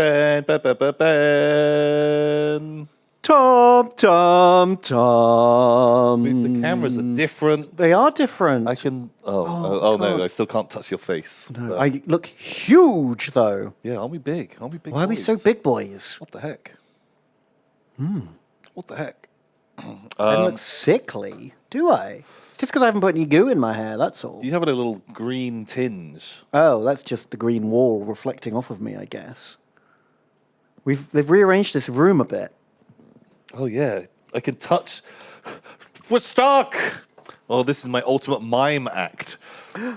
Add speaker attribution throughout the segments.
Speaker 1: Ben, Ben, Ben, Ben, Ben.
Speaker 2: Tom.
Speaker 1: The cameras are different.
Speaker 2: They are different.
Speaker 1: I can. Oh no! I still can't touch your face.
Speaker 2: No, I look huge though.
Speaker 1: Yeah, aren't we big? Aren't we big?
Speaker 2: Why are we so big, boys?
Speaker 1: What the heck? What the heck?
Speaker 2: I look sickly, do I? It's just because I haven't put any goo in my hair, that's all.
Speaker 1: You have a little green tinge.
Speaker 2: Oh, that's just the green wall reflecting off of me, I guess. They've rearranged this room a bit.
Speaker 1: Oh yeah, I can touch. We're stuck. Oh, this is my ultimate mime act.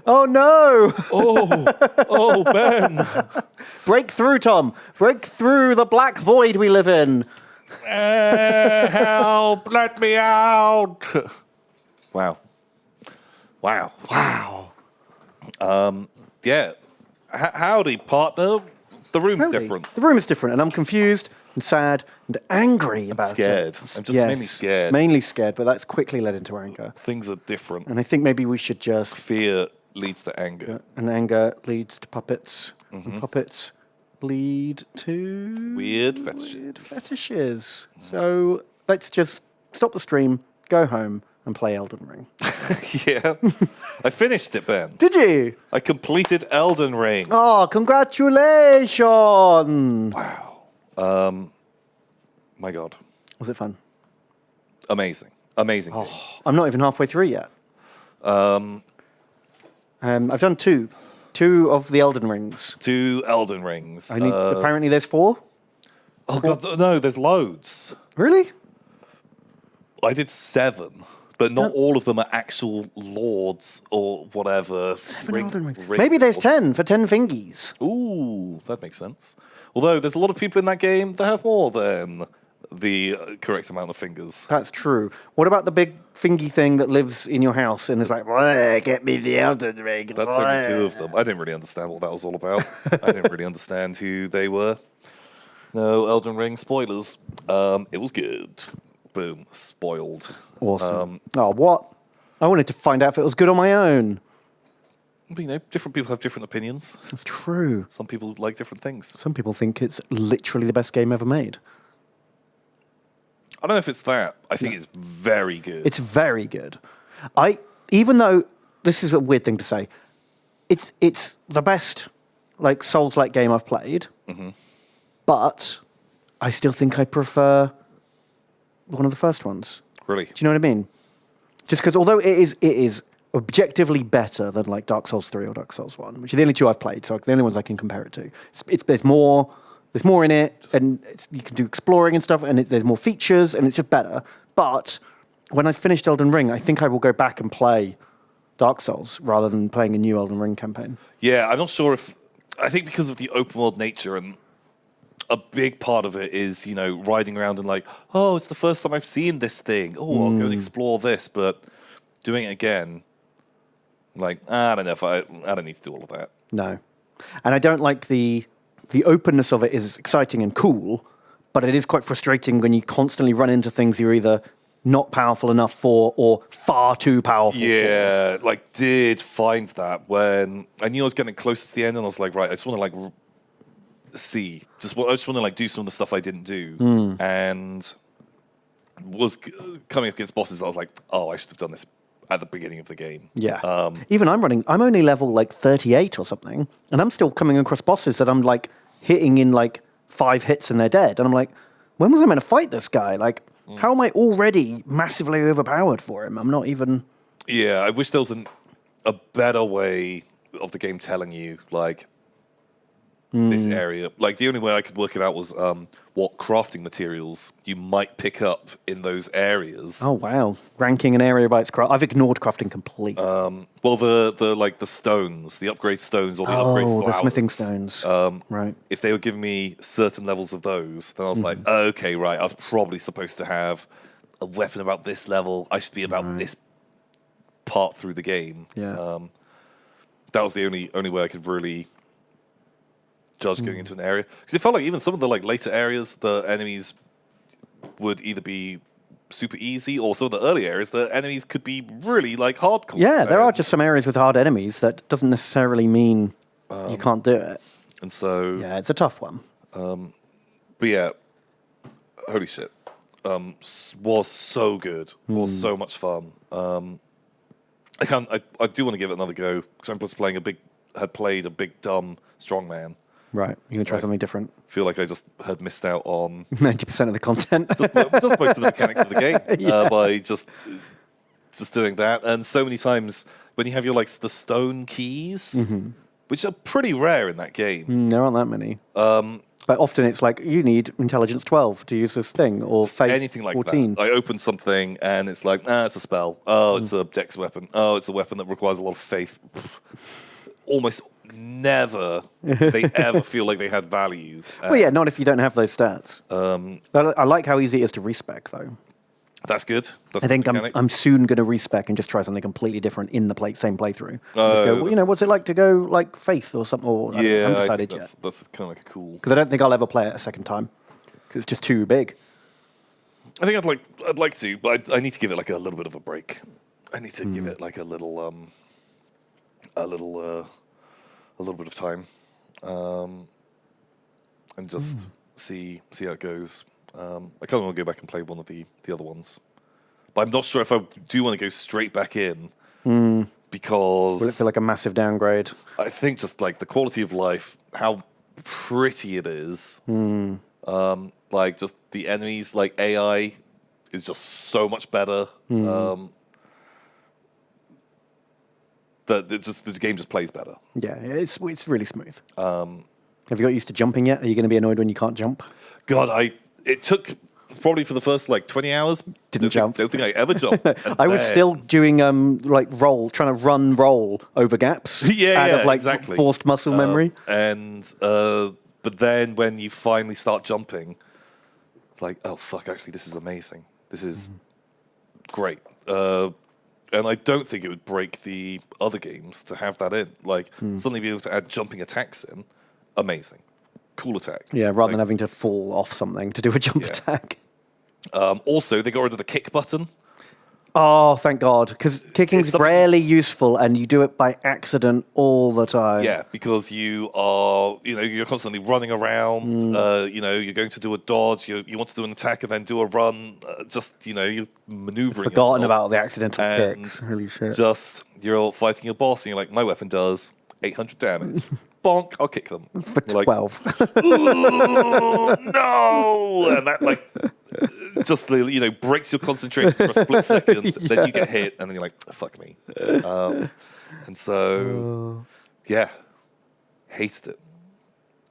Speaker 2: Oh no!
Speaker 1: Oh, Ben!
Speaker 2: Break through, Tom. Break through the black void we live in.
Speaker 1: Help! Let me out! Wow. Yeah. Howdy, partner. The room's different.
Speaker 2: The room is different, and I'm confused and sad and angry about
Speaker 1: Scared.
Speaker 2: it.
Speaker 1: I'm just mainly scared.
Speaker 2: Mainly scared, but that's quickly led into anger.
Speaker 1: Things are different.
Speaker 2: And I think maybe we should just...
Speaker 1: Fear leads to anger.
Speaker 2: And anger leads to puppets. And puppets lead to...
Speaker 1: Weird fetishes.
Speaker 2: So let's just stop the stream, go home, and play Elden Ring.
Speaker 1: Yeah. I finished it, Ben.
Speaker 2: Did you?
Speaker 1: I completed Elden Ring.
Speaker 2: Oh, congratulations!
Speaker 1: Wow. My God.
Speaker 2: Was it fun?
Speaker 1: Amazing. Amazing.
Speaker 2: Oh, I'm not even halfway through yet. I've done two of the Elden Rings.
Speaker 1: 2 Elden Rings.
Speaker 2: Apparently there's 4?
Speaker 1: Oh, God, no, there's loads.
Speaker 2: Really?
Speaker 1: I did 7, but not all of them are actual lords or whatever.
Speaker 2: 7 Elden Rings. Maybe there's 10 for 10 fingies.
Speaker 1: Ooh, that makes sense. Although there's a lot of people in that game that have more than the correct amount of fingers.
Speaker 2: That's true. What about the big fingy thing that lives in your house and is like, get me the Elden Ring?
Speaker 1: That's only 2 of them. I didn't really understand what that was all about. I didn't really understand who they were. No, Elden Ring spoilers. It was good. Boom, spoiled.
Speaker 2: Awesome. What? I wanted to find out if it was good on my own.
Speaker 1: But, different people have different opinions.
Speaker 2: That's true.
Speaker 1: Some people like different things.
Speaker 2: Some people think it's literally the best game ever made.
Speaker 1: I don't know if it's that. I think it's very good.
Speaker 2: It's very good. Even though this is a weird thing to say, it's the best Souls-like game I've played. Mm-hmm. But I still think I prefer one of the first ones.
Speaker 1: Really?
Speaker 2: Do you know what I mean? Just because although it is objectively better than Dark Souls 3 or Dark Souls 1, which are the only 2 I've played, so the only ones I can compare it to. There's more in it, and you can do exploring and stuff, and there's more features, and it's just better. But when I finished Elden Ring, I think I will go back and play Dark Souls rather than playing a new Elden Ring campaign.
Speaker 1: Yeah, I'm not sure if... I think because of the open world nature, and a big part of it is, riding around and it's the first time I've seen this thing. Oh, I'll go and explore this, but doing it again... I don't know if I don't need to do all of that.
Speaker 2: No. And I don't like the openness of it is exciting and cool, but it is quite frustrating when you constantly run into things you're either not powerful enough for or far too powerful for.
Speaker 1: Yeah, did find that when I knew I was getting closer to the end and I was like, right, I just want to see. I just want to do some of the stuff I didn't do. And was coming up against bosses that I was like, oh, I should have done this at the beginning of the game.
Speaker 2: Yeah. Even I'm only level 38 or something, and I'm still coming across bosses that I'm hitting in 5 hits and they're dead. And I'm like, when was I meant to fight this guy? How am I already massively overpowered for him? I'm not even...
Speaker 1: Yeah, I wish there was a better way of the game telling you, this area. The only way I could work it out was what crafting materials you might pick up in those areas.
Speaker 2: Oh, wow. Ranking an area by its craft. I've ignored crafting completely.
Speaker 1: Well, the stones, the upgrade stones or the upgrade flowers.
Speaker 2: The smithing stones. Right.
Speaker 1: If they were giving me certain levels of those, then I was like, okay, right, I was probably supposed to have a weapon about this level. I should be about this part through the game.
Speaker 2: Yeah.
Speaker 1: That was the only way I could really judge going into an area, because it felt like even some of the later areas, the enemies would either be super easy, or some of the early areas, the enemies could be really hardcore.
Speaker 2: Yeah, there are just some areas with hard enemies. That doesn't necessarily mean you can't do it.
Speaker 1: And so
Speaker 2: yeah, it's a tough one.
Speaker 1: But yeah, holy shit. Was so good. Was so much fun. I do want to give it another go because I'm just had played a big dumb strongman.
Speaker 2: Right, you're gonna try something different.
Speaker 1: Feel like I just had missed out on
Speaker 2: 90% of the content.
Speaker 1: just most of the mechanics of the game
Speaker 2: Yeah.
Speaker 1: by just doing that. And so many times when you have your the stone keys, which are pretty rare in that game.
Speaker 2: There aren't that many. But often it's like, you need intelligence 12 to use this thing, or faith
Speaker 1: Anything like
Speaker 2: 14.
Speaker 1: that. I open something and it's like, it's a spell. Oh, it's a dex weapon. Oh, it's a weapon that requires a lot of faith. Almost never they ever feel like they had value.
Speaker 2: Well, yeah, not if you don't have those stats. I like how easy it is to respec, though.
Speaker 1: That's good. That's
Speaker 2: I think
Speaker 1: a good mechanic.
Speaker 2: I'm soon going to respec and just try something completely different in the same playthrough. Just
Speaker 1: Oh,
Speaker 2: go, well, what's it like to go like faith or something? Or, I
Speaker 1: Yeah,
Speaker 2: haven't
Speaker 1: I
Speaker 2: decided
Speaker 1: think
Speaker 2: yet.
Speaker 1: that's kind of like a cool.
Speaker 2: Because I don't think I'll ever play it a second time. Because it's just too big.
Speaker 1: I think I'd like to, but I need to give it like a little bit of a break. I need to give it like a little bit of time, and just see how it goes. I kind of want to go back and play one of the other ones, but I'm not sure if I do want to go straight back in because
Speaker 2: Will it feel like a massive downgrade?
Speaker 1: I think just like the quality of life, how pretty it is, like just the enemies, like AI is just so much better. The game just plays better.
Speaker 2: Yeah, it's really smooth. Have you got used to jumping yet? Are you going to be annoyed when you can't jump?
Speaker 1: God, it took probably for the first 20 hours.
Speaker 2: Didn't jump.
Speaker 1: Don't think I ever jumped.
Speaker 2: I was still doing trying to roll over gaps.
Speaker 1: Yeah,
Speaker 2: out of
Speaker 1: exactly.
Speaker 2: Forced muscle memory.
Speaker 1: But then when you finally start jumping, it's like, oh fuck! Actually, this is amazing. This is great. And I don't think it would break the other games to have that in. Suddenly be able to add jumping attacks in, amazing. Cool attack.
Speaker 2: Yeah, rather than having to fall off something to do a jump attack.
Speaker 1: Also, they got rid of the kick button.
Speaker 2: Oh, thank God. Because kicking's rarely useful and you do it by accident all the time.
Speaker 1: Yeah, because you're constantly running around. You're going to do a dodge. You want to do an attack and then do a run. You're maneuvering.
Speaker 2: Forgotten
Speaker 1: yourself.
Speaker 2: about the accidental kicks. Holy shit.
Speaker 1: You're fighting your boss and you're like, my weapon does 800 damage. Bonk, I'll kick them.
Speaker 2: For 12.
Speaker 1: Ooh, no! And that breaks your concentration for a split second. Then you get hit, and then you're like, fuck me. And so, hated it.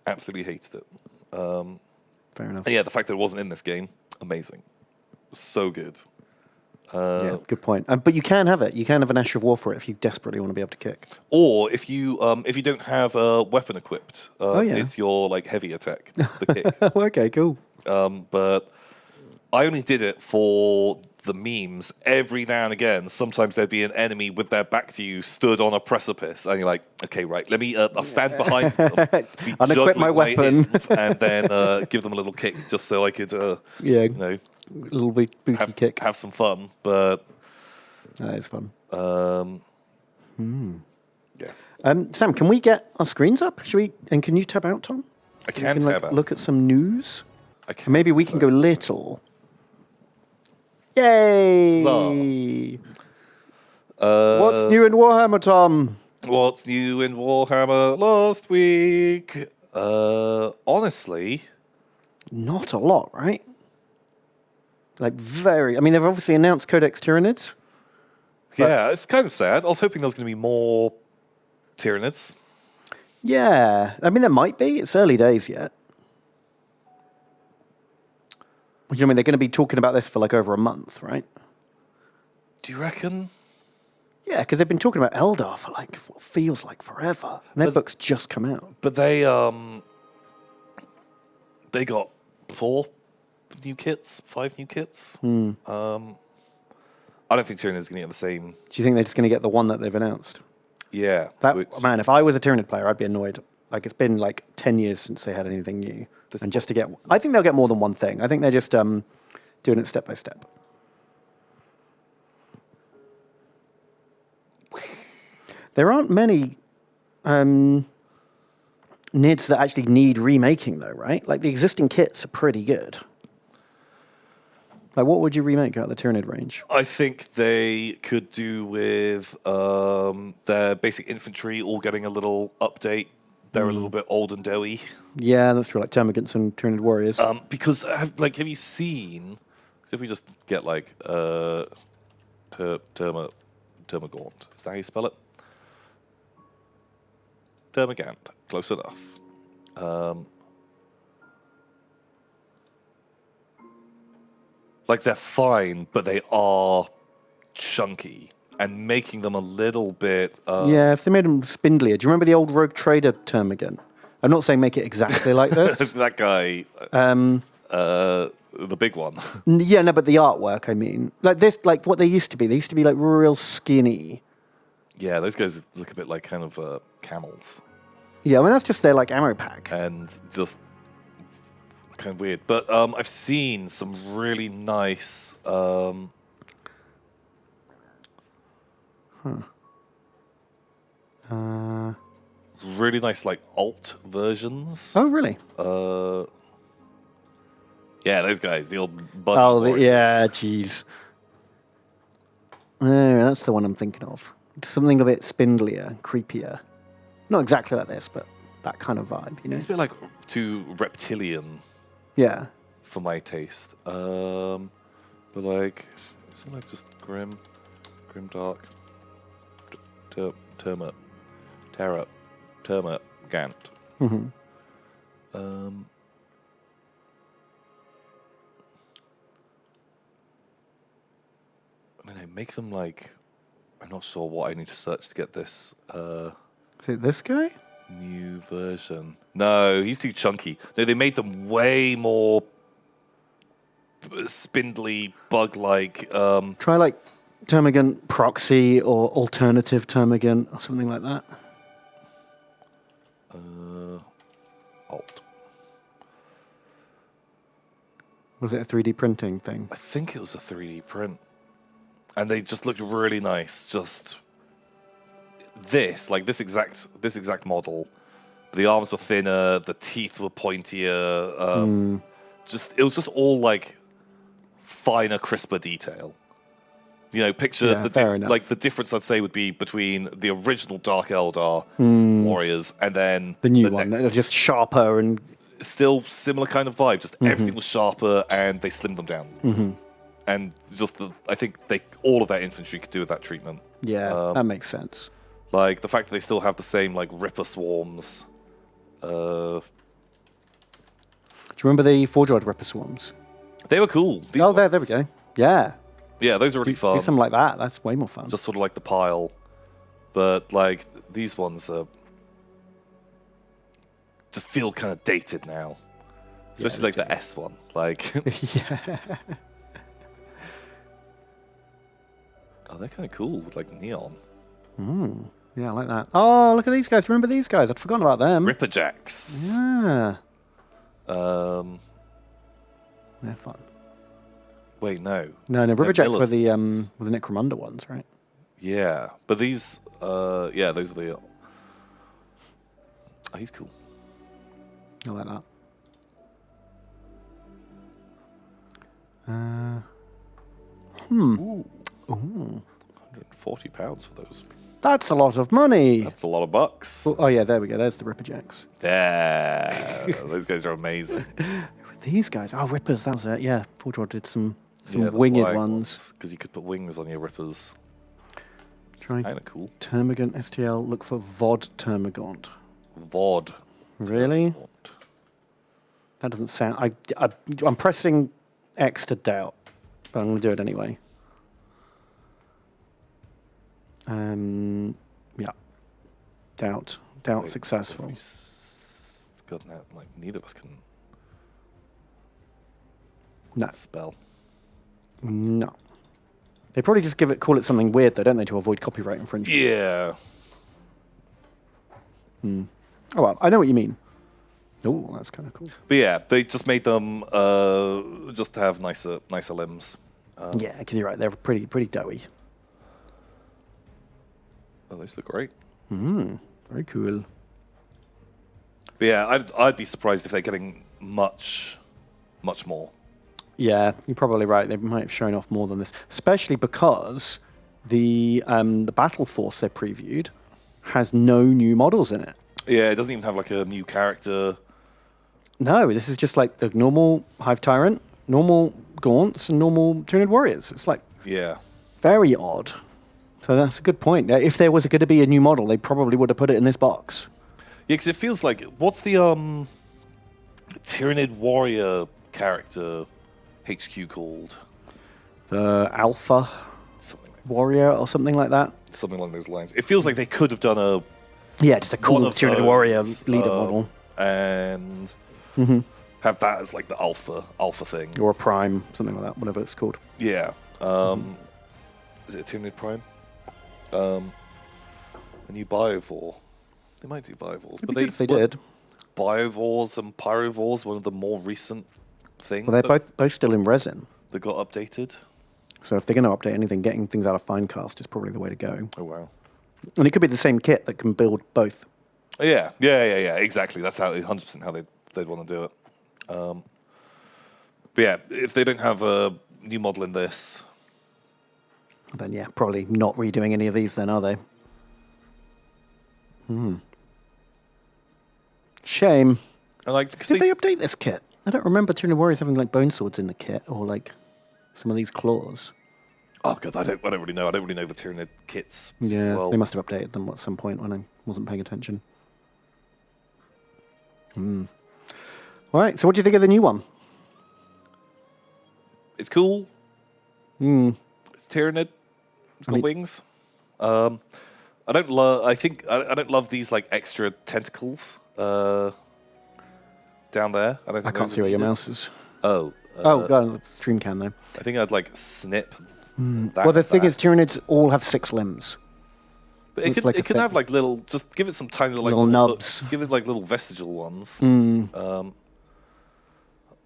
Speaker 1: Absolutely hated it.
Speaker 2: Fair enough.
Speaker 1: And yeah, the fact that it wasn't in this game, amazing. So good.
Speaker 2: Yeah, good point. But you can have it. You can have an Ash of War for it if you desperately want to be able to kick.
Speaker 1: Or if you don't have a weapon equipped, it's your heavy attack, the kick.
Speaker 2: Okay, cool.
Speaker 1: But I only did it for the memes. Every now and again, sometimes there'd be an enemy with their back to you, stood on a precipice, and you're like, okay, right, let me. I'll stand behind them,
Speaker 2: unequip my weapon,
Speaker 1: and then give them a little kick just so I could,
Speaker 2: little booty kick,
Speaker 1: have some fun. But
Speaker 2: that is fun.
Speaker 1: Yeah.
Speaker 2: Sam, can we get our screens up? Should we? And can you tab out, Tom?
Speaker 1: I can tab out.
Speaker 2: Look at some news.
Speaker 1: I can.
Speaker 2: Maybe we can go little. Yay! What's new in Warhammer, Tom?
Speaker 1: What's new in Warhammer last week? Honestly,
Speaker 2: not a lot, right? I mean, they've obviously announced Codex Tyranids.
Speaker 1: Yeah, it's kind of sad. I was hoping there was going to be more Tyranids.
Speaker 2: Yeah, I mean, there might be. It's early days yet. What do you mean? They're going to be talking about this for over a month, right?
Speaker 1: Do you reckon?
Speaker 2: Yeah, because they've been talking about Eldar for what feels like forever. And their book's just come out.
Speaker 1: But they got 5 new kits. I don't think Tyranid's going to get the same.
Speaker 2: Do you think they're just going to get the one that they've announced?
Speaker 1: Yeah.
Speaker 2: Man, if I was a Tyranid player, I'd be annoyed. It's been 10 years since they had anything new. And just to get... I think they'll get more than one thing. I think they're just doing it step by step. There aren't many Nids that actually need remaking, though, right? Like, the existing kits are pretty good. Like, what would you remake out of the Tyranid range?
Speaker 1: I think they could do with their basic infantry all getting a little update. They're a little bit old and doughy.
Speaker 2: Yeah, that's true. Like Termagants and Tyranid warriors.
Speaker 1: Because, have you seen... So if we just get, like, Termagant. Is that how you spell it? Termagant. Close enough. Like, they're fine, but they are chunky. And making them a little bit...
Speaker 2: yeah, if they made them spindlier. Do you remember the old Rogue Trader Termagant? I'm not saying make it exactly like this.
Speaker 1: that guy... the big one.
Speaker 2: Yeah, no, but the artwork, I mean. Like this, like what they used to be. They used to be like real skinny.
Speaker 1: Yeah, those guys look a bit like kind of camels.
Speaker 2: Yeah, I mean, that's just their like ammo pack.
Speaker 1: And just kind of weird. But I've seen some really nice... really nice, like, alt versions.
Speaker 2: Oh, really?
Speaker 1: Yeah, those guys, the old bug.
Speaker 2: Yeah, jeez. That's the one I'm thinking of. Something a bit spindlier, creepier. Not exactly like this, but that kind of vibe, you know?
Speaker 1: It's a bit like too reptilian
Speaker 2: Yeah.
Speaker 1: for my taste. But like, is it like just grim dark, Termagant.
Speaker 2: Mm-hmm.
Speaker 1: I mean, they make them like... I'm not sure what I need to search to get this
Speaker 2: Is it this guy?
Speaker 1: new version. No, he's too chunky. No, they made them way more spindly, bug-like.
Speaker 2: Try like Termagant Proxy or Alternative Termagant or something like that.
Speaker 1: Alt.
Speaker 2: Was it a 3D printing thing?
Speaker 1: I think it was a 3D print. And they just looked really nice. Just this exact model. The arms were thinner, the teeth were pointier. It was just all like finer, crisper detail. You know, picture the difference I'd say would be between the original Dark Eldar warriors and then
Speaker 2: The new one. They're just sharper and
Speaker 1: still similar kind of vibe. Just everything was sharper and they slimmed them down. And just I think all of that infantry could do with that treatment.
Speaker 2: yeah, that makes sense.
Speaker 1: Like the fact that they still have the same like Ripper swarms.
Speaker 2: Do you remember the Forge-Eyed Ripper Swarms?
Speaker 1: They were cool.
Speaker 2: There we go. Yeah.
Speaker 1: Yeah, those are really fun.
Speaker 2: Do something like that. That's way more fun.
Speaker 1: Just sort of like the pile. But like these ones just feel kind of dated now. Especially like the S one. Like
Speaker 2: yeah.
Speaker 1: Oh, they're kind of cool with like neon.
Speaker 2: Yeah, I like that. Oh, look at these guys. Remember these guys? I'd forgotten about them.
Speaker 1: Ripperjacks.
Speaker 2: Yeah. They're fun.
Speaker 1: Wait, no.
Speaker 2: No, Ripperjacks were the Necromunda ones, right?
Speaker 1: Yeah, but these, those are the... Oh, he's cool.
Speaker 2: I like that.
Speaker 1: Ooh. £140 for those.
Speaker 2: That's a lot of money.
Speaker 1: That's a lot of bucks.
Speaker 2: Oh, yeah, there we go. There's the Ripperjacks.
Speaker 1: Yeah, those guys are amazing.
Speaker 2: These guys. Oh, Rippers, that was it. Yeah, Forge did some winged ones.
Speaker 1: Because you could put wings on your Rippers.
Speaker 2: Try
Speaker 1: kind of cool.
Speaker 2: Termagant STL. Look for VOD Termagant.
Speaker 1: VOD.
Speaker 2: Really?
Speaker 1: Termagant.
Speaker 2: That doesn't sound... I'm pressing X to doubt, but I'm going to do it anyway. Yeah. Doubt. Doubt successful.
Speaker 1: God, no, like neither of us can spell.
Speaker 2: No. They probably just call it something weird though, don't they, to avoid copyright infringement?
Speaker 1: Yeah.
Speaker 2: Oh well, I know what you mean. Oh, that's kind of cool.
Speaker 1: But yeah, they just made them just to have nicer limbs.
Speaker 2: Yeah, because you're right, they're pretty doughy.
Speaker 1: Oh, those look great.
Speaker 2: Very cool.
Speaker 1: But yeah, I'd be surprised if they're getting much more.
Speaker 2: Yeah, you're probably right. They might have shown off more than this, especially because the battle force they previewed has no new models in it.
Speaker 1: Yeah, it doesn't even have like a new character.
Speaker 2: No, this is just like the normal Hive Tyrant, normal Gaunts, and normal Tyranid warriors. It's like very odd. So that's a good point. If there was going to be a new model, they probably would have put it in this box.
Speaker 1: Yeah, because it feels like, what's the Tyranid warrior character HQ called?
Speaker 2: The Alpha Warrior or something like that.
Speaker 1: Something along those lines. It feels like they could have done
Speaker 2: just a cool Tyranid warrior leader model.
Speaker 1: And have that as like the alpha thing.
Speaker 2: Or a Prime, something like that, whatever it's called.
Speaker 1: Yeah. Is it a Tyranid Prime? A new Biovore. They might do Biovores.
Speaker 2: But they did.
Speaker 1: Biovores and Pyrovores, one of the more recent things.
Speaker 2: Well, they're both still in resin.
Speaker 1: That got updated.
Speaker 2: So if they're going to update anything, getting things out of Finecast is probably the way to go.
Speaker 1: Oh, wow.
Speaker 2: And it could be the same kit that can build both.
Speaker 1: Yeah. Exactly. That's 100% how they'd want to do it. But yeah, if they don't have a new model in this,
Speaker 2: then yeah, probably not redoing any of these then, are they? Shame.
Speaker 1: And
Speaker 2: Did they update this kit? I don't remember Tyranid Warriors having like bone swords in the kit or like some of these claws.
Speaker 1: Oh god, I don't really know. I don't really know the Tyranid kits.
Speaker 2: Yeah,
Speaker 1: well.
Speaker 2: They must have updated them at some point when I wasn't paying attention. All right, so what do you think of the new one?
Speaker 1: It's cool. It's Tyranid. It's got wings. I don't love these like extra tentacles down there. I
Speaker 2: can't see where your mouse is.
Speaker 1: Oh.
Speaker 2: Go on the stream can though.
Speaker 1: I think I'd like snip. That
Speaker 2: Well, the thing is, Tyranids all have 6 limbs.
Speaker 1: But it can have like little. Just give it some tiny
Speaker 2: little nubs.
Speaker 1: hooks. Give it like little vestigial ones.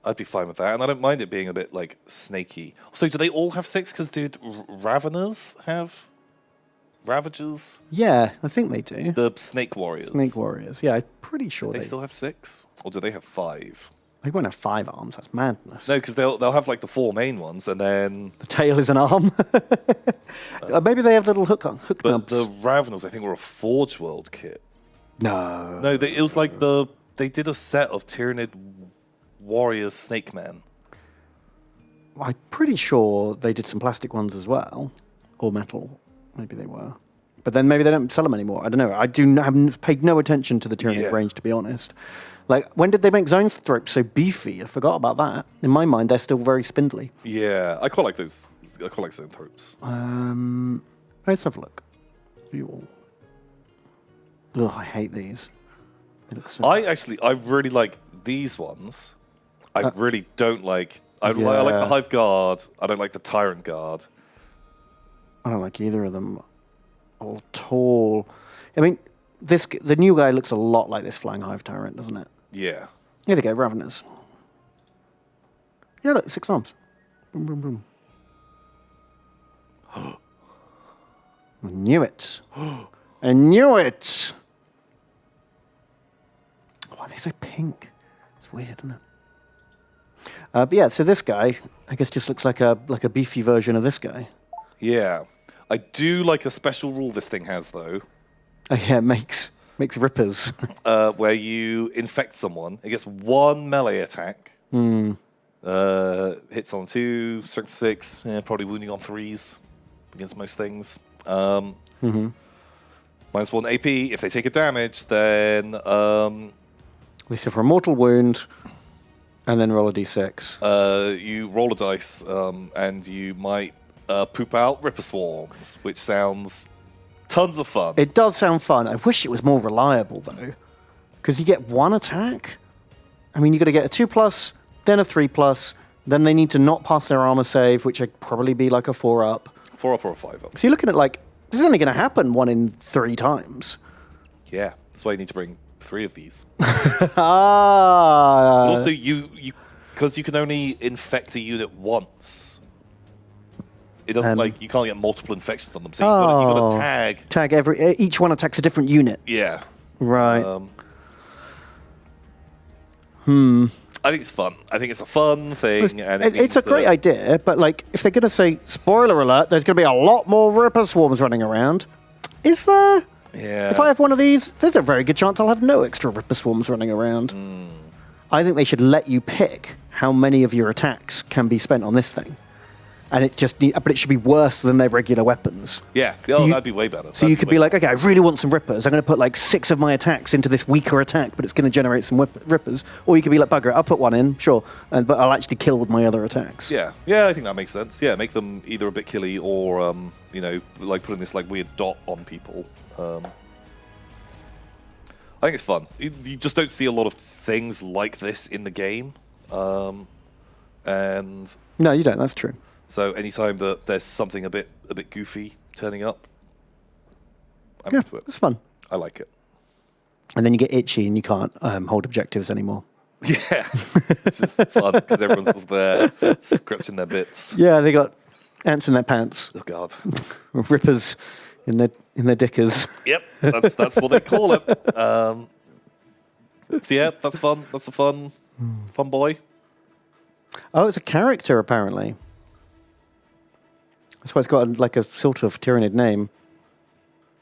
Speaker 1: I'd be fine with that, and I don't mind it being a bit like snaky. So, do they all have 6? Because did Raveners have Ravagers?
Speaker 2: Yeah, I think they do.
Speaker 1: The Snake Warriors.
Speaker 2: Snake Warriors. Yeah, I'm pretty sure
Speaker 1: they still have 6, or do they have 5?
Speaker 2: They won't have 5 arms. That's madness.
Speaker 1: No, because they'll have like the 4 main ones, and then
Speaker 2: the tail is an arm. Maybe they have little hook nubs.
Speaker 1: But the Raveners, I think, were a Forge World kit.
Speaker 2: No.
Speaker 1: No, it was like they did a set of Tyranid Warriors Snake Men.
Speaker 2: I'm pretty sure they did some plastic ones as well, or metal. Maybe they were. But then maybe they don't sell them anymore. I don't know. I have paid no attention to the Tyranid range, to be honest. Like, when did they make Zoanthropes so beefy? I forgot about that. In my mind, they're still very spindly.
Speaker 1: Yeah, I quite like those. I quite like Zoanthropes.
Speaker 2: Let's have a look. View all. Ugh, I hate these. They look so
Speaker 1: I really like these ones. I really don't like. I like the Hive Guard. I don't like the Tyrant Guard.
Speaker 2: I don't like either of them at all. I mean, the new guy looks a lot like this Flying Hive Tyrant, doesn't it?
Speaker 1: Yeah.
Speaker 2: Here they go, Raveners. Yeah, look, 6 arms. Boom, boom, boom. I knew it. I knew it. Why are they so pink? It's weird, isn't it? But yeah, so this guy, I guess, just looks like a beefy version of this guy.
Speaker 1: Yeah. I do like a special rule this thing has, though.
Speaker 2: Oh, yeah, makes rippers.
Speaker 1: Where you infect someone. It gets 1 melee attack. Hits on 2, strength 6, probably wounding on 3s against most things. -1 AP. If they take a damage, then
Speaker 2: They suffer a mortal wound, and then roll a d6.
Speaker 1: You roll a dice, and you might poop out Ripper Swarms, which sounds tons of fun.
Speaker 2: It does sound fun. I wish it was more reliable, though, because you get 1 attack. I mean, you got to get a 2+, then a 3+, then they need to not pass their armor save, which would probably be like a 4-up.
Speaker 1: 4-up or a 5-up.
Speaker 2: So you're looking at like, this is only going to happen 1 in 3 times.
Speaker 1: Yeah, that's why you need to bring 3 of these. Also, because you can only infect a unit once. It doesn't you can't get multiple infections on them. So you've got to tag.
Speaker 2: Tag each one attacks a different unit.
Speaker 1: Yeah.
Speaker 2: Right.
Speaker 1: I think it's fun. I think it's a fun thing, and
Speaker 2: It's a great idea, but like, if they're going to say, spoiler alert, there's going to be a lot more Ripper swarms running around. Is there?
Speaker 1: Yeah.
Speaker 2: If I have one of these, there's a very good chance I'll have no extra Ripper swarms running around. I think they should let you pick how many of your attacks can be spent on this thing. And but it should be worse than their regular weapons.
Speaker 1: Yeah, that'd be way better.
Speaker 2: So you could be like, okay, I really want some Rippers. I'm going to put like 6 of my attacks into this weaker attack, but it's going to generate some Rippers. Or you could be like, bugger it, I'll put one in, sure, but I'll actually kill with my other attacks.
Speaker 1: Yeah, I think that makes sense. Yeah, make them either a bit killy or, like putting this like weird dot on people. I think it's fun. You just don't see a lot of things like this in the game. And
Speaker 2: no, you don't, that's true.
Speaker 1: So anytime that there's something a bit goofy turning up, I'm into it.
Speaker 2: It's fun.
Speaker 1: I like it.
Speaker 2: And then you get itchy and you can't hold objectives anymore.
Speaker 1: Yeah, it's just fun because everyone's just there scratching their bits.
Speaker 2: Yeah, they got ants in their pants.
Speaker 1: Oh God,
Speaker 2: Rippers in their dickers.
Speaker 1: Yep, that's what they call it. So yeah, that's fun. That's a fun boy.
Speaker 2: Oh, it's a character apparently. That's why it's got like a sort of Tyranid name.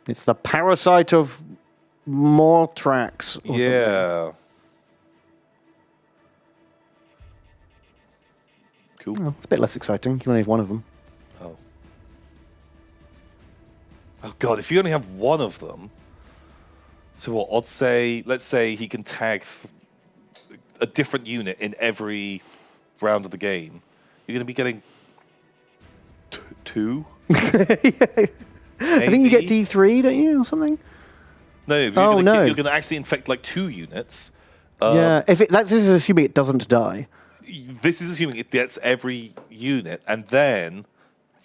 Speaker 2: It's the Parasite of Mortrex.
Speaker 1: Yeah. Cool.
Speaker 2: Oh, it's a bit less exciting. You only have one of them.
Speaker 1: Oh God, if you only have one of them, so what? Let's say he can tag a different unit in every round of the game. You're going to be getting two.
Speaker 2: I think you get D3, don't you, or something?
Speaker 1: No, you're going to actually infect like 2 units.
Speaker 2: Yeah, this is assuming it doesn't die.
Speaker 1: This is assuming it gets every unit, and then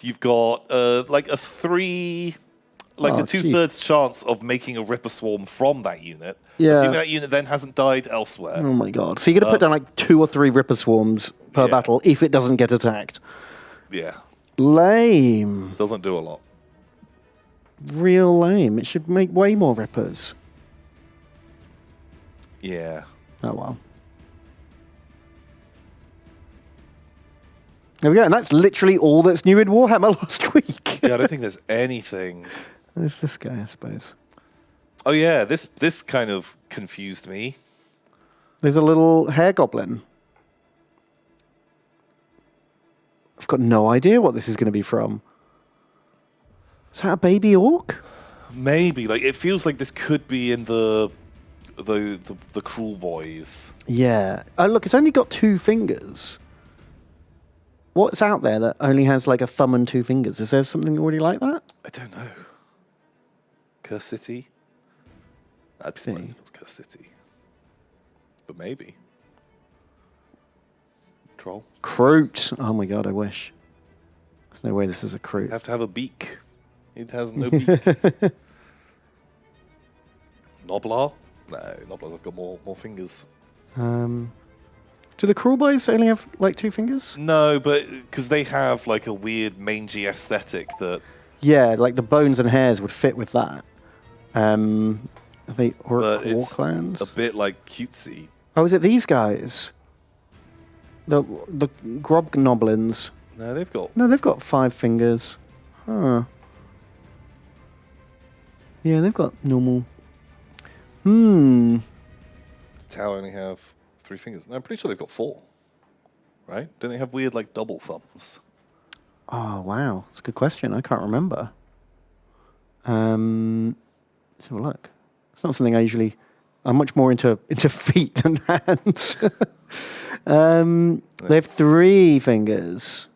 Speaker 1: you've got like a 2/3 chance of making a Ripper Swarm from that unit.
Speaker 2: Yeah.
Speaker 1: Assuming that unit then hasn't died elsewhere.
Speaker 2: Oh my God! So you're going to put down like 2 or 3 Ripper Swarms per battle if it doesn't get attacked.
Speaker 1: Yeah.
Speaker 2: Lame.
Speaker 1: Doesn't do a lot.
Speaker 2: Real lame. It should make way more Rippers.
Speaker 1: Yeah.
Speaker 2: Oh well. There we go, and that's literally all that's new in Warhammer last week.
Speaker 1: Yeah, I don't think there's anything.
Speaker 2: There's this guy, I suppose.
Speaker 1: Oh yeah, this kind of confused me.
Speaker 2: There's a little hair goblin. I've got no idea what this is going to be from. Is that a baby orc?
Speaker 1: Maybe. Like it feels like this could be in the Cruel Boys.
Speaker 2: Yeah. Oh look, it's only got 2 fingers. What's out there that only has like a thumb and 2 fingers? Is there something already like that?
Speaker 1: I don't know. Curse City? I'd be surprised if it was Curse City. But maybe. Troll?
Speaker 2: Kroot. Oh my God, I wish. There's no way this is a Kroot.
Speaker 1: You have to have a beak. It has no beak. Noblar? No, Noblars have got more fingers.
Speaker 2: Do the Cruel Boys only have like 2 fingers?
Speaker 1: No, but because they have like a weird mangy aesthetic that...
Speaker 2: Yeah, like the bones and hairs would fit with that. Are they Orc clans?
Speaker 1: A bit like cutesy.
Speaker 2: Oh, is it these guys? The Grobgnoblins.
Speaker 1: No, they've got 5 fingers.
Speaker 2: Huh. Yeah, they've got normal.
Speaker 1: Does Tau only have 3 fingers? No, I'm pretty sure they've got 4. Right? Don't they have weird like double thumbs?
Speaker 2: Oh wow, that's a good question. I can't remember. Let's have a look. It's not something I usually. I'm much more into feet than hands. They have 3 fingers,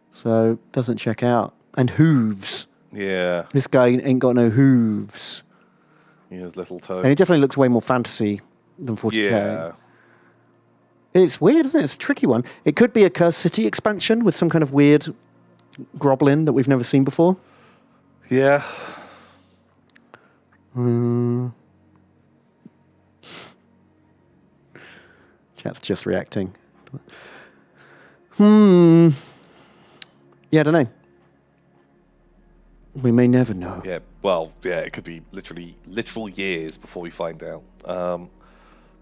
Speaker 2: so doesn't check out. And hooves.
Speaker 1: Yeah.
Speaker 2: This guy ain't got no hooves.
Speaker 1: He has little toes.
Speaker 2: And he definitely looks way more fantasy than 40k.
Speaker 1: Yeah.
Speaker 2: It's weird, isn't it? It's a tricky one. It could be a Cursed City expansion with some kind of weird groblin that we've never seen before.
Speaker 1: Yeah.
Speaker 2: Chat's just reacting. Yeah, I don't know. We may never know.
Speaker 1: Yeah. Well, yeah, it could be literal years before we find out.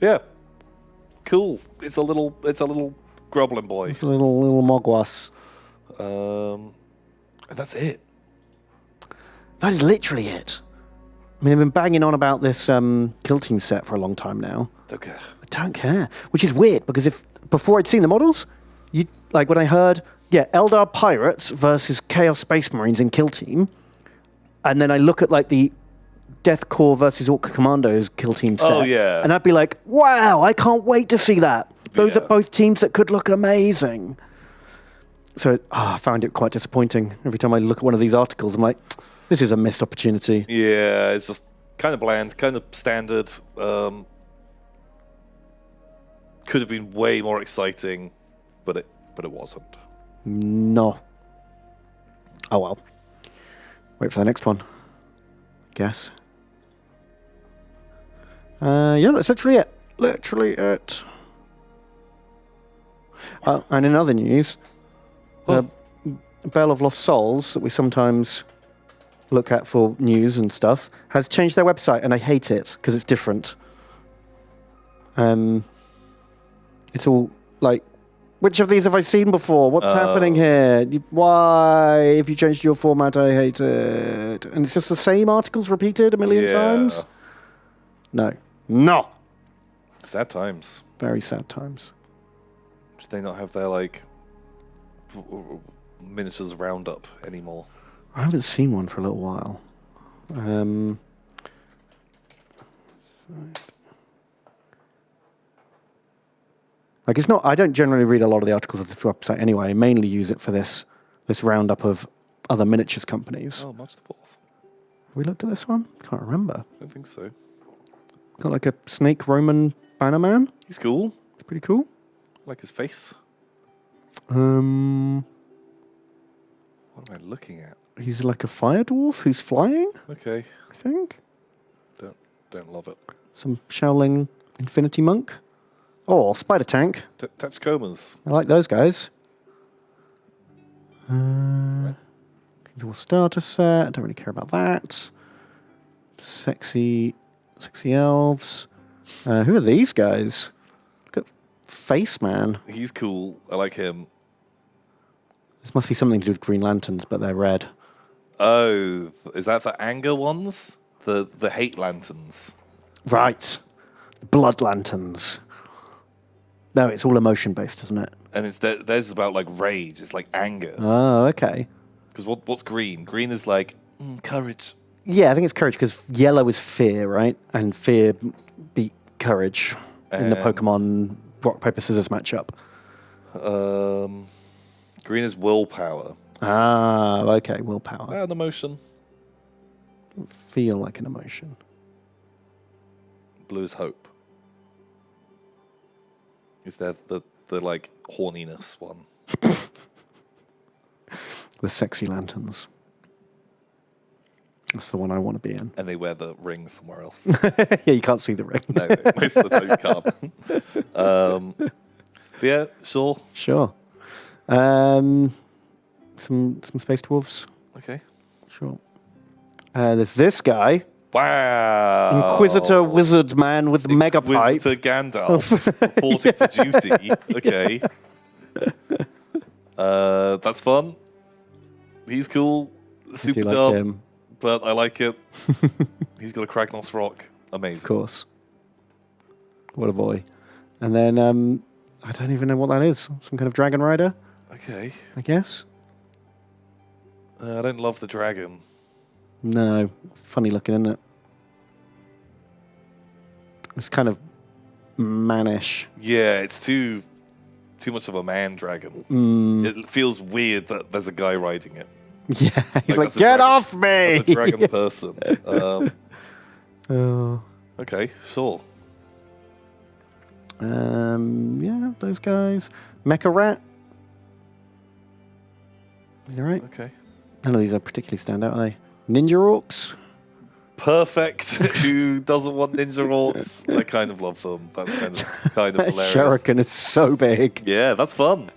Speaker 1: Yeah, cool. It's a little groveling boy.
Speaker 2: It's a little mogwas.
Speaker 1: And that's it.
Speaker 2: That is literally it. I mean, I've been banging on about this Kill Team set for a long time now.
Speaker 1: Don't care.
Speaker 2: I don't care, which is weird because before I'd seen the models, when I heard, Eldar Pirates versus Chaos Space Marines in Kill Team, and then I look at like the Death Corps versus Orca Commandos Kill Team set, and I'd be like, wow, I can't wait to see that. Those are both teams that could look amazing. So I found it quite disappointing. Every time I look at one of these articles, I'm like, this is a missed opportunity.
Speaker 1: Yeah, it's just kind of bland, kind of standard. Could have been way more exciting, but it wasn't.
Speaker 2: No. Oh well. Wait for the next one. Guess. That's literally it. Literally it. And in other news, Bell of Lost Souls, that we sometimes look at for news and stuff, has changed their website, and I hate it because it's different. It's all like, which of these have I seen before? What's happening here? Why? If you changed your format, I hate it. And it's just the same articles repeated a million times? No.
Speaker 1: Sad times.
Speaker 2: Very sad times.
Speaker 1: Should they not have their, like, miniatures roundup anymore?
Speaker 2: I haven't seen one for a little while. Like, it's not. I don't generally read a lot of the articles of this website anyway. I mainly use it for this roundup of other miniatures companies.
Speaker 1: Oh, March the 4th.
Speaker 2: Have we looked at this one? Can't remember.
Speaker 1: I don't think so.
Speaker 2: Got like a snake Roman banner man.
Speaker 1: He's cool.
Speaker 2: It's pretty cool.
Speaker 1: I like his face. What am I looking at?
Speaker 2: He's like a fire dwarf who's flying.
Speaker 1: Okay.
Speaker 2: I think.
Speaker 1: Don't love it.
Speaker 2: Some Shaolin Infinity Monk. Oh, Spider Tank.
Speaker 1: Tachikomas.
Speaker 2: I like those guys. Your starter set. I don't really care about that. Sexy elves. Who are these guys? Look at Face Man.
Speaker 1: He's cool. I like him.
Speaker 2: This must be something to do with Green Lanterns, but they're red.
Speaker 1: Oh, is that the anger ones? The hate lanterns.
Speaker 2: Right. Blood Lanterns. No, it's all emotion-based, isn't it?
Speaker 1: And theirs is about, like, rage. It's like anger.
Speaker 2: Oh, okay.
Speaker 1: Because what's green? Green is like courage.
Speaker 2: Yeah, I think it's courage, because yellow is fear, right? And fear beat courage in the Pokemon rock, paper, scissors matchup.
Speaker 1: Green is willpower.
Speaker 2: Ah, okay, willpower.
Speaker 1: Is that an emotion?
Speaker 2: Doesn't feel like an emotion.
Speaker 1: Blue is hope. Is there the like horniness one?
Speaker 2: The sexy lanterns. That's the one I want to be in.
Speaker 1: And they wear the ring somewhere else.
Speaker 2: Yeah, you can't see the ring.
Speaker 1: No, most of the time you can't. But yeah, sure.
Speaker 2: Sure. Some space dwarves.
Speaker 1: Okay.
Speaker 2: Sure. There's this guy.
Speaker 1: Wow.
Speaker 2: Inquisitor wizard man with the mega pipe.
Speaker 1: Inquisitor Gandalf reporting for duty. Okay. That's fun. He's cool. Super
Speaker 2: like
Speaker 1: dumb.
Speaker 2: him?
Speaker 1: But I like it. He's got a Kragnos rock. Amazing.
Speaker 2: Of course. What a boy. And then, I don't even know what that is. Some kind of dragon rider,
Speaker 1: Okay.
Speaker 2: I guess?
Speaker 1: I don't love the dragon.
Speaker 2: No. Funny looking, isn't it? It's kind of mannish.
Speaker 1: Yeah, it's too much of a man dragon. It feels weird that there's a guy riding it.
Speaker 2: Yeah, he's like,
Speaker 1: that's a
Speaker 2: get
Speaker 1: dragon-
Speaker 2: off me!
Speaker 1: That's a dragon person.
Speaker 2: Oh.
Speaker 1: Okay, sure.
Speaker 2: Yeah, those guys. Mecha Rat. Is that right?
Speaker 1: Okay.
Speaker 2: None of these are particularly stand out, are they? Ninja Orcs.
Speaker 1: Perfect. Who doesn't want ninja orcs? I kind of love them. That's kind of hilarious.
Speaker 2: Shuriken is so big.
Speaker 1: Yeah, that's fun.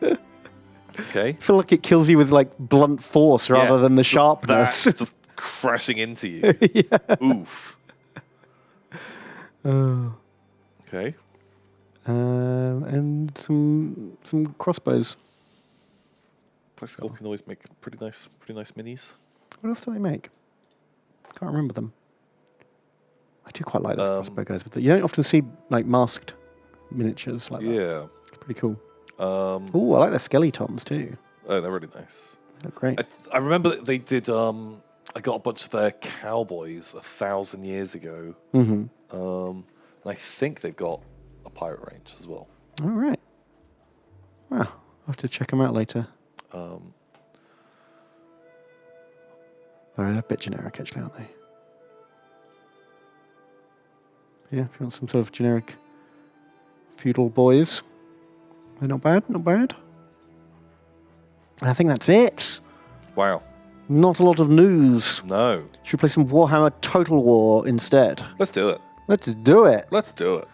Speaker 1: Okay.
Speaker 2: I feel like it kills you with like blunt force rather than the sharpness.
Speaker 1: Just crashing into you. Oof. Okay.
Speaker 2: And some crossbows.
Speaker 1: Plexigol can always make pretty nice minis.
Speaker 2: What else do they make? Can't remember them. I do quite like those crossbow guys, but you don't often see like masked miniatures like that.
Speaker 1: Yeah.
Speaker 2: It's pretty cool. Oh, I like their skeletons too.
Speaker 1: Oh, they're really nice.
Speaker 2: They look great.
Speaker 1: I remember that they did. I got a bunch of their cowboys 1,000 years ago. And I think they've got a pirate range as well.
Speaker 2: All right. Wow. I'll have to check them out later. They're a bit generic, actually, aren't they? Yeah, if you want some sort of generic feudal boys, they're not bad, not bad. And I think that's it.
Speaker 1: Wow.
Speaker 2: Not a lot of news.
Speaker 1: No.
Speaker 2: Should we play some Warhammer Total War instead?
Speaker 1: Let's do it.
Speaker 2: Let's do it.
Speaker 1: Let's do it.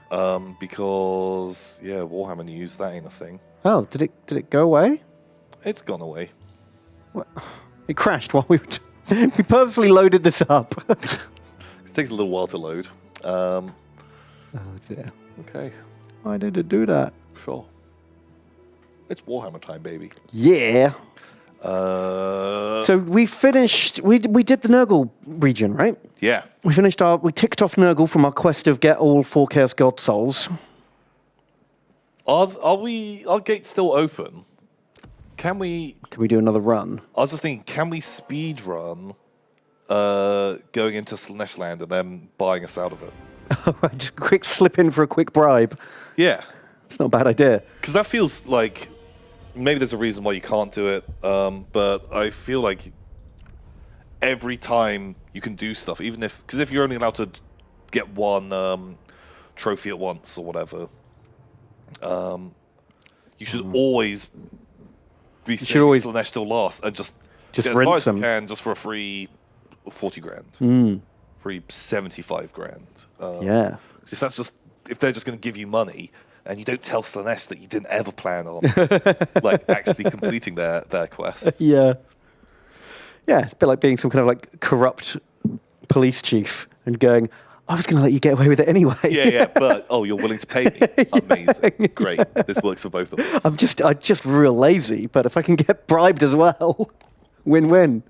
Speaker 1: Because Warhammer news, that ain't a thing.
Speaker 2: Oh, did it go away?
Speaker 1: It's gone away.
Speaker 2: What? It crashed while we were we purposely loaded this up.
Speaker 1: It takes a little while to load.
Speaker 2: Oh dear.
Speaker 1: Okay.
Speaker 2: Why did it do that?
Speaker 1: Sure. It's Warhammer time, baby.
Speaker 2: Yeah. So we finished. We did the Nurgle region, right?
Speaker 1: Yeah.
Speaker 2: We ticked off Nurgle from our quest of get all 4 Chaos God souls.
Speaker 1: Are gates still open? Can we
Speaker 2: do another run?
Speaker 1: I was just thinking, can we speed run going into Slanesh Land and then buying us out of it?
Speaker 2: Just quick slip in for a quick bribe.
Speaker 1: Yeah.
Speaker 2: It's not a bad idea.
Speaker 1: Because that feels like maybe there's a reason why you can't do it, but I feel like every time you can do stuff, even if you're only allowed to get one trophy at once or whatever, you should always be saying Slanesh still last and just get as far as you can just for a free 40 grand, free 75 grand.
Speaker 2: Yeah.
Speaker 1: Because if they're just going to give you money and you don't tell Slanesh that you didn't ever plan on like actually completing their quest.
Speaker 2: Yeah. Yeah, it's a bit like being some kind of like corrupt police chief and going, I was going to let you get away with it anyway.
Speaker 1: Yeah, but you're willing to pay me. Amazing. Great. This works for both of us.
Speaker 2: I'm just real lazy, but if I can get bribed as well, win-win.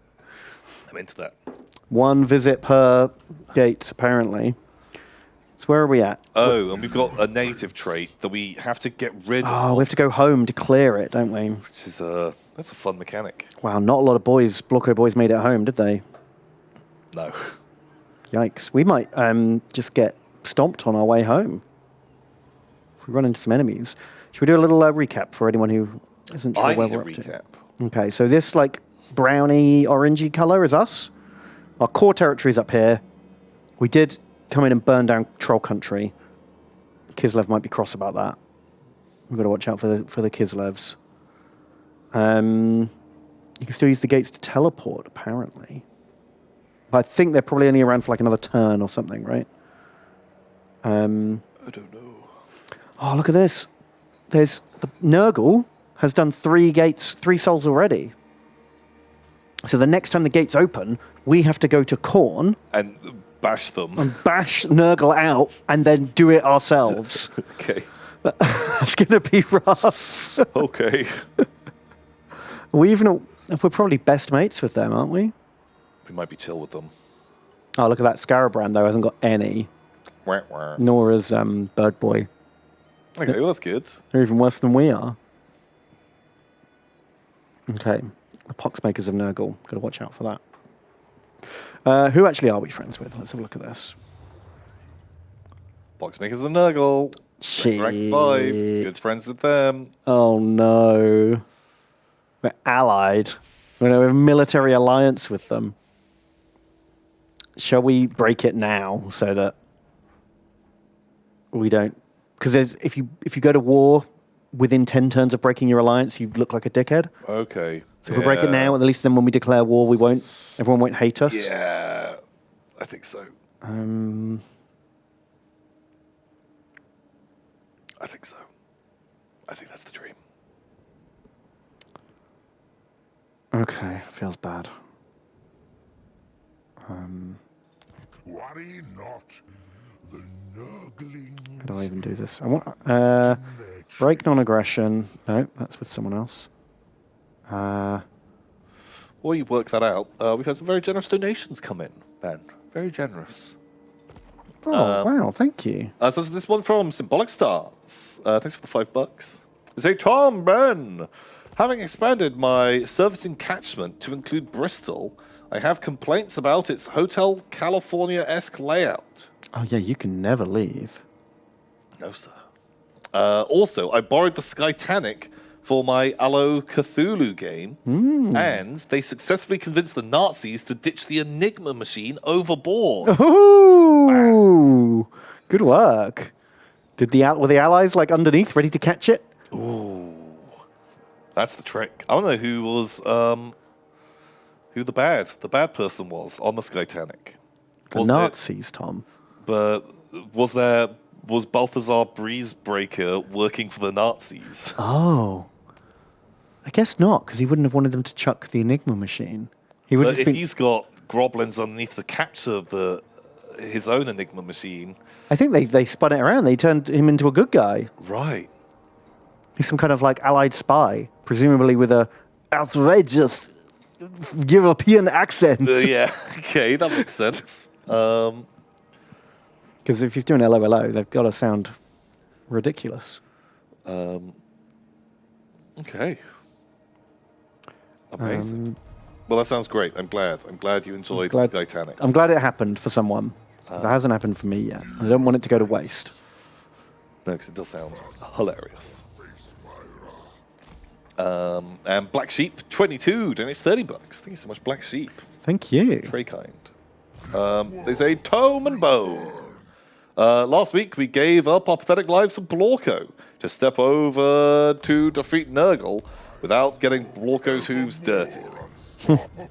Speaker 1: I'm into that.
Speaker 2: 1 visit per gate, apparently. So where are we at?
Speaker 1: Oh, and we've got a native trait that we have to get rid of.
Speaker 2: Oh, we have to go home to clear it, don't we?
Speaker 1: Which is that's a fun mechanic.
Speaker 2: Wow, not a lot of Blocko boys made it home, did they?
Speaker 1: No.
Speaker 2: Yikes. We might just get stomped on our way home if we run into some enemies. Should we do a little recap for anyone who isn't sure where we're up to? Okay, so this like browny, orangey colour is us. Our core territory is up here. We did come in and burn down Troll Country. Kislev might be cross about that. We've got to watch out for the Kislevs. You can still use the gates to teleport, apparently. But I think they're probably only around for like another turn or something, right? I
Speaker 1: don't know.
Speaker 2: Oh, look at this. The Nurgle has done 3 souls already. So the next time the gates open, we have to go to Khorne
Speaker 1: and bash them.
Speaker 2: And bash Nurgle out and then do it ourselves.
Speaker 1: Okay.
Speaker 2: That's going to be rough.
Speaker 1: Okay.
Speaker 2: We're probably best mates with them, aren't we?
Speaker 1: We might be chill with them.
Speaker 2: Oh, look at that. Scarabrand, though, hasn't got any.
Speaker 1: Wah, wah.
Speaker 2: Nor has Bird Boy.
Speaker 1: Okay, well, that's good.
Speaker 2: They're even worse than we are. Okay. The Poxmakers of Nurgle. Got to watch out for that. Who actually are we friends with? Let's have a look at this.
Speaker 1: Poxmakers of Nurgle.
Speaker 2: Shit.
Speaker 1: Rank 5. Good friends with them.
Speaker 2: Oh, no. We're allied. We're in a military alliance with them. Shall we break it now so that we don't... Because if you go to war within 10 turns of breaking your alliance, you look like a dickhead.
Speaker 1: Okay.
Speaker 2: So if we break it now, at least then when we declare war, everyone won't hate us.
Speaker 1: Yeah, I think so. I think so. I think that's the dream.
Speaker 2: Okay, feels bad.
Speaker 3: Worry not.
Speaker 2: How do I even do this? I want break non-aggression. No, that's with someone else.
Speaker 1: While you work that out, we've had some very generous donations come in, Ben. Very generous.
Speaker 2: Oh, wow, thank you.
Speaker 1: So this one from Symbolic Stars. Thanks for the $5. Say, Tom, Ben, having expanded my servicing catchment to include Bristol, I have complaints about its Hotel California-esque layout.
Speaker 2: Oh, yeah, you can never leave.
Speaker 1: No, sir. Also, I borrowed the Skytanic for my Allo Cthulhu game, and they successfully convinced the Nazis to ditch the Enigma machine overboard.
Speaker 2: Ooh, good work. Were the Allies like underneath, ready to catch it?
Speaker 1: Ooh, that's the trick. I don't know who was who the bad person was on the Skytanic.
Speaker 2: The Nazis, Tom.
Speaker 1: But was Balthazar Breezebreaker working for the Nazis?
Speaker 2: Oh, I guess not, because he wouldn't have wanted them to chuck the Enigma machine. He would.
Speaker 1: But if he's got goblins underneath to capture his own Enigma machine,
Speaker 2: I think they spun it around. They turned him into a good guy.
Speaker 1: right?
Speaker 2: He's some kind of like allied spy, presumably with a outrageous European accent.
Speaker 1: Yeah, okay, that makes sense.
Speaker 2: Because if he's doing LOLO, they've got to sound ridiculous.
Speaker 1: Okay. Amazing. Well, that sounds great. I'm glad you enjoyed the Skytanic.
Speaker 2: I'm glad it happened for someone. 'Cause it hasn't happened for me yet. I don't want it to go to waste.
Speaker 1: No, because it does sound hilarious. And Black Sheep 22 donates $30. Thank you so much, Black Sheep.
Speaker 2: Thank you.
Speaker 1: Very kind. They say Tome and Bone. Last week we gave up our pathetic lives for Blorko to step over to defeat Nurgle without getting Blorko's hooves dirty.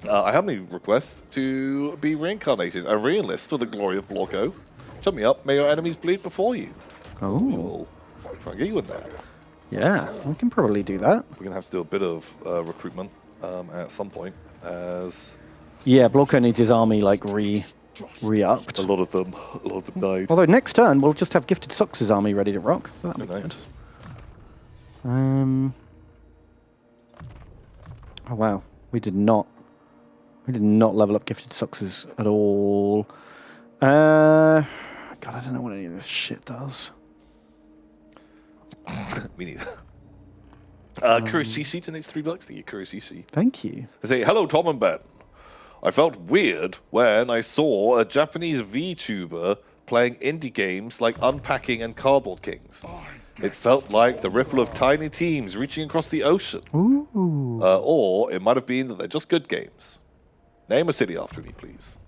Speaker 1: I have a request to be reincarnated and re-enlist for the glory of Blorko. Shut me up, may your enemies bleed before you.
Speaker 2: Oh.
Speaker 1: We will try and get you in there.
Speaker 2: Yeah, we can probably do that.
Speaker 1: We're going to have to do a bit of recruitment at some point, as
Speaker 2: Yeah, Blorko needs his army like re-upped.
Speaker 1: a lot of them died.
Speaker 2: Although next turn we'll just have Gifted Socks' army ready to rock. So that'll be
Speaker 1: Nice.
Speaker 2: good. Oh wow, we did not level up Gifted Socks at all. God, I don't know what any of this shit does.
Speaker 1: Me neither. Kuroshishi donates $3. Thank you, Kuroshishi.
Speaker 2: Thank you.
Speaker 1: They say, hello, Tom and Ben. I felt weird when I saw a Japanese VTuber playing indie games like Unpacking and Cardboard Kings. It felt like the ripple of tiny teams reaching across the ocean.
Speaker 2: Ooh.
Speaker 1: Or it might have been that they're just good games. Name a city after me, please.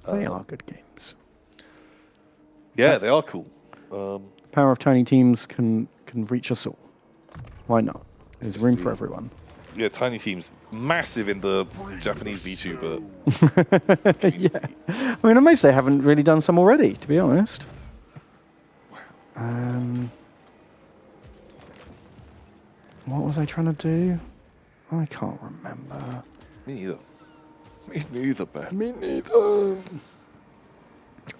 Speaker 2: They are good games.
Speaker 1: Yeah, they are cool.
Speaker 2: The power of tiny teams can reach us all. Why not? There's room for everyone.
Speaker 1: Yeah, tiny teams, massive in the Japanese VTuber.
Speaker 2: Yeah. I mean, amazed they haven't really done some already, to be honest. What was I trying to do? I can't remember.
Speaker 1: Me neither. Me neither, Ben.
Speaker 2: Me neither.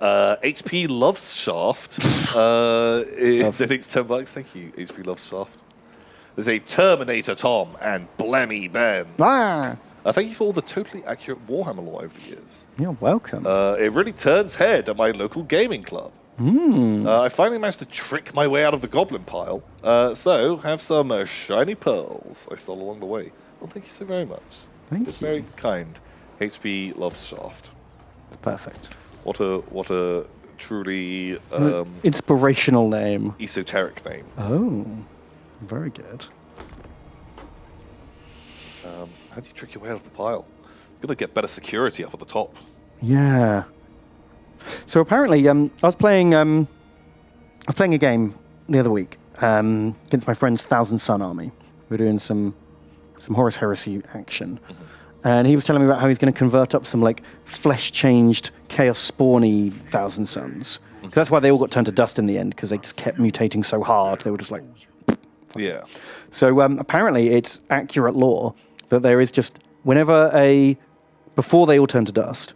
Speaker 1: HP Loves Shaft donates $10. Thank you, HP Loves Shaft. There's a Terminator Tom and Blemmy Ben.
Speaker 2: Ah!
Speaker 1: Thank you for all the totally accurate Warhammer lore over the years.
Speaker 2: You're welcome.
Speaker 1: It really turns head at my local gaming club. I finally managed to trick my way out of the goblin pile, so have some shiny pearls I stole along the way. Well, thank you so very much.
Speaker 2: Thank
Speaker 1: It's
Speaker 2: you.
Speaker 1: very kind. HP Loves Shaft.
Speaker 2: Perfect.
Speaker 1: What a truly
Speaker 2: Inspirational name.
Speaker 1: esoteric name.
Speaker 2: Oh, very good.
Speaker 1: How do you trick your way out of the pile? You've got to get better security up at the top.
Speaker 2: Yeah. So apparently, I was playing a game the other week against my friend's Thousand Sun army. We were doing some Horus Heresy action, and he was telling me about how he's going to convert up some like flesh-changed Chaos Spawny Thousand Suns. 'Cause that's why they all got turned to dust in the end, because they just kept mutating so hard. They were just like.
Speaker 1: Yeah.
Speaker 2: So apparently, it's accurate lore that there is just before they all turn to dust,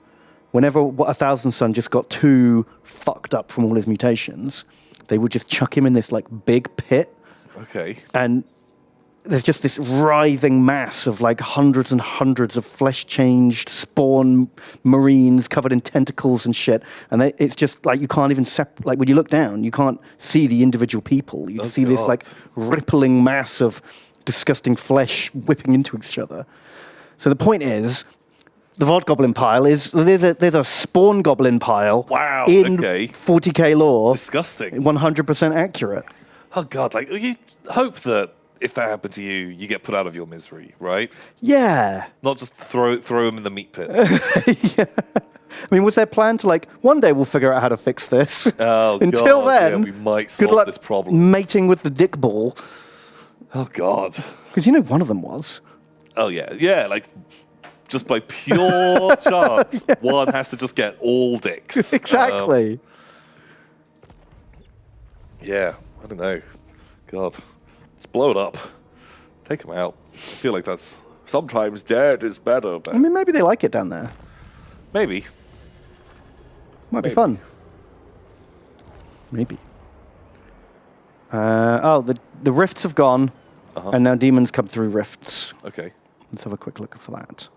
Speaker 2: whenever a Thousand Sun just got too fucked up from all his mutations, they would just chuck him in this like big pit.
Speaker 1: Okay.
Speaker 2: And there's just this writhing mass of like hundreds and hundreds of flesh-changed spawn marines covered in tentacles and shit. And it's just like you can't even like when you look down, you can't see the individual people. You see this like rippling mass of disgusting flesh whipping into each other. So the point is, the Vod Goblin pile is there's a spawn goblin pile.
Speaker 1: Wow.
Speaker 2: In
Speaker 1: okay.
Speaker 2: 40k lore.
Speaker 1: Disgusting.
Speaker 2: 100% accurate.
Speaker 1: Oh God! Like you hope that if that happened to you, you get put out of your misery, right?
Speaker 2: Yeah.
Speaker 1: Not just throw him in the meat pit.
Speaker 2: Yeah. I mean, was their plan to like one day we'll figure out how to fix this?
Speaker 1: Oh,
Speaker 2: Until
Speaker 1: God,
Speaker 2: then,
Speaker 1: yeah, we might
Speaker 2: good
Speaker 1: solve
Speaker 2: luck
Speaker 1: this problem.
Speaker 2: mating with the dick ball.
Speaker 1: Oh God!
Speaker 2: Because you know one of them was.
Speaker 1: Oh yeah, like just by pure chance, one has to just get all dicks.
Speaker 2: Exactly.
Speaker 1: Yeah, I don't know. God, just blow it up. Take them out. I feel like that's sometimes dead is better. But
Speaker 2: I mean, maybe they like it down there.
Speaker 1: maybe.
Speaker 2: Might be fun. Maybe. The rifts have gone, and now demons come through rifts.
Speaker 1: Okay.
Speaker 2: Let's have a quick look for that.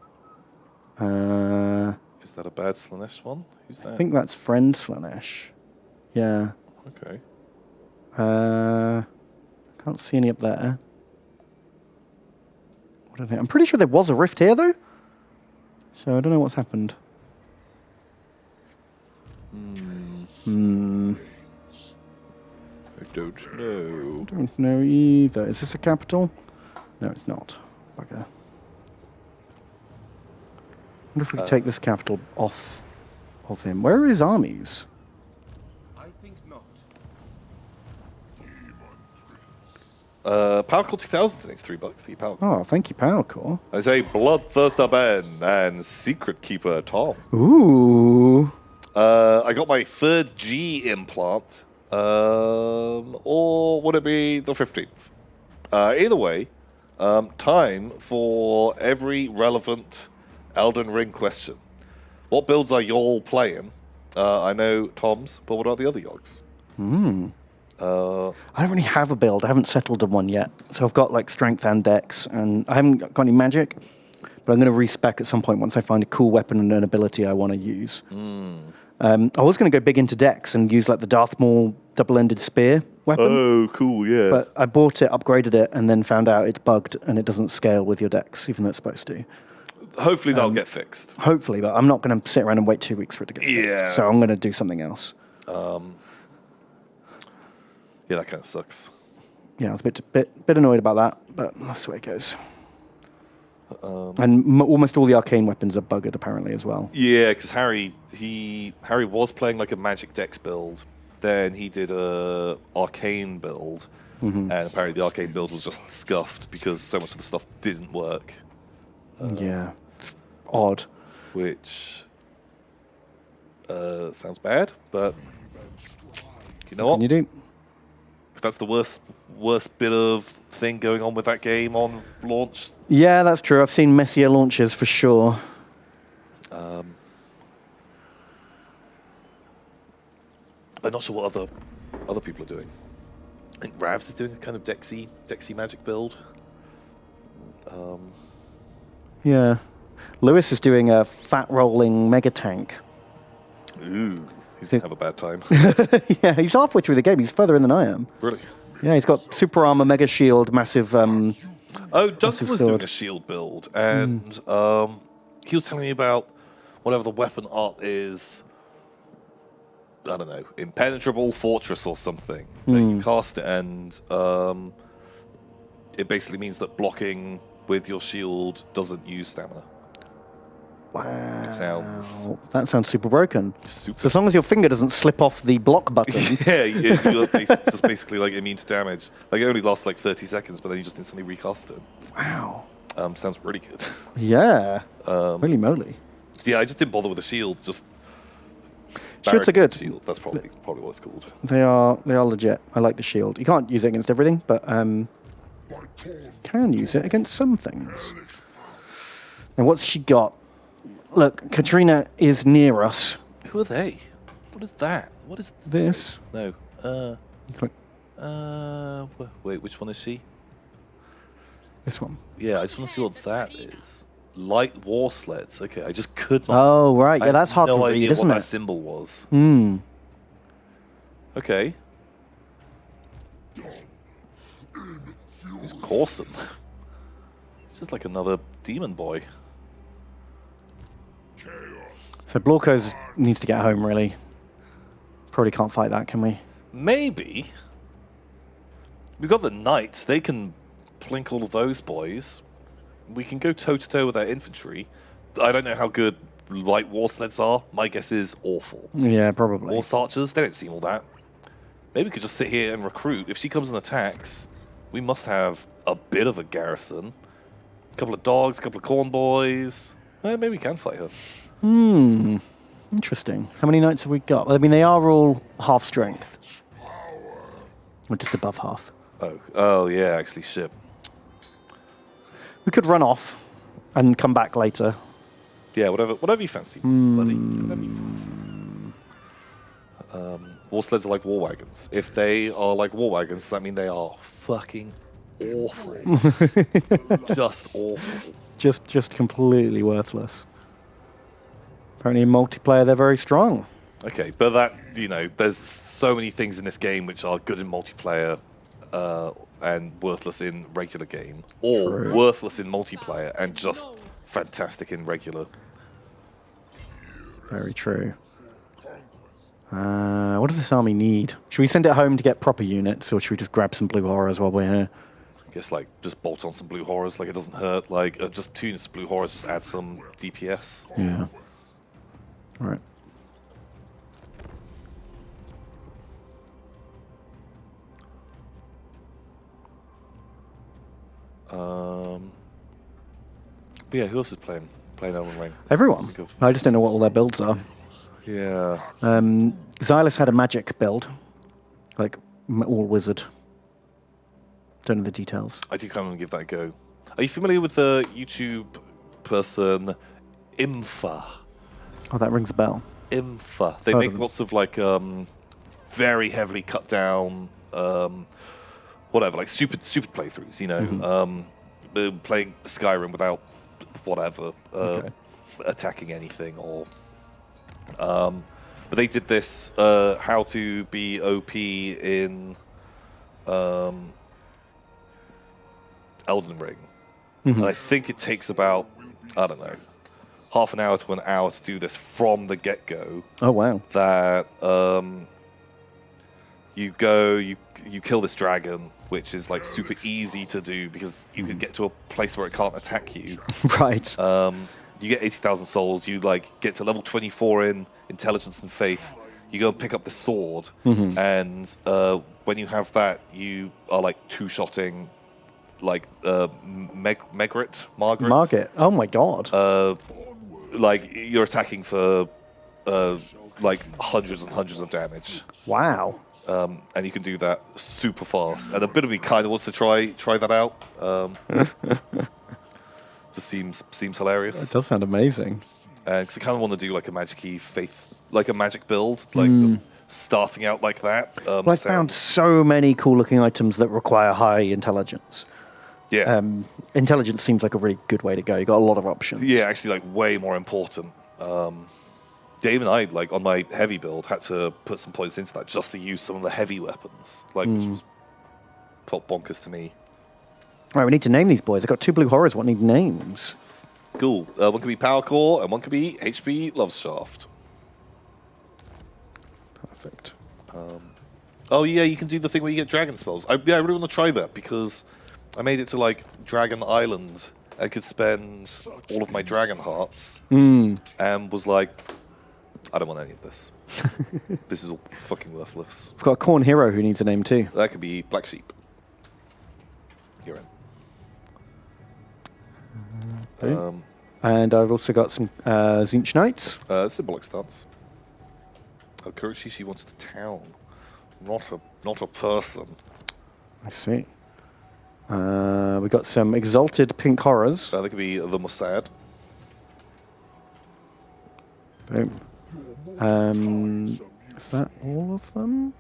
Speaker 1: Is that a bad Slanesh one? Who's that?
Speaker 2: I think that's friend Slanesh. Yeah.
Speaker 1: Okay.
Speaker 2: Can't see any up there. I'm pretty sure there was a rift here, though. So I don't know what's happened.
Speaker 1: I don't know.
Speaker 2: Don't know either. Is this a capital? No, it's not. Bugger. I wonder if we could take this capital off of him. Where are his armies?
Speaker 3: I think not.
Speaker 1: Power Core 2000 takes $3 to power.
Speaker 2: Oh, thank you, Power Core.
Speaker 1: I say Bloodthirster Ben and Secret Keeper Tom.
Speaker 2: Ooh.
Speaker 1: I got my third G implant. Or would it be the 15th? Either way, time for every relevant Elden Ring question. What builds are y'all playing? I know Tom's, but what are the other Yogs?
Speaker 2: I don't really have a build. I haven't settled on one yet. So I've got like strength and dex, and I haven't got any magic. But I'm going to respec at some point once I find a cool weapon and an ability I want to use. I was going to go big into dex and use like the Darth Maul double-ended spear weapon.
Speaker 1: Oh, cool, yeah.
Speaker 2: But I bought it, upgraded it, and then found out it's bugged and it doesn't scale with your dex, even though it's supposed to.
Speaker 1: Hopefully that'll get fixed.
Speaker 2: Hopefully, but I'm not going to sit around and wait 2 weeks for it to get fixed. So I'm going to do something else.
Speaker 1: Yeah, that kind of sucks.
Speaker 2: Yeah, I was a bit annoyed about that, but that's the way it goes. And almost all the arcane weapons are buggered, apparently, as well.
Speaker 1: Yeah, because Harry was playing like a magic dex build. Then he did a arcane build, and apparently the arcane build was just scuffed because so much of the stuff didn't work.
Speaker 2: Yeah, it's odd.
Speaker 1: Which sounds bad, but you know what?
Speaker 2: Can you do?
Speaker 1: If that's the worst bit of thing going on with that game on launch.
Speaker 2: Yeah, that's true. I've seen messier launches for sure.
Speaker 1: I'm not sure what other people are doing. I think Ravs is doing a kind of Dexy magic build.
Speaker 2: Yeah. Lewis is doing a fat rolling mega tank.
Speaker 1: Ooh, he's going to have a bad time.
Speaker 2: Yeah, he's halfway through the game. He's further in than I am.
Speaker 1: Really?
Speaker 2: Yeah, he's got super armor, mega shield, massive.
Speaker 1: Oh, Duncan was
Speaker 2: sword.
Speaker 1: doing a shield build, and he was telling me about whatever the weapon art is. I don't know, impenetrable fortress or something. Like you cast it, and it basically means that blocking with your shield doesn't use stamina.
Speaker 2: Wow.
Speaker 1: That
Speaker 2: sounds super broken.
Speaker 1: Super.
Speaker 2: So as long as your finger doesn't slip off the block button.
Speaker 1: Yeah, you're just basically like immune to damage. Like it only lasts like 30 seconds, but then you just instantly recast it.
Speaker 2: Wow.
Speaker 1: Sounds really good.
Speaker 2: Yeah. Holy moly.
Speaker 1: Yeah, I just didn't bother with the shield. Just
Speaker 2: Shields are good.
Speaker 1: Shield. That's probably what it's called.
Speaker 2: They are legit. I like the shield. You can't use it against everything, but can use it against some things. And what's she got? look, Katrina is near us.
Speaker 1: Who are they? What is that? What is
Speaker 2: This?
Speaker 1: No.
Speaker 2: You click
Speaker 1: Wait, which one is she?
Speaker 2: this one.
Speaker 1: Yeah, I just want to see what that is. Light war sleds. Okay, I just could not.
Speaker 2: Oh, right.
Speaker 1: I
Speaker 2: Yeah, that's
Speaker 1: had
Speaker 2: hard
Speaker 1: no
Speaker 2: to
Speaker 1: idea
Speaker 2: read, isn't
Speaker 1: what that
Speaker 2: it?
Speaker 1: symbol was.
Speaker 2: Hmm.
Speaker 1: Okay. He's Corson. It's just like another demon boy.
Speaker 2: So Blorkos needs to get home, really. Probably can't fight that, can we?
Speaker 1: Maybe. We've got the knights. They can plink all of those boys. We can go toe-to-toe with their infantry. I don't know how good light war sleds are. My guess is awful.
Speaker 2: Yeah, probably.
Speaker 1: Horse archers, they don't seem all that. Maybe we could just sit here and recruit. If she comes and attacks, we must have a bit of a garrison. A couple of dogs, a couple of corn boys. Maybe we can fight her.
Speaker 2: Hmm. Interesting. How many knights have we got? I mean, they are all half strength. Or just above half.
Speaker 1: Oh yeah, actually, shit.
Speaker 2: We could run off and come back later.
Speaker 1: Yeah, whatever you fancy, buddy. Whatever you fancy. War sleds are like war wagons. If they are like war wagons, that means they are fucking awful. Just awful.
Speaker 2: Just completely worthless. Apparently in multiplayer they're very strong.
Speaker 1: Okay, but that, there's so many things in this game which are good in multiplayer and worthless in regular game. Or
Speaker 2: True.
Speaker 1: worthless in multiplayer and just fantastic in regular.
Speaker 2: Very true. What does this army need? Should we send it home to get proper units, or should we just grab some blue horrors while we're here?
Speaker 1: I guess, just bolt on some blue horrors, it doesn't hurt. Just 2 units of blue horrors, just add some DPS.
Speaker 2: Yeah. All right.
Speaker 1: But yeah, who else is playing Elden Ring?
Speaker 2: Everyone.
Speaker 1: Think of-
Speaker 2: I just don't know what all their builds are.
Speaker 1: Yeah.
Speaker 2: Xylus had a magic build, all wizard. Don't know the details.
Speaker 1: I do kind of want to give that a go. Are you familiar with the YouTube person Imfa?
Speaker 2: Oh, that rings a bell.
Speaker 1: Imfa. They
Speaker 2: Heard
Speaker 1: make
Speaker 2: of them.
Speaker 1: lots of very heavily cut down, stupid playthroughs. They're playing Skyrim without whatever attacking anything or. But they did this how to be OP in Elden Ring. And I think it takes about, I don't know, half an hour to an hour to do this from the get-go.
Speaker 2: Oh, wow.
Speaker 1: That you kill this dragon, which is super easy to do because you can get to a place where it can't attack you.
Speaker 2: Right.
Speaker 1: You get 80,000 souls. You get to level 24 in intelligence and faith. You go and pick up the sword, and when you have that, you are two-shotting Margaret.
Speaker 2: Market. Oh, my God.
Speaker 1: You're attacking for hundreds and hundreds of damage.
Speaker 2: Wow.
Speaker 1: And you can do that super fast. And a bit of me kind of wants to try that out. Just seems hilarious.
Speaker 2: It does sound amazing.
Speaker 1: Because I kind of want to do a magic-y faith, a magic build, just starting out like that.
Speaker 2: Well, I found so many cool-looking items that require high intelligence.
Speaker 1: Yeah.
Speaker 2: Intelligence seems like a really good way to go. You got a lot of options.
Speaker 1: Yeah, actually, way more important. Even I, on my heavy build, had to put some points into that just to use some of the heavy weapons, which was felt bonkers to me.
Speaker 2: All right, we need to name these boys. I've got 2 blue horrors. What need names?
Speaker 1: Cool. One could be Power Core, and one could be HP Love Shaft.
Speaker 2: Perfect.
Speaker 1: Oh yeah, you can do the thing where you get dragon spells. I really want to try that because I made it to Dragon Island. I could spend all of my dragon hearts, and was I don't want any of this. This is all fucking worthless.
Speaker 2: I've got a corn hero who needs a name too.
Speaker 1: That could be Black Sheep. You're in.
Speaker 2: And I've also got some Zinch Knights.
Speaker 1: Symbolic stance. Oh, Kuroshi wants the town, not a person.
Speaker 2: I see. We got some Exalted Pink Horrors.
Speaker 1: That could be the Mossad.
Speaker 2: Boom. Is that all of them?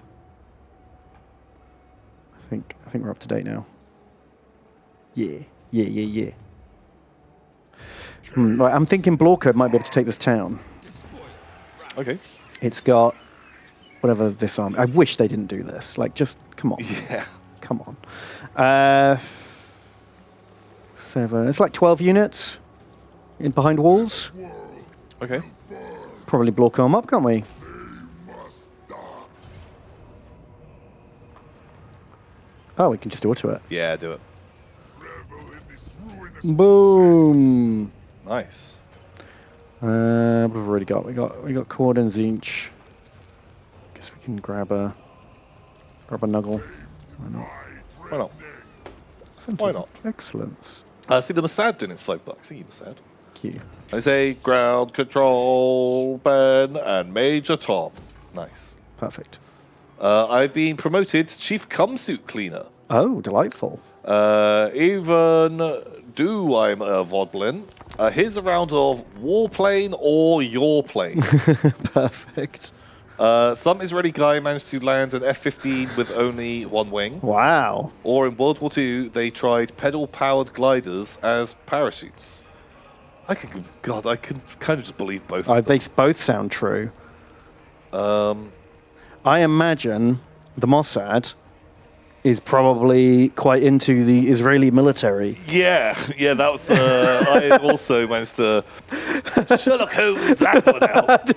Speaker 2: I think we're up to date now. Yeah. Right, I'm thinking Blorko might be able to take this town.
Speaker 1: Okay.
Speaker 2: It's got whatever this army. I wish they didn't do this. Like, just come on.
Speaker 1: Yeah.
Speaker 2: Come on. 7. It's like 12 units in behind walls.
Speaker 1: Okay.
Speaker 2: Probably Blorko them up, can't we? Oh, we can just auto it.
Speaker 1: Yeah, do it.
Speaker 2: Boom.
Speaker 1: Nice.
Speaker 2: What have we already got? We got Cord and Zinch. Guess we can grab a Nuggle. Why not?
Speaker 1: Why not?
Speaker 2: Centers
Speaker 1: Why not?
Speaker 2: of Excellence.
Speaker 1: See the Mossad doing its $5. Thank you, Mossad.
Speaker 2: Thank you.
Speaker 1: I say ground control, Ben, and Major Tom. Nice.
Speaker 2: Perfect.
Speaker 1: I've been promoted to Chief Cumsuit Cleaner.
Speaker 2: Oh, delightful.
Speaker 1: Even do I'm a Vodlin. Here's a round of Warplane or Your Plane.
Speaker 2: Perfect.
Speaker 1: Some Israeli guy managed to land an F-15 with only one wing.
Speaker 2: Wow.
Speaker 1: Or in World War II, they tried pedal-powered gliders as parachutes. I can kind of just believe both.
Speaker 2: They both sound true. I imagine the Mossad is probably quite into the Israeli military.
Speaker 1: Yeah, that was. I also managed to Sherlock Holmes that one out.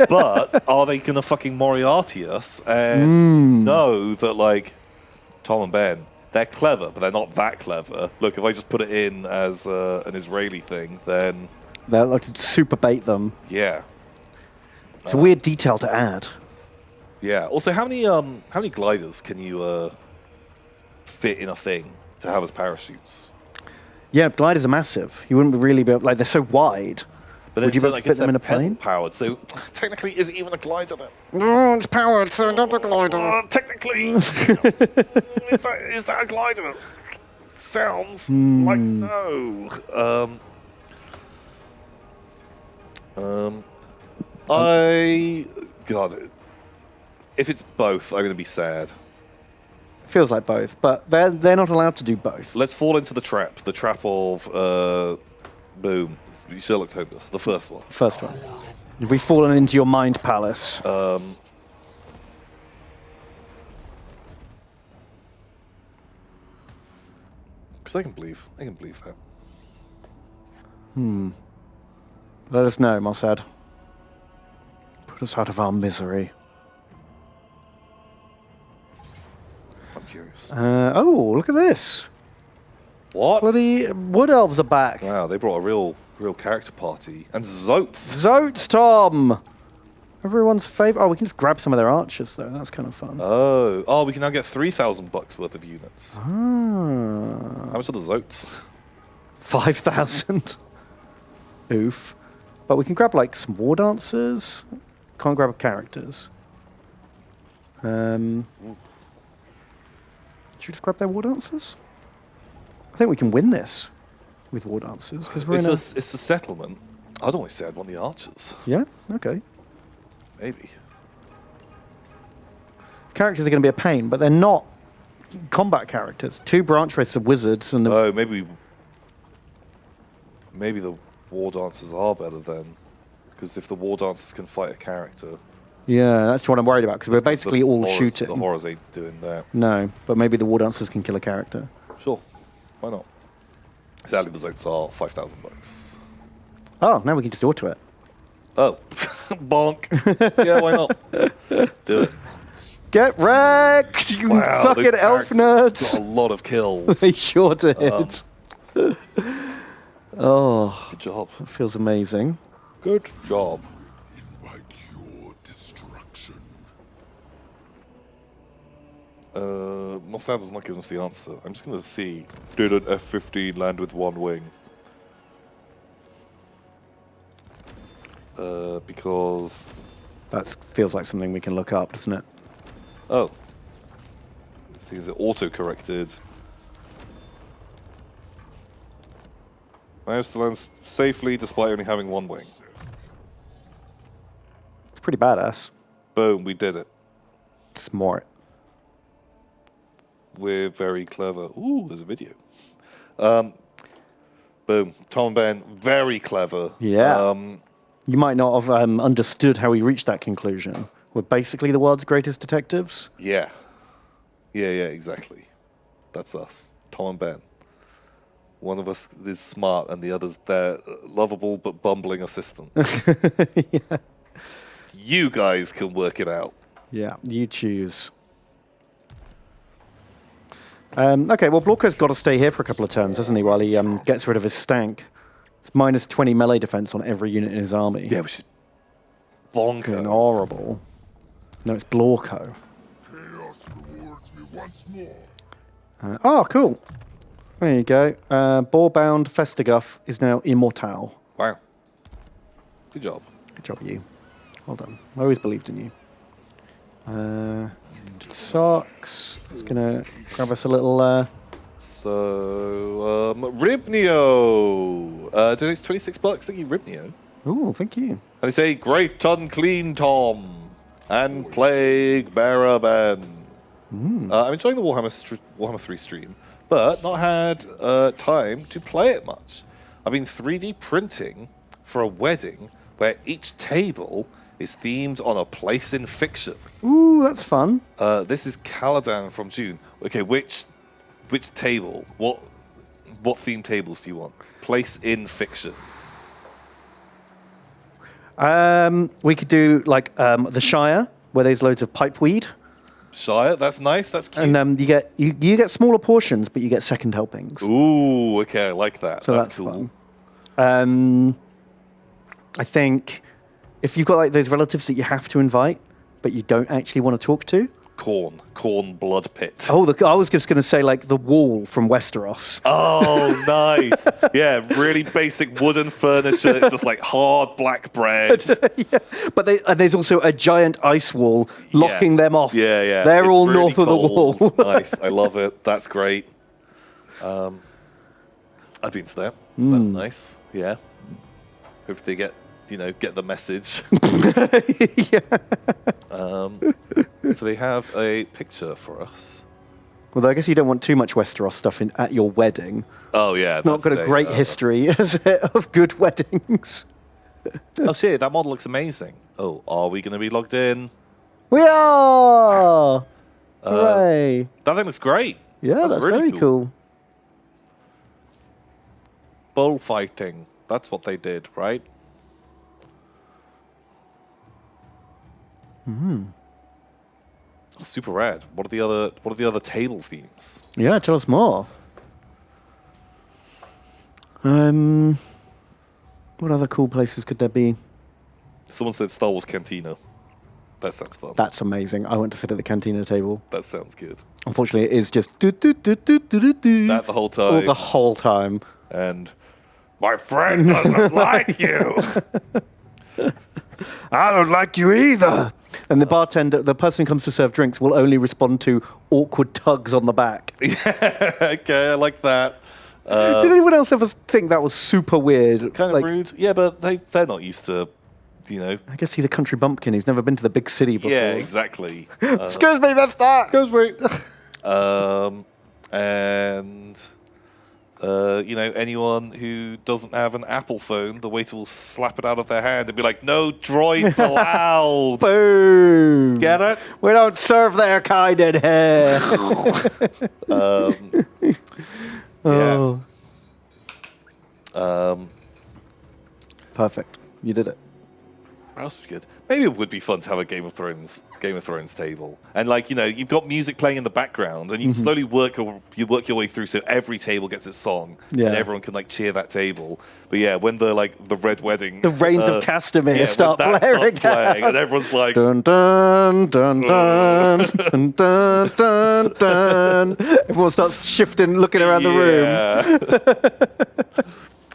Speaker 1: But are they gonna fucking Moriarty us and know that, like, Tom and Ben, they're clever, but they're not that clever? Look, if I just put it in as an Israeli thing, then
Speaker 2: They're like super bait them.
Speaker 1: yeah,
Speaker 2: It's a weird detail to add.
Speaker 1: yeah. Also, how many gliders can you fit in a thing to have as parachutes?
Speaker 2: Yeah, gliders are massive. You wouldn't really be able, like, they're so wide.
Speaker 1: But
Speaker 2: Would you be able
Speaker 1: like,
Speaker 2: to fit them in a
Speaker 1: pedal
Speaker 2: plane?
Speaker 1: powered, so technically, is it even a glider then?
Speaker 2: No, it's powered, so not a glider.
Speaker 1: Technically, is that a glider? Sounds like no. God, if it's both, I'm going to be sad.
Speaker 2: Feels like both, but they're not allowed to do both.
Speaker 1: Let's fall into the trap of boom. Sherlock Holmes, the first one.
Speaker 2: First one. Have we fallen into your mind palace?
Speaker 1: Because I can believe that.
Speaker 2: Let us know, Mossad. Put us out of our misery.
Speaker 1: I'm curious.
Speaker 2: Oh, look at this.
Speaker 1: What?
Speaker 2: Bloody wood elves are back.
Speaker 1: Wow, they brought a real character party. And Zotes.
Speaker 2: Zotes, Tom! Everyone's favourite. Oh, we can just grab some of their archers, though. That's kind of fun.
Speaker 1: Oh, we can now get $3,000 worth of units.
Speaker 2: Ah.
Speaker 1: How much are the Zotes?
Speaker 2: 5,000. Oof. But we can grab, like, some war dancers. Can't grab characters. Should we just grab their war dancers? I think we can win this with war dancers because we're
Speaker 1: It's a settlement. I'd always say I'd want the archers.
Speaker 2: Yeah. Okay.
Speaker 1: Maybe.
Speaker 2: Characters are going to be a pain, but they're not combat characters. 2 branch races of wizards and the
Speaker 1: Oh, maybe the war dancers are better then, because if the war dancers can fight a character,
Speaker 2: yeah, that's what I'm worried about because we're
Speaker 1: because
Speaker 2: basically
Speaker 1: the
Speaker 2: all
Speaker 1: horrors-
Speaker 2: shooting.
Speaker 1: The horrors ain't doing that.
Speaker 2: No, but maybe the war dancers can kill a character.
Speaker 1: Sure, why not? Sadly, the Zotes are $5,000.
Speaker 2: Oh, now we can just auto it.
Speaker 1: Oh, bonk! Yeah, why not? Do it.
Speaker 2: Get wrecked, you
Speaker 1: Wow,
Speaker 2: fucking
Speaker 1: those
Speaker 2: elf
Speaker 1: characters
Speaker 2: nerds!
Speaker 1: got a lot of kills.
Speaker 2: They sure did. Oh,
Speaker 1: Good job.
Speaker 2: that feels amazing.
Speaker 1: Good job.
Speaker 3: Invite your destruction.
Speaker 1: Mossad has not given us the answer. I'm just going to see. Did an F-15 land with one wing? Because...
Speaker 2: That feels like something we can look up, doesn't it?
Speaker 1: Oh. Let's see, is it auto-corrected? Managed to land safely despite only having one wing.
Speaker 2: pretty badass.
Speaker 1: Boom, we did it.
Speaker 2: Smart.
Speaker 1: We're very clever. Ooh, there's a video. Boom. Tom and Ben, very clever.
Speaker 2: Yeah. You might not have understood how we reached that conclusion. We're basically the world's greatest detectives.
Speaker 1: Yeah. Yeah, exactly. That's us. Tom and Ben. One of us is smart and the other's their lovable but bumbling assistant.
Speaker 2: Yeah.
Speaker 1: You guys can work it out.
Speaker 2: Yeah, you choose. Okay, well, Blorko's got to stay here for a couple of turns, hasn't he, while he gets rid of his stank. It's minus 20 melee defense on every unit in his army.
Speaker 1: Yeah, which is bonkers.
Speaker 2: Horrible. No, it's Blorko.
Speaker 3: Chaos rewards me once more.
Speaker 2: Oh, cool. There you go. Boar-bound Festeguff is now immortal.
Speaker 1: Wow. Good job.
Speaker 2: Good job, you. Well done. I always believed in you. Socks. It's going to grab us a little...
Speaker 1: So, Ribnio. Donates $26. Thank you, Ribnio.
Speaker 2: Oh, thank you.
Speaker 1: And they say, great unclean Tom and plague bearer Ben. I'm enjoying the Warhammer 3 stream, but not had time to play it much. I've been 3D printing for a wedding where each table is themed on a place in fiction.
Speaker 2: Ooh, that's fun.
Speaker 1: This is Caladan from June. Okay, which table? What themed tables do you want? Place in fiction.
Speaker 2: We could do like the Shire, where there's loads of pipeweed.
Speaker 1: Shire, that's nice. That's cute.
Speaker 2: And you get smaller portions, but you get second helpings.
Speaker 1: Ooh, okay, I like that.
Speaker 2: So that's
Speaker 1: cool.
Speaker 2: Fun. I think if you've got like those relatives that you have to invite, but you don't actually want to talk to.
Speaker 1: Corn blood pit.
Speaker 2: Oh, I was just going to say like the wall from Westeros.
Speaker 1: Oh, nice. Yeah, really basic wooden furniture. It's just like hard black bread.
Speaker 2: Yeah. But there's also a giant ice wall locking them off.
Speaker 1: Yeah.
Speaker 2: They're
Speaker 1: It's
Speaker 2: all
Speaker 1: really
Speaker 2: north of the
Speaker 1: cold.
Speaker 2: wall.
Speaker 1: Nice. I love it. That's great. I've been to that. That's nice. Yeah. Hope they get the message. So they have a picture for us.
Speaker 2: Although I guess you don't want too much Westeros stuff at your wedding.
Speaker 1: Oh, yeah.
Speaker 2: Not got a great history, has it, of good weddings?
Speaker 1: Oh, shit, that model looks amazing. Oh, are we going to be logged in?
Speaker 2: We are! Hooray!
Speaker 1: That thing looks great.
Speaker 2: Yeah, that's
Speaker 1: really
Speaker 2: very cool.
Speaker 1: Bullfighting. That's what they did, right? Super rad. What are the other table themes?
Speaker 2: Yeah, tell us more. What other cool places could there be?
Speaker 1: Someone said Star Wars Cantina. That sounds fun.
Speaker 2: That's amazing. I went to sit at the cantina table.
Speaker 1: That sounds good.
Speaker 2: Unfortunately, it is just do-do-do-do-do-do-do.
Speaker 1: That the whole time.
Speaker 2: All the whole time.
Speaker 1: And my friend doesn't like you.
Speaker 2: I don't like you either. And the bartender, the person who comes to serve drinks, will only respond to awkward tugs on the back.
Speaker 1: Okay, I like that.
Speaker 2: Did anyone else ever think that was super weird?
Speaker 1: Kind of rude. Yeah, but they're not used to,
Speaker 2: I guess he's a country bumpkin. He's never been to the big city before.
Speaker 1: Yeah, exactly.
Speaker 2: Excuse me, mister.
Speaker 1: Excuse me. And anyone who doesn't have an Apple phone, the waiter will slap it out of their hand and be like, "No droids allowed."
Speaker 2: Boom.
Speaker 1: Get it?
Speaker 2: We don't serve their kind in here.
Speaker 1: Yeah.
Speaker 2: Perfect. You did it.
Speaker 1: What else would be good? Maybe it would be fun to have a Game of Thrones table, and you've got music playing in the background, and you slowly work your way through, so every table gets its song, and everyone can cheer that table. But yeah, when the red wedding,
Speaker 2: the Reigns of Castamere start playing,
Speaker 1: and everyone's like,
Speaker 2: dun dun dun dun dun dun dun dun. Everyone starts shifting, looking around the room.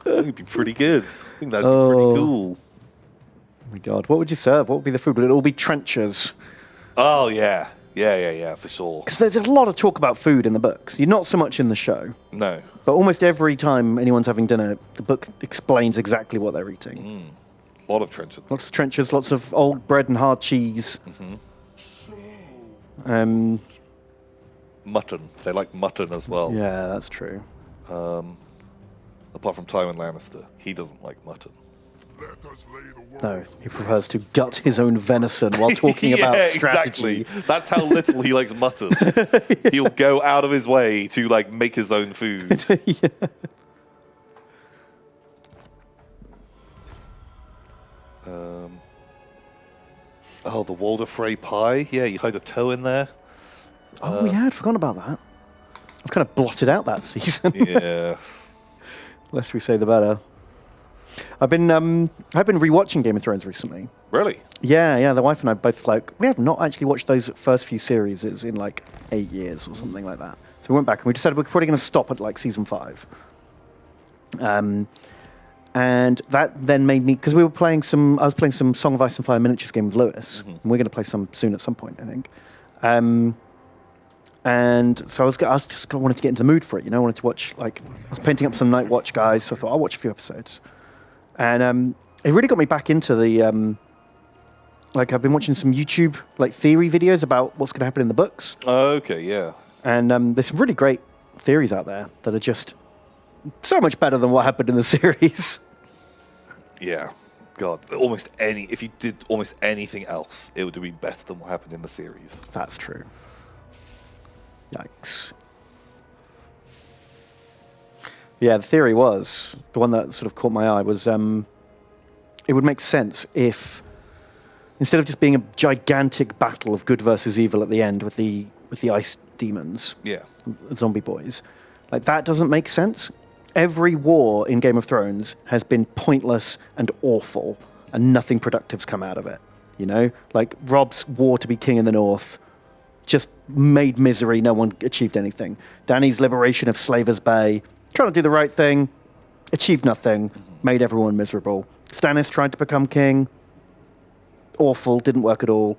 Speaker 1: I think it'd be pretty good. I think that'd be pretty cool.
Speaker 2: Oh my God, what would you serve? What would be the food? Would it all be trenchers?
Speaker 1: Oh, yeah, for sure.
Speaker 2: Because there's a lot of talk about food in the books. You're not so much in the show.
Speaker 1: No.
Speaker 2: But almost every time anyone's having dinner, the book explains exactly what they're eating.
Speaker 1: A lot of trenches.
Speaker 2: Lots of trenches, lots of old bread and hard cheese.
Speaker 1: Mutton. They like mutton as well.
Speaker 2: Yeah, that's true.
Speaker 1: Apart from Tywin Lannister, he doesn't like mutton.
Speaker 3: Let us lay the world.
Speaker 2: No, he prefers to gut his own venison while talking about strategy.
Speaker 1: Exactly. That's how little he likes mutton. He'll go out of his way to like make his own food.
Speaker 2: Yeah.
Speaker 1: Oh, the Walder Frey pie. Yeah, you hide a toe in there.
Speaker 2: Oh, yeah, I'd forgotten about that. I've kind of blotted out that season.
Speaker 1: Yeah.
Speaker 2: Less we say, the better. I've been rewatching Game of Thrones recently.
Speaker 1: Really?
Speaker 2: Yeah. The wife and I both we have not actually watched those first few series in like 8 years or something like that. So we went back and we decided we're probably going to stop at like season 5. And that then made me, because I was playing some Song of Ice and Fire miniatures game with Lewis, and we're going to play some soon at some point, I think. And so I just wanted to get into the mood for it, I wanted to watch, I was painting up some Night Watch guys, so I thought I'll watch a few episodes. And it really got me back into the, I've been watching some YouTube, theory videos about what's going to happen in the books.
Speaker 1: Okay, yeah.
Speaker 2: And there's some really great theories out there that are just so much better than what happened in the series.
Speaker 1: Yeah. God, if you did almost anything else, it would be better than what happened in the series.
Speaker 2: That's true. Yikes. Yeah, the theory was, the one that sort of caught my eye was, it would make sense if, instead of just being a gigantic battle of good versus evil at the end with the ice demons,
Speaker 1: Yeah.
Speaker 2: zombie boys, that doesn't make sense. Every war in Game of Thrones has been pointless and awful, and nothing productive's come out of it. Rob's war to be king in the north just made misery. No one achieved anything. Dany's liberation of Slaver's Bay, trying to do the right thing, achieved nothing, made everyone miserable. Stannis tried to become king, awful, didn't work at all.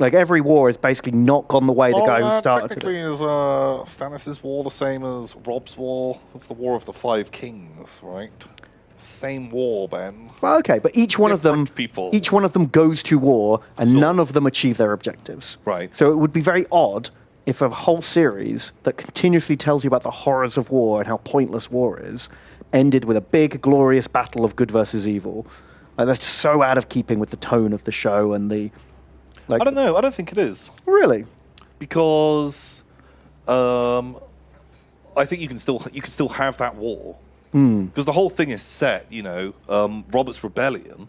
Speaker 2: Every war has basically not gone the way the guy who started
Speaker 1: technically,
Speaker 2: it.
Speaker 1: is Stannis' war the same as Rob's war? It's the War of the Five Kings, right? Same war, Ben.
Speaker 2: Well, okay, but each one of them goes to war, and none of them achieve their objectives.
Speaker 1: Right.
Speaker 2: So it would be very odd if a whole series that continuously tells you about the horrors of war and how pointless war is ended with a big, glorious battle of good versus evil. That's just so out of keeping with the tone of the show and the...
Speaker 1: I don't know. I don't think it is.
Speaker 2: Really?
Speaker 1: Because I think you can still have that war. Because the whole thing is set, Robert's Rebellion,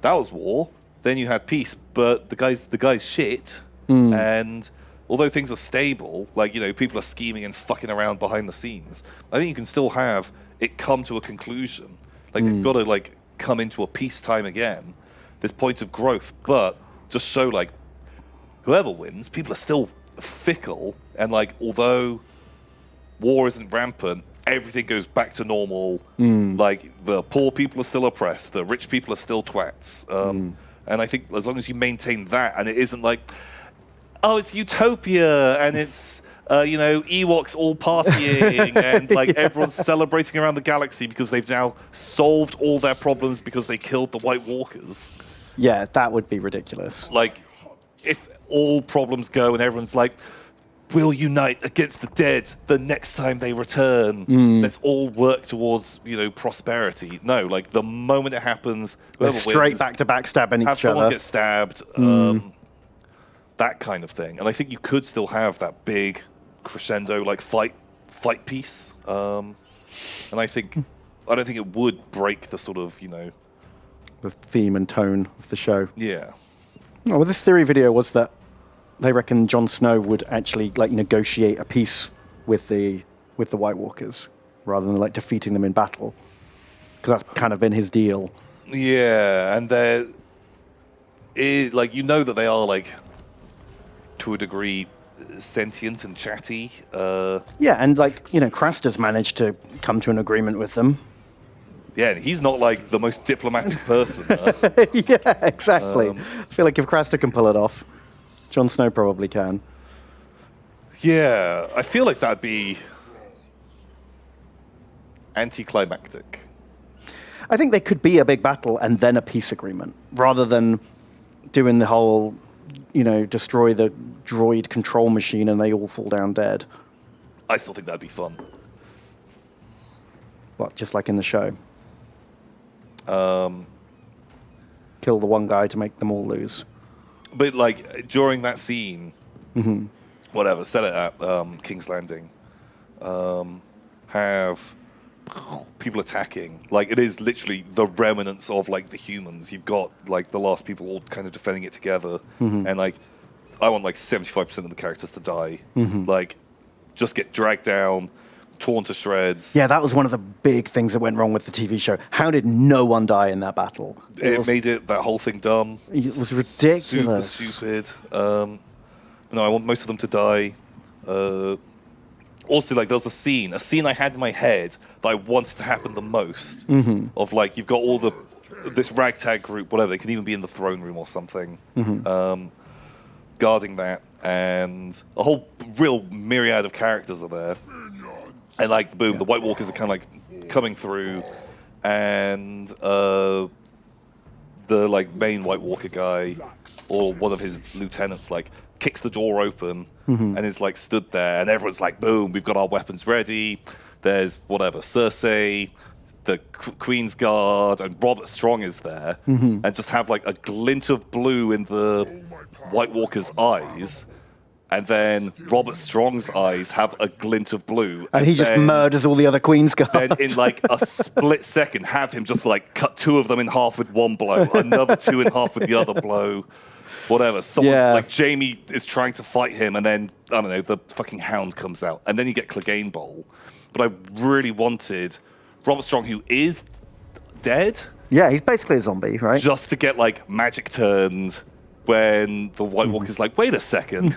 Speaker 1: that was war. Then you had peace, but the guy's shit. And although things are stable, people are scheming and fucking around behind the scenes, I think you can still have it come to a conclusion. They've got to come into a peacetime again. There's points of growth, but just show whoever wins, people are still fickle, and although war isn't rampant, everything goes back to normal. The poor people are still oppressed, the rich people are still twats. And I think as long as you maintain that, and it isn't it's utopia, and it's Ewoks all partying, and everyone's celebrating around the galaxy because they've now solved all their problems because they killed the White Walkers.
Speaker 2: Yeah, that would be ridiculous.
Speaker 1: If all problems go and everyone's we'll unite against the dead the next time they return. Let's all work towards, prosperity. No, the moment it happens, whoever
Speaker 2: straight
Speaker 1: wins,
Speaker 2: back to back stabbing each other.
Speaker 1: Have someone get stabbed, that kind of thing. And I think you could still have that big crescendo, fight piece. And I don't think it would break the sort of,
Speaker 2: the theme and tone of the show.
Speaker 1: Yeah.
Speaker 2: Oh, well, this theory video was that they reckon Jon Snow would actually negotiate a peace with the White Walkers rather than defeating them in battle, because that's kind of been his deal.
Speaker 1: Yeah, and they're that they are to a degree sentient and chatty.
Speaker 2: Yeah, and Craster's managed to come to an agreement with them.
Speaker 1: Yeah, and he's not the most diplomatic person.
Speaker 2: Yeah, exactly. I feel if Craster can pull it off, Jon Snow probably can.
Speaker 1: Yeah, I feel that'd be anticlimactic.
Speaker 2: I think there could be a big battle and then a peace agreement, rather than doing the whole, destroy the droid control machine and they all fall down dead.
Speaker 1: I still think that'd be fun.
Speaker 2: What, just like in the show? Kill the one guy to make them all lose.
Speaker 1: But like during that scene, whatever, set it at King's Landing, have people attacking. Like, it is literally the remnants of like the humans. You've got like the last people all kind of defending it together, and like I want like 75% of the characters to die. Like, just get dragged down, torn to shreds.
Speaker 2: Yeah, that was one of the big things that went wrong with the TV show. How did no one die in that battle?
Speaker 1: It made that whole thing dumb.
Speaker 2: It was ridiculous.
Speaker 1: Super stupid. No, I want most of them to die. Also, like, there's a scene I had in my head that I wanted to happen the most. Of like, you've got all this ragtag group, whatever. They can even be in the throne room or something, guarding that, and a whole real myriad of characters are there. And like, boom, the White Walkers are kind of like coming through, and the like main White Walker guy or one of his lieutenants like kicks the door open and is like stood there, and everyone's like, boom, we've got our weapons ready. There's whatever, Cersei, the Queen's Guard, and Robert Strong is there, and just have like a glint of blue in the White Walker's eyes. And then Robert Strong's eyes have a glint of blue.
Speaker 2: And he just murders all the other Queen's Guard.
Speaker 1: Then in like a split second, have him just like cut two of them in half with one blow, another two in half with the other blow, whatever. Someone like Jaime is trying to fight him, and then, I don't know, the fucking Hound comes out. And then you get Clegane Bowl. But I really wanted Robert Strong, who is dead.
Speaker 2: Yeah, he's basically a zombie, right?
Speaker 1: Just to get like magic turned. When the White Walker's like, wait a second,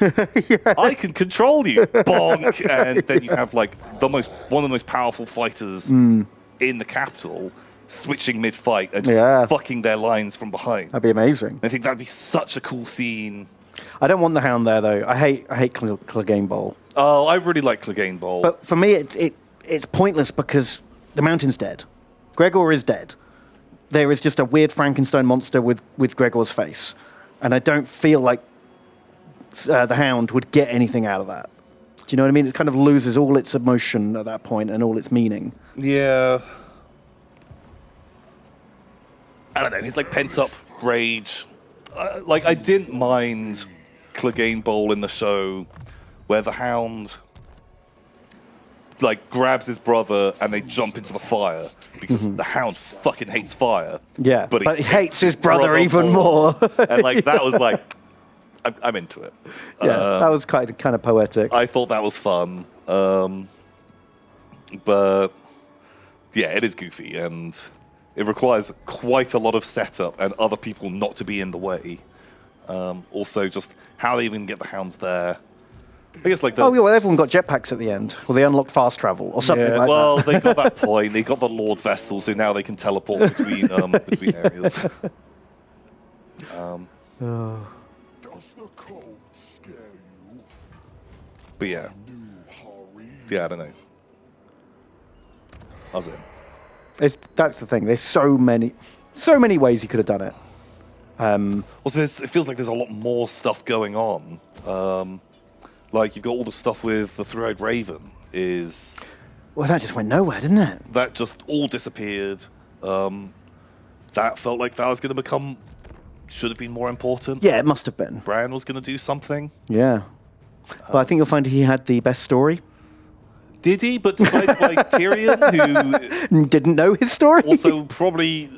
Speaker 1: I can control you, bonk, and then you have like one of the most powerful fighters in the capital switching mid-fight and just fucking their lines from behind.
Speaker 2: That'd be amazing.
Speaker 1: I think that'd be such a cool scene.
Speaker 2: I don't want the Hound there though. I hate Clegane Bowl.
Speaker 1: Oh, I really like Clegane Bowl.
Speaker 2: But for me, it's pointless because the Mountain's dead. Gregor is dead. There is just a weird Frankenstein monster with Gregor's face. And I don't feel like the Hound would get anything out of that. Do you know what I mean? It kind of loses all its emotion at that point and all its meaning.
Speaker 1: Yeah. I don't know. He's like pent up rage. Like, I didn't mind Clegane Bowl in the show where the Hound like grabs his brother and they jump into the fire because the Hound fucking hates fire.
Speaker 2: Yeah,
Speaker 1: but
Speaker 2: he hates his brother even more.
Speaker 1: And like, that was like, I'm into it.
Speaker 2: Yeah, that was kind of poetic.
Speaker 1: I thought that was fun. But yeah, it is goofy and it requires quite a lot of setup and other people not to be in the way. Also, just how they even get the Hounds there. I guess like
Speaker 2: well, everyone got jetpacks at the end. Well, they unlocked fast travel or something like that.
Speaker 1: Well, they got that point. They got the Lord vessel, so now they can teleport between areas.
Speaker 3: Does the cold scare you?
Speaker 1: But yeah, I don't know. I was in.
Speaker 2: That's the thing. There's so many ways you could have done it.
Speaker 1: Also, it feels like there's a lot more stuff going on. Like, you've got all the stuff with the Three-Eyed Raven
Speaker 2: Well, that just went nowhere, didn't it?
Speaker 1: That just all disappeared. That felt like that was going to should have been more important.
Speaker 2: Yeah, it must have been.
Speaker 1: Bran was going to do something.
Speaker 2: Yeah. Well, I think you'll find he had the best story.
Speaker 1: Did he? But decided like Tyrion, who
Speaker 2: didn't know his story.
Speaker 1: Also, probably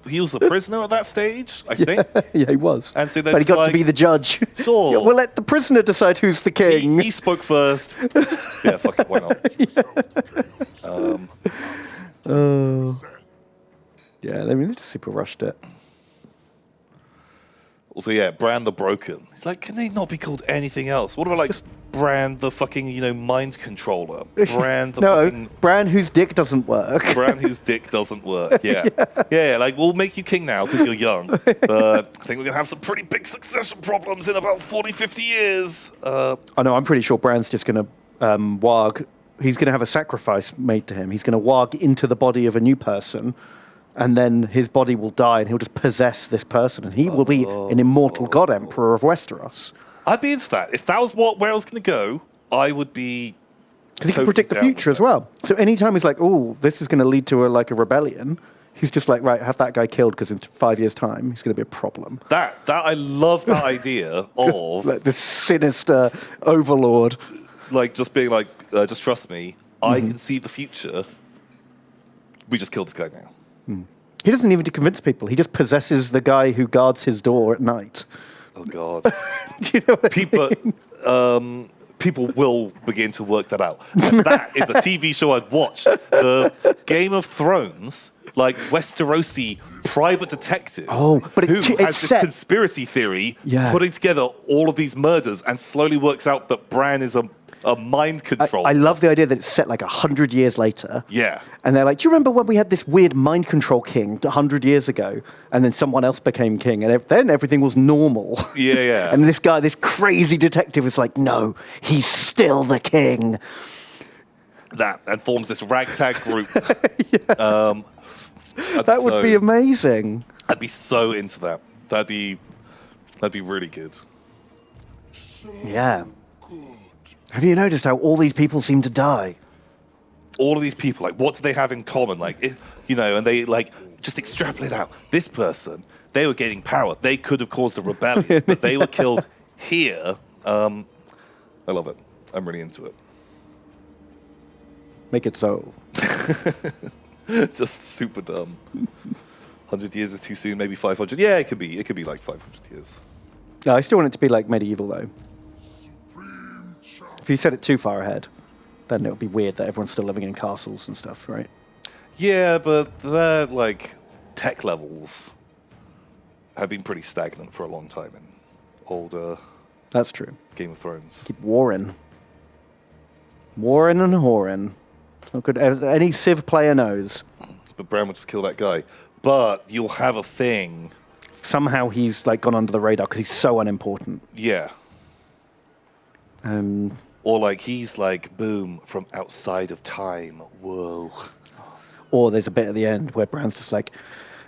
Speaker 1: he was the prisoner at that stage, I think.
Speaker 2: Yeah, he was.
Speaker 1: And so then
Speaker 2: but he got to be the judge.
Speaker 1: Sure.
Speaker 2: Yeah, we'll let the prisoner decide who's the king.
Speaker 1: He spoke first. Yeah, fuck it, why not?
Speaker 2: Yeah, they just super rushed it.
Speaker 1: Also, yeah, Bran the Broken. It's like, can they not be called anything else? What about like Bran the fucking, mind controller? Bran the fucking...
Speaker 2: Bran whose dick doesn't work.
Speaker 1: Bran whose dick doesn't work, yeah. Yeah, like, we'll make you king now because you're young. But I think we're going to have some pretty big succession problems in about 40, 50 years.
Speaker 2: I know, I'm pretty sure Bran's just going to warg. He's going to have a sacrifice made to him. He's going to warg into the body of a new person and then his body will die, and he'll just possess this person, and he will be an immortal god emperor of Westeros.
Speaker 1: I'd be into that. If that was where I was going to go, I would be.
Speaker 2: Because he can predict the future as well. So anytime he's like, oh, this is going to lead to a rebellion, he's just like, right, have that guy killed because in 5 years' time, he's going to be a problem.
Speaker 1: That I love that idea of
Speaker 2: like this sinister overlord.
Speaker 1: Like just being like, just trust me, I can see the future. We just kill this guy now.
Speaker 2: He doesn't even convince people. He just possesses the guy who guards his door at night.
Speaker 1: Oh God!
Speaker 2: Do you know what I mean?
Speaker 1: People will begin to work that out. And that is a TV show I'd watch. The Game of Thrones, like Westerosi private detective
Speaker 2: but
Speaker 1: who
Speaker 2: it's
Speaker 1: has this
Speaker 2: set.
Speaker 1: conspiracy theory,
Speaker 2: Yeah.
Speaker 1: putting together all of these murders and slowly works out that Bran is a mind control.
Speaker 2: I love the idea that it's set like 100 years later.
Speaker 1: Yeah.
Speaker 2: And they're like, do you remember when we had this weird mind control king 100 years ago? And then someone else became king, and then everything was normal.
Speaker 1: Yeah.
Speaker 2: And this crazy detective is like, no, he's still the king.
Speaker 1: That and forms this ragtag group.
Speaker 2: That would be amazing.
Speaker 1: I'd be so into that. That'd be really good.
Speaker 2: Yeah. Have you noticed how all these people seem to die?
Speaker 1: All of these people, like, what do they have in common? Like, and they like just extrapolate out. This person, they were gaining power. They could have caused a rebellion, but they were killed here. I love it. I'm really into it.
Speaker 2: Make it so.
Speaker 1: Just super dumb. 100 years is too soon. Maybe 500. Yeah, it could be. It could be like 500 years.
Speaker 2: No, I still want it to be like medieval, though. If you set it too far ahead, then it would be weird that everyone's still living in castles and stuff, right?
Speaker 1: Yeah, but their like tech levels have been pretty stagnant for a long time in older
Speaker 2: That's true.
Speaker 1: Game of Thrones.
Speaker 2: Keep warring. Warring and whoring. It's not good. As any Civ player knows.
Speaker 1: But Bran will just kill that guy. But you'll have a thing.
Speaker 2: Somehow he's like gone under the radar because he's so unimportant.
Speaker 1: Yeah. Or like he's like, boom, from outside of time. Whoa.
Speaker 2: Or there's a bit at the end where Bran's just like,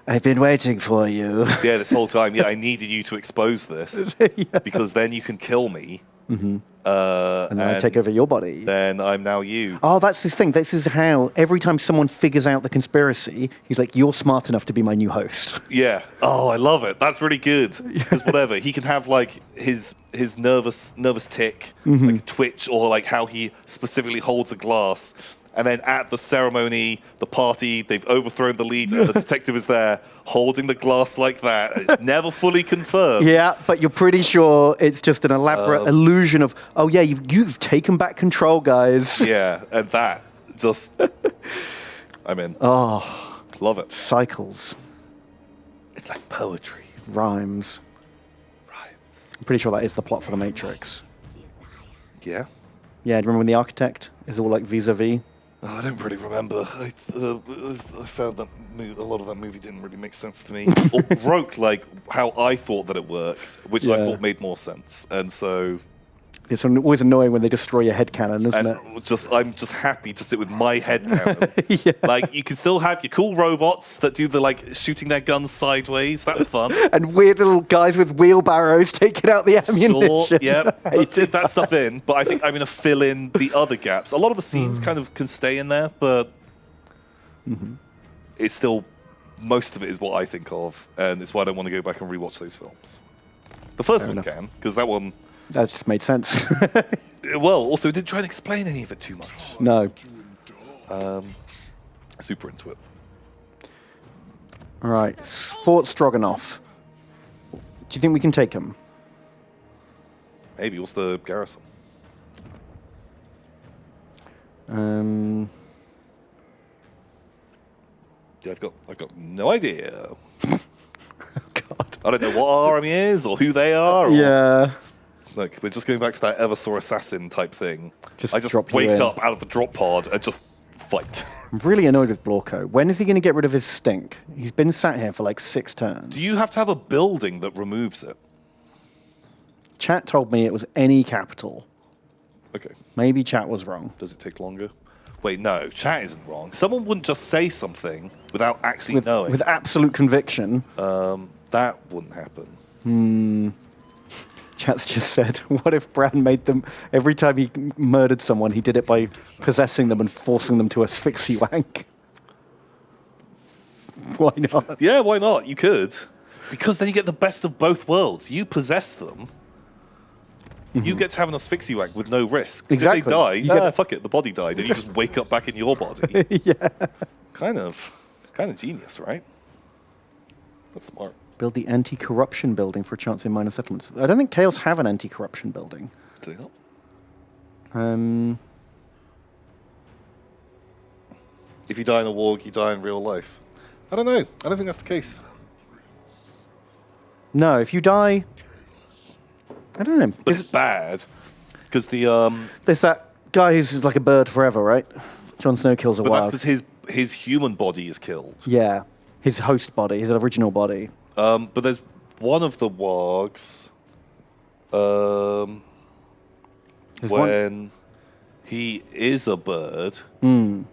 Speaker 2: I've been waiting for you.
Speaker 1: Yeah, this whole time. Yeah, I needed you to expose this because then you can kill me.
Speaker 2: Mm-hmm. And then I take over your body.
Speaker 1: Then I'm now you.
Speaker 2: Oh, that's his thing. This is how every time someone figures out the conspiracy, he's like, you're smart enough to be my new host.
Speaker 1: Yeah. Oh, I love it. That's really good. Because whatever, he can have like his nervous tick, like twitch, or like how he specifically holds a glass. And then at the ceremony, the party, they've overthrown the leader. The detective is there holding the glass like that. It's never fully confirmed.
Speaker 2: Yeah, but you're pretty sure it's just an elaborate illusion of, oh yeah, you've taken back control, guys.
Speaker 1: Yeah, and that just, I'm in.
Speaker 2: Oh,
Speaker 1: love it.
Speaker 2: Cycles,
Speaker 1: It's like poetry.
Speaker 2: rhymes. I'm pretty sure that is the plot for The Matrix.
Speaker 1: Yeah.
Speaker 2: Yeah, do you remember when the architect is all like vis-a-vis?
Speaker 1: Oh, I don't really remember. I found that a lot of that movie didn't really make sense to me. Or broke like how I thought that it worked, which I thought made more sense. And so
Speaker 2: It's always annoying when they destroy your headcanon, isn't it?
Speaker 1: I'm just happy to sit with my head cannon.
Speaker 2: Yeah.
Speaker 1: Like you can still have your cool robots that do the like shooting their guns sideways. That's fun.
Speaker 2: And weird little guys with wheelbarrows taking out the ammunition.
Speaker 1: Sure, yeah,
Speaker 2: I
Speaker 1: but
Speaker 2: did
Speaker 1: that stuff in. But I think I'm going to fill in the other gaps. A lot of the scenes kind of can stay in there, but it's still, most of it is what I think of, and it's why I don't want to go back and rewatch those films. The first one can, because that one...
Speaker 2: That just made sense.
Speaker 1: Well, also, it didn't try and explain any of it too much.
Speaker 2: No.
Speaker 1: Super into it.
Speaker 2: All right, Fort Stroganoff. Do you think we can take him?
Speaker 1: Maybe. What's the garrison? Yeah, I've got no idea.
Speaker 2: God.
Speaker 1: I don't know what our army is or who they are. Or,
Speaker 2: Yeah.
Speaker 1: Look, we're just going back to that Eversaw assassin type thing.
Speaker 2: Just
Speaker 1: I just
Speaker 2: drop you
Speaker 1: wake
Speaker 2: in.
Speaker 1: up out of the drop pod and just fight.
Speaker 2: I'm really annoyed with Blorko. When is he going to get rid of his stink? He's been sat here for like 6 turns.
Speaker 1: Do you have to have a building that removes it?
Speaker 2: Chat told me it was any capital.
Speaker 1: Okay.
Speaker 2: Maybe chat was wrong.
Speaker 1: Does it take longer? Wait, no. Chat isn't wrong. Someone wouldn't just say something without actually knowing.
Speaker 2: With absolute conviction.
Speaker 1: That wouldn't happen.
Speaker 2: Chat's just said, what if Bran made them, every time he murdered someone, he did it by possessing them and forcing them to asphyxie wank? Why not?
Speaker 1: Yeah, why not? You could. Because then you get the best of both worlds. You possess them. You get to have an asphyxie wank with no risk.
Speaker 2: Exactly.
Speaker 1: If they die,
Speaker 2: You get-
Speaker 1: fuck it, the body died, and you just wake up back in your body.
Speaker 2: Yeah.
Speaker 1: Kind of genius, right? That's smart.
Speaker 2: Build the anti-corruption building for a chance in minor settlements. I don't think Chaos have an anti-corruption building.
Speaker 1: Do they not? If you die in a warg, you die in real life. I don't know. I don't think that's the case.
Speaker 2: No, if you die... I don't know.
Speaker 1: But it's bad. Because the...
Speaker 2: There's that guy who's like a bird forever, right? Jon Snow kills a
Speaker 1: But
Speaker 2: wild.
Speaker 1: that's because his human body is killed.
Speaker 2: Yeah. His host body, his original body.
Speaker 1: But there's one of the wargs when he is a bird,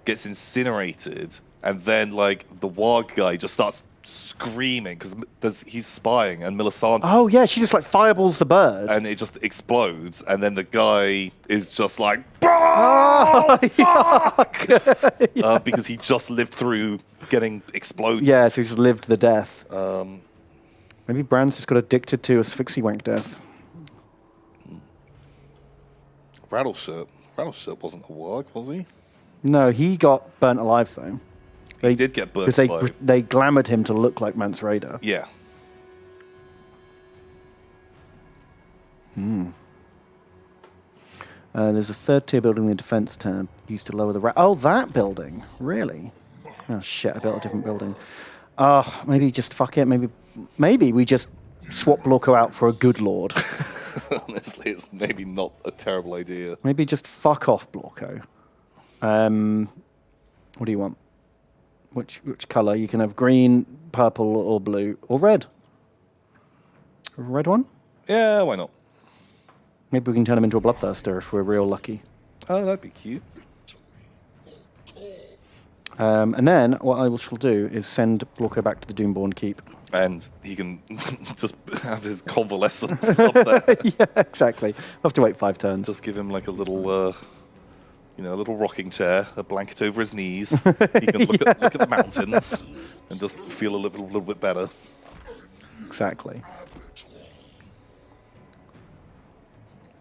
Speaker 1: gets incinerated, and then like the warg guy just starts screaming because he's spying, and Melisandre.
Speaker 2: Oh yeah, she just like fireballs the bird.
Speaker 1: And it just explodes, and then the guy is just like, "Oh, fuck!" Because he just lived through getting exploded.
Speaker 2: Yeah, so he's lived the death. Maybe Bran's just got addicted to asphyxie wank death.
Speaker 1: Rattleshirt wasn't a warg, was he?
Speaker 2: No, he got burnt alive though.
Speaker 1: He did get burnt
Speaker 2: because
Speaker 1: alive.
Speaker 2: they glamoured him to look like Mance Rayder.
Speaker 1: Yeah.
Speaker 2: There's a third tier building in the defense tab used to lower the Oh, that building, really? Oh shit! I built a different building. Oh, maybe just fuck it. Maybe we just swap Blorko out for a good lord.
Speaker 1: Honestly, it's maybe not a terrible idea.
Speaker 2: Maybe just fuck off, Blorko. What do you want? Which colour? You can have green, purple, or blue, or red. A red one?
Speaker 1: Yeah, why not?
Speaker 2: Maybe we can turn him into a bloodthirster if we're real lucky.
Speaker 1: Oh, that'd be cute.
Speaker 2: And then what I shall do is send Blorko back to the Doomborn Keep.
Speaker 1: And he can just have his convalescence up there.
Speaker 2: Yeah, exactly. I'll have to wait 5 turns.
Speaker 1: Just give him like a little, a little rocking chair, a blanket over his knees. He can look at the mountains and just feel a little bit better.
Speaker 2: Exactly.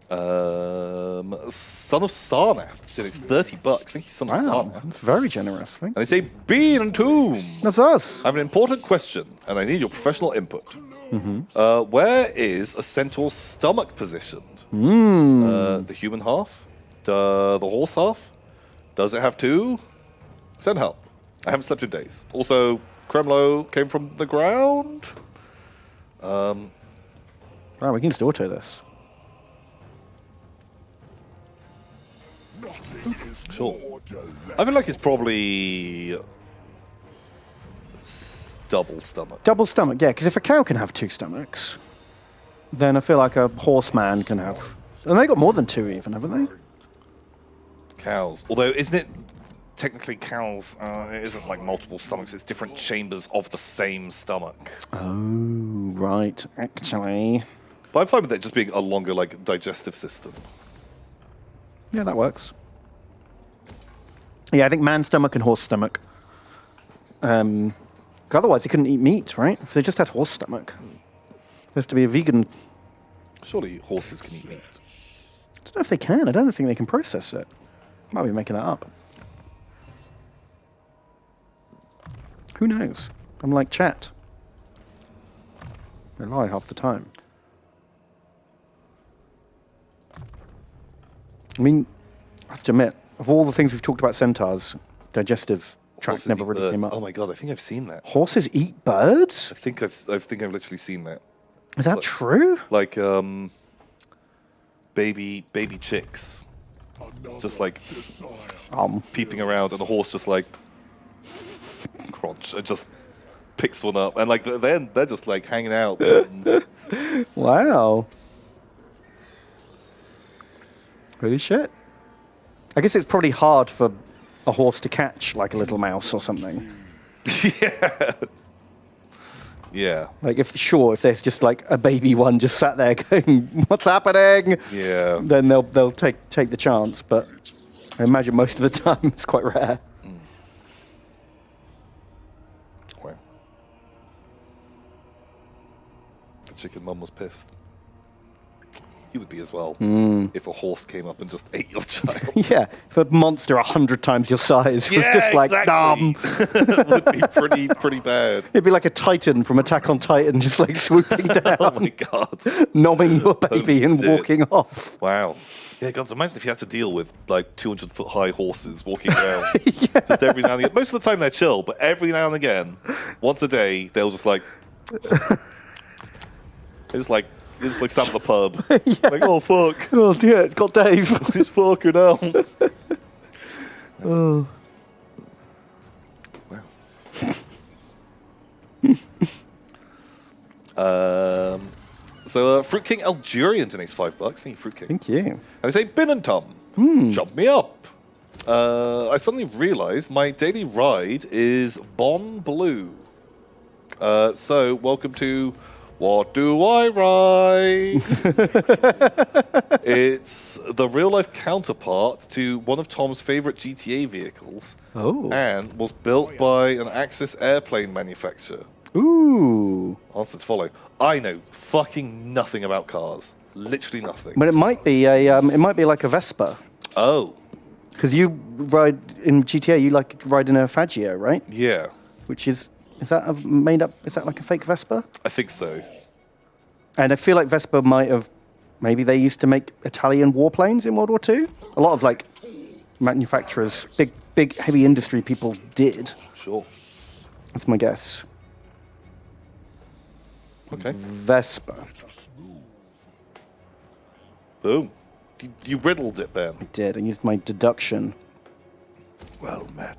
Speaker 1: Son of Sarnath. Dude, it's $30. Thank you, Son of
Speaker 2: Wow,
Speaker 1: Sarnath.
Speaker 2: that's very generous. Thank
Speaker 1: And they say, Bean and Tomb.
Speaker 2: That's us.
Speaker 1: I have an important question, and I need your professional input. Where is a centaur's stomach positioned? The human half? The horse half? Does it have 2? Send help. I haven't slept in days. Also, Kremlo came from the ground.
Speaker 2: Wow, we can just auto this.
Speaker 1: Sure. I feel like it's probably double stomach.
Speaker 2: Double stomach, yeah, because if a cow can have 2 stomachs, then I feel like a horseman can have... And they got more than 2 even, haven't they?
Speaker 1: Cows. Although, isn't it technically cows? It isn't like multiple stomachs. It's different chambers of the same stomach.
Speaker 2: Oh, right, actually.
Speaker 1: But I'm fine with it just being a longer, like, digestive system.
Speaker 2: Yeah, that works. Yeah, I think man stomach and horse stomach. Otherwise, they couldn't eat meat, right? If they just had horse stomach. They have to be a vegan.
Speaker 1: Surely horses can eat meat.
Speaker 2: I don't know if they can. I don't think they can process it. Might be making that up. Who knows? I'm like chat. I lie half the time. I mean, I have to admit, of all the things we've talked about centaurs, digestive tract
Speaker 1: Horses
Speaker 2: never
Speaker 1: eat
Speaker 2: really
Speaker 1: birds.
Speaker 2: came up.
Speaker 1: Oh my god, I think I've seen that.
Speaker 2: Horses eat birds?
Speaker 1: I think I've literally seen that.
Speaker 2: Is that true?
Speaker 1: Like baby chicks, just like peeping around, and the horse just like crunch and just picks one up, and like then they're just like hanging out. And
Speaker 2: Wow. Holy shit. I guess it's probably hard for a horse to catch like a little mouse or something.
Speaker 1: Yeah. Yeah.
Speaker 2: Like if there's just like a baby one just sat there going, "What's happening?"
Speaker 1: Yeah.
Speaker 2: Then they'll take the chance, but I imagine most of the time it's quite rare.
Speaker 1: Wow. The chicken mum was pissed. You would be as well if a horse came up and just ate your child.
Speaker 2: Yeah, if a monster 100 times your size was just like,
Speaker 1: exactly. It would be pretty bad.
Speaker 2: It'd be like a Titan from Attack on Titan, just like swooping down,
Speaker 1: Oh my god.
Speaker 2: nomming your baby and
Speaker 1: shit.
Speaker 2: walking off.
Speaker 1: Wow. Yeah, God, imagine if you had to deal with like 200-foot high horses walking around. Just every now and again. Most of the time they're chill, but every now and again, once a day, they'll just like. It's like stand at the pub. Like, oh, fuck.
Speaker 2: Oh, dear, it got Dave.
Speaker 1: It's fucking hell.
Speaker 2: Oh.
Speaker 1: Wow. So, Fruit King Algerian donates $5. Thank you, Fruit King.
Speaker 2: Thank you.
Speaker 1: And they say, Bin and Tom, jump me up. I suddenly realized my daily ride is Bon Blue. So, welcome to What Do I Ride? It's the real-life counterpart to one of Tom's favorite GTA vehicles.
Speaker 2: Oh.
Speaker 1: And was built by an Axis airplane manufacturer.
Speaker 2: Ooh.
Speaker 1: Answer to follow. I know fucking nothing about cars. Literally nothing.
Speaker 2: But it might be like a Vespa.
Speaker 1: Oh.
Speaker 2: Because you ride in GTA, you like ride in a Faggio, right?
Speaker 1: Yeah.
Speaker 2: Which is that like a fake Vespa?
Speaker 1: I think so.
Speaker 2: And I feel like Vespa maybe they used to make Italian warplanes in World War II. A lot of like manufacturers, big heavy industry people did.
Speaker 1: Sure.
Speaker 2: That's my guess.
Speaker 1: Okay.
Speaker 2: Vespa.
Speaker 1: Boom. You riddled it, Ben.
Speaker 2: I did. I used my deduction.
Speaker 1: Well met.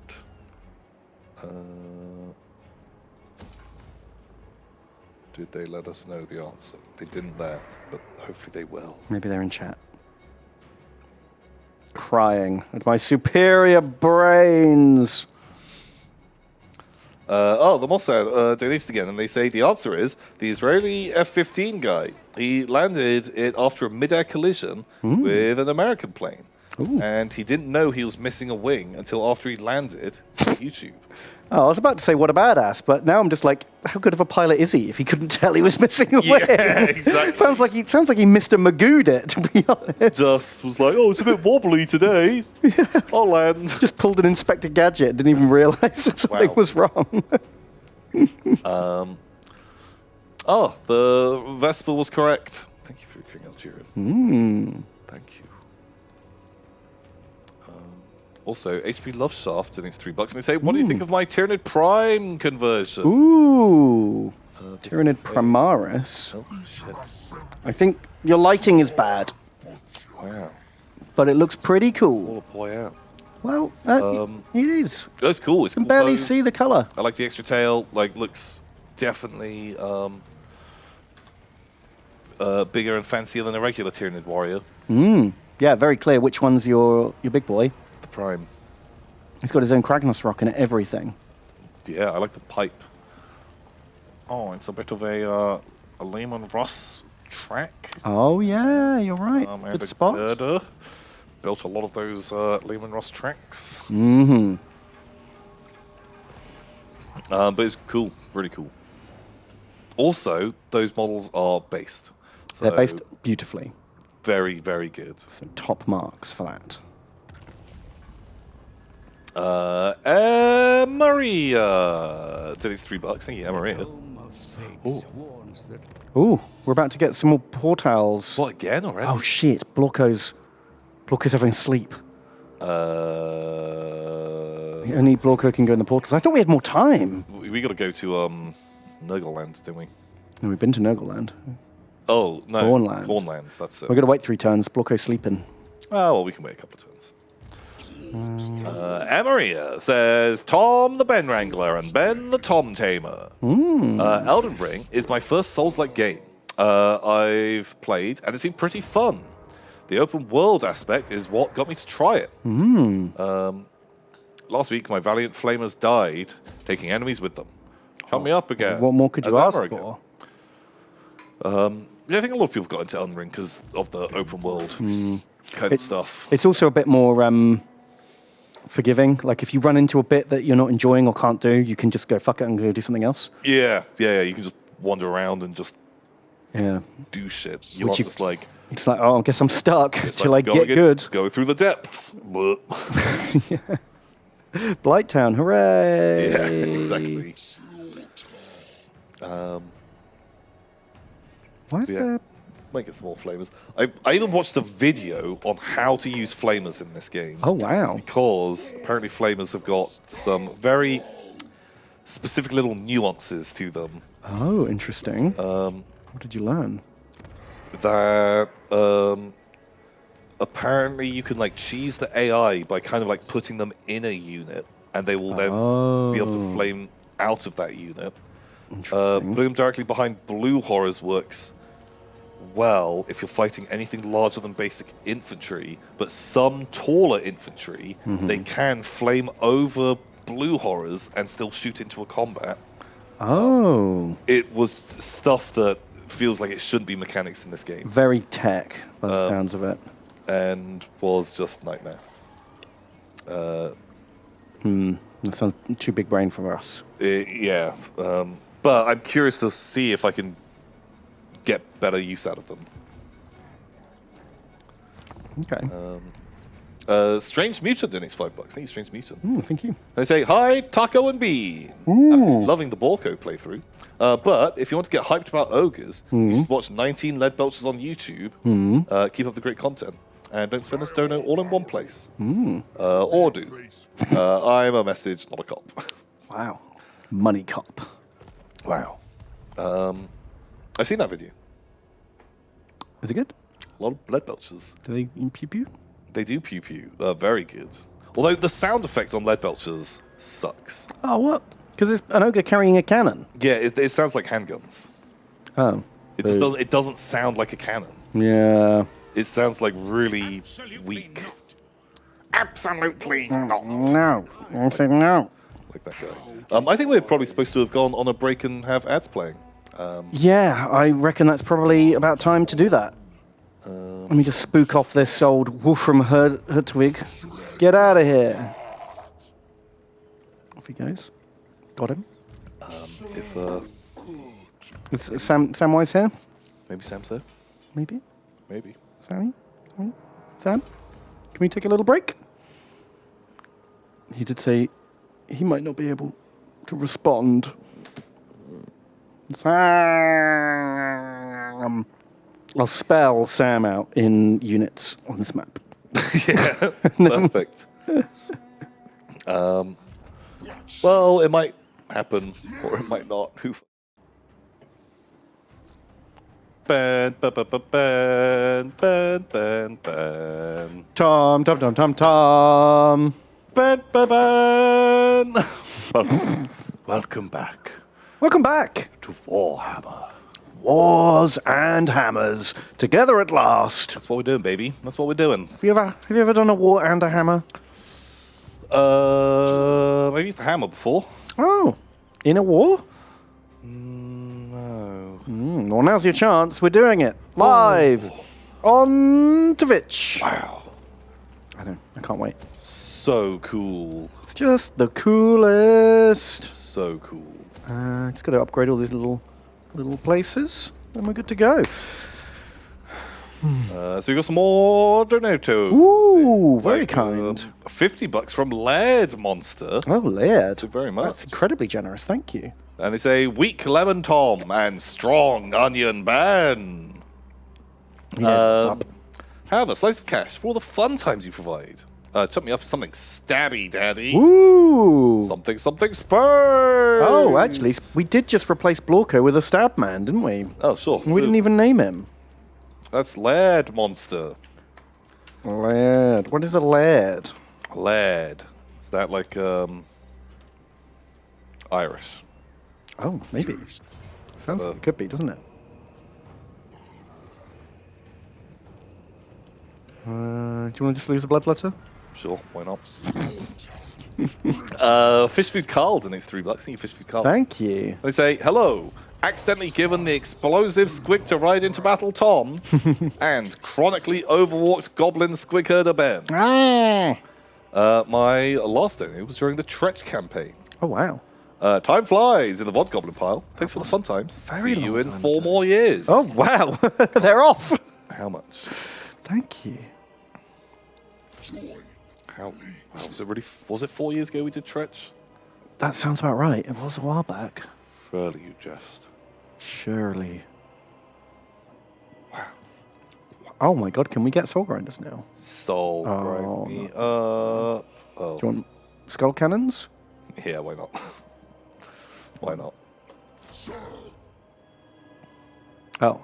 Speaker 1: Did they let us know the answer? They didn't there, but hopefully they will.
Speaker 2: Maybe they're in chat. Crying at my superior brains.
Speaker 1: The Mossad donates again, and they say the answer is the Israeli F-15 guy. He landed it after a mid-air collision with an American plane. Ooh. And he didn't know he was missing a wing until after he landed. It's on YouTube.
Speaker 2: Oh, I was about to say what a badass, but now I'm just like, how good of a pilot is he if he couldn't tell he was missing a wing?
Speaker 1: Yeah, exactly.
Speaker 2: sounds like he Mr. Magoo'd it, to be honest.
Speaker 1: Just was like, oh, it's a bit wobbly today. Yeah. I'll land.
Speaker 2: Just pulled an Inspector Gadget and didn't even realise something was wrong.
Speaker 1: The Vespa was correct. Thank you for King Algerian. Thank you. Also, HP Loveshaft donates $3, and they say, what do you think of my Tyranid Prime conversion?
Speaker 2: Ooh. Tyranid Primaris.
Speaker 1: Oh, shit.
Speaker 2: I think your lighting is bad.
Speaker 1: Wow.
Speaker 2: But it looks pretty cool.
Speaker 1: Pull a boy out.
Speaker 2: Well, it is.
Speaker 1: That's cool. It's
Speaker 2: You can
Speaker 1: cool
Speaker 2: barely
Speaker 1: pose.
Speaker 2: see the colour.
Speaker 1: I like the extra tail. Like, looks definitely bigger and fancier than a regular Tyranid warrior.
Speaker 2: Yeah, very clear which one's your big boy.
Speaker 1: The Prime.
Speaker 2: He's got his own Kragnos rock and everything.
Speaker 1: Yeah, I like the pipe. Oh, it's a bit of a Lehman Russ track.
Speaker 2: Oh, yeah, you're right. Good spot.
Speaker 1: Girder. Built a lot of those Lehman Russ tracks.
Speaker 2: Mm-hmm.
Speaker 1: But it's cool. Really cool. Also, those models are based. So
Speaker 2: They're based beautifully.
Speaker 1: very, very good.
Speaker 2: So top marks for that.
Speaker 1: Maria did his $3. Thank you, Maria.
Speaker 2: Ooh, we're about to get some more portals.
Speaker 1: What, again already?
Speaker 2: Oh shit, Blocko's having a sleep. Only Blocko can go in the portals. I thought we had more time.
Speaker 1: We got to go to Nurgleland, didn't we?
Speaker 2: No, we've been to Nurgleland.
Speaker 1: Oh, no.
Speaker 2: Cornland.
Speaker 1: Cornland, that's it.
Speaker 2: We're going to wait 3 turns. Blocko's sleeping.
Speaker 1: Oh, well, we can wait a couple of turns. Maria says, Tom the Ben Wrangler and Ben the Tom Tamer. Elden Ring is my first Souls-like game I've played, and it's been pretty fun. The open world aspect is what got me to try it. Last week, my valiant flamers died, taking enemies with them. Count me up again.
Speaker 2: What more could you
Speaker 1: as
Speaker 2: ask
Speaker 1: ever
Speaker 2: for?
Speaker 1: again. Yeah, I think a lot of people got into Elden Ring because of the open world kind of stuff.
Speaker 2: It's also a bit more forgiving. Like if you run into a bit that you're not enjoying or can't do, you can just go, fuck it, and go do something else.
Speaker 1: Yeah. You can just wander around and just do shit. You're not just like...
Speaker 2: It's like, oh, I guess I'm stuck till
Speaker 1: like,
Speaker 2: I get good.
Speaker 1: Go through the depths.
Speaker 2: Blighttown, hooray!
Speaker 1: Yeah, exactly.
Speaker 2: Why is there...
Speaker 1: Might get some more flamers. I even watched a video on how to use flamers in this game.
Speaker 2: Oh, wow.
Speaker 1: Because apparently flamers have got some very specific little nuances to them.
Speaker 2: Oh, interesting. What did you learn?
Speaker 1: That apparently you can like cheese the AI by kind of like putting them in a unit, and they will then be able to flame out of that unit. Putting them directly behind blue horrors works well if you're fighting anything larger than basic infantry, but some taller infantry, they can flame over blue horrors and still shoot into a combat.
Speaker 2: Oh.
Speaker 1: It was stuff that feels like it shouldn't be mechanics in this game.
Speaker 2: Very tech, by the sounds of it.
Speaker 1: And was just nightmare.
Speaker 2: That sounds too big brain for us.
Speaker 1: Yeah. But I'm curious to see if I can get better use out of them.
Speaker 2: Okay.
Speaker 1: Strange Mutant donates $5. Thank you, Strange Mutant.
Speaker 2: Thank you.
Speaker 1: They say, hi, Taco and Bean. I'm loving the Borko playthrough. But if you want to get hyped about ogres, you should watch 19 lead belchers on YouTube. Keep up the great content. And don't spend this dono all in one place. Or do. I'm a message, not a cop.
Speaker 2: Wow. Money cop.
Speaker 1: Wow. I've seen that video.
Speaker 2: Is it good?
Speaker 1: A lot of lead belchers.
Speaker 2: Do they pew pew?
Speaker 1: They do pew pew. They're very good. Although the sound effect on lead belchers sucks.
Speaker 2: Oh, what? Because it's an ogre carrying a cannon.
Speaker 1: Yeah, it sounds like handguns.
Speaker 2: Oh.
Speaker 1: It just doesn't. It doesn't sound like a cannon.
Speaker 2: Yeah.
Speaker 1: It sounds like really weak. Absolutely not.
Speaker 2: No. I said no.
Speaker 1: Like that guy. I think we're probably supposed to have gone on a break and have ads playing.
Speaker 2: Yeah, I reckon that's probably about time to do that. Let me just spook off this old Wolfram Hertwig. Get out of here. Off he goes. Got him.
Speaker 1: If
Speaker 2: Is Samwise here?
Speaker 1: maybe Sam's there.
Speaker 2: Maybe?
Speaker 1: Maybe.
Speaker 2: Sam? Can we take a little break? He did say he might not be able to respond. Sam. I'll spell Sam out in units on this map.
Speaker 1: Yeah, perfect. Well, it might happen, or it might not. Who? Ban, ban, ban, ban, ban, ban, ban.
Speaker 2: Tom.
Speaker 1: Ban, ban, ban. Welcome back
Speaker 2: Welcome back.
Speaker 1: to Warhammer.
Speaker 2: Wars and hammers together at last.
Speaker 1: That's what we're doing, baby. That's what we're doing.
Speaker 2: Have you ever done a war and a hammer?
Speaker 1: I've used a hammer before.
Speaker 2: Oh, in a war?
Speaker 1: No.
Speaker 2: Well, now's your chance. We're doing it live on Twitch.
Speaker 1: Wow.
Speaker 2: I know. I can't wait.
Speaker 1: So cool.
Speaker 2: It's just the coolest.
Speaker 1: So cool.
Speaker 2: Just got to upgrade all these little places, and we're good to go.
Speaker 1: So we got some more donatos.
Speaker 2: Ooh, very kind.
Speaker 1: $50 from Laird Monster.
Speaker 2: Oh, Laird.
Speaker 1: Thank you very much.
Speaker 2: That's incredibly generous. Thank you.
Speaker 1: And they say, weak lemon Tom and strong onion ban.
Speaker 2: He knows what's up.
Speaker 1: Have a slice of cash for all the fun times you provide. Chop me up for something stabby, daddy.
Speaker 2: Ooh.
Speaker 1: Something spurs.
Speaker 2: Oh, actually, we did just replace Blorko with a stab man, didn't we?
Speaker 1: Oh, sure.
Speaker 2: We didn't even name him.
Speaker 1: That's Laird Monster.
Speaker 2: Laird. What is a laird?
Speaker 1: Laird. Is that like Irish?
Speaker 2: Oh, maybe. Sounds like it could be, doesn't it? Do you want to just lose the blood letter?
Speaker 1: Sure, why not? Fish Food Carl donates $3. Thank you, Fish Food Carl.
Speaker 2: Thank you.
Speaker 1: They say, hello. Accidentally given the explosive squig to ride into battle, Tom, and chronically overwalked goblin squig herder Ben. My last donate was during the Tretch campaign.
Speaker 2: Oh, wow.
Speaker 1: Time flies in the VOD Goblin pile. Thanks for the fun times.
Speaker 2: Very
Speaker 1: See you
Speaker 2: long
Speaker 1: in
Speaker 2: time
Speaker 1: 4
Speaker 2: ago.
Speaker 1: more years.
Speaker 2: Oh, wow. They're off.
Speaker 1: How much?
Speaker 2: Thank you.
Speaker 1: How? Wow, was it 4 years ago we did Tretch?
Speaker 2: That sounds about right. It was a while back.
Speaker 1: Surely you jest.
Speaker 2: Surely.
Speaker 1: Wow.
Speaker 2: Oh my god, can we get soul grinders now?
Speaker 1: Soul
Speaker 2: Oh,
Speaker 1: grind me up.
Speaker 2: Do you want skull cannons?
Speaker 1: Yeah, why not? Why not?
Speaker 2: Oh.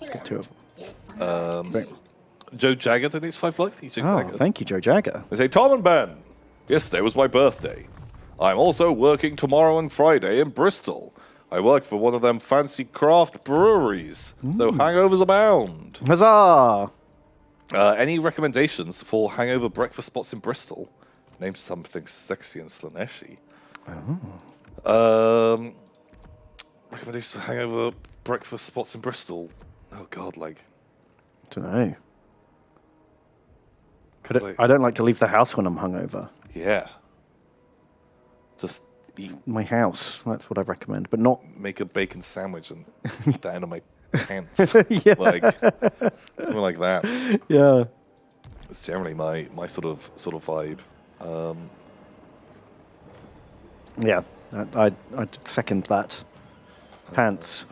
Speaker 2: Let's get 2 of them. Great.
Speaker 1: Joe Jagger donates $5. Thank you, Joe
Speaker 2: Oh,
Speaker 1: Jagger.
Speaker 2: thank you, Joe Jagger.
Speaker 1: They say, Tom and Ben, yesterday was my birthday. I'm also working tomorrow and Friday in Bristol. I work for one of them fancy craft breweries, so hangovers abound.
Speaker 2: Huzzah!
Speaker 1: Any recommendations for hangover breakfast spots in Bristol? Name something sexy and Slaneshi. Recommendations for hangover breakfast spots in Bristol? Oh, God, like...
Speaker 2: Don't know.
Speaker 1: like-
Speaker 2: I don't like to leave the house when I'm hungover.
Speaker 1: Yeah. Just eat,
Speaker 2: My house, that's what I recommend, but not...
Speaker 1: make a bacon sandwich and down to my pants.
Speaker 2: Yeah.
Speaker 1: Like, something like that.
Speaker 2: Yeah.
Speaker 1: It's generally my sort of vibe.
Speaker 2: Yeah, I'd second that. Pants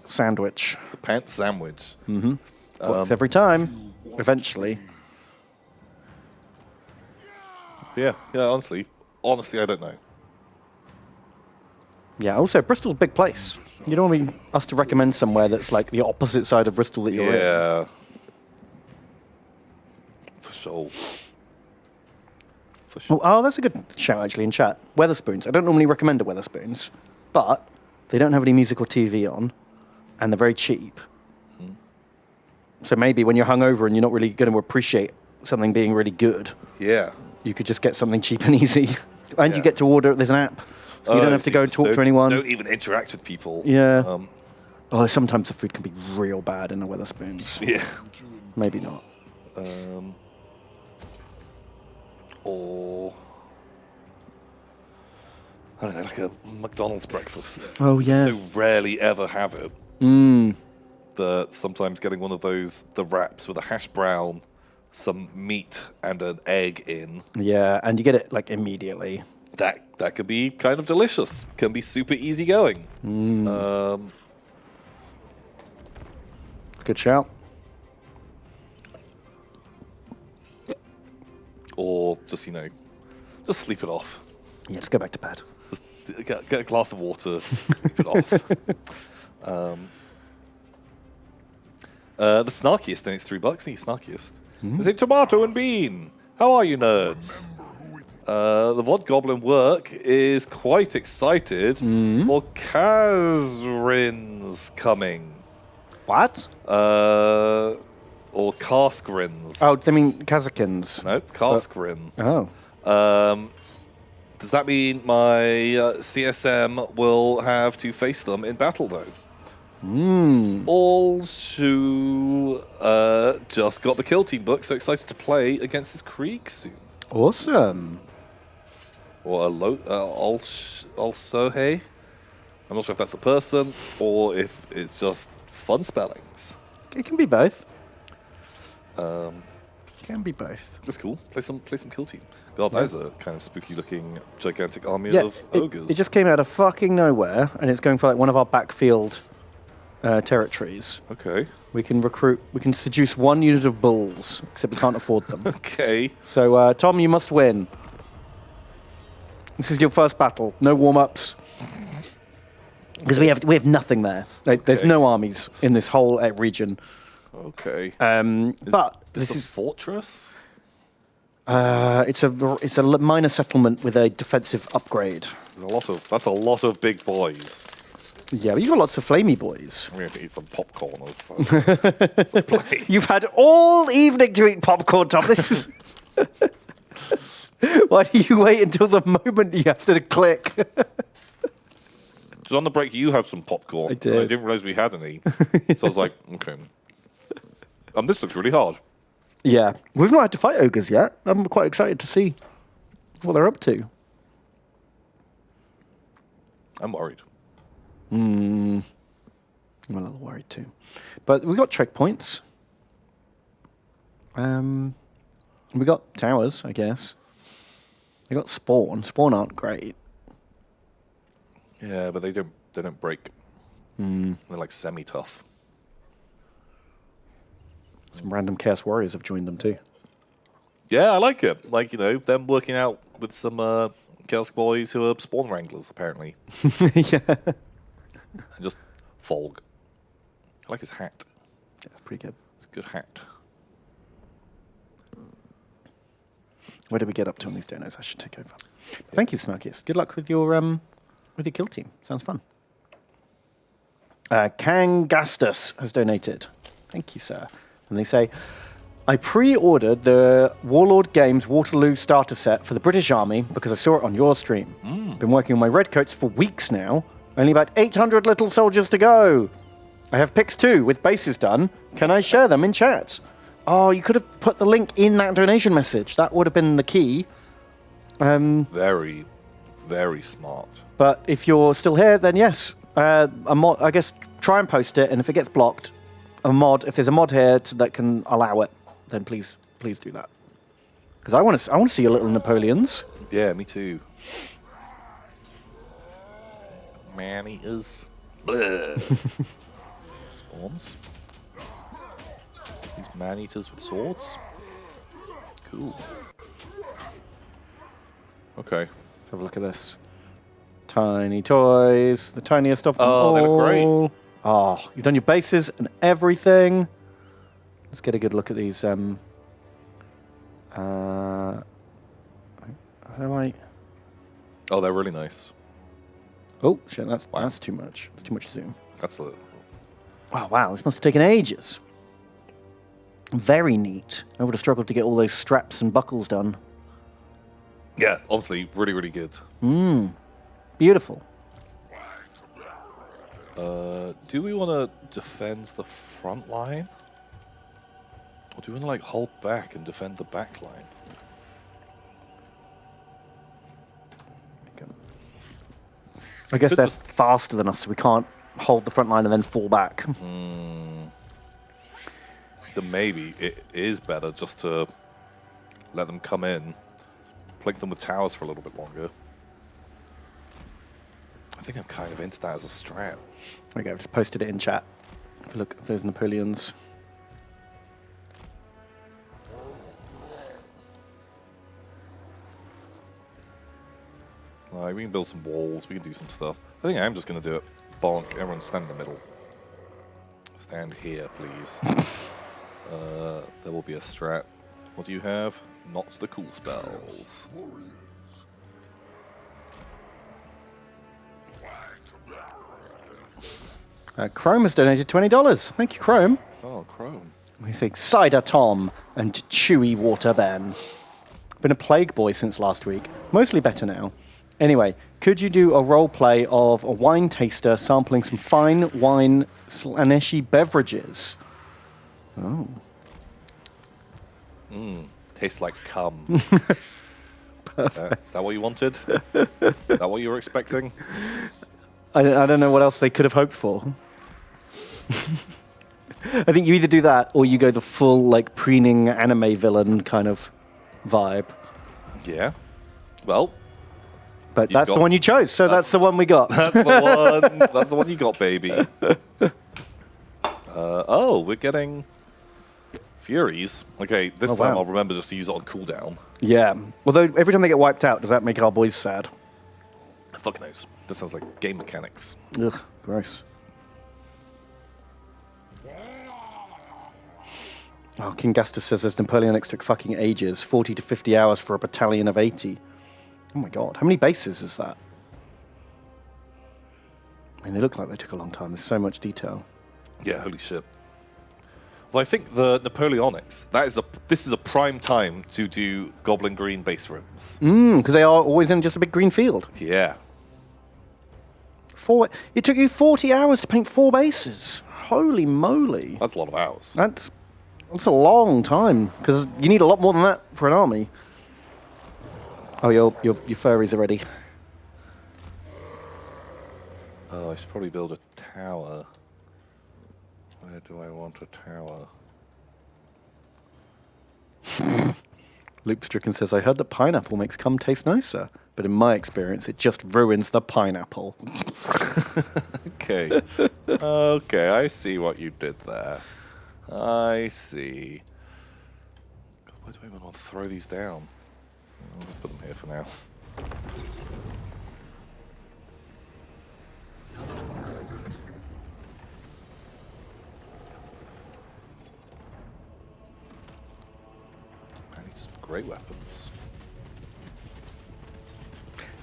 Speaker 2: sandwich.
Speaker 1: The pants sandwich.
Speaker 2: Works every time, eventually.
Speaker 1: Yeah, honestly, I don't know.
Speaker 2: Yeah, also, Bristol's a big place. You don't want us to recommend somewhere that's like the opposite side of Bristol that you're in.
Speaker 1: Yeah. For sure.
Speaker 2: Oh, that's a good shout, actually, in chat. Weatherspoons. I don't normally recommend a Weatherspoons, but they don't have any music or TV on, and they're very cheap. So maybe when you're hungover and you're not really going to appreciate something being really good,
Speaker 1: Yeah.
Speaker 2: you could just get something cheap and easy. And you get to order, there's an app. So you don't have to go and talk to anyone.
Speaker 1: Don't even interact with people.
Speaker 2: Yeah. Sometimes the food can be real bad in the Weatherspoons.
Speaker 1: Yeah.
Speaker 2: Maybe not.
Speaker 1: Or I don't know, like a McDonald's breakfast.
Speaker 2: Oh, yeah.
Speaker 1: So rarely ever have it. That sometimes getting one of those, the wraps with a hash brown, some meat and an egg in.
Speaker 2: Yeah, and you get it like immediately.
Speaker 1: That could be kind of delicious. Can be super easy going.
Speaker 2: Good shout.
Speaker 1: Or just just sleep it off.
Speaker 2: Yeah, just go back to bed.
Speaker 1: Just get a glass of water, sleep it off. The snarkiest, then it's $3. The snarkiest. Is it tomato and bean? How are you, nerds? The VOD Goblin work is quite excited for Kazrin's coming.
Speaker 2: What?
Speaker 1: Or Kaskrins.
Speaker 2: Oh, they mean Kazakins.
Speaker 1: No, Kaskrin.
Speaker 2: Oh.
Speaker 1: Does that mean my CSM will have to face them in battle, though? Also, just got the Kill Team book, so excited to play against this Krieg soon.
Speaker 2: Awesome.
Speaker 1: Or also, hey? I'm not sure if that's a person or if it's just fun spellings.
Speaker 2: It can be both. Can be both.
Speaker 1: That's cool. Play some Kill Team. God, that is a kind of spooky-looking, gigantic army
Speaker 2: Yeah,
Speaker 1: of ogres.
Speaker 2: it just came out of fucking nowhere, and it's going for like one of our backfield territories.
Speaker 1: Okay.
Speaker 2: We can seduce one unit of bulls, except we can't afford them.
Speaker 1: Okay.
Speaker 2: So, Tom, you must win. This is your first battle. No warm-ups. Because we have nothing there. There's no armies in this whole region.
Speaker 1: Okay.
Speaker 2: But
Speaker 1: This
Speaker 2: this
Speaker 1: a
Speaker 2: is
Speaker 1: fortress?
Speaker 2: it's a minor settlement with a defensive upgrade.
Speaker 1: That's a lot of big boys.
Speaker 2: Yeah, but you've got lots of flamey boys.
Speaker 1: I'm going to eat some popcorn or something.
Speaker 2: You've had all evening to eat popcorn, Tom. This is... Why do you wait until the moment you have to click?
Speaker 1: Because on the break, you had some popcorn.
Speaker 2: I did.
Speaker 1: I didn't realize we had any. So I was like, okay. This looks really hard.
Speaker 2: Yeah. We've not had to fight ogres yet. I'm quite excited to see what they're up to.
Speaker 1: I'm worried.
Speaker 2: I'm a little worried too. But we got checkpoints. We got towers, I guess. We got spawn. Spawn aren't great.
Speaker 1: Yeah, but they don't break. They're like semi-tough.
Speaker 2: Some random Chaos Warriors have joined them too.
Speaker 1: Yeah, I like it. Like, them working out with some Chaos Boys who are spawn wranglers, apparently.
Speaker 2: Yeah.
Speaker 1: And just Folg. I like his hat.
Speaker 2: Yeah, it's pretty good.
Speaker 1: It's a good hat.
Speaker 2: Where did we get up to on these donos? I should take over. Thank you, Snarkiest. Good luck with your kill team. Sounds fun. Kangastus has donated. Thank you, sir. And they say, I pre-ordered the Warlord Games Waterloo starter set for the British Army because I saw it on your stream. Been working on my redcoats for weeks now. Only about 800 little soldiers to go. I have picks too, with bases done. Can I share them in chat? Oh, you could have put the link in that donation message. That would have been the key.
Speaker 1: Very, very smart.
Speaker 2: But if you're still here, then yes. I guess try and post it, and if it gets blocked, if there's a mod here that can allow it, then please do that. Because I want to see your little Napoleons.
Speaker 1: Yeah, me too. Man-eaters. Spawns. These man-eaters with swords. Cool. Okay.
Speaker 2: Let's have a look at this. Tiny toys, the tiniest of them all.
Speaker 1: Oh, they look great.
Speaker 2: Oh, you've done your bases and everything. Let's get a good look at these. How do I?
Speaker 1: Oh, they're really nice.
Speaker 2: Oh shit, that's
Speaker 1: Wow.
Speaker 2: too much. That's too much zoom.
Speaker 1: That's the.
Speaker 2: Wow, this must have taken ages. Very neat. I would have struggled to get all those straps and buckles done.
Speaker 1: Yeah, honestly, really, really good.
Speaker 2: Beautiful.
Speaker 1: Do we want to defend the front line? Or do we want to hold back and defend the back line?
Speaker 2: I guess
Speaker 1: Could
Speaker 2: they're
Speaker 1: just-
Speaker 2: faster than us, so we can't hold the front line and then fall back.
Speaker 1: Then maybe it is better just to let them come in, plink them with towers for a little bit longer. I think I'm kind of into that as a strat.
Speaker 2: There we go, I've just posted it in chat. Have a look at those Napoleons.
Speaker 1: We can build some walls, we can do some stuff. I think I'm just going to do it. Bonk, everyone stand in the middle. Stand here, please. There will be a strat. What do you have? Not the cool spells.
Speaker 2: Chrome has donated $20. Thank you, Chrome.
Speaker 1: Oh, Chrome.
Speaker 2: We say Cider Tom and Chewy Water Ben. Been a plague boy since last week. Mostly better now. Anyway, could you do a role play of a wine taster sampling some fine wine Slaneshi beverages? Oh.
Speaker 1: Tastes like cum. Is that what you wanted? Is that what you were expecting?
Speaker 2: I don't know what else they could have hoped for. I think you either do that or you go the full preening anime villain kind of vibe.
Speaker 1: Yeah. Well,
Speaker 2: But that's the one you chose, so that's the one we got.
Speaker 1: that's the one. That's the one you got, baby. We're getting Furies. Okay, this time
Speaker 2: wow.
Speaker 1: I'll remember just to use it on cooldown.
Speaker 2: Yeah. Although every time they get wiped out, does that make our boys sad?
Speaker 1: Fuck knows. This sounds like game mechanics.
Speaker 2: Ugh, gross. Oh, King Gastus says this Napoleonics took fucking ages, 40 to 50 hours for a battalion of 80. Oh my god, how many bases is that? mean, they look like they took a long time. There's so much detail.
Speaker 1: Yeah, holy shit. Well, I think the Napoleonics, this is a prime time to do Goblin Green base rims.
Speaker 2: Because they are always in just a big green field.
Speaker 1: Yeah.
Speaker 2: It took you 40 hours to paint 4 bases. Holy moly.
Speaker 1: That's a lot of hours.
Speaker 2: That's a long time, because you need a lot more than that for an army. Oh, your furries are ready.
Speaker 1: Oh, I should probably build a tower. Where do I want a tower?
Speaker 2: Loop Stricken says, I heard that pineapple makes cum taste nicer, but in my experience, it just ruins the pineapple.
Speaker 1: Okay. Okay, I see what you did there. I see. God, why do I even want to throw these down? I'll just put them here for now. I need some great weapons.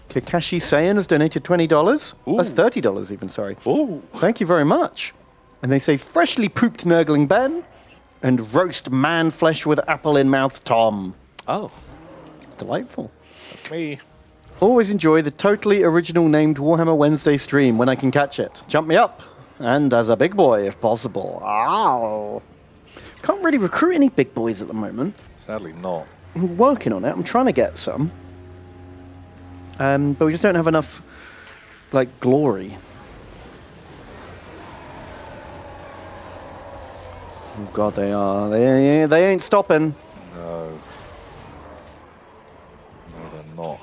Speaker 2: Kakashi Sayan has donated $20.
Speaker 1: Ooh.
Speaker 2: That's $30 even, sorry.
Speaker 1: Oh,
Speaker 2: Thank you very much. And they say, freshly pooped Nurgling Ben and roast man flesh with apple in mouth Tom.
Speaker 1: oh,
Speaker 2: Delightful.
Speaker 1: that's me.
Speaker 2: Always enjoy the totally original named Warhammer Wednesday stream when I can catch it. Jump me up. And as a big boy, if possible. Ow. Can't really recruit any big boys at the moment.
Speaker 1: Sadly, not.
Speaker 2: I'm working on it. I'm trying to get some. But we just don't have enough, like, glory. Oh, God, they are. They ain't stopping.
Speaker 1: No. No, they're not.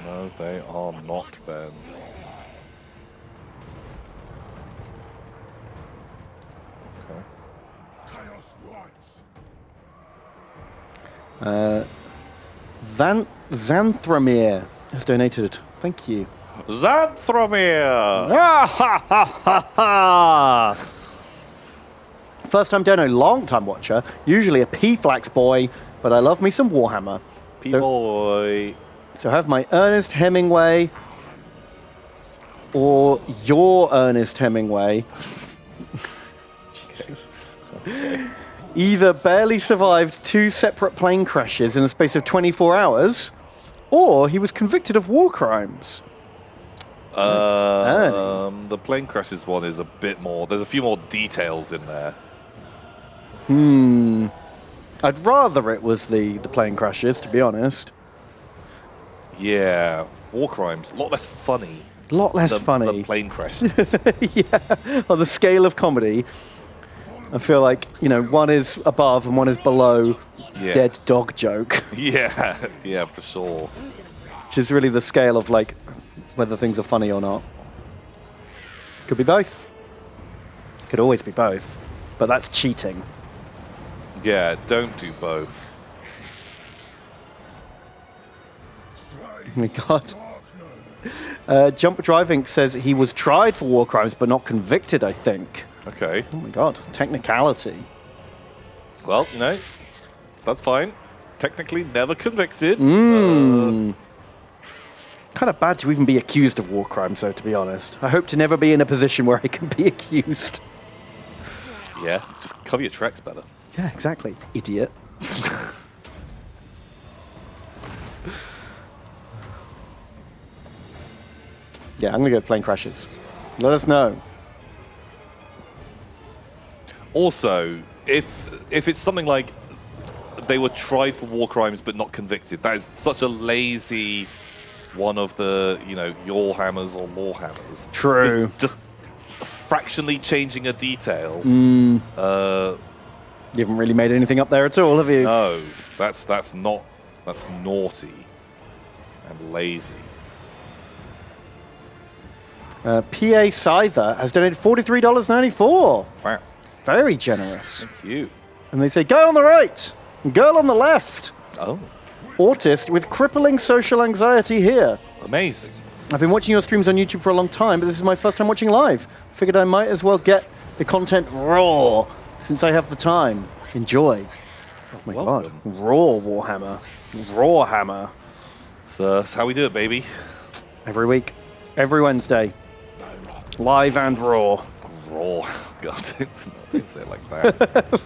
Speaker 1: No, they are not, Ben. Okay.
Speaker 3: Chaos rights.
Speaker 2: Xanthramir has donated. Thank you.
Speaker 1: Xanthromir!
Speaker 2: Ah, ha, ha, ha, ha. First time dono, long time watcher. Usually a P-Flax boy, but I love me some Warhammer.
Speaker 1: P-boy.
Speaker 2: So have my Ernest Hemingway or your Ernest Hemingway. Jesus.
Speaker 1: Okay.
Speaker 2: Either barely survived 2 separate plane crashes in the space of 24 hours, or he was convicted of war crimes.
Speaker 1: The plane crashes one is a bit more. There's a few more details in there.
Speaker 2: I'd rather it was the plane crashes, to be honest.
Speaker 1: Yeah, war crimes, a lot less funny.
Speaker 2: A lot less
Speaker 1: than
Speaker 2: funny.
Speaker 1: The plane crashes.
Speaker 2: Yeah, on the scale of comedy, I feel like, one is above and one is below dead dog joke,
Speaker 1: Yeah, yeah, for sure.
Speaker 2: which is really the scale of, like, whether things are funny or not. Could be both. Could always be both. But that's cheating.
Speaker 1: Yeah, don't do both.
Speaker 2: Oh my God. Jump Driving says he was tried for war crimes but not convicted, I think.
Speaker 1: Okay.
Speaker 2: Oh my God. Technicality.
Speaker 1: Well, that's fine. Technically never convicted.
Speaker 2: Kind of bad to even be accused of war crimes, though, to be honest. I hope to never be in a position where I can be accused.
Speaker 1: Yeah, just cover your tracks better.
Speaker 2: Yeah, exactly. Idiot. Yeah, I'm going to go plane crashes. Let us know.
Speaker 1: Also, if it's something like they were tried for war crimes but not convicted, that is such a lazy one of the, your hammers or more hammers.
Speaker 2: True.
Speaker 1: It's just fractionally changing a detail.
Speaker 2: You haven't really made anything up there at all, have you?
Speaker 1: No, that's naughty and lazy.
Speaker 2: PA Cider has donated $43.94.
Speaker 1: Wow.
Speaker 2: Very generous.
Speaker 1: Thank you.
Speaker 2: And they say, guy on the right, girl on the left.
Speaker 1: Oh,
Speaker 2: Autist with crippling social anxiety here.
Speaker 1: amazing.
Speaker 2: I've been watching your streams on YouTube for a long time, but this is my first time watching live. Figured I might as well get the content raw, since I have the time. Enjoy. Oh my
Speaker 1: Welcome.
Speaker 2: God. Raw Warhammer. Raw Hammer.
Speaker 1: So that's how we do it, baby.
Speaker 2: Every week. Every Wednesday. Live and raw.
Speaker 1: Raw. God, don't say it like that.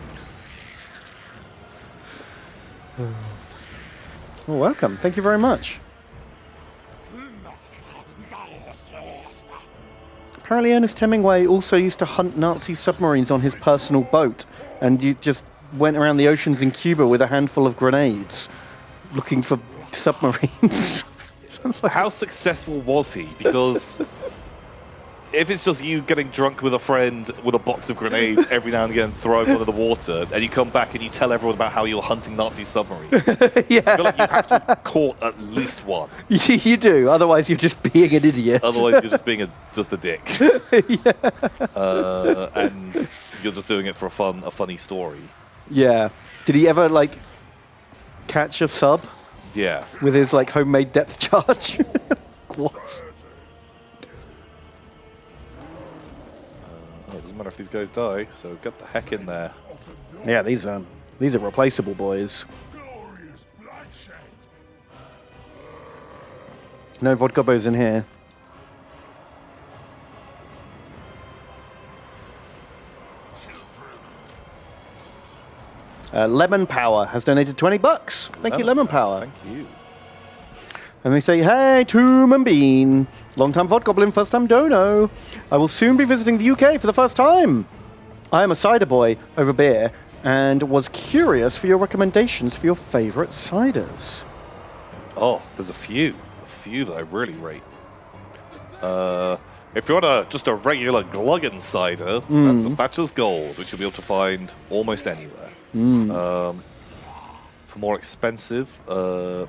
Speaker 2: Well, welcome. Thank you very much. Apparently Ernest Hemingway also used to hunt Nazi submarines on his personal boat, and you just went around the oceans in Cuba with a handful of grenades looking for submarines. Sounds like
Speaker 1: How successful was he? Because if it's just you getting drunk with a friend with a box of grenades every now and again, throwing one in the water, and you come back and you tell everyone about how you're hunting Nazi submarines,
Speaker 2: yeah,
Speaker 1: I feel like you have to have caught at least one.
Speaker 2: you do. Otherwise, you're just being an idiot.
Speaker 1: Otherwise, you're just being just a dick. And you're just doing it for a funny story.
Speaker 2: Yeah. Did he ever like catch a sub
Speaker 1: Yeah.
Speaker 2: with his like homemade depth charge? What?
Speaker 1: It doesn't matter if these guys die, so get the heck in there.
Speaker 2: Yeah, these are replaceable boys.
Speaker 3: Glorious bloodshed.
Speaker 2: No vodkabos in here. Lemon Power has donated $20. Thank you, Lemon Power.
Speaker 1: Thank you.
Speaker 2: And they say, hey, Tomb and Bean, long-time Vodgoblin, first-time dono. I will soon be visiting the UK for the first time. I am a cider boy over beer and was curious for your recommendations for your favourite ciders.
Speaker 1: Oh, there's a few that I really rate. If you want just a regular Gluggen cider, that's a Thatcher's Gold, which you'll be able to find almost anywhere. For more expensive, I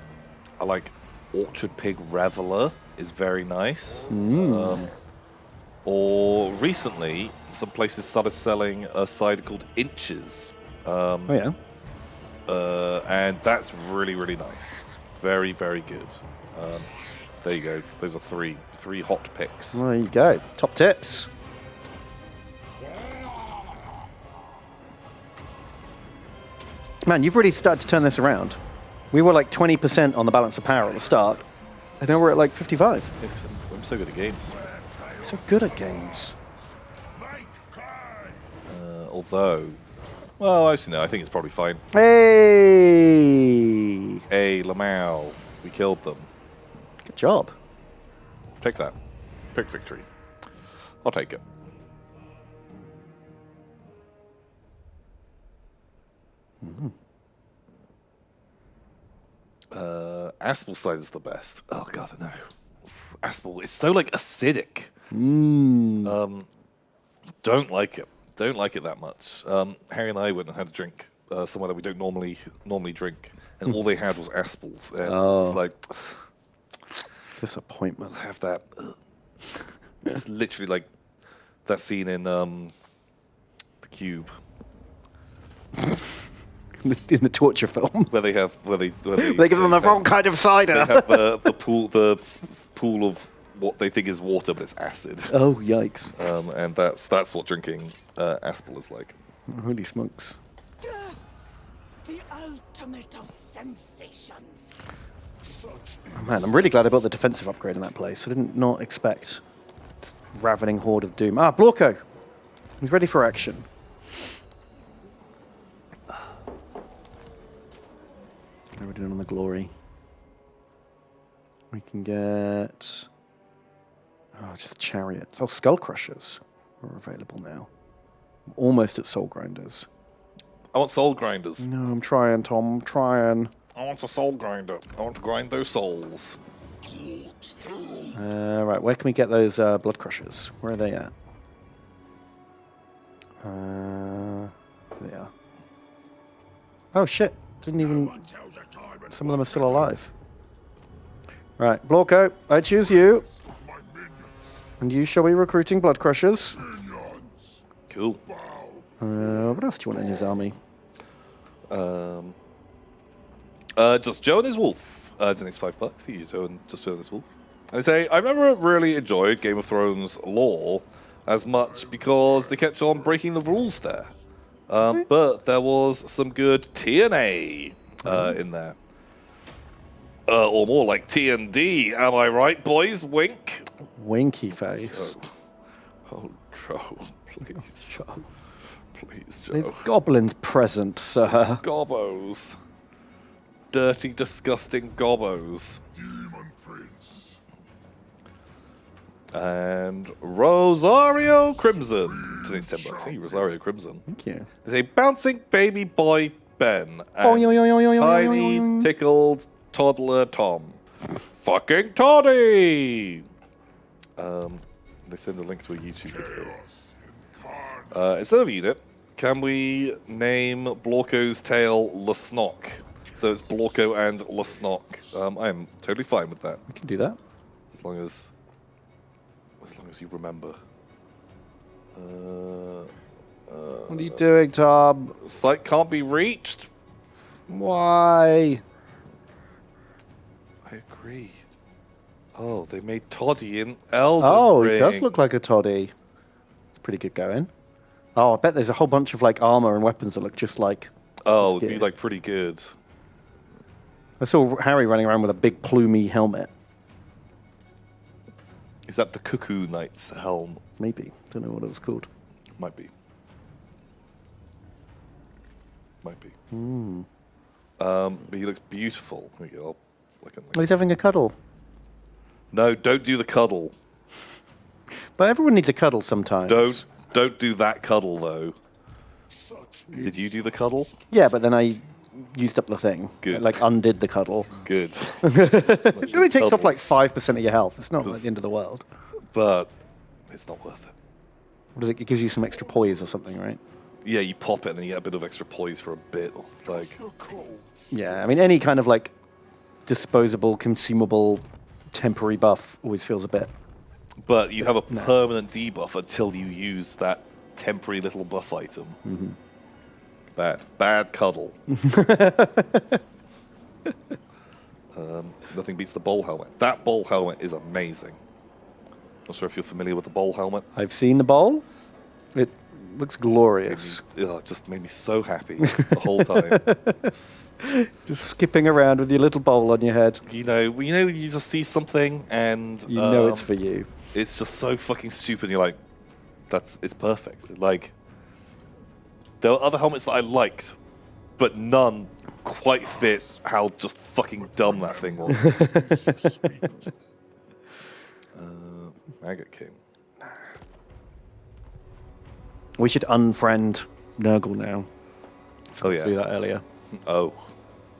Speaker 1: like Orchard Pig Reveler is very nice. Or recently, some places started selling a cider called Inches.
Speaker 2: Oh, yeah?
Speaker 1: And that's really, really nice. Very, very good. There you go. Those are three hot picks.
Speaker 2: There you go. Top tips. Man, you've really started to turn this around. We were like 20% on the balance of power at the start. And now we're at like 55.
Speaker 1: Yes, 'cause I'm so good at games.
Speaker 2: So good at games.
Speaker 1: Although, well, actually, no, I think it's probably fine.
Speaker 2: Hey!
Speaker 1: Hey, Lamau, we killed them.
Speaker 2: Good job.
Speaker 1: Take that. Pick victory. I'll take it. Aspel cider is the best. Oh god, I know. Aspel, it's so like acidic. Don't like it. Don't like it that much. Harry and I went and had a drink somewhere that we don't normally drink, and all they had was Aspels, and it was just like
Speaker 2: Disappointment.
Speaker 1: have that. It's literally like that scene in The Cube
Speaker 2: In the torture film.
Speaker 1: where they give
Speaker 2: them the wrong kind of cider.
Speaker 1: They have the pool of what they think is water, but it's acid.
Speaker 2: Oh, yikes.
Speaker 1: And that's what drinking Aspel is like.
Speaker 2: Holy smokes.
Speaker 4: The ultimate of sensations.
Speaker 2: Oh, man, I'm really glad I built the defensive upgrade in that place. I did not expect ravening horde of doom. Ah, Blorko. He's ready for action. How are we doing on the glory? We can get... Oh, just chariots. Oh, skull crushers are available now. Almost at soul grinders.
Speaker 1: I want soul grinders.
Speaker 2: No, I'm trying, Tom. I'm trying.
Speaker 1: I want a soul grinder. I want to grind those souls.
Speaker 2: Right, where can we get those blood crushers? Where are they at? There they are. Oh, shit. Didn't even... Some of them are still alive. Right, Blorko, I choose you. And you shall be recruiting blood crushers.
Speaker 1: Cool.
Speaker 2: What else do you want in his army?
Speaker 1: Just Joe and his wolf. It's only $5. Thank you, Joe and his wolf. And they say, I've never really enjoyed Game of Thrones lore as much because they kept on breaking the rules there. But there was some good TNA in there. Or more like T&D. Am I right, boys? Wink.
Speaker 2: Winky face.
Speaker 1: Oh, Joe, please. Please, Joe.
Speaker 2: There's goblins present, sir.
Speaker 1: Gobbos. Dirty, disgusting gobbos.
Speaker 3: Demon Prince.
Speaker 1: And Rosario Crimson. Today's $10. Hey, Rosario Crimson.
Speaker 2: Thank you.
Speaker 1: There's a bouncing baby boy Ben.
Speaker 2: Oh, yo, yo, yo, yo, yo,
Speaker 1: Tiny,
Speaker 2: yo, yo.
Speaker 1: tickled toddler Tom. Fucking Toddy! They send a link to a YouTube video. Instead of unit, can we name Blorko's tail Lasnock? So it's Blorko and Lasnock. I am totally fine with that.
Speaker 2: We can do that.
Speaker 1: As long as you remember.
Speaker 2: What are you doing, Tom?
Speaker 1: Site can't be reached.
Speaker 2: Why?
Speaker 1: I agree. Oh, they made Toddy in Elden Ring.
Speaker 2: He does look like a toddy. It's pretty good going. Oh, I bet there's a whole bunch of like armor and weapons that look just like.
Speaker 1: Oh,
Speaker 2: this
Speaker 1: it'd be
Speaker 2: gear.
Speaker 1: like pretty good.
Speaker 2: I saw Harry running around with a big plumy helmet.
Speaker 1: Is that the Cuckoo Knight's helm?
Speaker 2: Maybe. Don't know what it was called.
Speaker 1: Might be. Might be. But he looks beautiful. Here we go.
Speaker 2: Oh, he's having a cuddle.
Speaker 1: No, don't do the cuddle.
Speaker 2: But everyone needs a cuddle sometimes.
Speaker 1: Don't do that cuddle though. Did you do the cuddle?
Speaker 2: Yeah, but then I used up the thing.
Speaker 1: Good.
Speaker 2: Like undid the cuddle.
Speaker 1: Good.
Speaker 2: It only takes off like 5% of your health. It's not like the end of the world.
Speaker 1: But it's not worth it.
Speaker 2: What is it? It gives you some extra poise or something, right?
Speaker 1: Yeah, you pop it and then you get a bit of extra poise for a bit. Like,
Speaker 2: Yeah, I mean, any kind of like disposable, consumable, temporary buff always feels a bit.
Speaker 1: but you have a permanent debuff until you use that temporary little buff item.
Speaker 2: Mm-hmm.
Speaker 1: Bad cuddle. Nothing beats the bowl helmet. That bowl helmet is amazing. Not sure if you're familiar with the bowl helmet.
Speaker 2: I've seen the bowl. It looks glorious.
Speaker 1: It just made me so happy the whole time.
Speaker 2: Just skipping around with your little bowl on your head.
Speaker 1: You know, you just see something and
Speaker 2: You know it's for you.
Speaker 1: It's just so fucking stupid. You're like, it's perfect. Like, there were other helmets that I liked, but none quite fit how just fucking dumb that thing was. Maggot King.
Speaker 2: We should unfriend Nurgle now.
Speaker 1: Oh yeah.
Speaker 2: Do that earlier.
Speaker 1: Oh.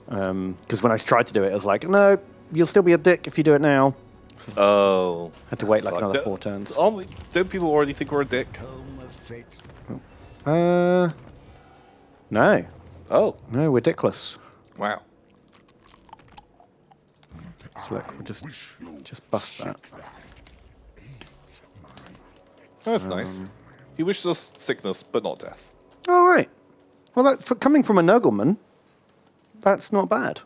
Speaker 2: Because when I tried to do it, I was like, no, you'll still be a dick if you do it now.
Speaker 1: Oh.
Speaker 2: Had to wait like
Speaker 1: Fuck.
Speaker 2: another 4 turns.
Speaker 1: Don't people already think we're a dick?
Speaker 2: No.
Speaker 1: Oh.
Speaker 2: No, we're dickless.
Speaker 1: Wow.
Speaker 2: So look, we'll just bust that.
Speaker 1: That's nice. He wishes us sickness, but not death.
Speaker 2: All right. Well, coming from a Nurgleman, that's not bad.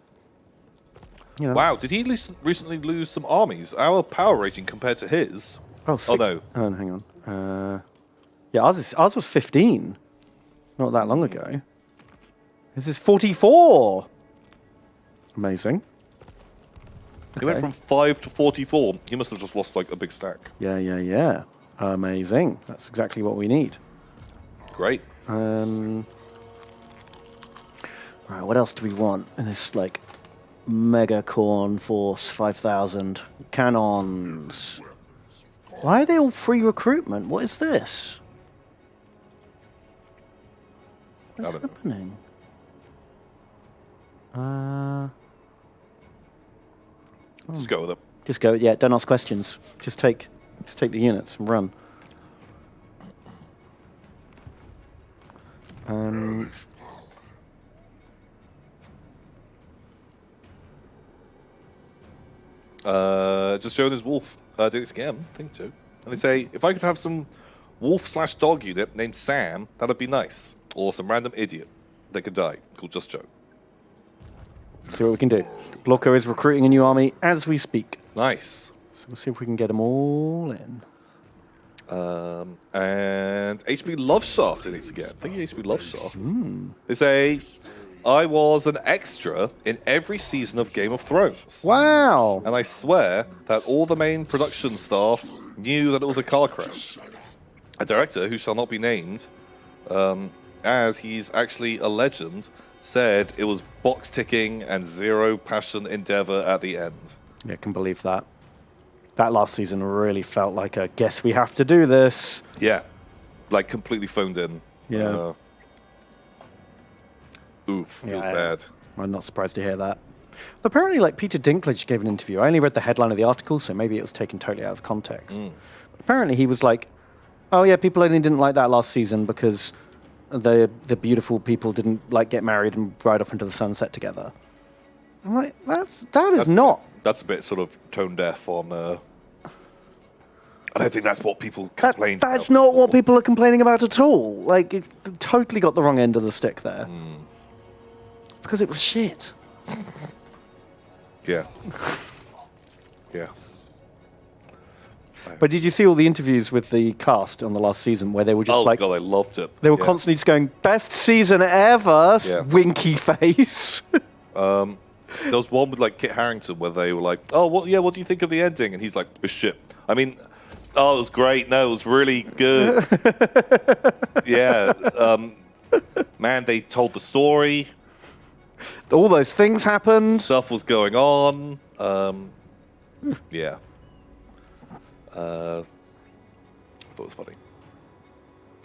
Speaker 2: You know.
Speaker 1: Wow, did he recently lose some armies? Our power rating compared to his.
Speaker 2: Oh,
Speaker 1: no.
Speaker 2: Oh, hang on. Yeah, ours was 15. Not that long ago. This is 44. Amazing.
Speaker 1: He went from 5 to 44. He must have just lost like a big stack.
Speaker 2: Yeah. Amazing. That's exactly what we need.
Speaker 1: Great.
Speaker 2: All right, what else do we want in this like mega corn force 5,000 cannons? Why are they all free recruitment? What is this? What's happening?
Speaker 1: Just go with it.
Speaker 2: Just go. Yeah, don't ask questions. Just take the units and run.
Speaker 1: Just Joe and his wolf. Did it scam? I think Joe. And they say, if I could have some wolf/dog unit named Sam, that'd be nice. Or some random idiot that could die called Just Joe.
Speaker 2: See what we can do. Blocko is recruiting a new army as we speak.
Speaker 1: Nice.
Speaker 2: So we'll see if we can get them all in.
Speaker 1: And HP Loveshaft in it again. Thank you, HP Loveshaft. They say, I was an extra in every season of Game of Thrones.
Speaker 2: Wow.
Speaker 1: And I swear that all the main production staff knew that it was a car crash. A director who shall not be named, as he's actually a legend, said it was box ticking and zero passion endeavor at the end.
Speaker 2: Yeah, I can believe that. That last season really felt like a guess we have to do this.
Speaker 1: Yeah, like completely phoned in.
Speaker 2: Yeah.
Speaker 1: Feels
Speaker 2: Yeah.
Speaker 1: bad.
Speaker 2: I'm not surprised to hear that. Apparently, like Peter Dinklage gave an interview. I only read the headline of the article, so maybe it was taken totally out of context. But apparently, he was like, "Oh yeah, people only didn't like that last season because the beautiful people didn't like get married and ride off into the sunset together." I'm like, that is not.
Speaker 1: That's a bit sort of tone deaf on. I don't think that's what people complained about.
Speaker 2: That's not what people are complaining about at all. Like, it totally got the wrong end of the stick there. It's because it was shit.
Speaker 1: Yeah. Yeah.
Speaker 2: But did you see all the interviews with the cast on the last season where they were just
Speaker 1: Oh,
Speaker 2: like...
Speaker 1: God, I loved it.
Speaker 2: They were
Speaker 1: Yeah.
Speaker 2: constantly just going, best season ever,
Speaker 1: Yeah.
Speaker 2: winky face.
Speaker 1: There was one with like Kit Harington where they were like, "Oh, what do you think of the ending?" And he's like, "It's shit." I mean, oh, it was great. No, it was really good. Yeah, man, they told the story.
Speaker 2: All those things happened.
Speaker 1: Stuff was going on. Yeah. I thought it was funny.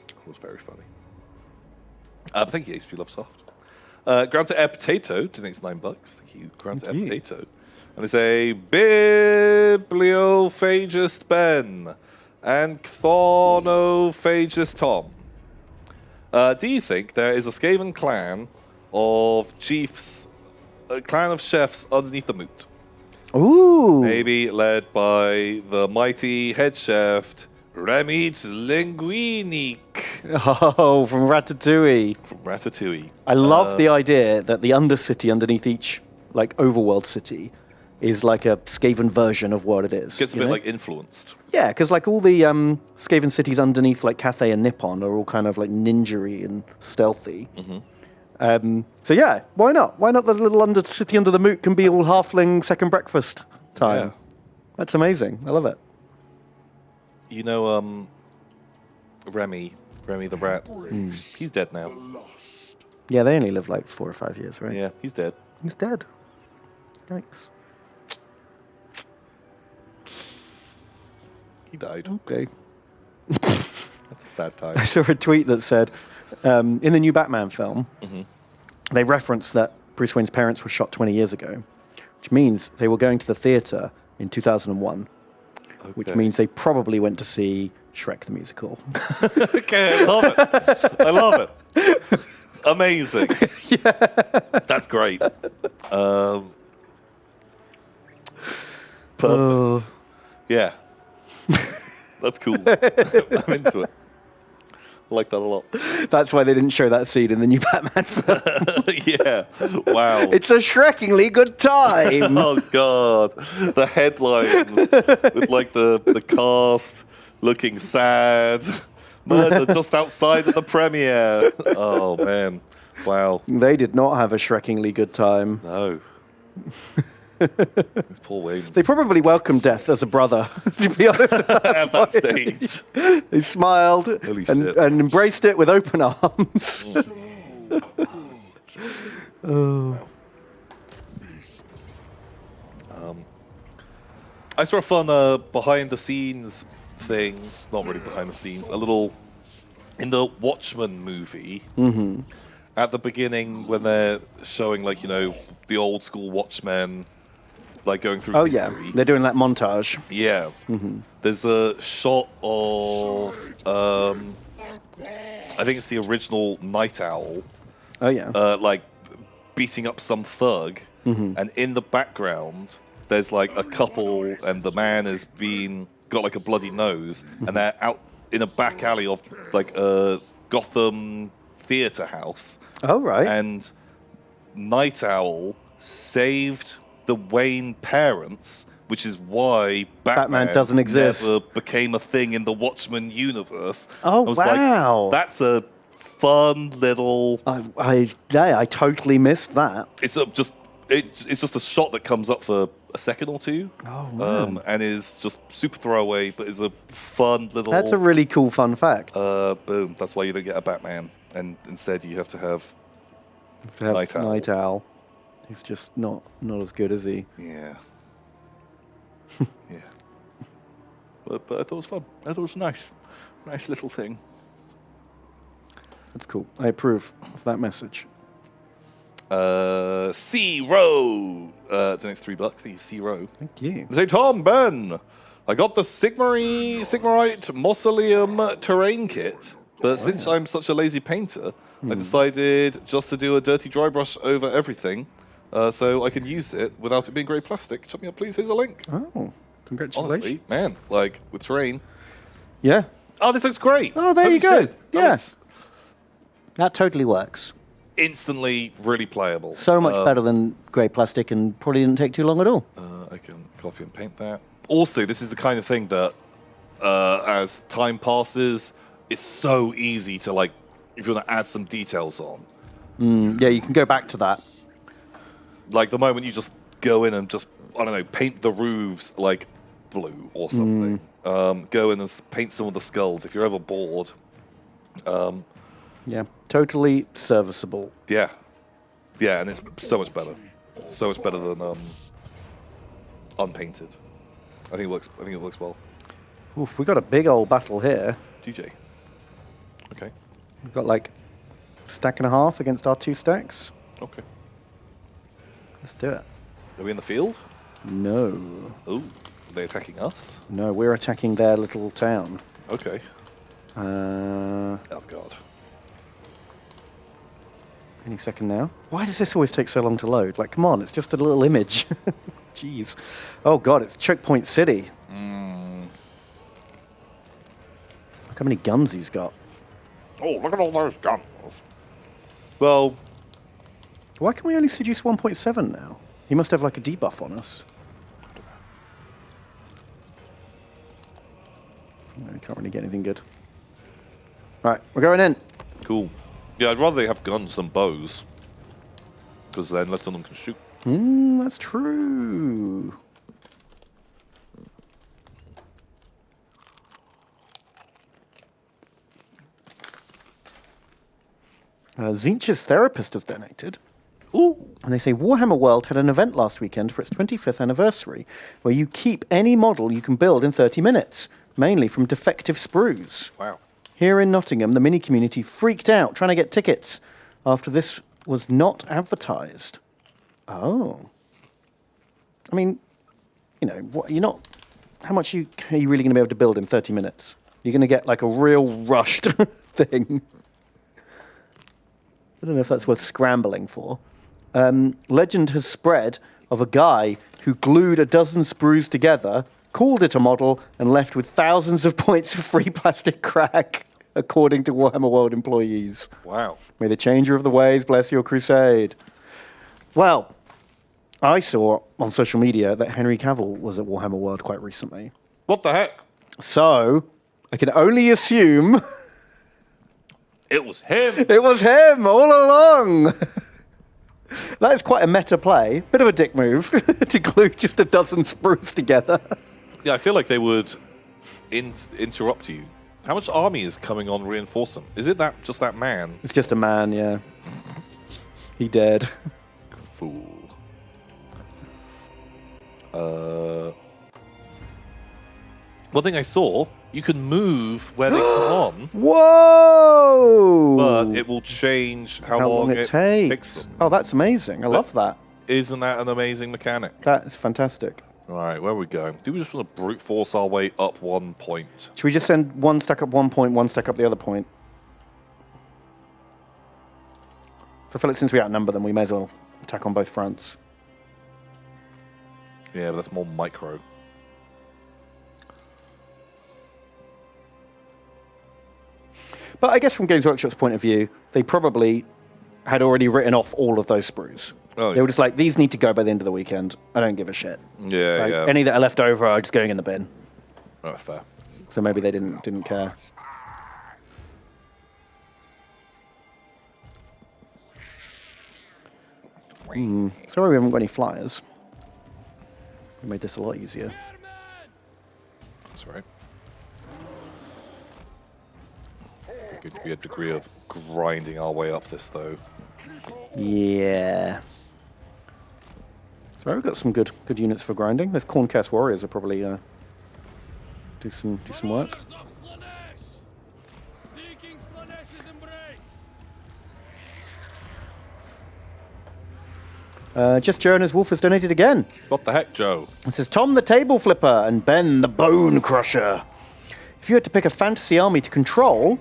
Speaker 1: It was very funny. Thank you, HP Lovesoft. Grant to Air Potato donates $9. Thank you, Grant to Air
Speaker 2: you.
Speaker 1: Potato. And they say Bibliophagist Ben and Chthornophagist Tom. Do you think there is a Skaven clan of chiefs, a clan of chefs underneath the moot?
Speaker 2: Ooh.
Speaker 1: Maybe led by the mighty head chef Remit Linguinic
Speaker 2: Oh, from Ratatouille.
Speaker 1: from Ratatouille.
Speaker 2: I love the idea that the Undercity underneath each like overworld city is like a Skaven version of what it is.
Speaker 1: Gets a
Speaker 2: you
Speaker 1: bit
Speaker 2: know?
Speaker 1: like influenced.
Speaker 2: Yeah, because like all the Skaven cities underneath like Cathay and Nippon are all kind of like ninja-y and stealthy. So yeah, why not? Why not the little Undercity under the moot can be all halfling second breakfast time?
Speaker 1: Yeah.
Speaker 2: That's amazing. I love it.
Speaker 1: You know, Remy the rat. He's dead now.
Speaker 2: Yeah, they only live like 4 or 5 years, right?
Speaker 1: Yeah, he's dead.
Speaker 2: He's dead. Thanks.
Speaker 1: He died.
Speaker 2: Okay.
Speaker 1: That's a sad time.
Speaker 2: I saw a tweet that said, in the new Batman film, they referenced that Bruce Wayne's parents were shot 20 years ago, which means they were going to the theatre in 2001, which means they probably went to see Shrek the Musical.
Speaker 1: Okay, I love it. I love it. Amazing. Yeah. That's great. Perfect. Yeah. That's cool. I'm into it. I like that a lot.
Speaker 2: That's why they didn't show that scene in the new Batman film.
Speaker 1: Yeah. Wow.
Speaker 2: It's a shreckingly good time.
Speaker 1: Oh, God. The headlines with, like, the cast looking sad. Murder just outside of the premiere. Oh, man. Wow.
Speaker 2: They did not have a shreckingly good time.
Speaker 1: No. These poor Waynes.
Speaker 2: They probably welcomed death as a brother, to be honest.
Speaker 1: at that stage.
Speaker 2: They smiled
Speaker 1: Holy
Speaker 2: and
Speaker 1: shit.
Speaker 2: embraced it with open arms.
Speaker 1: I saw a fun behind-the-scenes thing. Not really behind the scenes. A little... In the Watchmen movie, at the beginning when they're showing, like, you know, the old-school Watchmen, like, going through
Speaker 2: Oh,
Speaker 1: history.
Speaker 2: yeah. They're doing that montage.
Speaker 1: Yeah. There's a shot of, I think it's the original Night Owl,
Speaker 2: Oh, yeah.
Speaker 1: like beating up some thug, and in the background there's like a couple, and the man has got like a bloody nose, and they're out in a back alley of like a Gotham theater house,
Speaker 2: Oh, right.
Speaker 1: and Night Owl saved the Wayne parents, which is why Batman
Speaker 2: doesn't exist.
Speaker 1: never became a thing in the Watchmen universe.
Speaker 2: Oh,
Speaker 1: I was
Speaker 2: wow.
Speaker 1: like, that's a fun little.
Speaker 2: I totally missed that.
Speaker 1: It's just a shot that comes up for a second or two.
Speaker 2: Oh, man.
Speaker 1: And is just super throwaway, but is a fun little.
Speaker 2: That's a really cool fun fact.
Speaker 1: Boom. That's why you don't get a Batman, and instead you have to have Night Owl.
Speaker 2: Night Owl. He's just not as good as he.
Speaker 1: Yeah. Yeah. But I thought it was fun. I thought it was nice. Nice little thing.
Speaker 2: That's cool. I approve of that message.
Speaker 1: C Row donates $3. Thank you, C Row.
Speaker 2: Thank you.
Speaker 1: Say, Tom, Ben, I got the Sigmarite Mausoleum terrain kit, but since I'm such a lazy painter, I decided just to do a dirty dry brush over everything, so I can use it without it being grey plastic. Check me up, please. Here's a link.
Speaker 2: Oh, congratulations.
Speaker 1: Honestly, man, like with terrain.
Speaker 2: Yeah.
Speaker 1: Oh, this looks great.
Speaker 2: Oh, there
Speaker 1: Holy
Speaker 2: you go.
Speaker 1: shit.
Speaker 2: Yes. That totally works.
Speaker 1: Instantly really playable.
Speaker 2: So much better than grey plastic and probably didn't take too long at all.
Speaker 1: I can copy and paint that. Also, this is the kind of thing that, as time passes, it's so easy to, like, if you want to add some details on.
Speaker 2: Yeah, you can go back to that.
Speaker 1: Like, the moment you just go in and just, I don't know, paint the roofs, like, blue or something. Go in and paint some of the skulls if you're ever bored.
Speaker 2: Yeah, totally serviceable.
Speaker 1: Yeah. Yeah, and it's so much better. So much better than unpainted. I think it works well.
Speaker 2: Oof, we got a big old battle here.
Speaker 1: GJ. Okay.
Speaker 2: We've got like a stack and a half against our 2 stacks.
Speaker 1: Okay.
Speaker 2: Let's do it.
Speaker 1: Are we in the field?
Speaker 2: No.
Speaker 1: Oh, are they attacking us?
Speaker 2: No, we're attacking their little town.
Speaker 1: Okay.
Speaker 2: Uh,
Speaker 1: Oh, God.
Speaker 2: Any second now. Why does this always take so long to load? Like, come on, it's just a little image. Jeez. Oh, God, it's Choke Point City. Look how many guns he's got.
Speaker 1: Oh, look at all those guns. Well,
Speaker 2: Why can we only seduce 1.7 now? He must have like a debuff on us. No, we can't really get anything good. Right, we're going in.
Speaker 1: cool. Yeah, I'd rather they have guns than bows. Because then less of them can shoot.
Speaker 2: That's true. Zinch's therapist has donated.
Speaker 1: Ooh.
Speaker 2: And they say Warhammer World had an event last weekend for its 25th anniversary where you keep any model you can build in 30 minutes, mainly from defective sprues.
Speaker 1: Wow.
Speaker 2: Here in Nottingham, the mini community freaked out trying to get tickets after this was not advertised. Oh. I mean, you know, what, you're not. How much are you really going to be able to build in 30 minutes? You're going to get like a real rushed thing. I don't know if that's worth scrambling for. Legend has spread of a guy who glued a dozen sprues together, called it a model, and left with thousands of points of free plastic crack, according to Warhammer World employees.
Speaker 1: Wow.
Speaker 2: May the changer of the ways bless your crusade. Well, I saw on social media that Henry Cavill was at Warhammer World quite recently.
Speaker 1: What the heck?
Speaker 2: So, I can only assume
Speaker 1: It was him.
Speaker 2: it was him all along. That is quite a meta play. Bit of a dick move to glue just a dozen sprues together.
Speaker 1: Yeah, I feel like they would interrupt you. How much army is coming on reinforce them? Is it just that man?
Speaker 2: It's just a man, yeah. He dead.
Speaker 1: Fool. One thing I saw, you can move where they come on,
Speaker 2: Whoa!
Speaker 1: but it will change how long it takes them.
Speaker 2: Oh, that's amazing. I love that.
Speaker 1: Isn't that an amazing mechanic?
Speaker 2: That is fantastic.
Speaker 1: All right, where are we going? Do we just want to brute force our way up 1 point?
Speaker 2: Should we just send one stack up 1 point, one stack up the other point? So I feel like since we outnumber them, we may as well attack on both fronts.
Speaker 1: Yeah, but that's more micro.
Speaker 2: But I guess from Games Workshop's point of view, they probably had already written off all of those sprues.
Speaker 1: Oh,
Speaker 2: They were just like, these need to go by the end of the weekend. I don't give a shit.
Speaker 1: Yeah,
Speaker 2: Like,
Speaker 1: yeah.
Speaker 2: Any that are left over are just going in the bin.
Speaker 1: Oh, fair.
Speaker 2: So maybe they didn't care. Sorry we haven't got any flyers. We made this a lot easier.
Speaker 1: That's right. There's going to be a degree of grinding our way up this, though.
Speaker 2: Yeah. So we've got some good units for grinding. Those Corncast Warriors will probably do some work. Just Jonas Wolf has donated again.
Speaker 1: What the heck, Joe?
Speaker 2: This is Tom the Table Flipper and Ben the Bone Crusher. If you had to pick a fantasy army to control,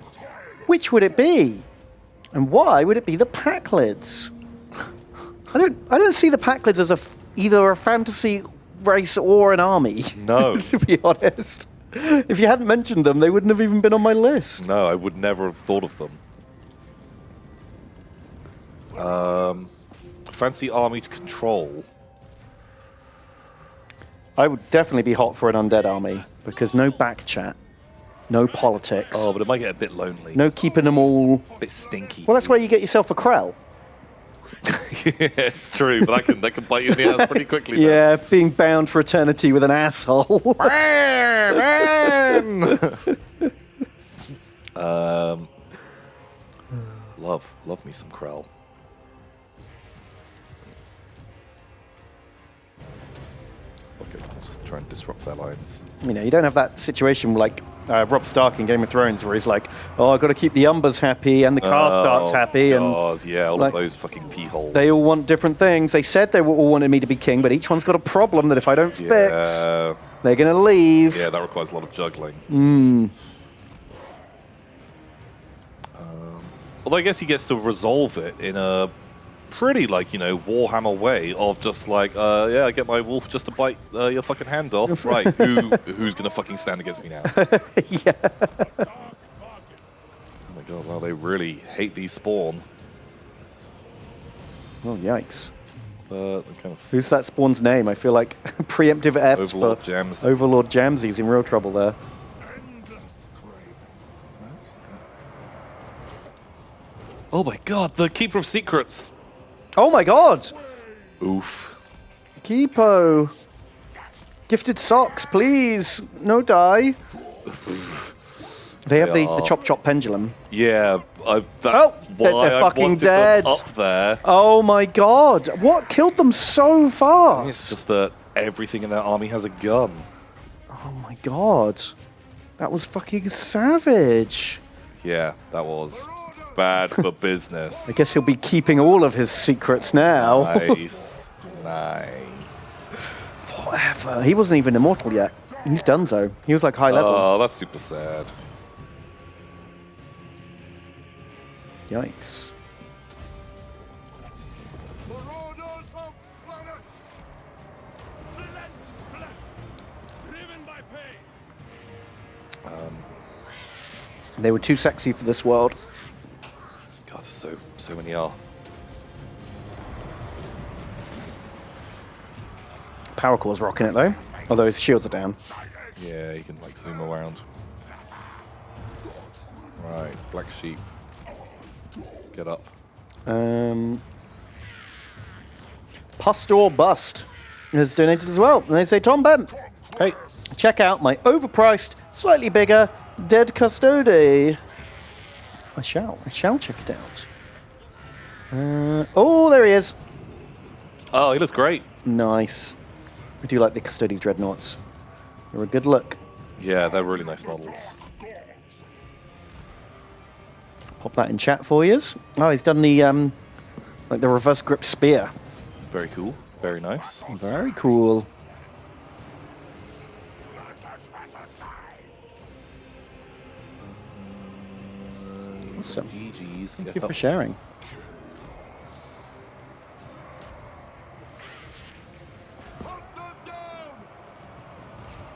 Speaker 2: which would it be? And why would it be the Packlids? I don't see the Packlids as either a fantasy race or an army.
Speaker 1: No.
Speaker 2: To be honest. If you hadn't mentioned them, they wouldn't have even been on my list.
Speaker 1: No, I would never have thought of them. Fancy army to control.
Speaker 2: I would definitely be hot for an undead army, because no back chat, no politics,
Speaker 1: Oh, but it might get a bit lonely.
Speaker 2: no keeping them all...
Speaker 1: A bit stinky.
Speaker 2: Well, that's why you get yourself a Krell.
Speaker 1: Yeah, it's true, but that can bite you in the ass pretty quickly. Then.
Speaker 2: Yeah, being bound for eternity with an asshole.
Speaker 1: Love me some Krell. Okay, let's just try and disrupt their lines.
Speaker 2: You know, you don't have that situation like Robb Stark in Game of Thrones where he's like, oh, I've got to keep the Umbers happy and the Karstarks happy.
Speaker 1: God, yeah, all
Speaker 2: like,
Speaker 1: of those fucking pee holes.
Speaker 2: They all want different things. They said they all wanted me to be king, but each one's got a problem that if I don't fix, they're going to leave.
Speaker 1: Yeah, that requires a lot of juggling. Although I guess he gets to resolve it in a pretty, Warhammer way of just I get my wolf just to bite your fucking hand off. Right, who's going to fucking stand against me now?
Speaker 2: Yeah.
Speaker 1: Oh my god, well, they really hate these spawn.
Speaker 2: Oh, yikes.
Speaker 1: Kind of
Speaker 2: Who's that spawn's name? I feel like preemptive F
Speaker 1: Overlord
Speaker 2: for
Speaker 1: Jams.
Speaker 2: Overlord Jamsy's in real trouble there.
Speaker 1: Oh my god, the Keeper of Secrets.
Speaker 2: Oh my god!
Speaker 1: Oof.
Speaker 2: Kipo. Gifted socks, please. No die. They have the chop pendulum.
Speaker 1: Yeah, that's
Speaker 2: Oh,
Speaker 1: why
Speaker 2: they're
Speaker 1: I
Speaker 2: fucking
Speaker 1: wanted
Speaker 2: dead.
Speaker 1: them up there.
Speaker 2: Oh my god. What killed them so fast?
Speaker 1: It's just that everything in that army has a gun.
Speaker 2: Oh my god. That was fucking savage.
Speaker 1: Yeah, that was bad for business.
Speaker 2: I guess he'll be keeping all of his secrets now.
Speaker 1: Nice. Nice.
Speaker 2: Forever. He wasn't even immortal yet. He's done so. He was like high level.
Speaker 1: Oh, that's super sad.
Speaker 2: Yikes. They were too sexy for this world.
Speaker 1: God, so many are.
Speaker 2: Power Core's rocking it though, although his shields are down.
Speaker 1: Yeah, you can zoom around. Right, Black Sheep. Get up.
Speaker 2: Pastor Bust has donated as well. And they say, Tom Ben,
Speaker 1: Hey.
Speaker 2: check out my overpriced, slightly bigger Dead Custody. I shall check it out. Oh, there he is.
Speaker 1: Oh, he looks great.
Speaker 2: Nice. I do like the Custody Dreadnoughts. They're a good look.
Speaker 1: Yeah, they're really nice models.
Speaker 2: Pop that in chat for you. Oh, he's done the the reverse grip spear.
Speaker 1: Very cool. Very nice.
Speaker 2: Very cool. Awesome.
Speaker 1: GG's.
Speaker 2: Thank you for sharing.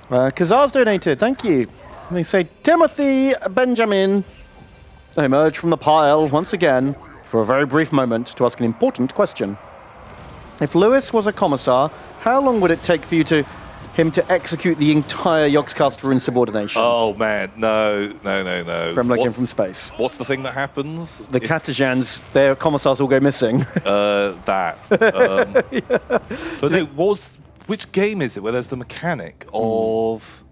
Speaker 2: Kazar's donated, thank you. They say, Timothy Benjamin. I emerge from the pile once again for a very brief moment to ask an important question. If Lewis was a commissar, how long would it take for you to him to execute the entire Yogscast for insubordination.
Speaker 1: Oh man, no.
Speaker 2: From like him from space.
Speaker 1: What's the thing that happens?
Speaker 2: The Catagans, their commissars all go missing.
Speaker 1: That. But no, which game is it where there's the mechanic of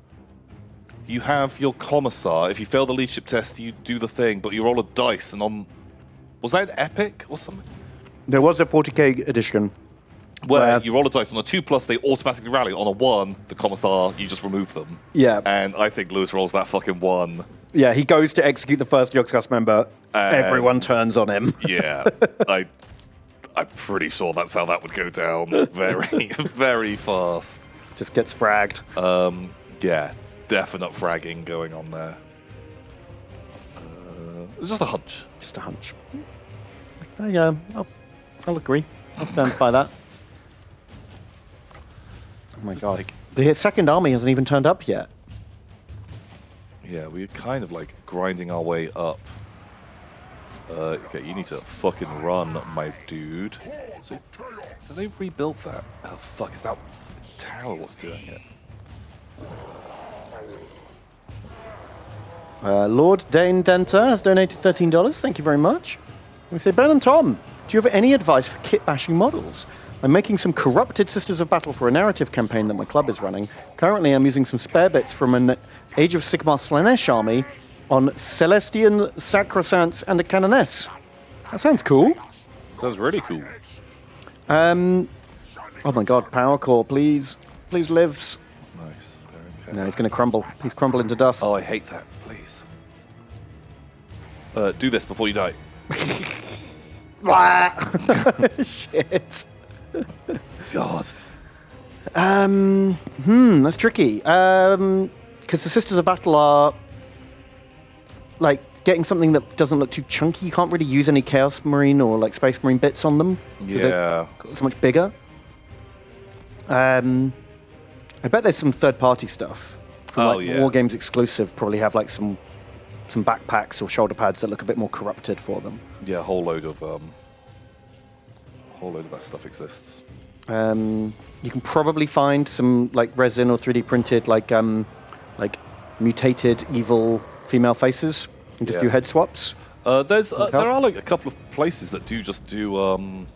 Speaker 1: you have your commissar, if you fail the leadership test, you do the thing, but you roll a dice, and was that Epic or something?
Speaker 2: There was a 40k edition.
Speaker 1: Where you roll a dice on a 2+, they automatically rally. On a 1, the commissar, you just remove them.
Speaker 2: Yeah.
Speaker 1: And I think Lewis rolls that fucking 1.
Speaker 2: Yeah, he goes to execute the first Yogscast member. Everyone turns on him.
Speaker 1: Yeah. I'm pretty sure that's how that would go down very, very fast.
Speaker 2: Just gets fragged.
Speaker 1: Yeah, definite fragging going on there. It's just a hunch.
Speaker 2: Just a hunch. I'll agree. I'll stand by that. Oh my god. The second army hasn't even turned up yet.
Speaker 1: Yeah, we're kind of like grinding our way up. Okay, you need to fucking run, my dude. So they rebuilt that. Oh fuck, is that the tower what's doing it?
Speaker 2: Lord Dane Denter has donated $13. Thank you very much. We say, Ben and Tom, do you have any advice for kit bashing models? I'm making some corrupted Sisters of Battle for a narrative campaign that my club is running. Currently, I'm using some spare bits from an Age of Sigmar Slanesh army on Celestian Sacrosancts and a Canoness. That sounds cool.
Speaker 1: Sounds really cool.
Speaker 2: Oh my god, Power Core, please. Please lives.
Speaker 1: Nice. Okay.
Speaker 2: No, he's going to crumble. He's crumbling to dust.
Speaker 1: Oh, I hate that. Please. Do this before you die.
Speaker 2: Shit.
Speaker 1: God.
Speaker 2: That's tricky. Because the Sisters of Battle are like getting something that doesn't look too chunky. You can't really use any Chaos Marine or like Space Marine bits on them.
Speaker 1: Yeah.
Speaker 2: They're so much bigger. I bet there's some third-party stuff. From, War Games exclusive probably have like some backpacks or shoulder pads that look a bit more corrupted for them.
Speaker 1: Yeah, a whole load of that stuff exists.
Speaker 2: You can probably find some like resin or 3D printed like mutated evil female faces and just do head swaps.
Speaker 1: There are like a couple of places that just do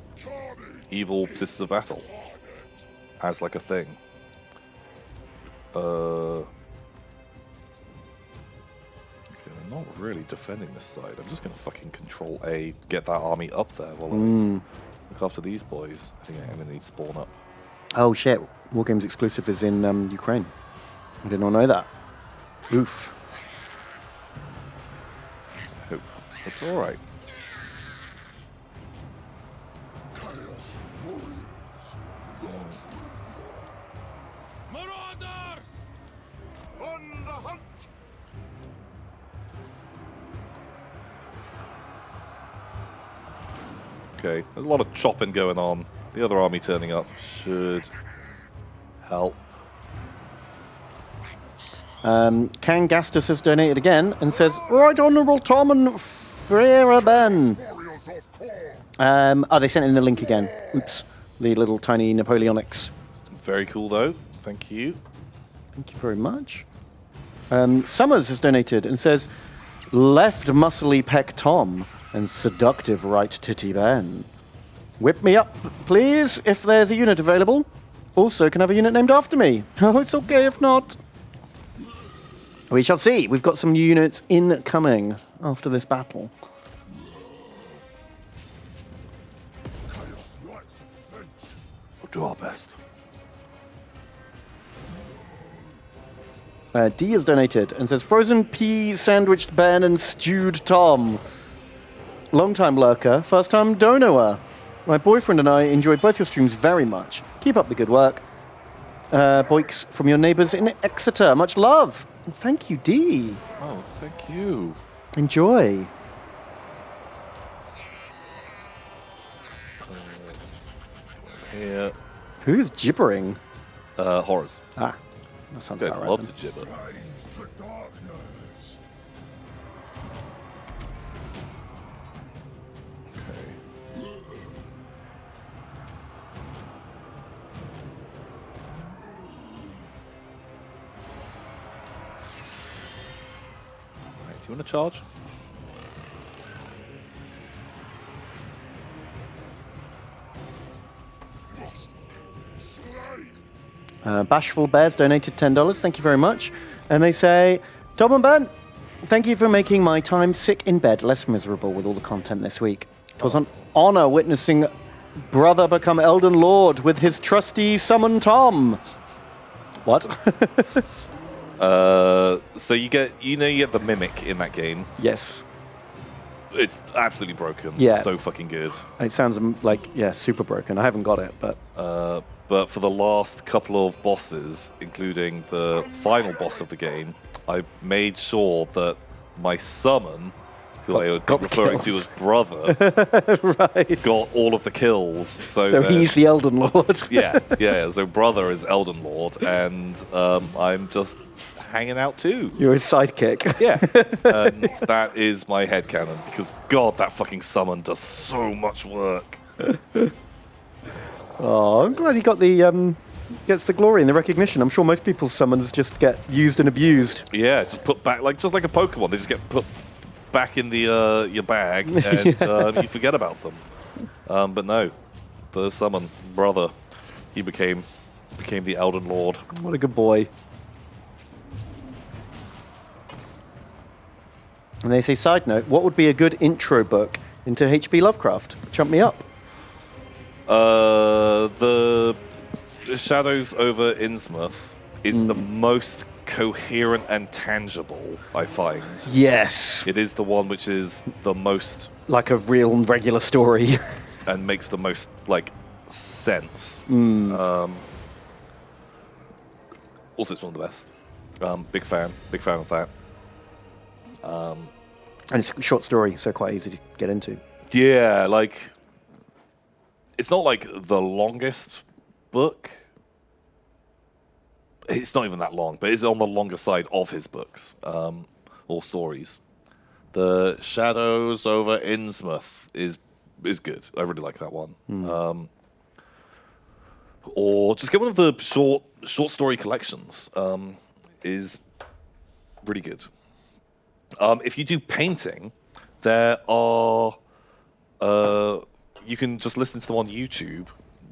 Speaker 1: evil Sisters of Battle as like a thing. Okay, I'm not really defending this side. I'm just gonna fucking Control A, get that army up there while I look after these boys. I think I'm gonna need spawn up.
Speaker 2: Oh shit! War Games exclusive is in Ukraine. I did not know that. Oof.
Speaker 1: It's all right.
Speaker 3: Marauders! On the hunt!
Speaker 1: Okay, there's a lot of chopping going on. The other army turning up should help.
Speaker 2: Kangastus has donated again and says, Right Honourable Tom and Frere Ben. They sent in the link again. Oops. The little tiny Napoleonics.
Speaker 1: Very cool though. Thank you.
Speaker 2: Thank you very much. Summers has donated and says, Left muscly peck Tom and seductive right titty Ben. Whip me up, please, if there's a unit available. Also, can have a unit named after me. Oh, it's okay if not. We shall see. We've got some new units incoming after this battle.
Speaker 1: We'll do our best.
Speaker 2: D has donated and says, Frozen pea sandwiched Ben and stewed Tom. Long-time lurker, first-time donoer. My boyfriend and I enjoy both your streams very much. Keep up the good work. Boiks from your neighbours in Exeter. Much love. Thank you, D.
Speaker 1: Oh, thank you.
Speaker 2: Enjoy.
Speaker 1: Here.
Speaker 2: Who's gibbering?
Speaker 1: Horrors.
Speaker 2: Ah, that sounds
Speaker 1: These guys
Speaker 2: about right.
Speaker 1: love
Speaker 2: Then.
Speaker 1: to gibber.
Speaker 3: The darkness.
Speaker 1: Okay. you want to charge?
Speaker 2: Bashful Bears donated $10. Thank you very much. And they say, Tom and Ben, thank you for making my time sick in bed less miserable with all the content this week. It was an honor witnessing brother become Elden Lord with his trusty summon Tom. What?
Speaker 1: So you get the mimic in that game.
Speaker 2: Yes.
Speaker 1: It's absolutely broken.
Speaker 2: Yeah.
Speaker 1: So fucking good.
Speaker 2: It sounds like, yeah, super broken. I haven't got it, but...
Speaker 1: But for the last couple of bosses, including the final boss of the game, I made sure that my summon, who I would be referring to as brother,
Speaker 2: right.
Speaker 1: got all of the kills.
Speaker 2: So he's the Elden Lord.
Speaker 1: yeah. So brother is Elden Lord, and I'm just hanging out too.
Speaker 2: You're his sidekick.
Speaker 1: Yeah. And that is my headcanon, because God, that fucking summon does so much work.
Speaker 2: Oh, I'm glad he got the gets the glory and the recognition. I'm sure most people's summons just get used and abused.
Speaker 1: Yeah, just put back just like a Pokemon. They just get put back in the your bag, and you forget about them. But no, the summon brother, he became the Elden Lord.
Speaker 2: What a good boy. And they say, side note, what would be a good intro book into H.P. Lovecraft? Chump me up.
Speaker 1: The Shadows over Innsmouth is the most coherent and tangible, I find.
Speaker 2: Yes.
Speaker 1: It is the one which is the most...
Speaker 2: Like a real and regular story.
Speaker 1: and makes the most, sense. Also, it's one of the best. Big fan of that.
Speaker 2: And it's a short story, so quite easy to get into.
Speaker 1: Yeah, it's not the longest book. It's not even that long, but it's on the longer side of his books or stories. The Shadows over Innsmouth is good. I really like that one. Or just get one of the short story collections. Is really good. If you do painting, there are. You can just listen to them on YouTube.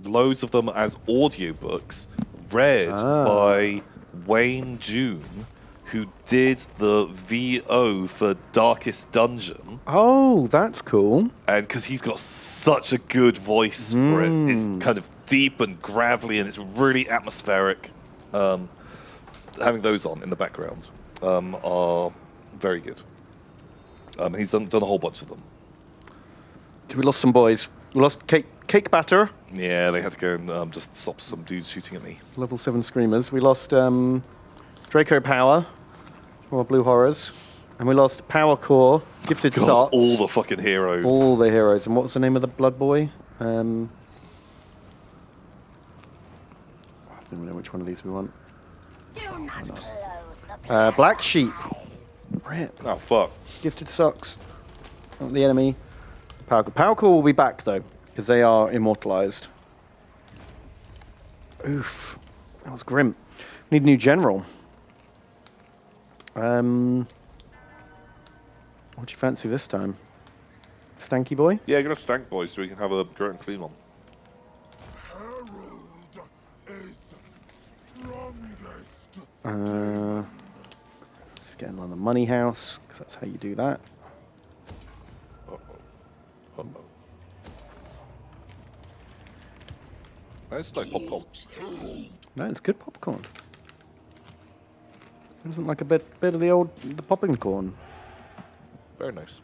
Speaker 1: Loads of them as audiobooks, read by Wayne June, who did the VO for Darkest Dungeon.
Speaker 2: Oh, that's cool.
Speaker 1: And because he's got such a good voice for it, it's kind of deep and gravelly, and it's really atmospheric. Having those on in the background are very good. He's done a whole bunch of them.
Speaker 2: We lost some boys. We lost Cake Batter.
Speaker 1: Yeah, they had to go and just stop some dudes shooting at me.
Speaker 2: Level 7 Screamers. We lost Draco Power, or Blue Horrors. And we lost Power Core, Gifted
Speaker 1: God,
Speaker 2: Socks.
Speaker 1: all the fucking heroes.
Speaker 2: All the heroes. And what was the name of the Blood Boy? I don't know which one of these we want.
Speaker 4: Do not close the
Speaker 2: Black Sheep. Rip.
Speaker 1: Oh, fuck.
Speaker 2: Gifted Socks. Not the enemy. Power Core will be back, though, because they are immortalized. Oof. That was grim. Need a new general. What do you fancy this time? Stanky boy?
Speaker 1: Yeah, get a stank boy so we can have a great and clean one.
Speaker 3: Herald is strongest.
Speaker 2: Let's get in on the money house, because that's how you do that.
Speaker 1: It's like popcorn.
Speaker 2: No, it's good popcorn. It isn't like a bit of the popping corn.
Speaker 1: Very nice.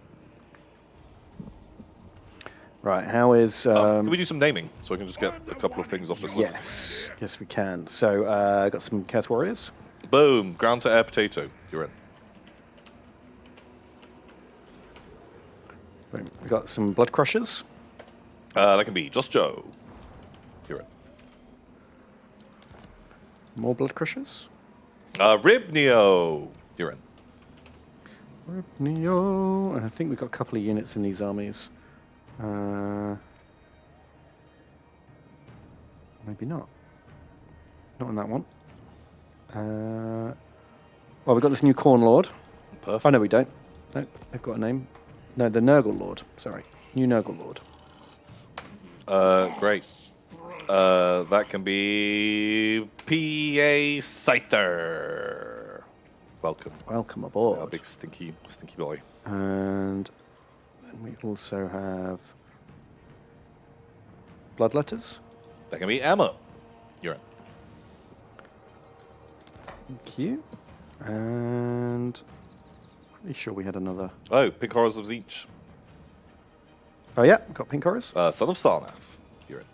Speaker 2: Right, how is...
Speaker 1: Can we do some naming so I can just get a couple of things off this list?
Speaker 2: Yes we can. So, I got some Chaos Warriors.
Speaker 1: Boom. Ground to air potato. You're in.
Speaker 2: Boom. We got some Blood Crushers.
Speaker 1: That can be Just Joe. You're in.
Speaker 2: More Blood Crushers.
Speaker 1: Ribneo. You're in.
Speaker 2: Neo. And I think we've got a couple of units in these armies. Maybe not. Not in that one. Well, we've got this new Corn Lord.
Speaker 1: Perfect.
Speaker 2: Oh, no, we don't. No, they've got a name. No, the Nurgle Lord. Sorry. New Nurgle Lord.
Speaker 1: Great. That can be P.A. Cider. Welcome.
Speaker 2: Welcome aboard.
Speaker 1: Our big stinky boy.
Speaker 2: And then we also have Bloodletters.
Speaker 1: That can be Emma. You're in.
Speaker 2: Thank you. And pretty sure we had another.
Speaker 1: Oh, Pink Horrors of Zinch.
Speaker 2: Oh yeah, got Pink Horrors.
Speaker 1: Son of Sarnath. You're in.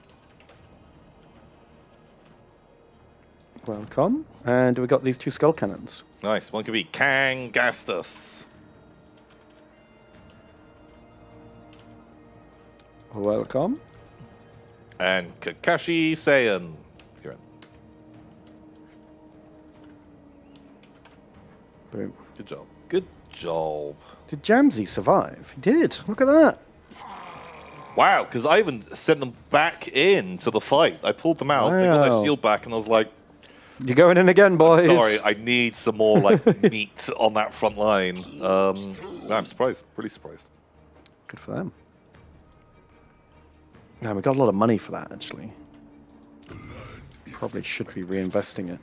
Speaker 2: Welcome. And we got these 2 skull cannons.
Speaker 1: Nice. One can be Kangastus.
Speaker 2: Welcome.
Speaker 1: And Kakashi Saiyan. You're in.
Speaker 2: Boom.
Speaker 1: Good job. Good job.
Speaker 2: Did Jamsey survive? He did. Look at that.
Speaker 1: Wow, because I even sent them back in to the fight. I pulled them out. They got their
Speaker 2: Wow.
Speaker 1: shield back, and I was like,
Speaker 2: You're going in again, boys.
Speaker 1: sorry, I need some more like meat on that front line. No, I'm surprised. Really surprised.
Speaker 2: Good for them. No, we got a lot of money for that, actually. Probably should be reinvesting it.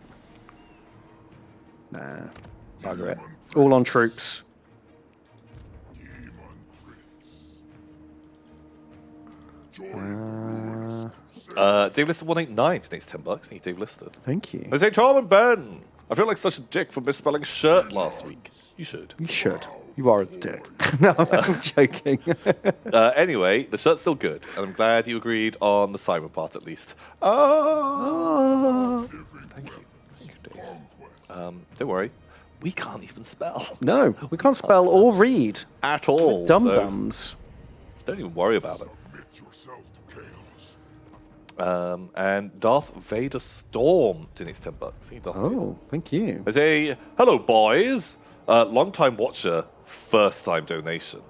Speaker 2: Nah, bugger it. All on troops.
Speaker 3: Demon Prince.
Speaker 1: Dave Listed 189 today's $10. Thank you, Dave Listed.
Speaker 2: Thank you.
Speaker 1: They say, Tom and Ben, I feel like such a dick for misspelling shirt last week. You should.
Speaker 2: You should. You are a dick. No, I'm joking.
Speaker 1: Anyway, the shirt's still good, and I'm glad you agreed on the Simon part at least. Oh, thank you. Thank you, Dave. Don't worry, we can't even spell
Speaker 2: No, we can't spell or read.
Speaker 1: at all.
Speaker 2: Dum-dums.
Speaker 1: So don't even worry about it.
Speaker 3: Commit yourself to chaos.
Speaker 1: And Darth Vader Storm donates $10. Thank you, Darth Vader.
Speaker 2: Oh, thank you.
Speaker 1: They say, hello, boys. Long-time watcher, first-time donation.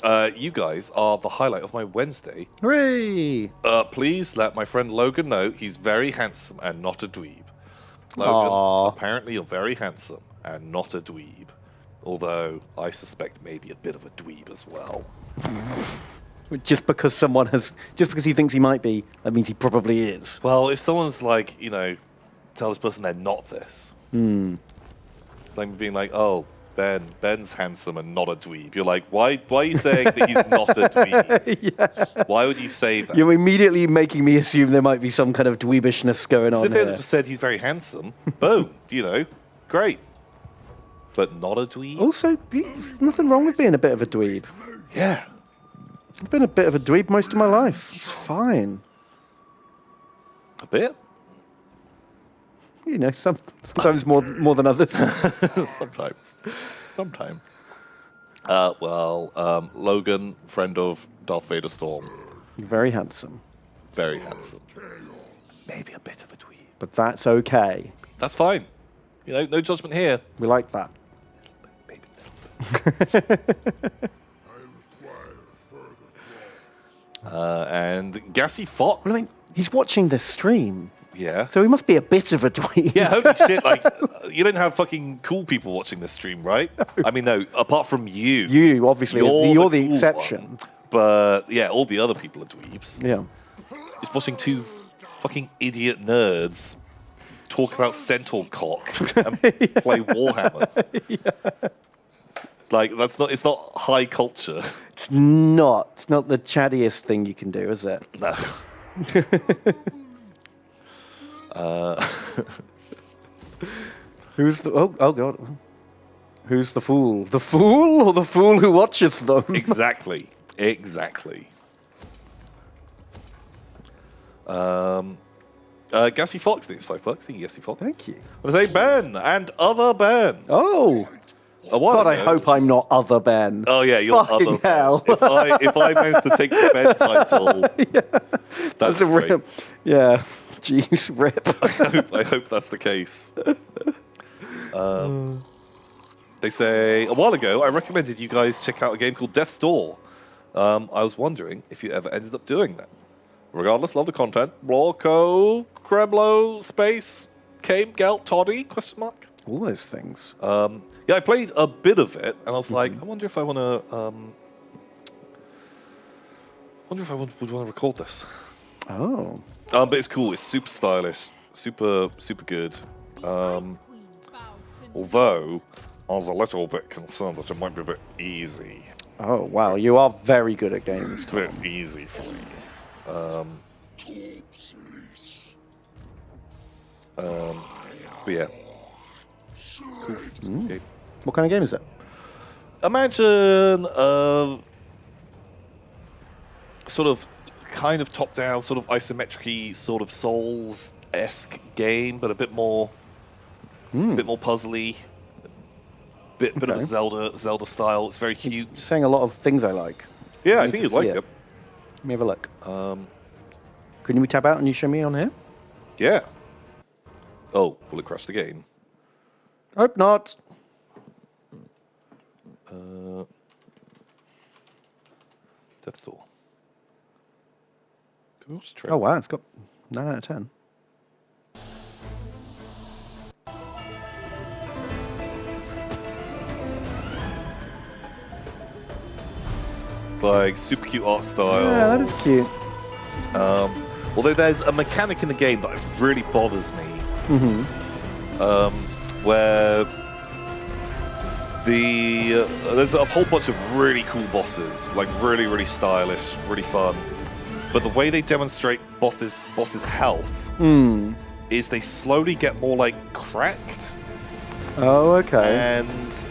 Speaker 1: You guys are the highlight of my Wednesday.
Speaker 2: Hooray!
Speaker 1: Please let my friend Logan know he's very handsome and not a dweeb. Logan,
Speaker 2: Aw.
Speaker 1: apparently you're very handsome and not a dweeb. Although I suspect maybe a bit of a dweeb as well.
Speaker 2: Just because he thinks he might be, that means he probably is.
Speaker 1: Well, if someone's like, tell this person they're not this. It's like being like, oh, Ben's handsome and not a dweeb. You're like, why are you saying that he's not a dweeb?
Speaker 2: Yeah.
Speaker 1: Why would you say that?
Speaker 2: You're immediately making me assume there might be some kind of dweebishness going on
Speaker 1: If they
Speaker 2: here.
Speaker 1: just said he's very handsome, boom, great. But not a dweeb?
Speaker 2: Also, nothing wrong with being a bit of a dweeb.
Speaker 1: Yeah.
Speaker 2: I've been a bit of a dweeb most of my life. It's fine.
Speaker 1: A bit?
Speaker 2: Sometimes more than others.
Speaker 1: Sometimes. Logan, friend of Darth Vader Storm,
Speaker 2: Very handsome.
Speaker 1: very handsome. Maybe a bit of a dweeb.
Speaker 2: But that's okay.
Speaker 1: That's fine. No judgment here.
Speaker 2: We like that.
Speaker 1: Maybe a little bit.
Speaker 3: I require further claws.
Speaker 1: And Gassy Fox.
Speaker 2: I mean, he's watching this stream,
Speaker 1: Yeah.
Speaker 2: so he must be a bit of a dweeb.
Speaker 1: Yeah, holy shit, you don't have fucking cool people watching this stream, right? I mean, no, apart from you.
Speaker 2: You, obviously, you're the
Speaker 1: cool
Speaker 2: exception.
Speaker 1: one. But, yeah, all the other people are dweebs.
Speaker 2: Yeah.
Speaker 1: It's watching two fucking idiot nerds talk about centaur cock and play Warhammer. Yeah. Like, it's not high culture.
Speaker 2: It's not the chattiest thing you can do, is it?
Speaker 1: No.
Speaker 2: Who's the oh god? Who's the fool? The fool or the fool who watches them?
Speaker 1: Exactly. Gassy Fox thinks $5. Thank you, Gassy Fox.
Speaker 2: Thank you.
Speaker 1: I say Ben and other Ben.
Speaker 2: Oh
Speaker 1: A while
Speaker 2: God, I
Speaker 1: ago-
Speaker 2: hope I'm not other Ben.
Speaker 1: Oh yeah, you're
Speaker 2: Fucking
Speaker 1: other
Speaker 2: hell.
Speaker 1: Ben. If I manage to take the Ben title, that's
Speaker 2: That's a
Speaker 1: great.
Speaker 2: rip. Yeah. Jeez, rip.
Speaker 1: I hope that's the case. They say, a while ago, I recommended you guys check out a game called Death's Door. I was wondering if you ever ended up doing that. Regardless, love the content. Blorco, Kremlo, Space, Kame, Gelt, Toddy, question mark?
Speaker 2: All those things.
Speaker 1: Yeah, I played a bit of it, and I was like, I wonder if I want to. Wonder if I would want to record this.
Speaker 2: Oh.
Speaker 1: But it's cool. It's super stylish, super good. Although I was a little bit concerned that it might be a bit easy.
Speaker 2: Oh, wow. You are very good at games.
Speaker 1: It's a bit easy for me. But yeah. It's cool. It's a good game.
Speaker 2: What kind of game is it?
Speaker 1: Imagine sort of kind of top-down, sort of isometric-y, sort of Souls-esque game, but a bit more puzzly, bit of a Zelda style. It's very cute.
Speaker 2: You're saying a lot of things I like.
Speaker 1: Yeah, I
Speaker 2: need
Speaker 1: think
Speaker 2: to
Speaker 1: you'd like
Speaker 2: see
Speaker 1: it.
Speaker 2: Let me have a look. Can we tab out and you show me on here?
Speaker 1: Yeah. Oh, will it crash the game?
Speaker 2: Hope not.
Speaker 1: Death's Door. Can we watch the trailer?
Speaker 2: Oh, wow. It's got 9 out of 10.
Speaker 1: Like, super cute art style.
Speaker 2: Yeah, that is cute.
Speaker 1: Although there's a mechanic in the game that really bothers me. Where there's a whole bunch of really cool bosses, like really stylish, really fun. But the way they demonstrate bosses' health is they slowly get more like cracked.
Speaker 2: Oh, okay.
Speaker 1: And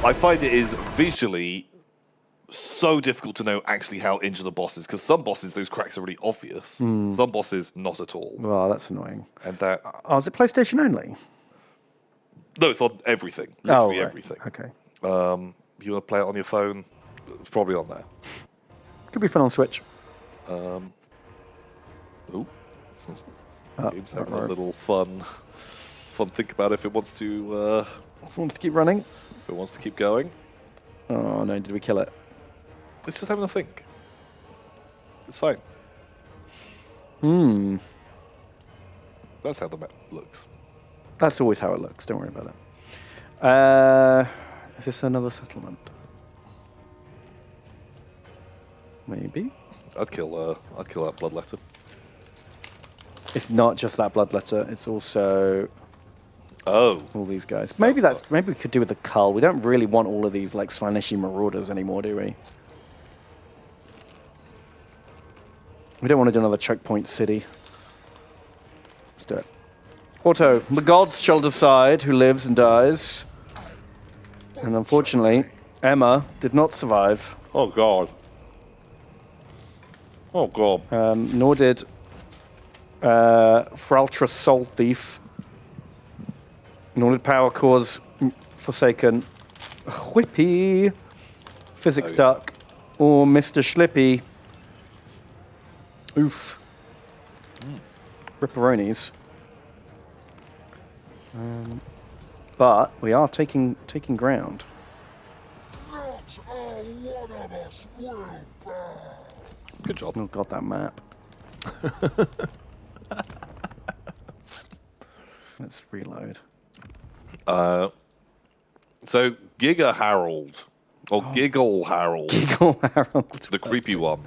Speaker 1: I find it is visually so difficult to know actually how injured the boss is, because some bosses, those cracks are really obvious. Some bosses, not at all.
Speaker 2: Well, that's annoying.
Speaker 1: And that...
Speaker 2: Oh, is it PlayStation only?
Speaker 1: No, it's on everything. Literally
Speaker 2: right.
Speaker 1: everything.
Speaker 2: Okay.
Speaker 1: You want to play it on your phone? It's probably on there.
Speaker 2: Could be fun on Switch.
Speaker 1: Ooh.
Speaker 2: Oh,
Speaker 1: Game's having
Speaker 2: right.
Speaker 1: a little fun think about if it wants to...
Speaker 2: Want to keep running?
Speaker 1: if it wants to keep going.
Speaker 2: Oh, no. Did we kill it?
Speaker 1: It's just having a think. It's fine. That's how the map looks.
Speaker 2: That's always how it looks. Don't worry about it. Is this another settlement? Maybe.
Speaker 1: I'd kill that bloodletter.
Speaker 2: It's not just that bloodletter. It's also
Speaker 1: Oh.
Speaker 2: all these guys. Maybe we could do with the cull. We don't really want all of these like Slaaneshi marauders anymore, do we? We don't want to do another choke point city. Let's do it. Otto, the gods shall decide who lives and dies. And unfortunately, Emma did not survive.
Speaker 1: Oh god. Oh god.
Speaker 2: Nor did Fraltra Soul Thief. Nor did Power Cause Forsaken. Whippy. Physics Duck. Or Mr. Schlippy. Oof. Ripperonis. But we are taking ground.
Speaker 3: Not one of us will burn.
Speaker 1: Good job.
Speaker 2: Oh god, that map. Let's reload.
Speaker 1: So Giga Harold. Or Giggle Harold.
Speaker 2: Giggle Harold.
Speaker 1: The creepy one.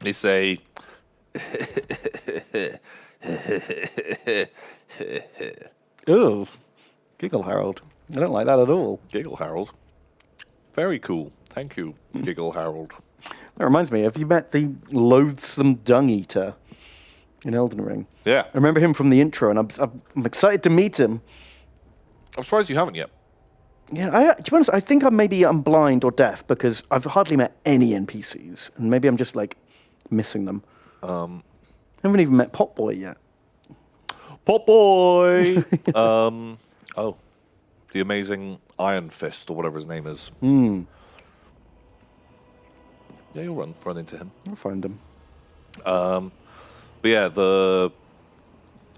Speaker 1: They say
Speaker 2: Ooh. Giggle Harold. I don't like that at all.
Speaker 1: Giggle Harold. Very cool. Thank you, Giggle Harold.
Speaker 2: That reminds me, have you met the loathsome dung eater in Elden Ring?
Speaker 1: Yeah.
Speaker 2: I remember him from the intro, and I'm excited to meet him.
Speaker 1: I'm surprised you haven't yet.
Speaker 2: Yeah, to be honest, I think I'm blind or deaf because I've hardly met any NPCs, and maybe I'm just like missing them. I haven't even met Potboy yet.
Speaker 1: Potboy! The amazing Iron Fist, or whatever his name is. Yeah, you'll run into him.
Speaker 2: I'll find him.
Speaker 1: But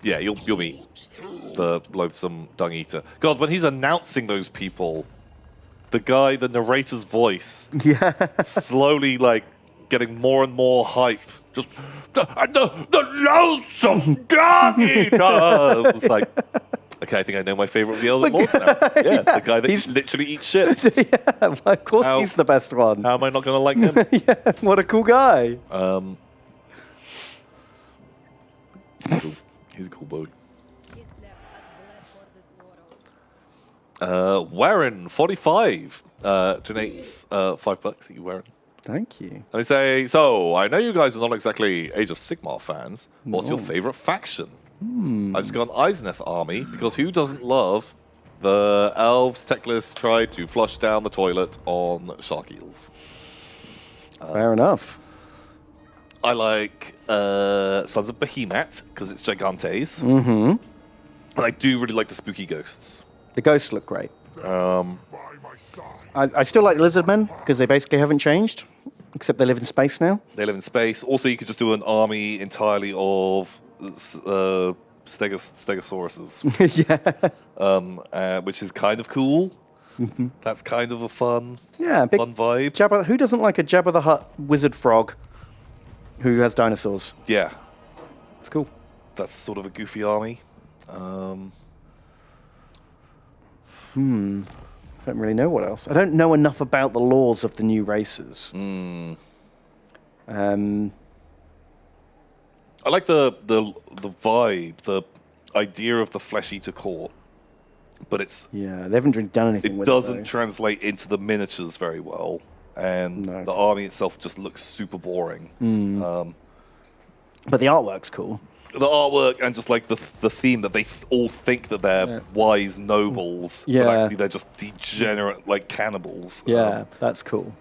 Speaker 1: yeah, you'll meet the loathsome dung eater. God, when he's announcing those people, the narrator's voice, slowly like getting more and more hype. Just the loathsome dung eater. It was like, Okay, I think I know my favorite of the Elden Lords now. Yeah, the guy that literally eats shit.
Speaker 2: Yeah, well, of course he's the best one.
Speaker 1: How am I not going to like him?
Speaker 2: Yeah, what a cool guy.
Speaker 1: He's a cool boy. Warren, 45, donates $5. Thank you, Warren.
Speaker 2: Thank you.
Speaker 1: And they say, so, I know you guys are not exactly Age of Sigmar fans. What's your favorite faction? I just got an Eiseneth army, because who doesn't love the elves Teclis tried to flush down the toilet on shark eels?
Speaker 2: Fair enough.
Speaker 1: I like Sons of Behemoth, because it's Gigantes. And I do really like the spooky ghosts.
Speaker 2: The ghosts look great.
Speaker 3: By my side.
Speaker 2: I still like Lizardmen, because they basically haven't changed, except they live in space now.
Speaker 1: They live in space. Also, you could just do an army entirely of Stegosauruses, which is kind of cool. That's kind of a fun vibe.
Speaker 2: Jabba, who doesn't like a Jabba the Hutt wizard frog who has dinosaurs?
Speaker 1: Yeah,
Speaker 2: It's cool.
Speaker 1: that's sort of a goofy army.
Speaker 2: I don't really know what else. I don't know enough about the laws of the new races.
Speaker 1: I like the vibe, the idea of the Flesh Eater Court, but
Speaker 2: They haven't really done anything
Speaker 1: it
Speaker 2: with
Speaker 1: doesn't
Speaker 2: it.
Speaker 1: translate into the miniatures very well, and
Speaker 2: No.
Speaker 1: the army itself just looks super boring.
Speaker 2: But the artwork's cool.
Speaker 1: The artwork and just like the theme that they all think that they're wise nobles, but actually they're just degenerate like cannibals.
Speaker 2: That's cool.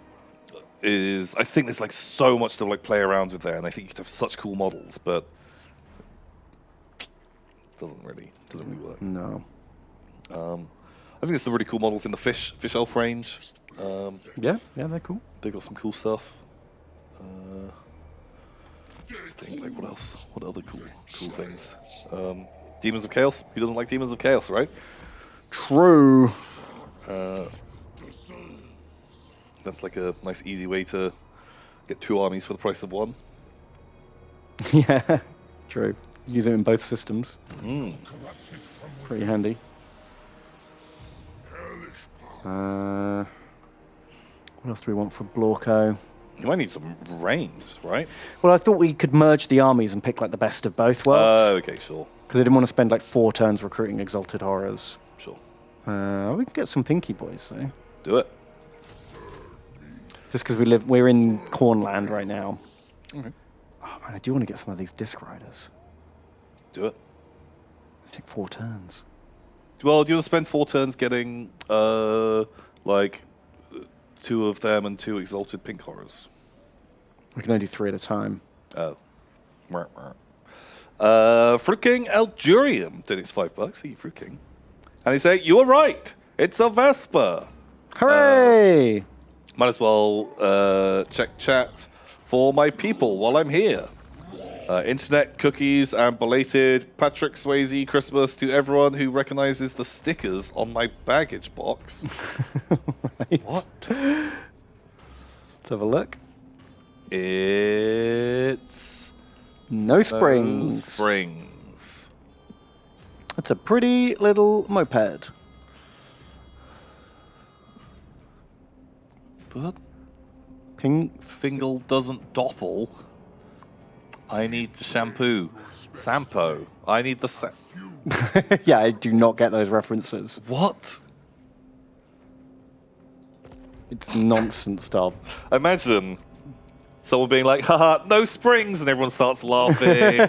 Speaker 1: I think there's like so much to like play around with there, and I think you could have such cool models, but doesn't really work.
Speaker 2: No.
Speaker 1: I think there's some really cool models in the fish elf range.
Speaker 2: Yeah, they're cool.
Speaker 1: They got some cool stuff. Just think like what else? What other cool things? Demons of Chaos. Who doesn't like Demons of Chaos, right?
Speaker 2: True.
Speaker 1: That's like a nice easy way to get 2 armies for the price of 1.
Speaker 2: Yeah, true. Use it in both systems. Pretty handy. What else do we want for Blorko?
Speaker 1: You might need some range, right?
Speaker 2: Well, I thought we could merge the armies and pick like the best of both worlds.
Speaker 1: Okay, sure.
Speaker 2: Because I didn't want to spend like 4 turns recruiting Exalted Horrors.
Speaker 1: Sure.
Speaker 2: We can get some Pinky Boys though.
Speaker 1: Do it.
Speaker 2: Just because we're in Cornland right now.
Speaker 1: Okay.
Speaker 2: Oh man, I do want to get some of these Disc Riders.
Speaker 1: Do it.
Speaker 2: They take 4 turns.
Speaker 1: Well, do you want to spend 4 turns getting like 2 of them and 2 exalted pink horrors?
Speaker 2: We can only do 3 at a time.
Speaker 1: Oh. Fruit King Eldurium donates $5. Thank you, Fruit King. And they say, you are right. It's a Vesper.
Speaker 2: Hooray!
Speaker 1: Might as well check chat for my people while I'm here. Internet, cookies, and belated Patrick Swayze Christmas to everyone who recognizes the stickers on my baggage box.
Speaker 2: Right.
Speaker 1: What?
Speaker 2: Let's have a look.
Speaker 1: It's
Speaker 2: No springs.
Speaker 1: Springs.
Speaker 2: That's a pretty little moped.
Speaker 1: But
Speaker 2: Pink.
Speaker 1: Fingal doesn't doppel. I need the shampoo. Sampo. I need the
Speaker 2: Yeah, I do not get those references.
Speaker 1: What?
Speaker 2: It's nonsense, Tom.
Speaker 1: Imagine someone being like, haha, no springs, and everyone starts laughing.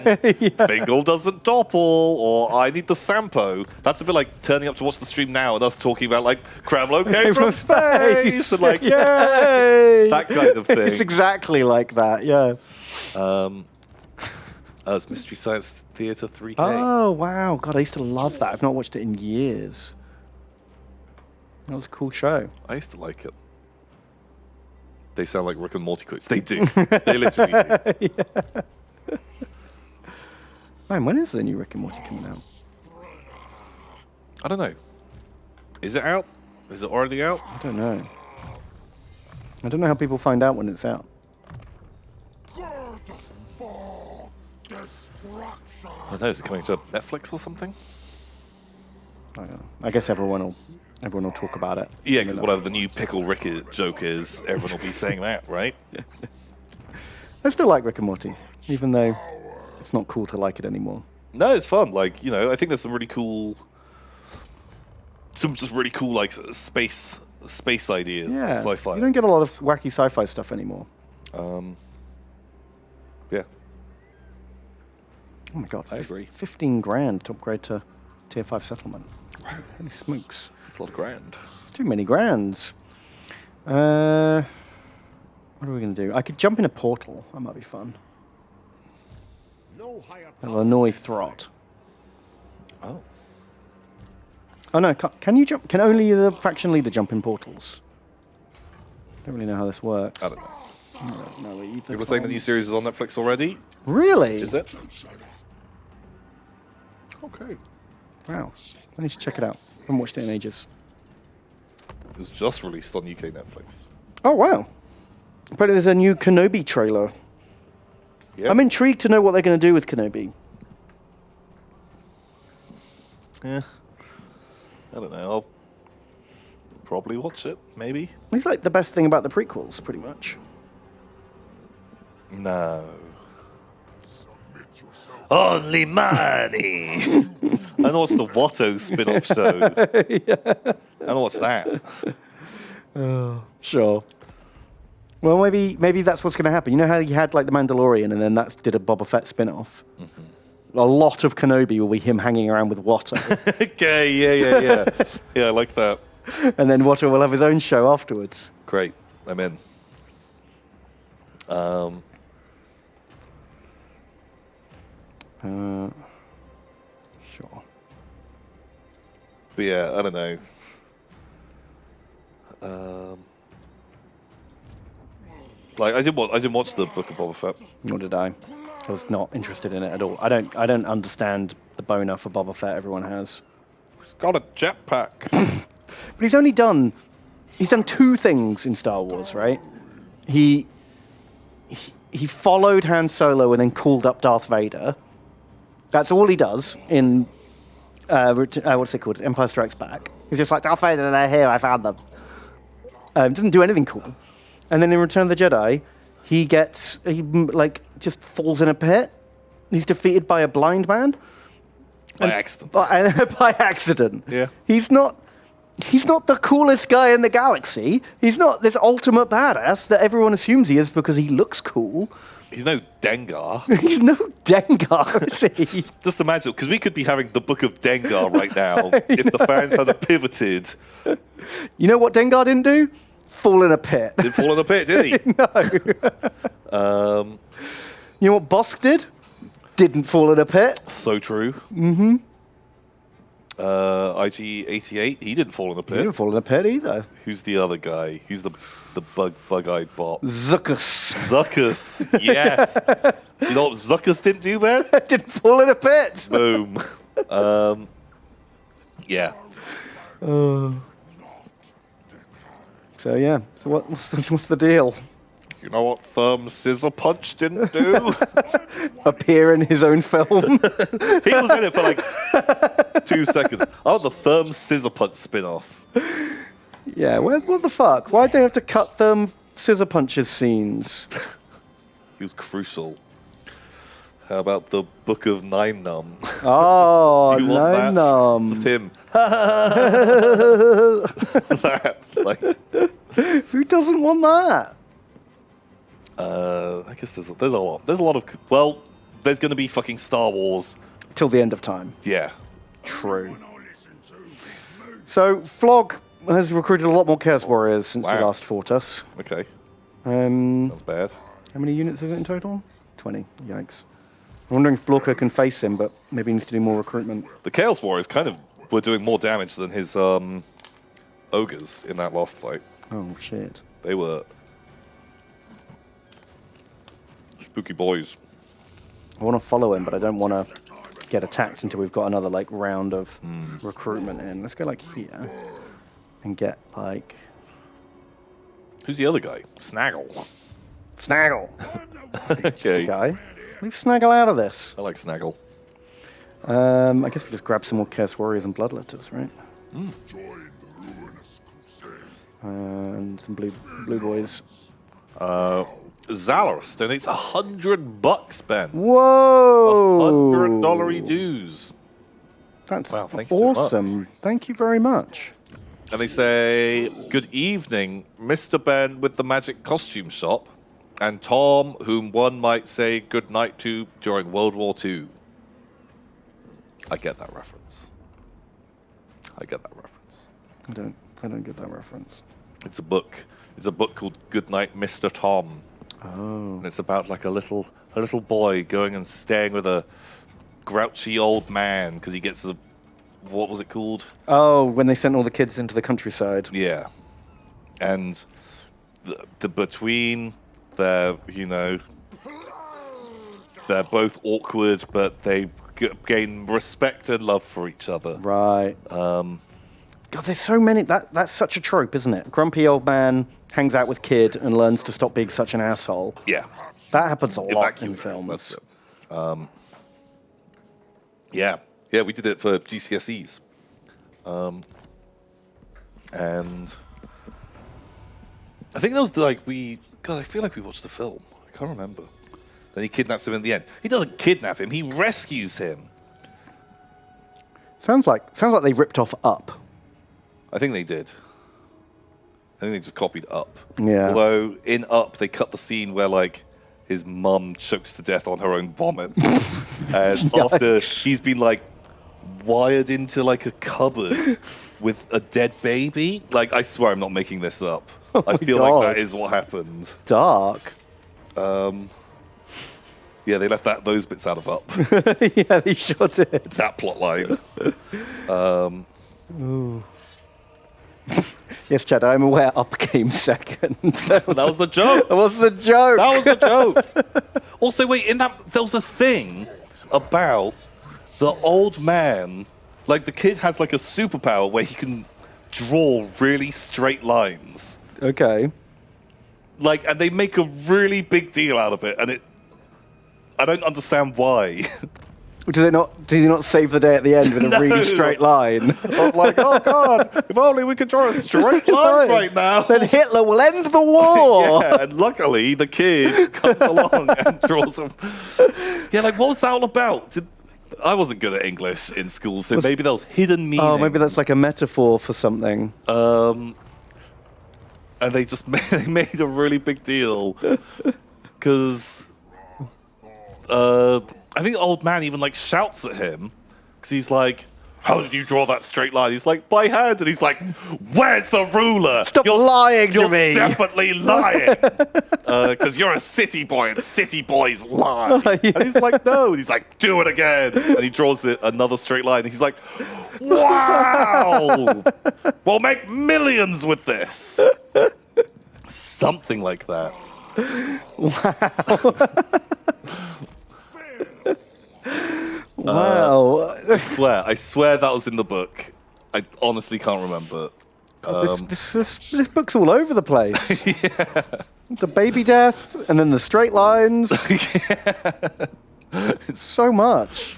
Speaker 1: Fingal doesn't doppel, or I need the Sampo. That's a bit like turning up to watch the stream now and us talking about like Cramlo came from space and like, yay! That kind of thing.
Speaker 2: It's exactly like that, yeah.
Speaker 1: It's Mystery Science Theater 3K.
Speaker 2: Oh, wow. God, I used to love that. I've not watched it in years. That was a cool show.
Speaker 1: I used to like it. They sound like Rick and Morty quotes. They do. They literally do.
Speaker 2: Man, when is the new Rick and Morty coming out?
Speaker 1: I don't know. Is it out? Is it already out?
Speaker 2: I don't know. I don't know how people find out when it's out.
Speaker 1: I don't know. Is it coming to Netflix or something?
Speaker 2: I don't know. I guess everyone will talk about it.
Speaker 1: Yeah, because whatever the new Pickle Rick joke is, everyone will be saying that, right?
Speaker 2: I still like Rick and Morty, even though it's not cool to like it anymore.
Speaker 1: No, it's fun. Like, you know, I think there's some just really cool like space ideas,
Speaker 2: Yeah,
Speaker 1: sci-fi.
Speaker 2: you don't get a lot of wacky sci-fi stuff anymore.
Speaker 1: Yeah,
Speaker 2: Oh my god,
Speaker 1: I agree.
Speaker 2: 15 grand to upgrade to tier 5 settlement. Holy smokes.
Speaker 1: it's a lot of grand.
Speaker 2: It's too many grands. What are we going to do? I could jump in a portal. That might be fun.
Speaker 3: No higher
Speaker 2: That'll annoy Throt.
Speaker 1: Oh,
Speaker 2: Oh no, can you jump? Can only the faction leader jump in portals? Don't really know how this works.
Speaker 1: I don't know.
Speaker 2: I don't know either.
Speaker 1: People are saying the new series is on Netflix already.
Speaker 2: Really?
Speaker 1: Is it? Okay.
Speaker 2: Wow. I need to check it out. I haven't watched it in ages.
Speaker 1: It was just released on UK Netflix.
Speaker 2: Oh wow. Apparently there's a new Kenobi trailer.
Speaker 1: Yeah.
Speaker 2: I'm intrigued to know what they're going to do with Kenobi.
Speaker 1: Yeah. I don't know. I'll probably watch it. Maybe.
Speaker 2: He's like the best thing about the prequels, pretty much.
Speaker 1: No.
Speaker 3: submit yourself.
Speaker 1: Only money. I know what's the Watto spin-off show. I know what's that.
Speaker 2: Sure. Well, maybe that's what's going to happen. You know how you had like the Mandalorian, and then that did a Boba Fett spin-off. A lot of Kenobi will be him hanging around with Watto,
Speaker 1: Okay. Yeah. Yeah, I like that.
Speaker 2: and then Watto will have his own show afterwards.
Speaker 1: Great. I'm in.
Speaker 2: Sure.
Speaker 1: But yeah, I don't know. Like I didn't watch the Book of Boba Fett.
Speaker 2: Nor did I. I was not interested in it at all. I don't understand the boner for Boba Fett everyone has.
Speaker 1: He's got a jetpack.
Speaker 2: But he's done 2 things in Star Wars, right? He followed Han Solo and then called up Darth Vader. That's all he does in what's it called? Empire Strikes Back. He's just like, Darth Vader, they're here, I found them. Doesn't do anything cool. And then in Return of the Jedi, he just falls in a pit. He's defeated by a blind man.
Speaker 1: By accident.
Speaker 2: By accident.
Speaker 1: Yeah.
Speaker 2: He's not the coolest guy in the galaxy. He's not this ultimate badass that everyone assumes he is because he looks cool.
Speaker 1: He's no Dengar.
Speaker 2: He's no Dengar, is he?
Speaker 1: Just imagine, because we could be having the Book of Dengar right now if the fans had pivoted.
Speaker 2: You know what Dengar didn't do? Fall in a pit.
Speaker 1: Didn't fall in the pit, did he?
Speaker 2: No. You know what Bosk did? Didn't fall in a pit.
Speaker 1: So true. Mm-hmm. IG-88, he didn't fall in the
Speaker 2: He didn't
Speaker 1: pit.
Speaker 2: fall in a pit either.
Speaker 1: Who's the other guy? Who's the bug-eyed bot?
Speaker 2: Zuckus.
Speaker 1: Zuckus. Yes. You know what Zuckus didn't do, man?
Speaker 2: Didn't fall in a pit.
Speaker 1: Boom. Yeah.
Speaker 2: So yeah. So what's the deal?
Speaker 1: You know what Scissor Punch didn't do?
Speaker 2: Appear in his own film.
Speaker 1: He was in it for like 2 seconds. I want the Scissor Punch spin-off.
Speaker 2: Yeah. What the fuck? Why'd they have to cut Scissor Punch's scenes?
Speaker 1: He was crucial. How about the Book of Nine Numb?
Speaker 2: Oh,
Speaker 1: Do you want that?
Speaker 2: Num.
Speaker 1: Just him. That, like,
Speaker 2: Who doesn't want that?
Speaker 1: I guess there's a lot. There's a lot of. Well, there's going to be fucking Star Wars.
Speaker 2: Till the end of time.
Speaker 1: Yeah.
Speaker 2: True. So Flog has recruited a lot more Chaos Warriors since he
Speaker 1: Wow.
Speaker 2: last fought us.
Speaker 1: Okay.
Speaker 2: How
Speaker 1: That's bad.
Speaker 2: many units is it in total? 20. Yikes. I'm wondering if Blorka can face him, but maybe he needs to do more recruitment.
Speaker 1: The Chaos Warriors kind of were doing more damage than his ogres in that last fight.
Speaker 2: Oh shit.
Speaker 1: They were spooky boys.
Speaker 2: I want to follow him, but I don't want to get attacked until we've got another like round of recruitment in. Let's go like here and get like
Speaker 1: Who's the other guy? Snaggle.
Speaker 2: Snaggle.
Speaker 1: Okay.
Speaker 2: Guy. Leave Snaggle out of this.
Speaker 1: I like Snaggle.
Speaker 2: I guess we just grab some more Chaos Warriors and Bloodletters, right?
Speaker 3: Join the ruinous crusade.
Speaker 2: And some blue boys.
Speaker 1: Zalaros donates $100, Ben.
Speaker 2: Whoa!
Speaker 1: $100 dues.
Speaker 2: That's
Speaker 1: Wow, thank you so
Speaker 2: awesome. Thank you very much.
Speaker 1: And they say, good evening, Mr. Ben with the magic costume shop, and Tom, whom one might say good night to during World War II. I get that reference.
Speaker 2: I don't get that reference.
Speaker 1: It's a book. It's a book called Goodnight, Mr. Tom.
Speaker 2: Oh.
Speaker 1: And it's about like a little boy going and staying with a grouchy old man because he gets a, what was it called?
Speaker 2: Oh, when they sent all the kids into the countryside.
Speaker 1: Yeah. And the between their, they're both awkward, but they gain respect and love for each other.
Speaker 2: Right. God, there's so many. That's such a trope, isn't it? Grumpy old man hangs out with kid and learns to stop being such an asshole.
Speaker 1: Yeah.
Speaker 2: That happens a lot in
Speaker 1: Evacuate,
Speaker 2: films.
Speaker 1: that's it. Yeah, we did it for GCSEs. And I think that was like I feel like we watched the film. I can't remember. Then he kidnaps him in the end. He doesn't kidnap him, he rescues him.
Speaker 2: Sounds like they ripped off Up.
Speaker 1: I think they did. I think they just copied Up.
Speaker 2: Yeah.
Speaker 1: Although in Up they cut the scene where like his mum chokes to death on her own vomit. And after he's been like wired into like a cupboard with a dead baby. Like, I swear I'm not making this up. I feel
Speaker 2: God.
Speaker 1: like that is what happened.
Speaker 2: Dark.
Speaker 1: Yeah, they left those bits out of Up.
Speaker 2: Yeah, they sure did.
Speaker 1: That plot line.
Speaker 2: Yes, Chad, I'm aware Up came second.
Speaker 1: That was the joke.
Speaker 2: That was the joke.
Speaker 1: That was the joke. Also, wait, there was a thing about the old man. Like, the kid has like a superpower where he can draw really straight lines.
Speaker 2: Okay.
Speaker 1: Like, and they make a really big deal out of it, and I don't understand why.
Speaker 2: Did he not save the day at the end with a really straight line?
Speaker 1: I'm like, oh god, if only we could draw a straight line right now.
Speaker 2: Then Hitler will end the war.
Speaker 1: Yeah, and luckily the kid comes along and draws them. Yeah, like, what was that all about? I wasn't good at English in school, so maybe that was hidden meaning.
Speaker 2: Oh, maybe that's like a metaphor for something.
Speaker 1: And they just made a really big deal because I think the old man even like shouts at him because he's like, "How did you draw that straight line?" He's like, "By hand," and he's like, "Where's the ruler?
Speaker 2: Stop lying to me."
Speaker 1: You're definitely lying because you're a city boy and city boys lie."
Speaker 2: Yeah.
Speaker 1: And he's like, "No," and he's like, "Do it again," and he draws another straight line. And he's like, "Wow, we'll make millions with this." Something like that.
Speaker 2: Wow.
Speaker 1: I swear that was in the book. I honestly can't remember.
Speaker 2: This book's all over the place. Yeah. The baby death, and then the straight lines. It's so much.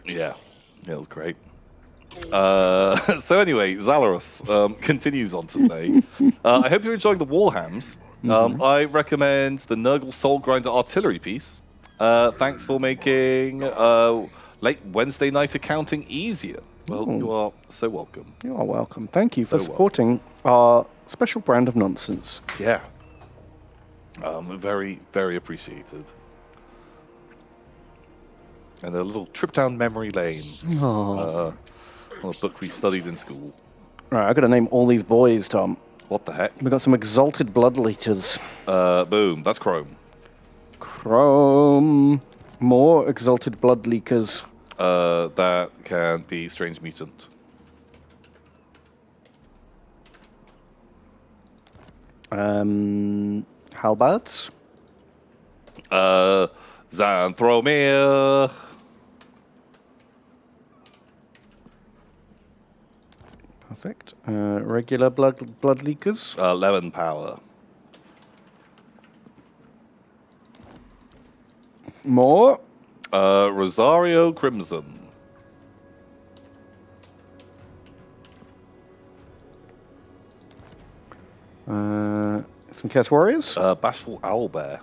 Speaker 1: Yeah, it was great. So anyway, Zalaros continues on to say, I hope you're enjoying the Warhams. I recommend the Nurgle Soul Grinder artillery piece. Thanks for making late Wednesday night accounting easier. Well, you are so welcome.
Speaker 2: You are welcome. Thank you for
Speaker 1: So
Speaker 2: supporting our special brand of nonsense.
Speaker 1: Yeah. Very, very appreciated. And a little trip down memory lane. On a book we studied in school.
Speaker 2: Right, I've got to name all these boys, Tom.
Speaker 1: What the heck?
Speaker 2: We've got some exalted bloodletters.
Speaker 1: Boom. That's Chrome.
Speaker 2: Chrome. More exalted blood leakers.
Speaker 1: That can be Strange Mutant.
Speaker 2: Halbards.
Speaker 1: Xanthromere.
Speaker 2: Perfect. Regular blood leakers.
Speaker 1: Lemon Power.
Speaker 2: More.
Speaker 1: Rosario Crimson.
Speaker 2: Some Chaos Warriors.
Speaker 1: Bashful Owlbear.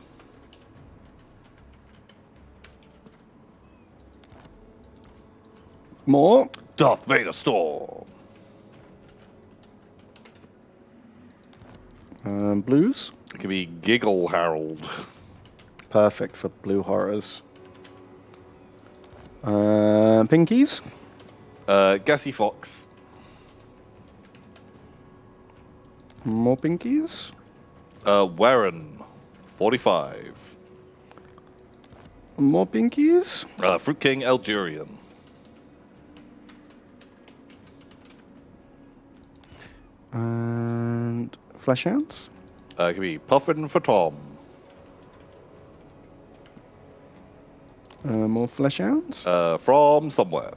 Speaker 2: More.
Speaker 1: Darth Vader Storm.
Speaker 2: Blues.
Speaker 1: It could be Giggle Harold.
Speaker 2: Perfect for blue horrors. Pinkies.
Speaker 1: Gassy Fox.
Speaker 2: More pinkies.
Speaker 1: Warren. 45.
Speaker 2: More pinkies.
Speaker 1: Fruit King Eldurian.
Speaker 2: And Fleshhounds.
Speaker 1: It could be Puffin for Tom.
Speaker 2: More Fleshhounds.
Speaker 1: From somewhere.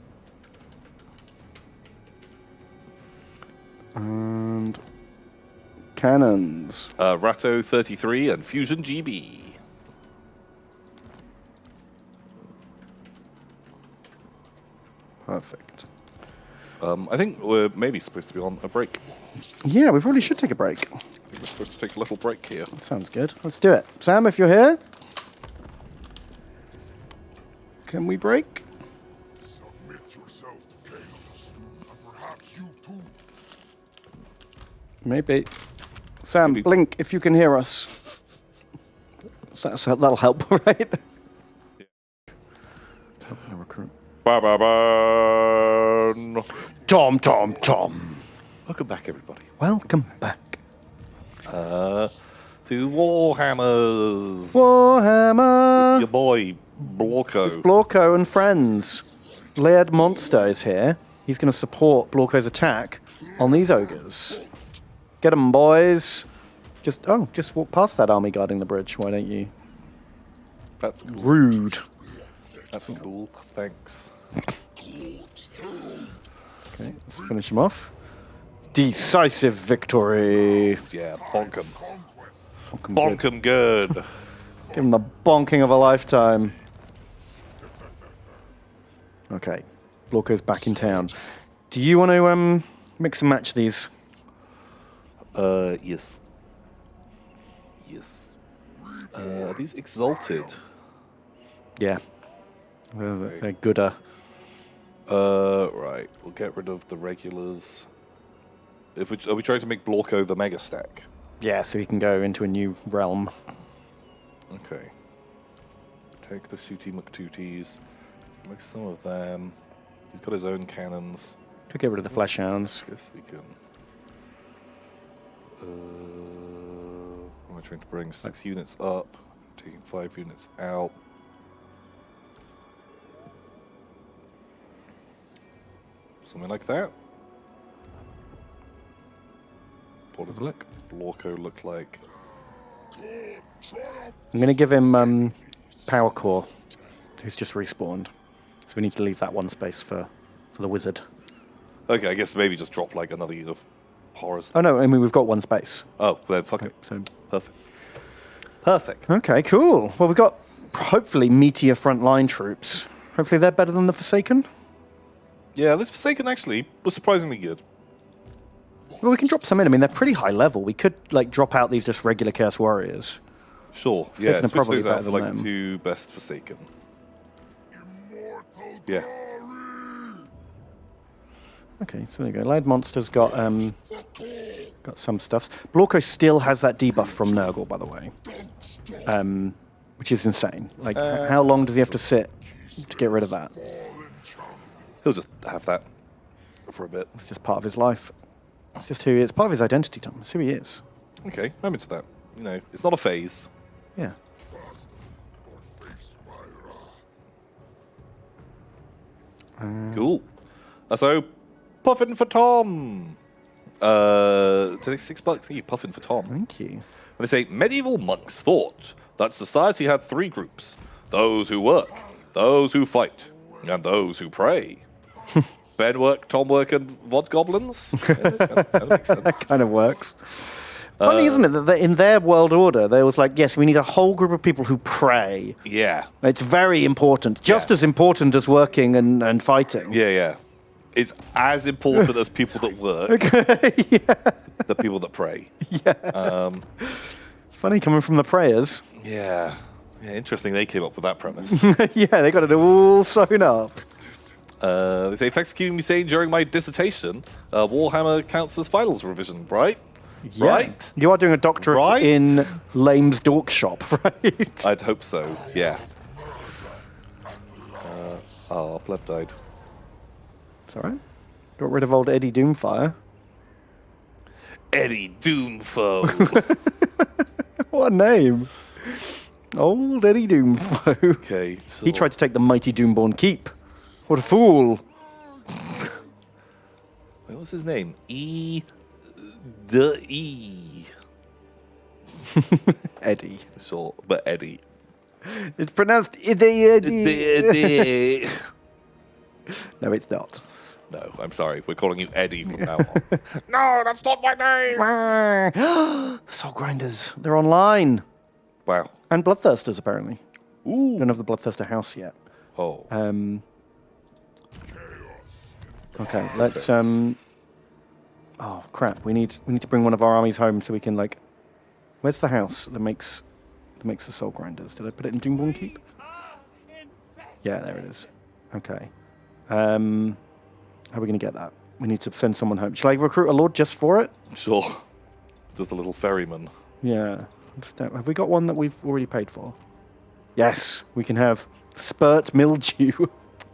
Speaker 2: And cannons.
Speaker 1: Ratto 33 and Fusion GB.
Speaker 2: Perfect.
Speaker 1: I think we're maybe supposed to be on a break.
Speaker 2: Yeah, we probably should take a break.
Speaker 1: I think we're supposed to take a little break here.
Speaker 2: Sounds good. Let's do it. Sam, if you're here, can we break?
Speaker 3: Submit yourself to chaos, and perhaps you too.
Speaker 2: Maybe. Sam,
Speaker 1: Maybe.
Speaker 2: blink if you can hear us. That'll help, right? Helping a recruit.
Speaker 1: Ba-ba-ba.
Speaker 2: Tom.
Speaker 1: Welcome back, everybody.
Speaker 2: Welcome back.
Speaker 1: To Warhammers.
Speaker 2: Warhammer.
Speaker 1: Your boy, Blorko.
Speaker 2: It's Blorko and friends. Laird Monster is here. He's going to support Blorko's attack on these ogres. Get 'em, boys. Just walk past that army guarding the bridge. Why don't you?
Speaker 1: That's cool.
Speaker 2: Rude.
Speaker 1: That's cool. Thanks.
Speaker 2: Okay, let's finish him off. Decisive victory.
Speaker 1: Yeah, bonk 'em.
Speaker 2: Bonk 'em
Speaker 1: Bonk
Speaker 2: good.
Speaker 1: 'em good.
Speaker 2: Give him the bonking of a lifetime. Okay, Blorko's back in town. Do you want to mix and match these?
Speaker 1: Yes. Yes. Are these exalted?
Speaker 2: Yeah. They're gooder.
Speaker 1: Right. We'll get rid of the regulars. Are we trying to make Blorko the mega stack?
Speaker 2: Yeah, so he can go into a new realm.
Speaker 1: Okay. Take the shooty McTooties. Make some of them. He's got his own cannons.
Speaker 2: Could get rid of the flesh hounds.
Speaker 1: Guess we can. We're trying to bring 6 units up, taking 5 units out. Something like that. What does Blorko look like?
Speaker 2: I'm going to give him Power Core, who's just respawned. So we need to leave that one space for the wizard.
Speaker 1: Okay, I guess maybe just drop like another unit of horrors.
Speaker 2: Oh no, I mean we've got one space.
Speaker 1: Oh, then fuck it.
Speaker 2: So
Speaker 1: Perfect. Perfect.
Speaker 2: okay, cool. Well, we've got hopefully meatier frontline troops. Hopefully they're better than the Forsaken.
Speaker 1: Yeah, this Forsaken actually was surprisingly good.
Speaker 2: Well, we can drop some in. I mean, they're pretty high level. We could like drop out these just regular Chaos Warriors.
Speaker 1: Sure.
Speaker 2: Forsaken
Speaker 1: Yeah,
Speaker 2: are
Speaker 1: switch
Speaker 2: probably
Speaker 1: those
Speaker 2: better
Speaker 1: out for
Speaker 2: than
Speaker 1: like
Speaker 2: them.
Speaker 1: 2 best Forsaken.
Speaker 3: Immortal
Speaker 1: Yeah.
Speaker 3: glory.
Speaker 2: Okay, so there you go. Laird Monster's got some stuffs. Blorko still has that debuff from Nurgle, by the way, which is insane. Like, how long does he have to sit to get rid of that?
Speaker 1: He'll just have that for a bit.
Speaker 2: It's just part of his life. It's just who he is. Part of his identity, Tom. It's who he is.
Speaker 1: Okay, I'm into that. You know, it's not a phase.
Speaker 2: Yeah.
Speaker 3: Or face my wrath.
Speaker 1: Cool. So, Puffin for Tom. Today $6. Thank you, Puffin for Tom.
Speaker 2: Thank you.
Speaker 1: And they say medieval monks thought that society had 3 groups: those who work, those who fight, and those who pray. Ben work, Tom work, and what goblins? Yeah, that makes sense.
Speaker 2: Kind of works. Funny, isn't it, that in their world order, there was like, yes, we need a whole group of people who pray.
Speaker 1: Yeah.
Speaker 2: It's very important. Just as important as working and fighting.
Speaker 1: Yeah. It's as important as people that work, the people that pray.
Speaker 2: Funny coming from the prayers.
Speaker 1: Yeah, interesting they came up with that premise.
Speaker 2: Yeah, they got it all sewn up.
Speaker 1: They say, thanks for keeping me sane during my dissertation. Warhammer counts as finals revision, right?
Speaker 2: Yeah.
Speaker 1: Right?
Speaker 2: You are doing a doctorate
Speaker 1: Right?
Speaker 2: in Lame's Dork Shop, right?
Speaker 1: I'd hope so, yeah. Pleb died.
Speaker 2: It's all right. Got rid of old Eddie Doomfire.
Speaker 1: Eddie Doomfoe.
Speaker 2: What a name. Old Eddie Doomfoe.
Speaker 1: Okay. So
Speaker 2: He tried to take the mighty Doomborn Keep. What a fool.
Speaker 1: Wait, what's his name? E.
Speaker 2: Eddie.
Speaker 1: Sure, but Eddie.
Speaker 2: It's pronounced Eddie. No, it's not.
Speaker 1: No, I'm sorry. We're calling you Eddie from now on. No, that's not my name.
Speaker 2: The Soul Grinders. They're online.
Speaker 1: Wow.
Speaker 2: And Bloodthirsters, apparently.
Speaker 1: Ooh.
Speaker 2: Don't have the Bloodthirster house yet.
Speaker 1: Oh.
Speaker 2: Okay, let's oh crap, we need to bring one of our armies home so we can like where's the house that makes the Soul Grinders? Did I put it in Doomborn Keep? Yeah, there it is. Okay. How are we gonna get that? We need to send someone home. Shall I recruit a lord just for it?
Speaker 1: Sure. Just the little ferryman.
Speaker 2: Yeah. Have we got one that we've already paid for? Yes, we can have Spurt Mildew.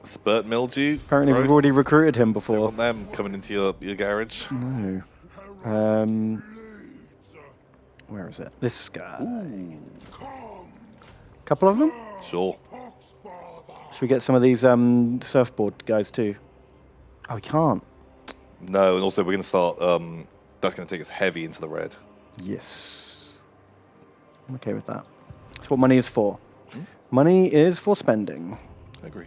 Speaker 1: Spurt mildew.
Speaker 2: Apparently we've already recruited him
Speaker 1: Don't
Speaker 2: before.
Speaker 1: want them coming into your garage.
Speaker 2: No. Where is it? This guy. Couple of them?
Speaker 1: Sure.
Speaker 2: Should we get some of these surfboard guys too? Oh, we can't.
Speaker 1: No, and also we're going to start. That's going to take us heavy into the red.
Speaker 2: Yes. I'm okay with that. That's what money is for. Money is for spending.
Speaker 1: I agree.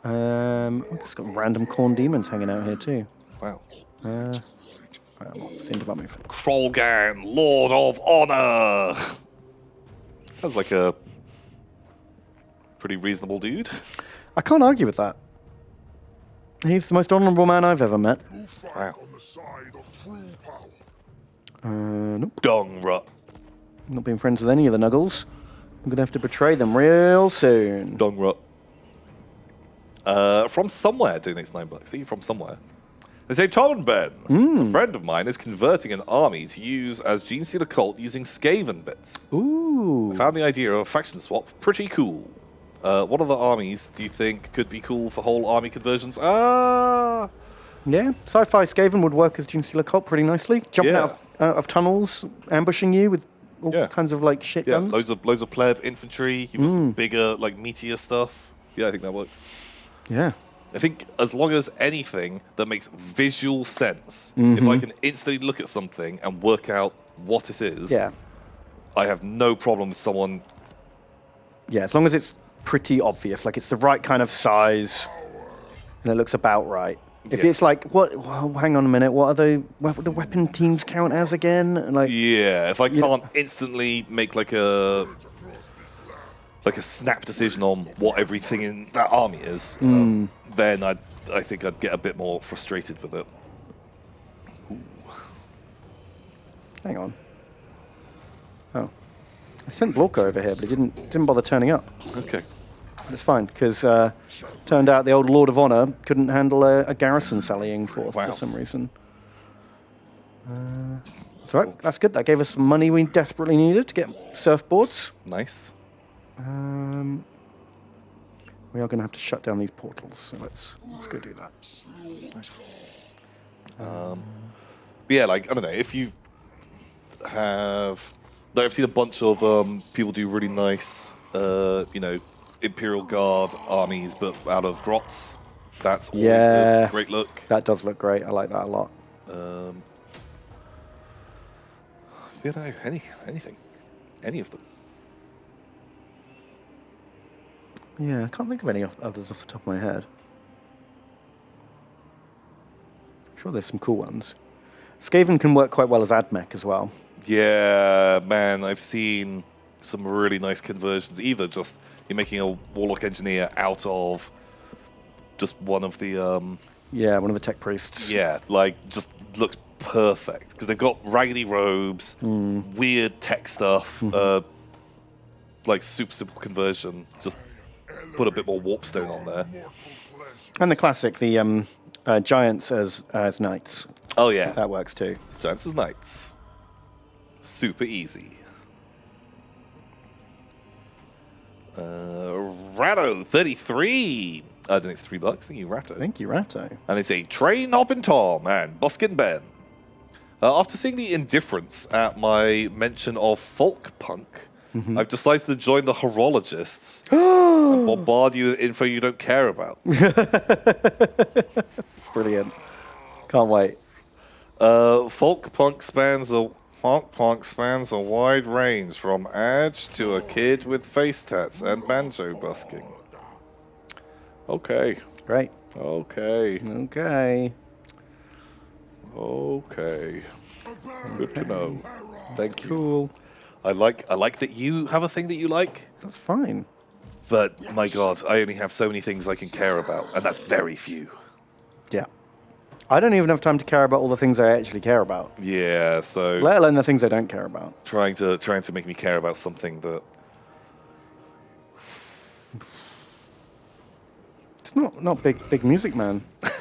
Speaker 2: We've just got random corn demons hanging out here too.
Speaker 1: Wow.
Speaker 2: Seems about me.
Speaker 1: Krolgan, Lord of Honor. Sounds like a pretty reasonable dude.
Speaker 2: I can't argue with that. He's the most honourable man I've ever met.
Speaker 1: Wow.
Speaker 3: On the side of true power.
Speaker 2: Nope.
Speaker 1: Dong rut.
Speaker 2: Not being friends with any of the Nuggles. I'm going to have to betray them real soon.
Speaker 1: Dong rut. From somewhere, donates $9. Thank you from somewhere. They say, Tom and Ben, a friend of mine is converting an army to use as Gene Stealer Cult using Skaven bits.
Speaker 2: Ooh.
Speaker 1: I found the idea of a faction swap pretty cool. What other armies do you think could be cool for whole army conversions?
Speaker 2: Yeah, sci-fi Skaven would work as Gene Stealer Cult pretty nicely. Jumping out of tunnels, ambushing you with all kinds of like shit
Speaker 1: Yeah,
Speaker 2: guns.
Speaker 1: loads of pleb infantry. You want some bigger, like meteor stuff. Yeah, I think that works.
Speaker 2: Yeah.
Speaker 1: I think as long as anything that makes visual sense, if I can instantly look at something and work out what it is,
Speaker 2: Yeah.
Speaker 1: I have no problem with someone.
Speaker 2: Yeah, as long as it's pretty obvious, like it's the right kind of size and it looks about right. If
Speaker 1: Yeah.
Speaker 2: it's like, well, hang on a minute, what do the weapon teams count as again? And like,
Speaker 1: Yeah, if I can't instantly make like a snap decision on what everything in that army is, then I think I'd get a bit more frustrated with it.
Speaker 2: hang on. Oh, I sent Blorka over here, but he didn't bother turning up.
Speaker 1: Okay.
Speaker 2: It's fine, because turned out the old Lord of Honor couldn't handle a garrison sallying forth for some reason. That's all right. That's good. That gave us some money we desperately needed to get surfboards.
Speaker 1: Nice.
Speaker 2: We are going to have to shut down these portals, so let's go do that.
Speaker 1: Nice. But yeah, like, I don't know, if you have... Like, I've seen a bunch of people do really nice, Imperial Guard armies, but out of grots. That's always a great look.
Speaker 2: That does look great. I like that a lot.
Speaker 1: Yeah, no, anything. Any of them.
Speaker 2: Yeah, I can't think of any others off the top of my head. I'm sure there's some cool ones. Skaven can work quite well as AdMech as well.
Speaker 1: Yeah, man, I've seen some really nice conversions. Either just you're making a warlock engineer out of just one of the
Speaker 2: Yeah, one of the tech priests.
Speaker 1: yeah, like just looks perfect because they've got raggedy robes, weird tech stuff, like super simple conversion. Just put a bit more warpstone on there.
Speaker 2: And the classic, the giants as knights.
Speaker 1: Oh yeah,
Speaker 2: That works too.
Speaker 1: Giants as Knights, super easy. Ratto 33. I think it's $3. Thank you, Ratto.
Speaker 2: Thank you, Ratto.
Speaker 1: And they say Train Hoppin' Tom and Buskin' Ben. After seeing the indifference at my mention of folk punk, I've decided to join the horologists and bombard you with info you don't care about.
Speaker 2: Brilliant. Can't wait.
Speaker 1: Folk punk spans a wide range from Adge to a kid with face tats and banjo busking. Okay.
Speaker 2: Great.
Speaker 1: Okay.
Speaker 2: Okay.
Speaker 1: Okay. Good to know. Thank you.
Speaker 2: Cool.
Speaker 1: I like that you have a thing that you like,
Speaker 2: That's fine.
Speaker 1: but my God, I only have so many things I can care about, and that's very few.
Speaker 2: Yeah. I don't even have time to care about all the things I actually care about,
Speaker 1: Yeah, so
Speaker 2: let alone the things I don't care about.
Speaker 1: trying to make me care about something that
Speaker 2: It's not big music, man.
Speaker 1: it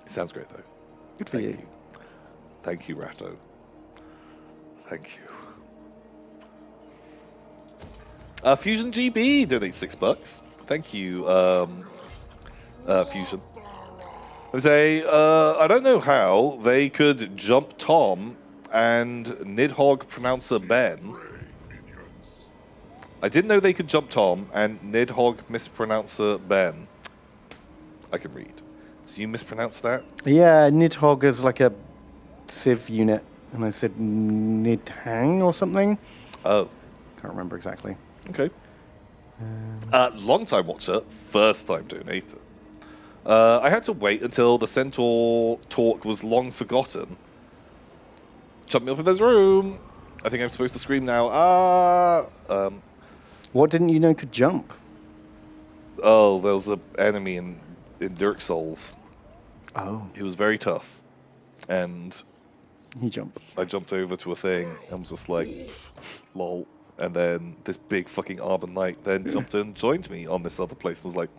Speaker 1: sounds great though.
Speaker 2: Good for you.
Speaker 1: Thank you, Ratto. Thank you. Fusion GB donates $6. Thank you, Fusion. They say, I don't know how they could jump Tom and Nidhogg pronouncer Ben. I didn't know they could jump Tom and Nidhogg mispronouncer Ben. I can read. Did you mispronounce that?
Speaker 2: Yeah, Nidhogg is like a Civ unit, and I said Nidhang or something.
Speaker 1: Oh,
Speaker 2: Can't remember exactly.
Speaker 1: okay. Long time watcher, first time donator. I had to wait until the Centaur talk was long forgotten. Chop me up if there's room. I think I'm supposed to scream now.
Speaker 2: What didn't you know could jump?
Speaker 1: Oh, there was an enemy in Dark Souls.
Speaker 2: Oh,
Speaker 1: He was very tough. And
Speaker 2: he jumped.
Speaker 1: I jumped over to a thing and was just like, lol. And then this big fucking Arbor Knight then jumped and joined me on this other place and was like,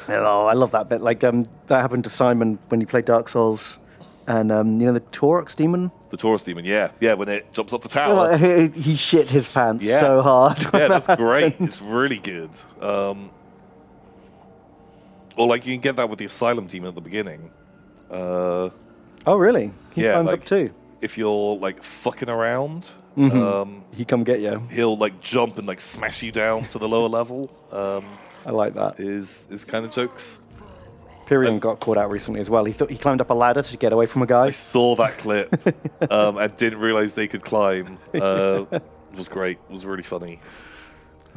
Speaker 2: Oh, I love that bit. Like that happened to Simon when he played Dark Souls, and you know the Taurox demon.
Speaker 1: the Taurus demon, yeah. Yeah, when it jumps up the tower.
Speaker 2: He shit his pants
Speaker 1: Yeah.
Speaker 2: so hard.
Speaker 1: Yeah, that's great. It's really good. Or like you can get that with the Asylum demon at the beginning.
Speaker 2: Oh, really? He
Speaker 1: Yeah,
Speaker 2: climbs
Speaker 1: like-
Speaker 2: up too.
Speaker 1: If you're like fucking around,
Speaker 2: He come get you.
Speaker 1: he'll like jump and like smash you down to the lower level.
Speaker 2: I like that.
Speaker 1: Is kind of jokes.
Speaker 2: Pyrion got caught out recently as well. He thought he climbed up a ladder to get away from a guy.
Speaker 1: I saw that clip and didn't realize they could climb. It was great. It was really funny.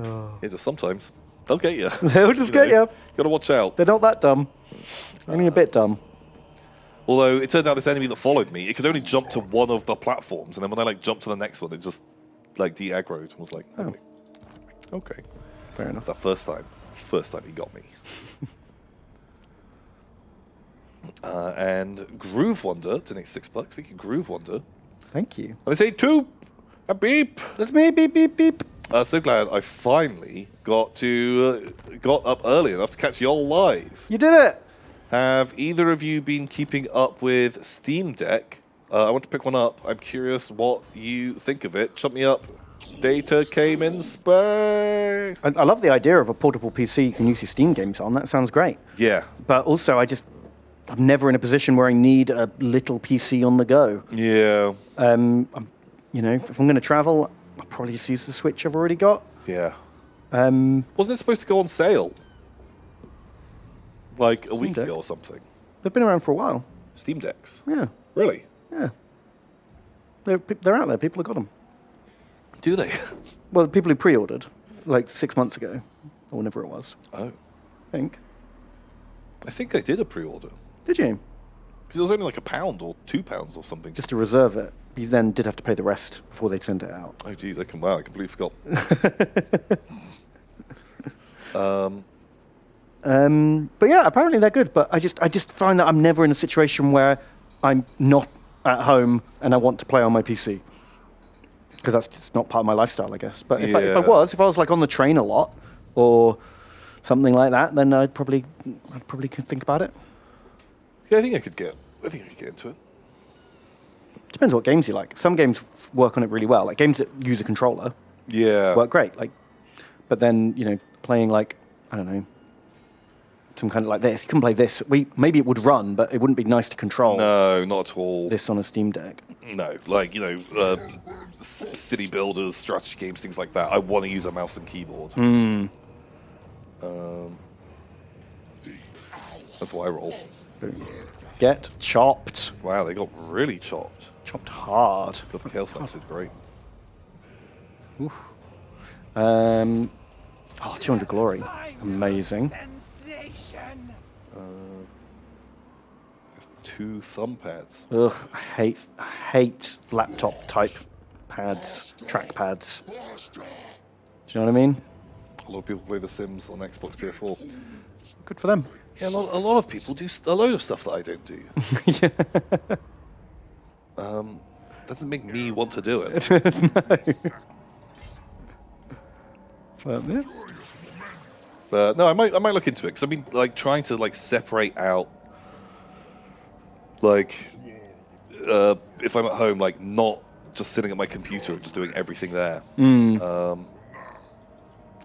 Speaker 1: Yeah, just sometimes they'll get you.
Speaker 2: They'll just get you.
Speaker 1: Gotta watch out.
Speaker 2: They're not that dumb. Only a bit dumb.
Speaker 1: Although it turned out this enemy that followed me, it could only jump to one of the platforms, and then when I like jumped to the next one, it just like de-aggroed and was like, okay.
Speaker 2: Fair enough.
Speaker 1: That first time he got me. And Groove Wonder donates $6. Thank you, Groove Wonder.
Speaker 2: Thank you.
Speaker 1: And they say toop and beep.
Speaker 2: That's me. Beep beep beep.
Speaker 1: So glad I finally got up early enough to catch y'all live.
Speaker 2: You did it.
Speaker 1: Have either of you been keeping up with Steam Deck? I want to pick one up. I'm curious what you think of it. Chop me up. Data came in space.
Speaker 2: I love the idea of a portable PC you can use your Steam games on. That sounds great.
Speaker 1: Yeah.
Speaker 2: But also, I'm never in a position where I need a little PC on the go.
Speaker 1: Yeah.
Speaker 2: If I'm going to travel, I'll probably just use the Switch I've already got.
Speaker 1: Yeah. Wasn't it supposed to go on sale? Like a week
Speaker 2: Deck.
Speaker 1: ago or something?
Speaker 2: They've been around for a while.
Speaker 1: Steam Decks?
Speaker 2: Yeah,
Speaker 1: Really?
Speaker 2: yeah. They're out there. People have got them.
Speaker 1: Do they?
Speaker 2: Well, the people who pre-ordered, like 6 months ago, or whenever it was,
Speaker 1: Oh.
Speaker 2: I think.
Speaker 1: I think I did a pre-order.
Speaker 2: Did you?
Speaker 1: Because it was only like £1 or £2 or something.
Speaker 2: Just to reserve it. You then did have to pay the rest before they'd send it out.
Speaker 1: Oh, geez, I completely forgot.
Speaker 2: But yeah, apparently they're good. But I just find that I'm never in a situation where I'm not at home and I want to play on my PC. Because that's just not part of my lifestyle, I guess. But if I was like on the train a lot or something like that, then I'd probably could think about it.
Speaker 1: Yeah, I think I could get into it.
Speaker 2: Depends what games you like. Some games work on it really well. Like games that use a controller work great. Like, but then, playing like, I don't know, some kind of like this. You can play this. Maybe it would run, but it wouldn't be nice to control.
Speaker 1: No, not at all.
Speaker 2: This on a Steam Deck.
Speaker 1: No, like, city builders, strategy games, things like that. I want to use a mouse and keyboard. That's why I roll.
Speaker 2: Get chopped.
Speaker 1: Wow, they got really chopped.
Speaker 2: Chopped hard.
Speaker 1: God, the Chaos Knights did great.
Speaker 2: Oof. 200 glory. Amazing.
Speaker 1: There's 2 thumb pads.
Speaker 2: Ugh, I hate laptop type pads, track pads. Do you know what I mean?
Speaker 1: A lot of people play The Sims on Xbox PS4.
Speaker 2: Good for them.
Speaker 1: Yeah, a lot of people do a load of stuff that I don't do. Doesn't make me want to do it.
Speaker 2: Yeah.
Speaker 1: But no, I might look into it because I've been like trying to like separate out like if I'm at home, like not just sitting at my computer and just doing everything there.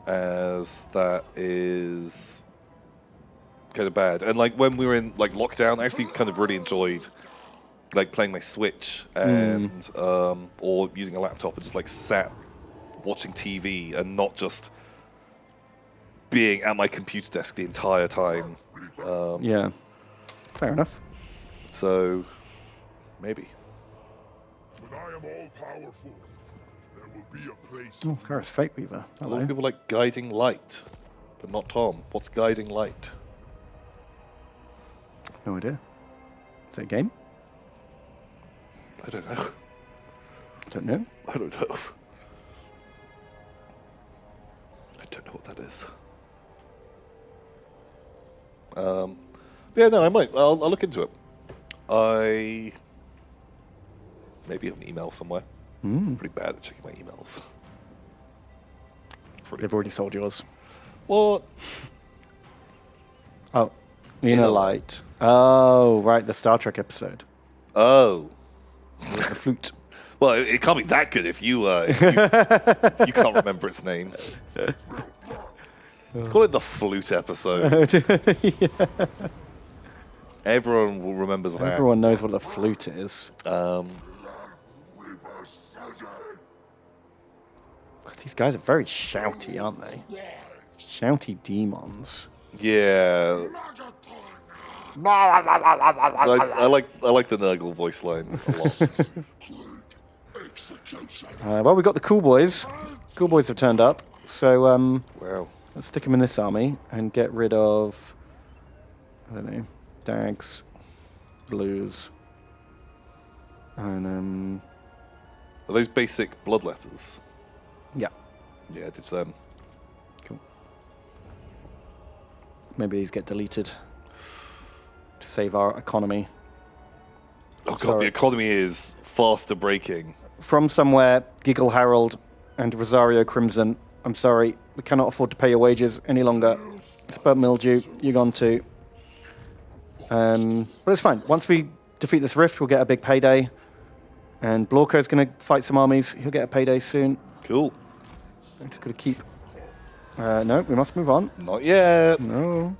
Speaker 1: As that is kind of bad. And like when we were in like lockdown, I actually kind of really enjoyed like playing my Switch and or using a laptop and just like sat watching TV and not just being at my computer desk the entire time.
Speaker 2: Yeah. Fair enough.
Speaker 1: So maybe.
Speaker 3: When I am all powerful, there will be a place.
Speaker 2: Oh, Karis Fate Weaver.
Speaker 1: A lot
Speaker 2: Hello.
Speaker 1: of people like guiding light, but not Tom. What's guiding light?
Speaker 2: No idea. Is it a game?
Speaker 1: I don't know.
Speaker 2: Don't know.
Speaker 1: I don't know. I don't know what that is. Yeah, no, I might. I'll look into it. I maybe have an email somewhere. Pretty bad at checking my emails.
Speaker 2: They've already sold yours.
Speaker 1: What?
Speaker 2: Oh, Inner Light. Oh, right, the Star Trek episode.
Speaker 1: Oh.
Speaker 2: The flute.
Speaker 1: Well, it can't be that good if you if you can't remember its name. Let's call it the flute episode. Everyone remembers that.
Speaker 2: Everyone knows what the flute is. God, these guys are very shouty, aren't they? Shouty demons.
Speaker 1: Yeah. I like the Nurgle voice lines a lot.
Speaker 2: Well, we got the cool boys. Cool boys have turned up. So
Speaker 1: Wow.
Speaker 2: let's stick them in this army and get rid of, I don't know, Dags, Blues, and
Speaker 1: Are those basic bloodletters?
Speaker 2: yeah,
Speaker 1: Yeah, ditch them.
Speaker 2: cool. Maybe these get deleted to save our economy.
Speaker 1: Oh god,
Speaker 2: Sorry.
Speaker 1: the economy is faster breaking.
Speaker 2: From somewhere, Giggle Harold and Rosario Crimson. I'm sorry, we cannot afford to pay your wages any longer. Spurt Mildew, you're gone too. But it's fine. Once we defeat this rift, we'll get a big payday. And Blorko's going to fight some armies. He'll get a payday soon.
Speaker 1: Cool.
Speaker 2: I'm just going to keep... no, we must move on.
Speaker 1: Not yet.
Speaker 2: No.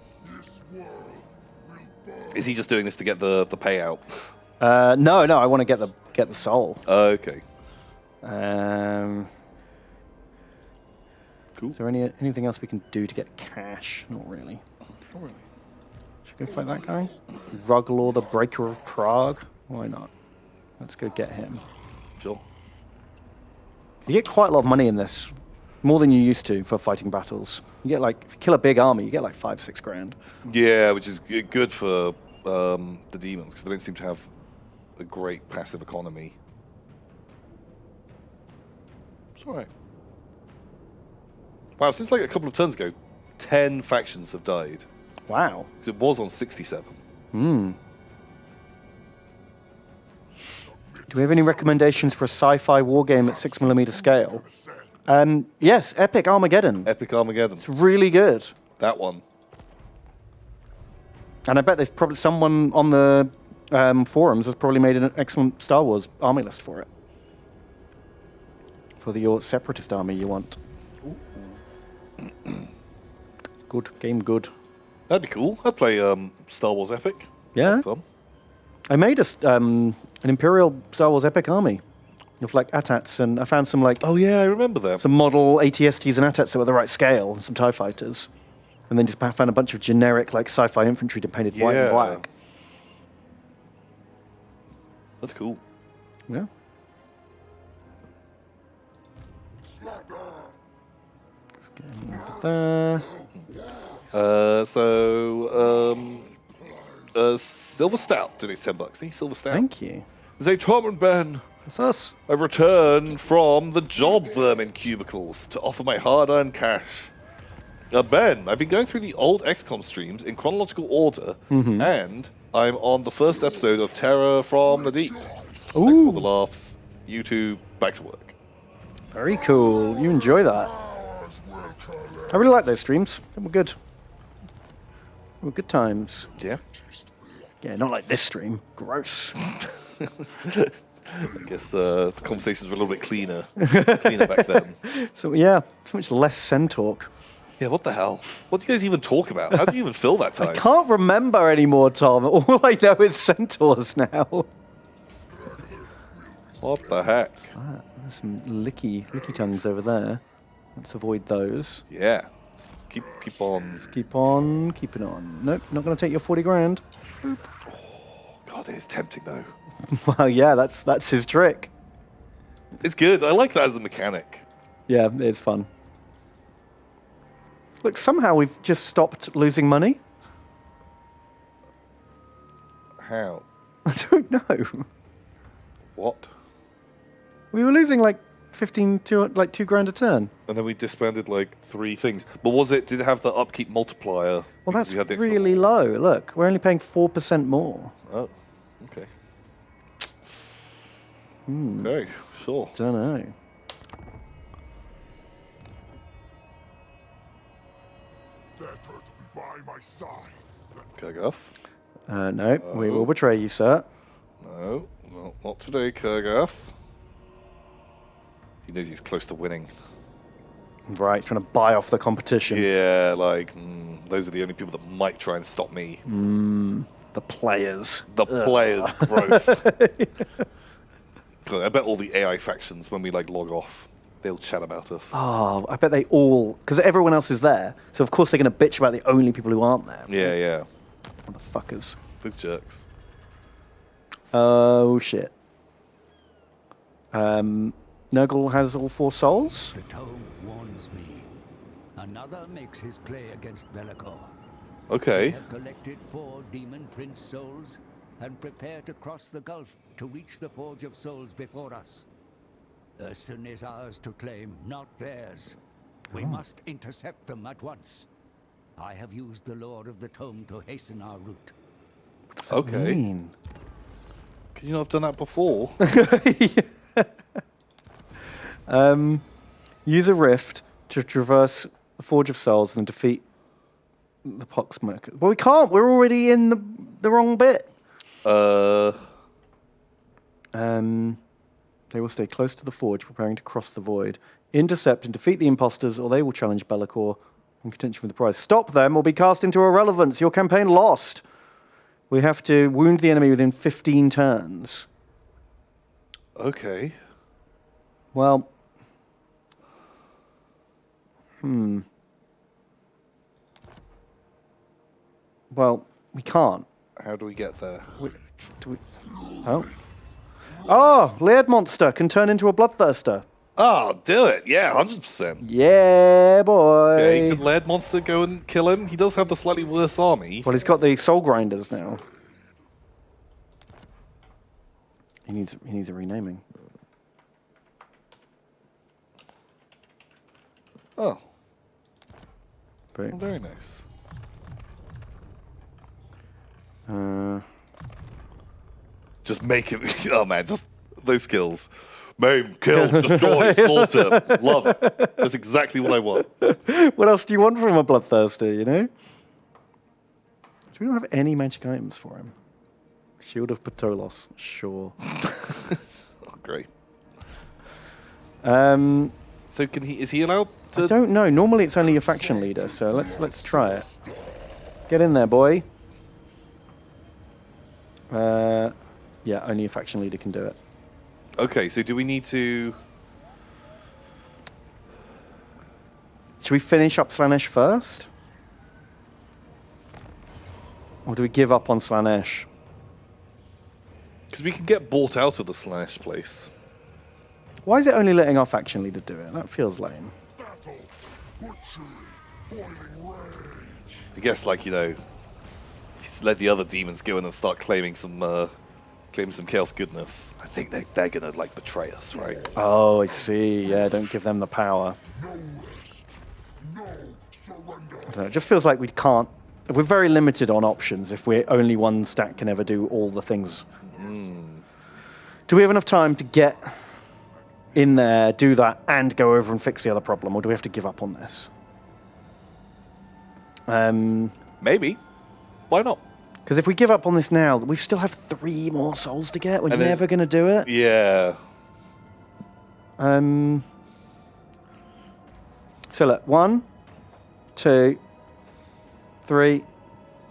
Speaker 1: Is he just doing this to get the payout?
Speaker 2: No, I want to get the soul.
Speaker 1: Okay. Cool.
Speaker 2: Is there anything else we can do to get cash? Not really.
Speaker 1: Not really.
Speaker 2: Should we go fight that guy? Ruglor, the Breaker of Prague? Why not? Let's go get him.
Speaker 1: Sure.
Speaker 2: You get quite a lot of money in this. More than you used to for fighting battles. You get like, if you kill a big army, you get like 5-6 grand.
Speaker 1: Yeah, which is good for the demons, because they don't seem to have a great passive economy. It's alright. Wow, since like a couple of turns ago, 10 factions have died.
Speaker 2: Wow.
Speaker 1: Because it was on 67.
Speaker 2: Do we have any recommendations for a sci-fi war game at 6mm scale? Yes, Epic Armageddon.
Speaker 1: Epic Armageddon.
Speaker 2: It's really good.
Speaker 1: That one.
Speaker 2: And I bet there's probably someone on the forums has probably made an excellent Star Wars army list for it. For your separatist army you want. Good. Game good.
Speaker 1: That'd be cool. I'd play Star Wars Epic.
Speaker 2: Yeah.
Speaker 1: Fun.
Speaker 2: I made an Imperial Star Wars Epic army of like AT-ATs, and I found some like
Speaker 1: Oh yeah, I remember that.
Speaker 2: some model ATSTs and AT-ATs that were the right scale, and some TIE fighters. And then just found a bunch of generic like sci-fi infantry painted white and
Speaker 1: Yeah.
Speaker 2: black.
Speaker 1: That's cool.
Speaker 2: Yeah. There.
Speaker 1: Silver Stout donates $10. Thank you, Silver Stout.
Speaker 2: Thank you.
Speaker 1: Say, Tom and Ben,
Speaker 2: That's us.
Speaker 1: I return from the job vermin cubicles to offer my hard-earned cash. Ben, I've been going through the old XCOM streams in chronological order, and I'm on the first episode of Terror from the Deep. Thanks for all the laughs. You two, back to work.
Speaker 2: Very cool. You enjoy that. I really like those streams. They were good. They were good times.
Speaker 1: Yeah.
Speaker 2: Yeah, not like this stream. Gross.
Speaker 1: I guess the conversations were a little bit cleaner back then.
Speaker 2: So yeah, so much less Centaur.
Speaker 1: Yeah, what the hell? What do you guys even talk about? How do you even fill that time?
Speaker 2: I can't remember anymore, Tom. All I know is centaurs now.
Speaker 1: What the heck?
Speaker 2: There's some licky tongues over there. Let's avoid those.
Speaker 1: Yeah. Just keep on.
Speaker 2: Keep on keeping on. Nope, not going to take your 40 grand.
Speaker 1: God, it is tempting though.
Speaker 2: Well, yeah, that's his trick.
Speaker 1: It's good. I like that as a mechanic.
Speaker 2: Yeah, it's fun. Look, somehow we've just stopped losing money.
Speaker 1: How?
Speaker 2: I don't know.
Speaker 1: What?
Speaker 2: We were losing like 2 grand a turn.
Speaker 1: And then we disbanded like 3 things. But did it have the upkeep multiplier?
Speaker 2: Well,
Speaker 1: because
Speaker 2: that's
Speaker 1: we had the extra-
Speaker 2: really low. Look, we're only paying 4% more.
Speaker 1: Oh, okay. Okay, sure.
Speaker 2: Don't know.
Speaker 3: Better to be by my side.
Speaker 1: Kurgoth?
Speaker 2: No, we will betray you, sir.
Speaker 1: No, not today, Kurgoth. He knows he's close to winning.
Speaker 2: Right, trying to buy off the competition.
Speaker 1: Yeah, like, those are the only people that might try and stop me.
Speaker 2: The players.
Speaker 1: The players, gross. God, I bet all the AI factions, when we like log off, they'll chat about us.
Speaker 2: Oh, I bet they all... Because everyone else is there, so of course they're going to bitch about the only people who aren't there.
Speaker 1: Yeah.
Speaker 2: Motherfuckers.
Speaker 1: Those jerks.
Speaker 2: Oh, shit. Nurgle has all 4 souls?
Speaker 5: The tome warns me. Another makes his play against Be'lakor. They
Speaker 1: Okay.
Speaker 5: have collected 4 demon prince souls and prepare to cross the gulf to reach the Forge of Souls before us. Ursun is ours to claim, not theirs. We must intercept them at once. I have used the Lord of the Tome to hasten our route.
Speaker 1: Okay.
Speaker 2: Mean.
Speaker 1: Could you not have done that before?
Speaker 2: Use a rift to traverse the Forge of Souls and defeat the Poxsmoker. But we can't. We're already in the wrong bit. They will stay close to the Forge, preparing to cross the void. Intercept and defeat the imposters, or they will challenge Be'lakor in contention for the prize. Stop them or be cast into irrelevance. Your campaign lost. We have to wound the enemy within 15 turns.
Speaker 1: Okay.
Speaker 2: Well, Well, we can't.
Speaker 1: How do we get there?
Speaker 2: Oh, Laird Monster can turn into a Bloodthirster.
Speaker 1: Oh, do it. Yeah, 100%.
Speaker 2: Yeah, boy.
Speaker 1: Yeah, you can Laird Monster go and kill him. He does have the slightly worse army.
Speaker 2: Well, he's got the Soul Grinders now. He needs a renaming.
Speaker 1: Oh,
Speaker 2: But,
Speaker 1: very nice. Just make it. Oh man, just those skills. Maim, kill, destroy, slaughter. Love it. That's exactly what I want.
Speaker 2: what else do you want from a bloodthirster? You know. Do we not have any magic items for him? Shield of Ptolos, sure.
Speaker 1: Oh, great.
Speaker 2: Um,
Speaker 1: So can he? Is he allowed to?
Speaker 2: I don't know. Normally it's only a faction leader, so let's try it. Get in there, boy. Yeah, only a faction leader can do it.
Speaker 1: Okay, so do we need to?
Speaker 2: Should we finish up Slanesh first? Or do we give up on Slanesh?
Speaker 1: Because we can get bought out of the Slash place.
Speaker 2: Why is it only letting our faction leader do it? That feels lame.
Speaker 3: Battle, butchery, boiling rage.
Speaker 1: I guess, like, you know, if you just let the other demons go in and start claiming some chaos goodness, I think they're gonna like betray us, right?
Speaker 2: Oh, I see. Yeah, don't give them the power.
Speaker 3: No rest, no surrender.
Speaker 2: I don't know, it just feels like we can't. We're very limited on options if we're only one stack can ever do all the things. Do we have enough time to get in there, do that, and go over and fix the other problem, or do we have to give up on this?
Speaker 1: Maybe. Why not?
Speaker 2: Because if we give up on this now, we still have 3 more souls to get. We're
Speaker 1: And then-
Speaker 2: never going to do it.
Speaker 1: Yeah.
Speaker 2: So look, 1, 2, 3,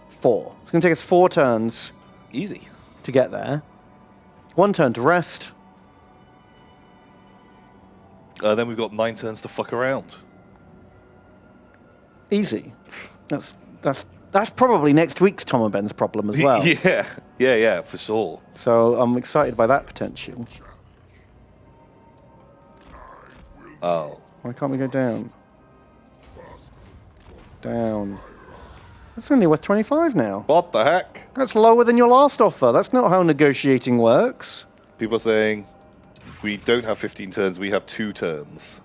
Speaker 2: 4. It's going to take us 4 turns
Speaker 1: Easy.
Speaker 2: to get there. 1 turn to rest.
Speaker 1: Then we've got 9 turns to fuck around.
Speaker 2: Easy. That's probably next week's Tom and Ben's problem as well.
Speaker 1: Yeah, for sure.
Speaker 2: So I'm excited by that potential.
Speaker 1: Oh.
Speaker 2: Why can't we go down? Down. That's only worth 25 now.
Speaker 1: What the heck?
Speaker 2: That's lower than your last offer. That's not how negotiating works.
Speaker 1: People are saying we don't have 15 turns, we have 2 turns.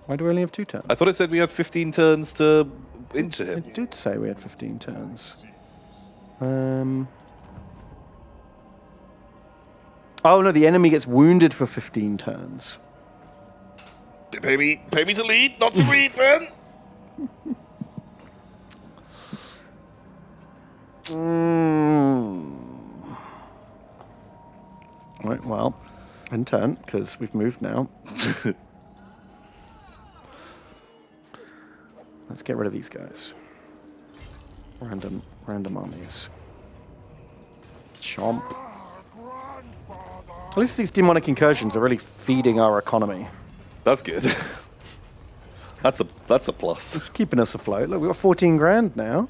Speaker 2: Why do we only have 2 turns?
Speaker 1: I thought it said we had 15 turns to injure him.
Speaker 2: It did say we had 15 turns. Oh no, the enemy gets wounded for 15 turns.
Speaker 1: Pay me to lead, not to read, man.
Speaker 2: Right, well, in turn, because we've moved now. Let's get rid of these guys. Random armies. Chomp. At least these demonic incursions are really feeding our economy.
Speaker 1: That's good. That's a plus.
Speaker 2: It's keeping us afloat. Look, we've got 14 grand now.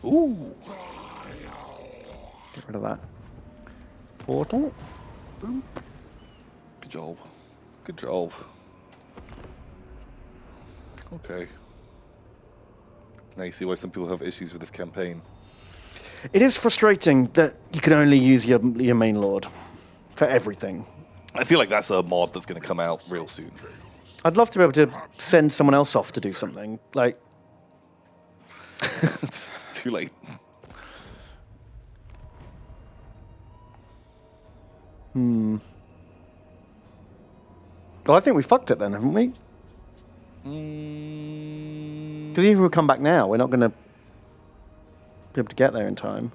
Speaker 1: Ooh.
Speaker 2: Get rid of that. Portal. Boom.
Speaker 1: Good job. Good job. Okay. Now you see why some people have issues with this campaign.
Speaker 2: It is frustrating that you can only use your main lord for everything.
Speaker 1: I feel like that's a mod that's going to come out real soon.
Speaker 2: I'd love to be able to send someone else off to do something. Like,
Speaker 1: It's too late.
Speaker 2: well, I think we fucked it then, haven't we? Because even if we come back now, we're not going to be able to get there in time.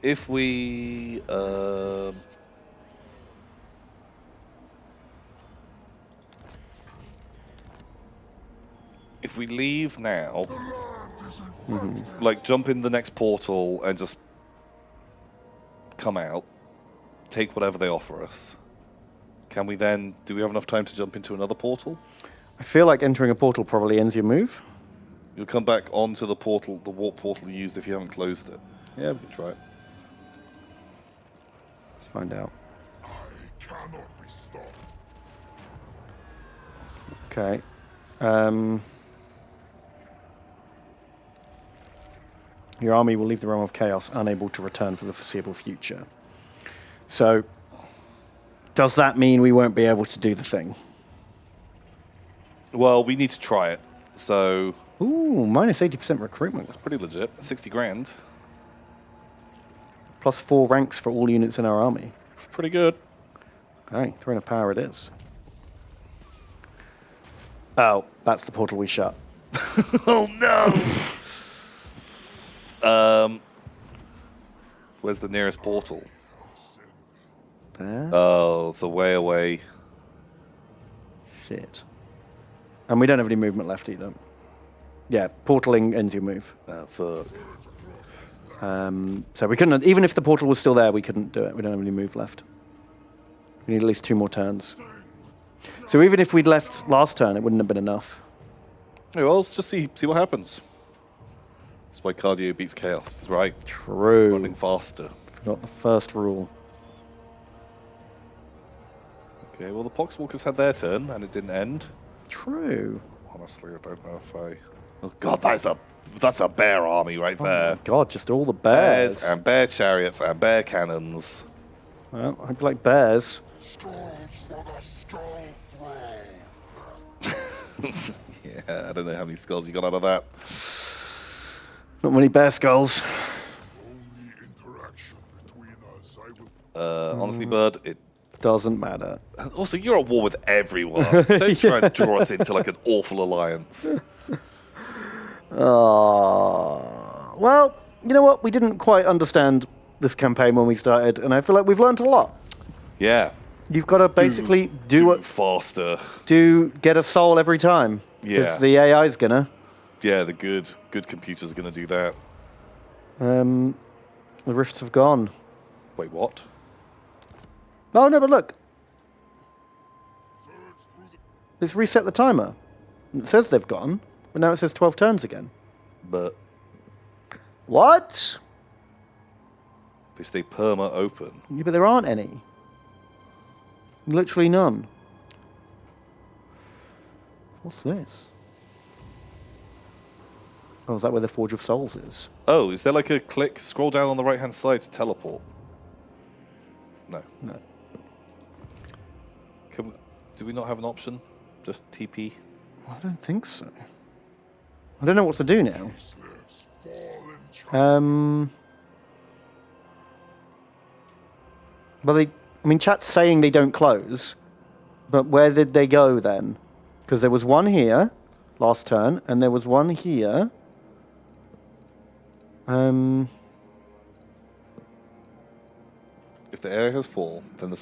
Speaker 1: If we leave now, like jump in the next portal and just come out, take whatever they offer us. Can we then? Do we have enough time to jump into another portal?
Speaker 2: I feel like entering a portal probably ends your move.
Speaker 1: You'll come back onto the portal, the warp portal you used if you haven't closed it. Yeah, we can try it.
Speaker 2: Let's find out.
Speaker 3: I cannot be stopped.
Speaker 2: Okay. Your army will leave the realm of chaos unable to return for the foreseeable future. So, does that mean we won't be able to do the thing?
Speaker 1: Well, we need to try it. So
Speaker 2: Ooh, minus 80% recruitment.
Speaker 1: that's pretty legit. 60 grand.
Speaker 2: Plus 4 ranks for all units in our army.
Speaker 1: Pretty good.
Speaker 2: Okay, throwing a power it is. Oh, that's the portal we shut.
Speaker 1: Oh no! Where's the nearest portal?
Speaker 2: There.
Speaker 1: Oh, it's a way away.
Speaker 2: Shit. And we don't have any movement left either. Yeah, portaling ends your move.
Speaker 1: Oh, fuck.
Speaker 2: So we couldn't, even if the portal was still there, we couldn't do it. We don't have any move left. We need at least 2 more turns. So even if we'd left last turn, it wouldn't have been enough.
Speaker 1: Yeah, well, let's just see what happens. That's why cardio beats chaos. That's right.
Speaker 2: True.
Speaker 1: Running faster.
Speaker 2: Forgot the first rule.
Speaker 1: Okay, well, the Poxwalkers had their turn, and it didn't end.
Speaker 2: True.
Speaker 1: Honestly, I don't know if I... Oh, God, that's a bear army right there.
Speaker 2: Oh my God, just all the bears.
Speaker 1: Bears and bear chariots and bear cannons.
Speaker 2: Well, I hope you like bears.
Speaker 3: Skulls for the skull throne.
Speaker 1: Yeah, I don't know how many skulls you got out of that.
Speaker 2: Not many bear skulls.
Speaker 3: Only interaction between us, I will...
Speaker 1: Honestly, Bird, it...
Speaker 2: Doesn't matter.
Speaker 1: Also, you're at war with everyone. Don't try and draw us into like an awful alliance.
Speaker 2: Well, you know what? We didn't quite understand this campaign when we started, and I feel like we've learned a lot.
Speaker 1: Yeah.
Speaker 2: You've got to basically do it
Speaker 1: faster.
Speaker 2: Get a soul every time.
Speaker 1: Yeah.
Speaker 2: Because the AI's gonna.
Speaker 1: Yeah, the good computer's gonna do that.
Speaker 2: The rifts have gone.
Speaker 1: Wait, what?
Speaker 2: Oh no, but look. It's reset the timer. It says they've gone, but now it says 12 turns again.
Speaker 1: But
Speaker 2: What?
Speaker 1: they stay perma open.
Speaker 2: Yeah, but there aren't any. Literally none. What's this? Oh, is that where the Forge of Souls is?
Speaker 1: Oh, is there like a click? Scroll down on the right hand side to teleport. No.
Speaker 2: No.
Speaker 1: Do we not have an option? Just TP?
Speaker 2: I don't think so. I don't know what to do now.
Speaker 3: Lives, fallen
Speaker 2: Well, chat's saying they don't close, but where did they go then? Because there was one here last turn, and there was one here.
Speaker 1: If the area has full, then it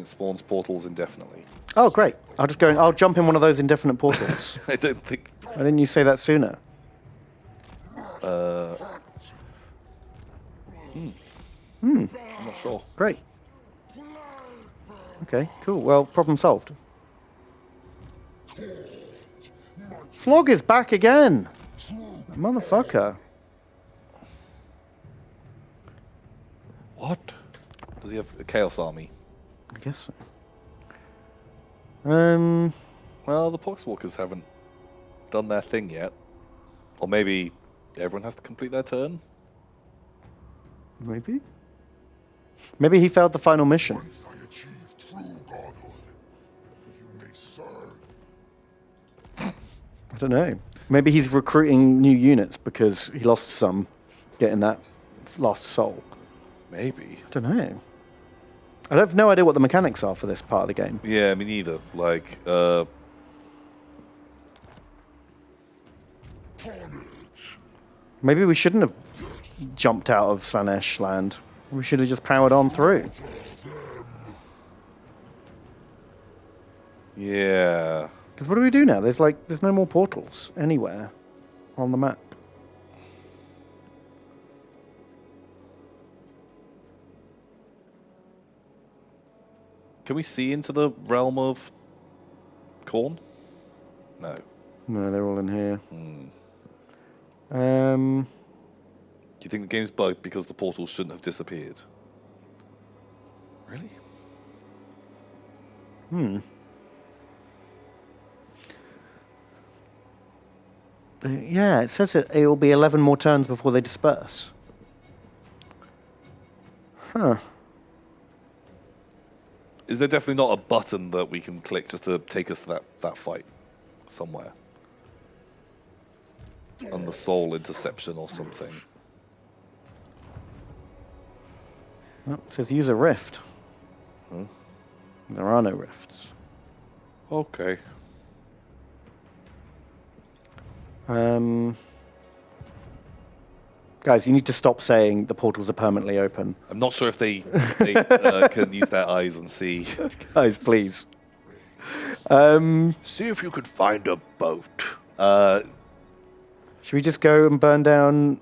Speaker 1: spawns portals indefinitely.
Speaker 2: Oh, great! I'll jump in one of those indefinite portals.
Speaker 1: I don't think.
Speaker 2: Why didn't you say that sooner?
Speaker 1: I'm not sure.
Speaker 2: Great. Okay, cool. Well, problem solved. Flog is back again. Motherfucker.
Speaker 1: What? Does he have a chaos army?
Speaker 2: I guess so.
Speaker 1: Well, the Poxwalkers haven't done their thing yet. Or maybe everyone has to complete their turn?
Speaker 2: Maybe. Maybe he failed the final mission.
Speaker 3: once I achieve true godhood, you may serve.
Speaker 2: I don't know. Maybe he's recruiting new units because he lost some getting that last soul.
Speaker 1: Maybe.
Speaker 2: I don't know. I have no idea what the mechanics are for this part of the game.
Speaker 1: Yeah, me neither. Like,
Speaker 2: Maybe we shouldn't have jumped out of Slanesh land. We should have just powered on through.
Speaker 1: yeah.
Speaker 2: Because what do we do now? There's no more portals anywhere on the map.
Speaker 1: Can we see into the realm of Khorne? No.
Speaker 2: No, they're all in here.
Speaker 1: Do you think the game's bugged because the portals shouldn't have disappeared? Really?
Speaker 2: Yeah, it says it will be 11 more turns before they disperse. Huh.
Speaker 1: Is there definitely not a button that we can click just to take us to that fight somewhere? On the soul interception or something.
Speaker 2: Oh, it says use a rift. There are no rifts.
Speaker 1: Okay.
Speaker 2: Guys, you need to stop saying the portals are permanently open.
Speaker 1: I'm not sure if they can use their eyes and see.
Speaker 2: Guys, please.
Speaker 1: See if you could find a boat.
Speaker 2: Should we just go and burn down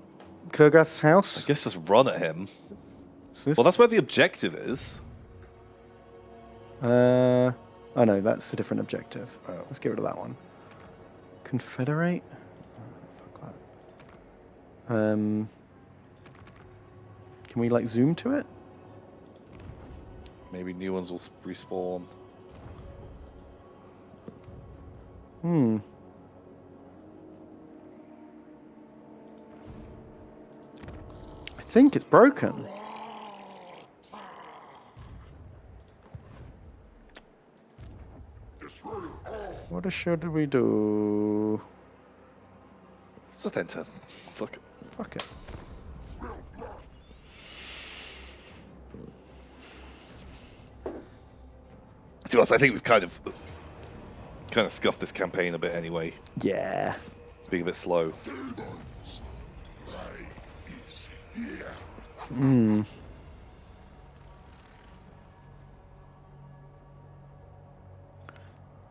Speaker 2: Kurgath's
Speaker 1: I
Speaker 2: house?
Speaker 1: guess just run at him.
Speaker 2: So this-
Speaker 1: Well, that's where the objective is.
Speaker 2: oh no, that's a different objective.
Speaker 1: Oh.
Speaker 2: Let's get rid of that one. Confederate? Oh, fuck that. Can we like zoom to it?
Speaker 1: Maybe new ones will respawn.
Speaker 2: I think it's broken. What should we do?
Speaker 1: Just enter. Fuck it.
Speaker 2: Fuck it.
Speaker 1: To be honest, I think we've kind of scuffed this campaign a bit anyway,
Speaker 2: Yeah.
Speaker 1: being a bit slow.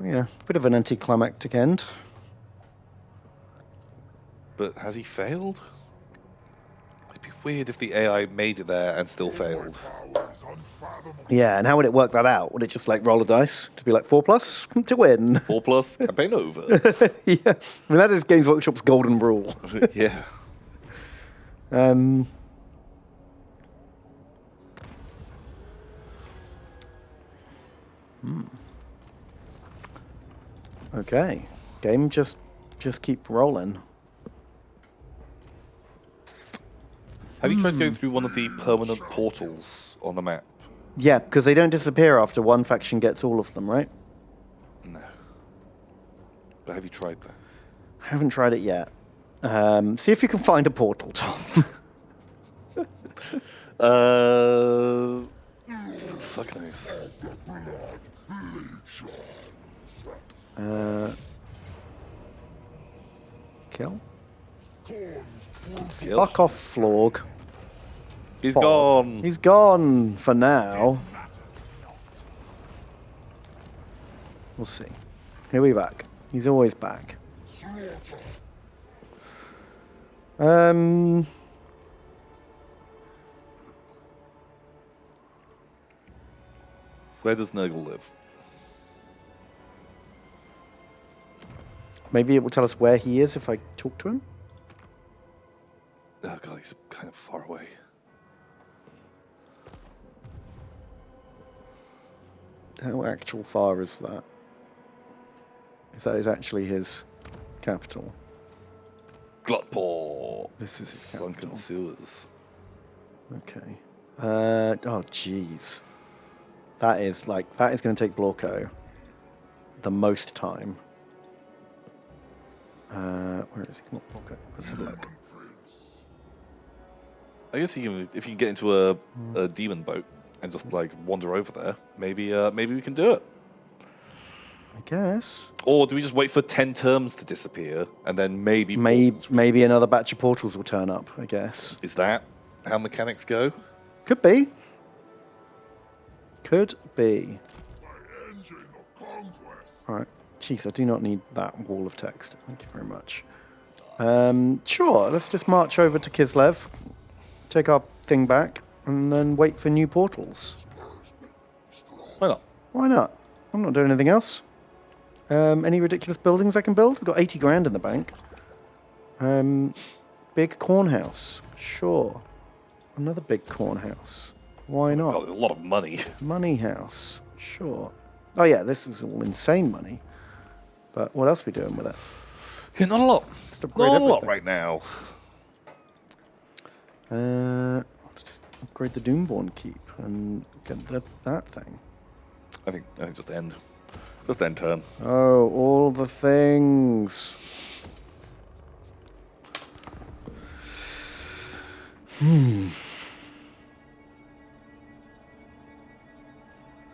Speaker 2: Yeah, bit of an anticlimactic end.
Speaker 1: But has he failed? It'd be weird if the AI made it there and still failed.
Speaker 3: Power is unfathomable.
Speaker 2: Yeah, and how would it work that out? Would it just like roll a dice to be like 4+ to win?
Speaker 1: 4+, campaign over.
Speaker 2: Yeah, I mean that is Games Workshop's golden rule.
Speaker 1: Yeah.
Speaker 2: Okay, game just keep rolling.
Speaker 1: Have you tried going through one of the permanent portals on the map?
Speaker 2: Yeah, because they don't disappear after one faction gets all of them, right?
Speaker 1: No. But have you tried that?
Speaker 2: Haven't tried it yet. See if you can find a portal, Tom.
Speaker 1: Fuck knows.
Speaker 2: Kill.
Speaker 1: Skill.
Speaker 2: Fuck off, Florg.
Speaker 1: He's gone.
Speaker 2: He's gone for now. We'll see. He'll be back. He's always back.
Speaker 1: Where does Nurgle live?
Speaker 2: Maybe it will tell us where he is if I talk to him.
Speaker 1: Oh god, he's kind of far away.
Speaker 2: How actual far is that? Is actually his capital?
Speaker 1: Glutport.
Speaker 2: This is his
Speaker 1: Sunken
Speaker 2: capital.
Speaker 1: sewers.
Speaker 2: Okay. Oh, jeez. That is going to take Blorko the most time. Where is he? Come on, Blorko. Let's have a look.
Speaker 1: I guess if you can get into a demon boat and just like wander over there, maybe we can do it.
Speaker 2: I guess.
Speaker 1: Or do we just wait for 10 terms to disappear and then maybe
Speaker 2: Maybe another batch of portals will turn up, I guess.
Speaker 1: Is that how mechanics go?
Speaker 2: Could be. Could be.
Speaker 3: My engine of conquest.
Speaker 2: All right. Jeez, I do not need that wall of text. Thank you very much. Sure, let's just march over to Kislev, take our thing back, and then wait for new portals.
Speaker 1: Why not?
Speaker 2: Why not? I'm not doing anything else. Any ridiculous buildings I can build? We've got 80 grand in the bank. Big corn house. Sure. Another big corn house. Why
Speaker 1: Oh,
Speaker 2: not?
Speaker 1: there's a lot of money.
Speaker 2: Money house. Sure. Oh yeah, this is all insane money. But what else are we doing with it?
Speaker 1: Yeah, not a lot.
Speaker 2: upgrade
Speaker 1: Not a lot
Speaker 2: everything.
Speaker 1: right now.
Speaker 2: Let's just upgrade the Doomborn Keep and get that thing.
Speaker 1: I think just end. Just end turn.
Speaker 2: Oh, all the things.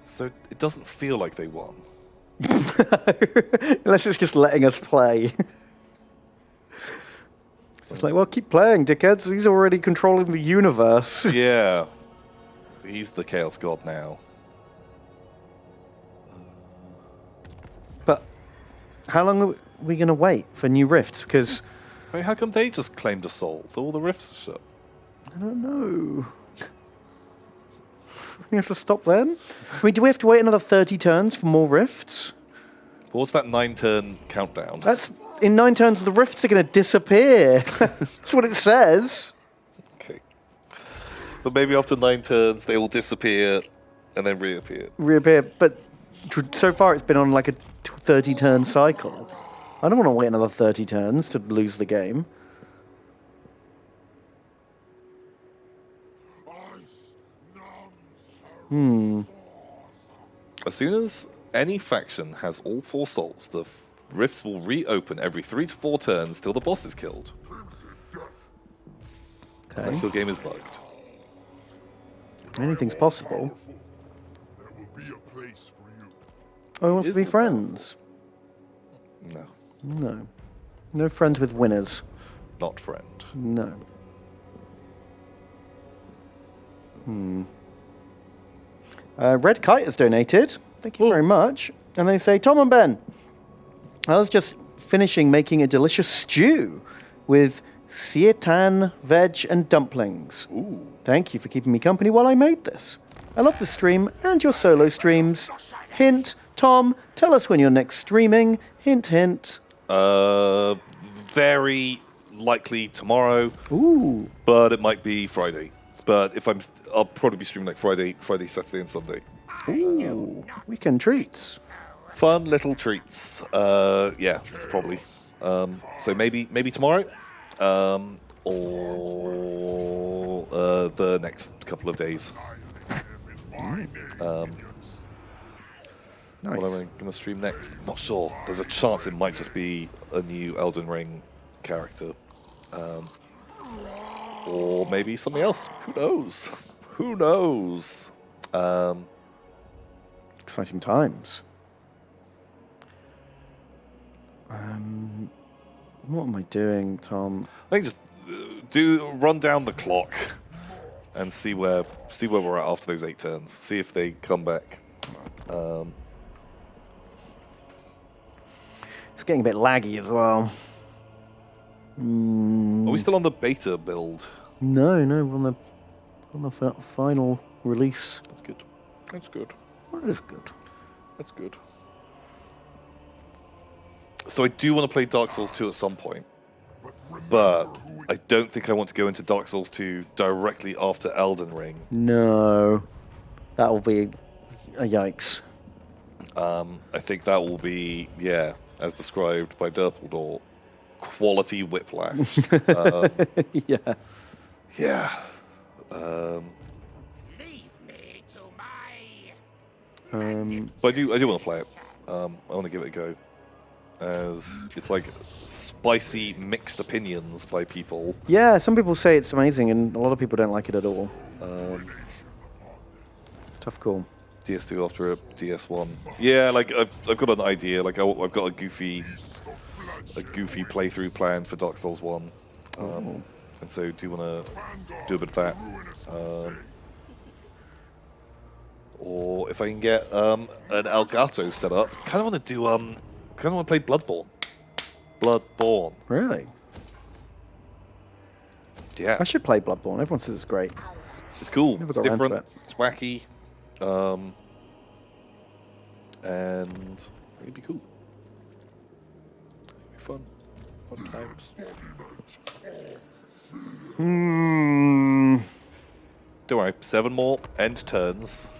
Speaker 1: So it doesn't feel like they won.
Speaker 2: Unless it's just letting us play. It's like, well, keep playing, dickheads. He's already controlling the universe.
Speaker 1: Yeah. He's the Chaos God now.
Speaker 2: But how long are we going to wait for new rifts? Because
Speaker 1: Wait, how come they just claimed a soul? All the rifts are shut.
Speaker 2: I don't know. We have to stop then? I mean, do we have to wait another 30 turns for more rifts?
Speaker 1: What's that 9-turn countdown?
Speaker 2: That's in 9 turns. The rifts are going to disappear. That's what it says.
Speaker 1: Okay. But maybe after 9 turns, they will disappear and then reappear.
Speaker 2: Reappear, but so far it's been on like a 30-turn cycle. I don't want to wait another 30 turns to lose the game.
Speaker 1: As soon as any faction has all 4 souls, the rifts will reopen every 3 to 4 turns till the boss is killed.
Speaker 2: Okay,
Speaker 1: Unless your game is bugged.
Speaker 2: anything's possible.
Speaker 3: There will be a place for you.
Speaker 2: Oh, he wants to be
Speaker 1: Isn't
Speaker 2: friends.
Speaker 1: No,
Speaker 2: No. No friends with winners.
Speaker 1: not friend.
Speaker 2: No. Red Kite has donated. Thank you very much. And they say, Tom and Ben, I was just finishing making a delicious stew with seitan, veg, and dumplings.
Speaker 1: Ooh.
Speaker 2: Thank you for keeping me company while I made this. I love the stream and your solo streams. Hint, Tom, tell us when you're next streaming. Hint, hint.
Speaker 1: Very likely tomorrow,
Speaker 2: Ooh.
Speaker 1: but it might be Friday. But I'll probably be streaming like Friday, Saturday, and Sunday.
Speaker 2: Ooh. Weekend treats.
Speaker 1: Fun little treats. Yeah, it's probably. So maybe tomorrow, or the next couple of days.
Speaker 2: Nice.
Speaker 1: What am I going to stream next? Not sure. There's a chance it might just be a new Elden Ring character. Or maybe something else. Who knows? Who knows?
Speaker 2: Exciting times. What am I doing, Tom?
Speaker 1: I think just run down the clock and see where we're at after those 8 turns. See if they come back.
Speaker 2: It's getting a bit laggy as well.
Speaker 1: Are we still on the beta build?
Speaker 2: No, we're on the final release.
Speaker 1: That's good. That's good.
Speaker 2: That is good.
Speaker 1: That's good. So I do want to play Dark Souls 2 at some point, but I don't think I want to go into Dark Souls 2 directly after Elden Ring.
Speaker 2: No, that will be a yikes.
Speaker 1: I think that will be, yeah, as described by Derpledor, quality whiplash.
Speaker 2: Yeah.
Speaker 1: Yeah.
Speaker 4: Leave me to my...
Speaker 1: But I do want to play it. I want to give it a go. As it's like spicy mixed opinions by people.
Speaker 2: Yeah, some people say it's amazing, and a lot of people don't like it at all. It's a tough call.
Speaker 1: DS2 after a DS1. Yeah, like I've got an idea. Like I've got a goofy playthrough plan for Dark Souls 1, and so do want to do a bit of that. Or if I can get an Elgato set up, kind of want to do kind of want to play Bloodborne. Bloodborne.
Speaker 2: Really?
Speaker 1: Yeah,
Speaker 2: I should play Bloodborne. Everyone says it's great.
Speaker 1: it's cool.
Speaker 2: Never
Speaker 1: It's
Speaker 2: got around to
Speaker 1: different.
Speaker 2: it.
Speaker 1: It's wacky. And it'd be cool. It'd be fun. Fun times. Don't worry, 7 more end turns.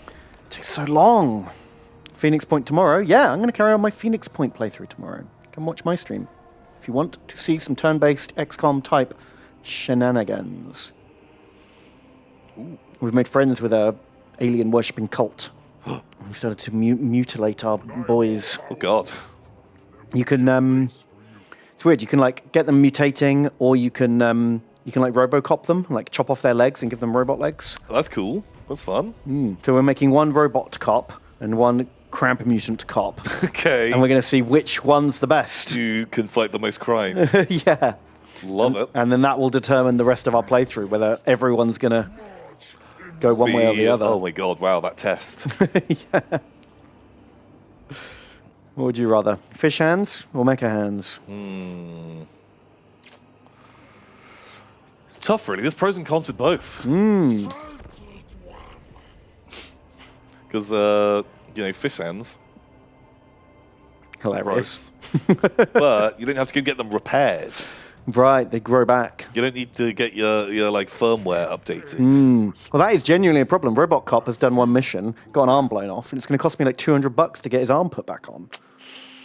Speaker 2: Takes so long. Phoenix Point tomorrow. Yeah, I'm going to carry on my Phoenix Point playthrough tomorrow. Come watch my stream. if you want to see some turn-based XCOM type shenanigans. We've made friends with a alien worshipping cult. We've started to mutilate our boys.
Speaker 1: Oh God.
Speaker 2: You can it's weird. You can like get them mutating, or you can like RoboCop them, like chop off their legs and give them robot legs.
Speaker 1: Oh, that's cool. That's fun.
Speaker 2: So we're making one robot cop and one cramp mutant cop,
Speaker 1: Okay.
Speaker 2: and we're going to see which one's the best.
Speaker 1: You can fight the most crime.
Speaker 2: Yeah,
Speaker 1: Love it.
Speaker 2: and then that will determine the rest of our playthrough, whether everyone's going to go one way or the other.
Speaker 1: Oh my God! Wow, that test.
Speaker 2: Yeah. What would you rather, fish hands or mecha hands?
Speaker 1: It's tough, really. There's pros and cons with both. Because fish hands.
Speaker 2: Hilarious.
Speaker 1: Gross. But you don't have to go get them repaired.
Speaker 2: Right, they grow back.
Speaker 1: You don't need to get your like firmware updated.
Speaker 2: Well, that is genuinely a problem. Robot Cop has done one mission, got an arm blown off, and it's going to cost me like $200 to get his arm put back on.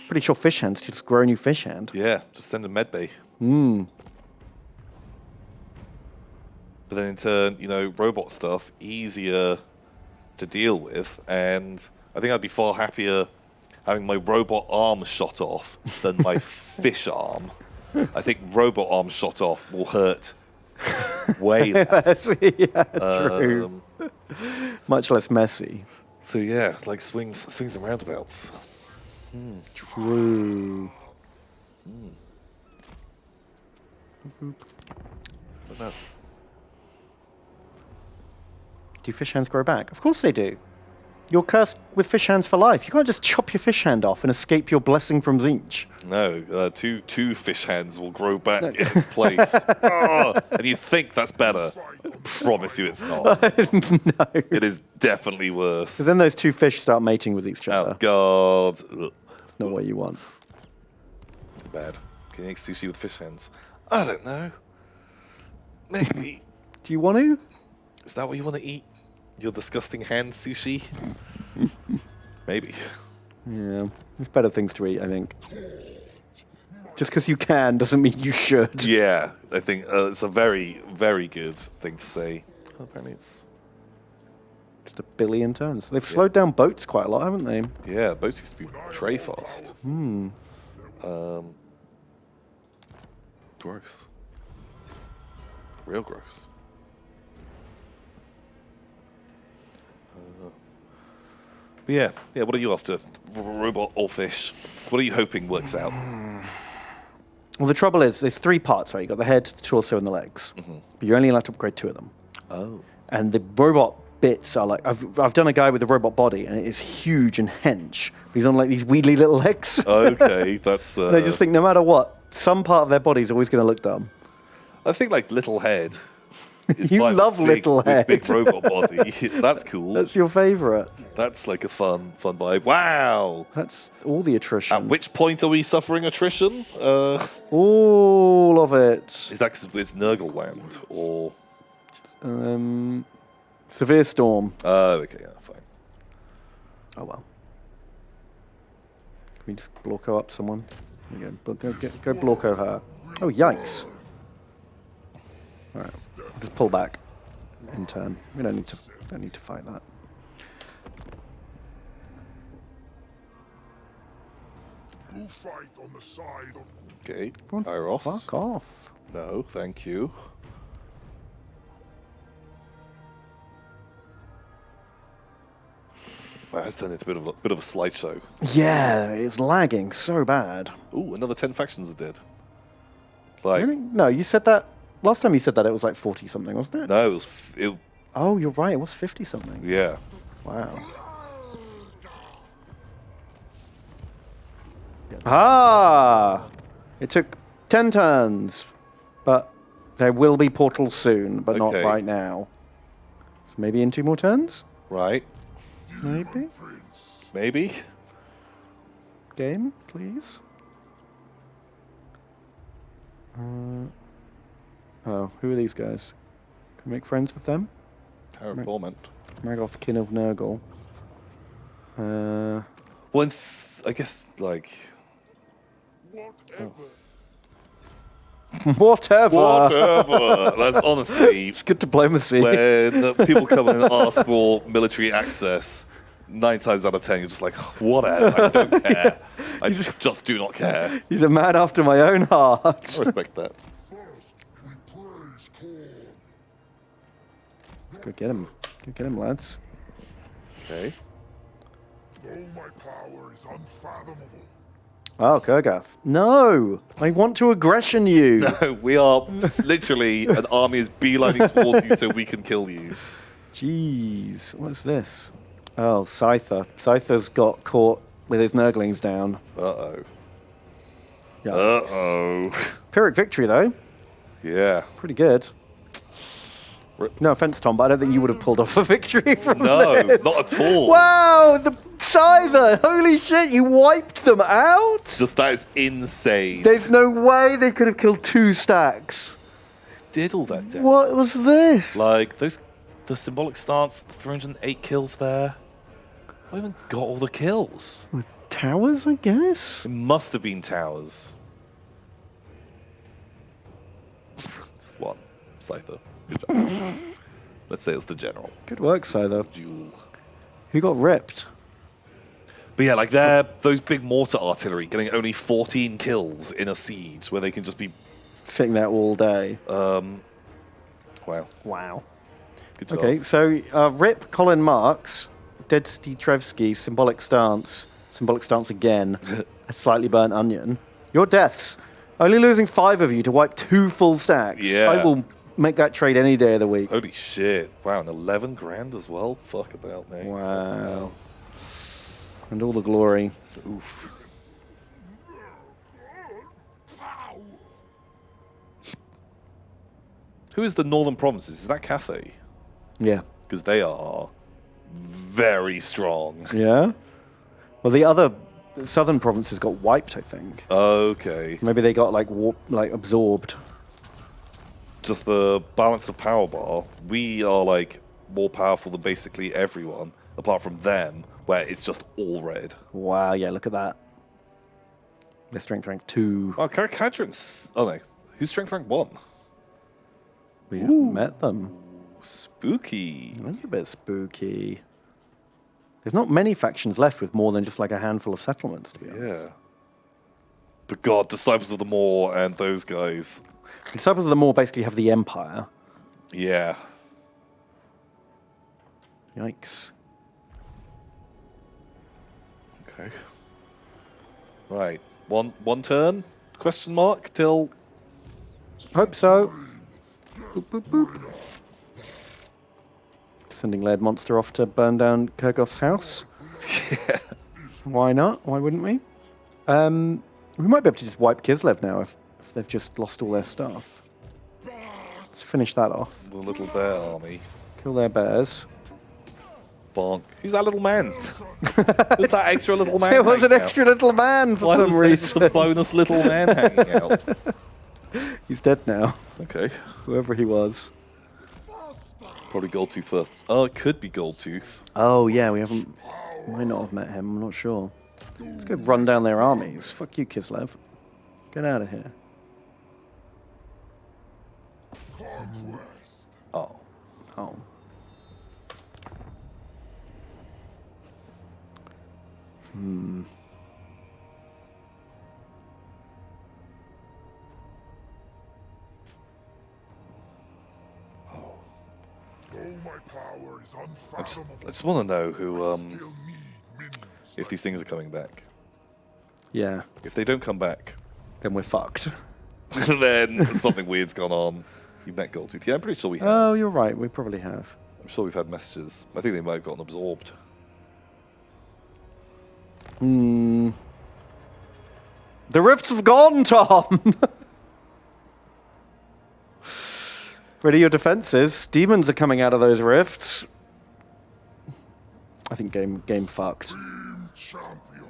Speaker 2: Pretty sure fish hands just grow a new fish hand.
Speaker 1: Yeah, just send a medbay. But then in turn, robot stuff easier to deal with, and I think I'd be far happier having my robot arm shot off than my fish arm. I think robot arm shot off will hurt way less.
Speaker 2: Yeah, true. Much less messy.
Speaker 1: So yeah, like swings and roundabouts.
Speaker 2: True.
Speaker 1: But no.
Speaker 2: Do fish hands grow back? Of course they do. You're cursed with fish hands for life. You can't just chop your fish hand off and escape your blessing from Zinch.
Speaker 1: No, two fish hands will grow back in its place. And you think that's better. I promise you it's not.
Speaker 2: No.
Speaker 1: It is definitely worse.
Speaker 2: Because then those two fish start mating with each other.
Speaker 1: Oh, God. Ugh.
Speaker 2: That's not what you want.
Speaker 1: Bad. Can you make sushi with fish hands? I don't know. Maybe.
Speaker 2: Do you want to?
Speaker 1: Is that what you want to eat? Your disgusting hand sushi? Maybe.
Speaker 2: Yeah. There's better things to eat, I think. Just because you can doesn't mean you should.
Speaker 1: Yeah, I think it's a very, very good thing to say. Apparently it's...
Speaker 2: Just 1 billion tons. They've slowed down boats quite a lot, haven't they?
Speaker 1: Yeah, boats used to be tray fast. Gross. Real gross. But yeah, what are you after? Robot or fish? What are you hoping works out?
Speaker 2: Well, the trouble is, there's 3 parts, right? You've got the head, the torso, and the legs. But you're only allowed to upgrade 2 of them.
Speaker 1: Oh.
Speaker 2: And the robot bits are like... I've done a guy with a robot body, and it is huge and hench. But he's on like these weedly little legs.
Speaker 1: Okay, that's...
Speaker 2: And I just think no matter what, some part of their body is always going to look dumb.
Speaker 1: I think like little head. Is
Speaker 2: You
Speaker 1: fine
Speaker 2: love
Speaker 1: with big,
Speaker 2: little
Speaker 1: with
Speaker 2: head.
Speaker 1: big robot body. That's cool.
Speaker 2: That's your favourite.
Speaker 1: That's like a fun vibe. Wow.
Speaker 2: That's all the attrition.
Speaker 1: At which point are we suffering attrition?
Speaker 2: All of it.
Speaker 1: Is that because it's Nurgle land or?
Speaker 2: Severe storm.
Speaker 1: Oh, okay, yeah, fine.
Speaker 2: Oh well. Can we just Blorko up someone? There we go. Go Blorko her. Oh yikes! All right, I'll just pull back in turn. We don't need to fight that.
Speaker 3: You fight on the side of
Speaker 1: Okay,
Speaker 2: Go on,
Speaker 1: Tyros.
Speaker 2: Fuck off.
Speaker 1: No, thank you. Wow, that's turned into a bit of a slideshow.
Speaker 2: Yeah, it's lagging so bad.
Speaker 1: Ooh, another 10 factions are dead. Like,
Speaker 2: Really? No, you said that last time. You said that it was like 40 something, wasn't it?
Speaker 1: no, it was.
Speaker 2: Oh, you're right. It was 50 something.
Speaker 1: Yeah.
Speaker 2: Wow. Ah! It took 10 turns, but there will be portals soon, but not
Speaker 1: Okay.
Speaker 2: right now. So maybe in 2 more turns?
Speaker 1: Right.
Speaker 2: Maybe?
Speaker 1: Maybe.
Speaker 2: Game, please? Oh, who are these guys? Can we make friends with them?
Speaker 1: Tower of Torment.
Speaker 2: Magoth, Kin of Nurgle.
Speaker 1: Well, I guess like.
Speaker 3: whatever.
Speaker 1: Whatever. That's honestly
Speaker 2: It's good diplomacy.
Speaker 1: when people come in and ask for military access. 9 times out of 10, you're just like, whatever. I don't care. I just do not care.
Speaker 2: He's a man after my own heart.
Speaker 1: I respect that.
Speaker 3: First, we praise corn.
Speaker 2: Go get him. Go get him, lads.
Speaker 1: Okay.
Speaker 3: Though my power is unfathomable,
Speaker 2: Oh, Kurgath. No! I want to aggression you.
Speaker 1: We are literally, an army is beelining towards you so we can kill you.
Speaker 2: Jeez. What's this? Oh, Scyther. Scyther's got caught with his nurglings down.
Speaker 1: Uh-oh.
Speaker 2: Yeah.
Speaker 1: Uh-oh.
Speaker 2: Pyrrhic victory, though.
Speaker 1: Yeah.
Speaker 2: Pretty good. No offense, Tom, but I don't think you would have pulled off a victory from
Speaker 1: No,
Speaker 2: this.
Speaker 1: not at all.
Speaker 2: Wow, the Scyther! Holy shit, you wiped them out?
Speaker 1: Just that is insane.
Speaker 2: There's no way they could have killed 2 stacks.
Speaker 1: Did all that damage.
Speaker 2: What was this?
Speaker 1: Like, the symbolic stance, 308 kills there. I haven't got all the kills.
Speaker 2: Towers, I guess?
Speaker 1: It must have been towers. Just one. Scyther. Good job. Let's say it's the general.
Speaker 2: Good work, Scyther.
Speaker 1: Duel.
Speaker 2: Who got ripped?
Speaker 1: But yeah, like those big mortar artillery getting only 14 kills in a siege where they can just be...
Speaker 2: Sitting there all day.
Speaker 1: Wow.
Speaker 2: Wow.
Speaker 1: Good job.
Speaker 2: Okay, so Rip, Colin Marks, Dead Trevsky, Symbolic Stance again, a slightly burnt onion. Your deaths. Only losing 5 of you to wipe 2 full stacks.
Speaker 1: Yeah.
Speaker 2: I will make that trade any day of the week.
Speaker 1: Holy shit. Wow, and 11 grand as well? Fuck about me.
Speaker 2: Wow. And all the glory.
Speaker 1: Oof. Who is the Northern Provinces? Is that Cathay?
Speaker 2: Yeah.
Speaker 1: Because they are very strong.
Speaker 2: Yeah? Well, the other southern provinces got wiped, I think.
Speaker 1: Okay.
Speaker 2: Maybe they got, absorbed.
Speaker 1: Just the balance of power bar. We are, more powerful than basically everyone, apart from them, where it's just all red.
Speaker 2: Wow, yeah, look at that. Their strength rank 2.
Speaker 1: Oh, Cadrins. Oh, no. Who's strength rank 1?
Speaker 2: We haven't met them.
Speaker 1: Spooky.
Speaker 2: That's a bit spooky. There's not many factions left with more than just a handful of settlements, to be honest.
Speaker 1: Yeah. But God, Disciples of the Maw and those guys.
Speaker 2: The Disciples of the Maw basically have the Empire.
Speaker 1: Yeah.
Speaker 2: Yikes.
Speaker 1: Okay. Right. One turn? Question mark till...
Speaker 2: Hope so. Boop, boop, boop. Sending Laird Monster off to burn down Kurgoth's house.
Speaker 1: Yeah.
Speaker 2: Why not? Why wouldn't we? We might be able to just wipe Kislev now if they've just lost all their stuff. Let's finish that off.
Speaker 1: The little bear army.
Speaker 2: Kill their bears.
Speaker 1: Bonk. Who's that little man? Who's that extra little man?
Speaker 2: It was an
Speaker 1: hanging
Speaker 2: extra
Speaker 1: out?
Speaker 2: little man for
Speaker 1: Why
Speaker 2: some
Speaker 1: was there just
Speaker 2: reason.
Speaker 1: a bonus little man hanging out?
Speaker 2: He's dead now,
Speaker 1: Okay.
Speaker 2: whoever he was.
Speaker 1: Probably Goldtooth first. Oh, it could be Goldtooth.
Speaker 2: Oh yeah, we might not have met him. I'm not sure. Let's go run down their armies. Fuck you, Kislev. Get out of here.
Speaker 3: conquest.
Speaker 1: Oh.
Speaker 2: Oh.
Speaker 3: Though my power is
Speaker 1: I
Speaker 3: unfathomable,
Speaker 1: just want to know who,
Speaker 3: still need minions.
Speaker 1: if these things are coming back.
Speaker 2: Yeah.
Speaker 1: If they don't come back,
Speaker 2: Then we're fucked.
Speaker 1: then something weird's gone on. You met Goldtooth. Yeah, I'm pretty sure we have.
Speaker 2: Oh, you're right. We probably have.
Speaker 1: I'm sure we've had messages. I think they might have gotten absorbed.
Speaker 2: The rifts have gone, Tom. Ready your defenses. Demons are coming out of those rifts. I think game fucked.
Speaker 3: Team champion.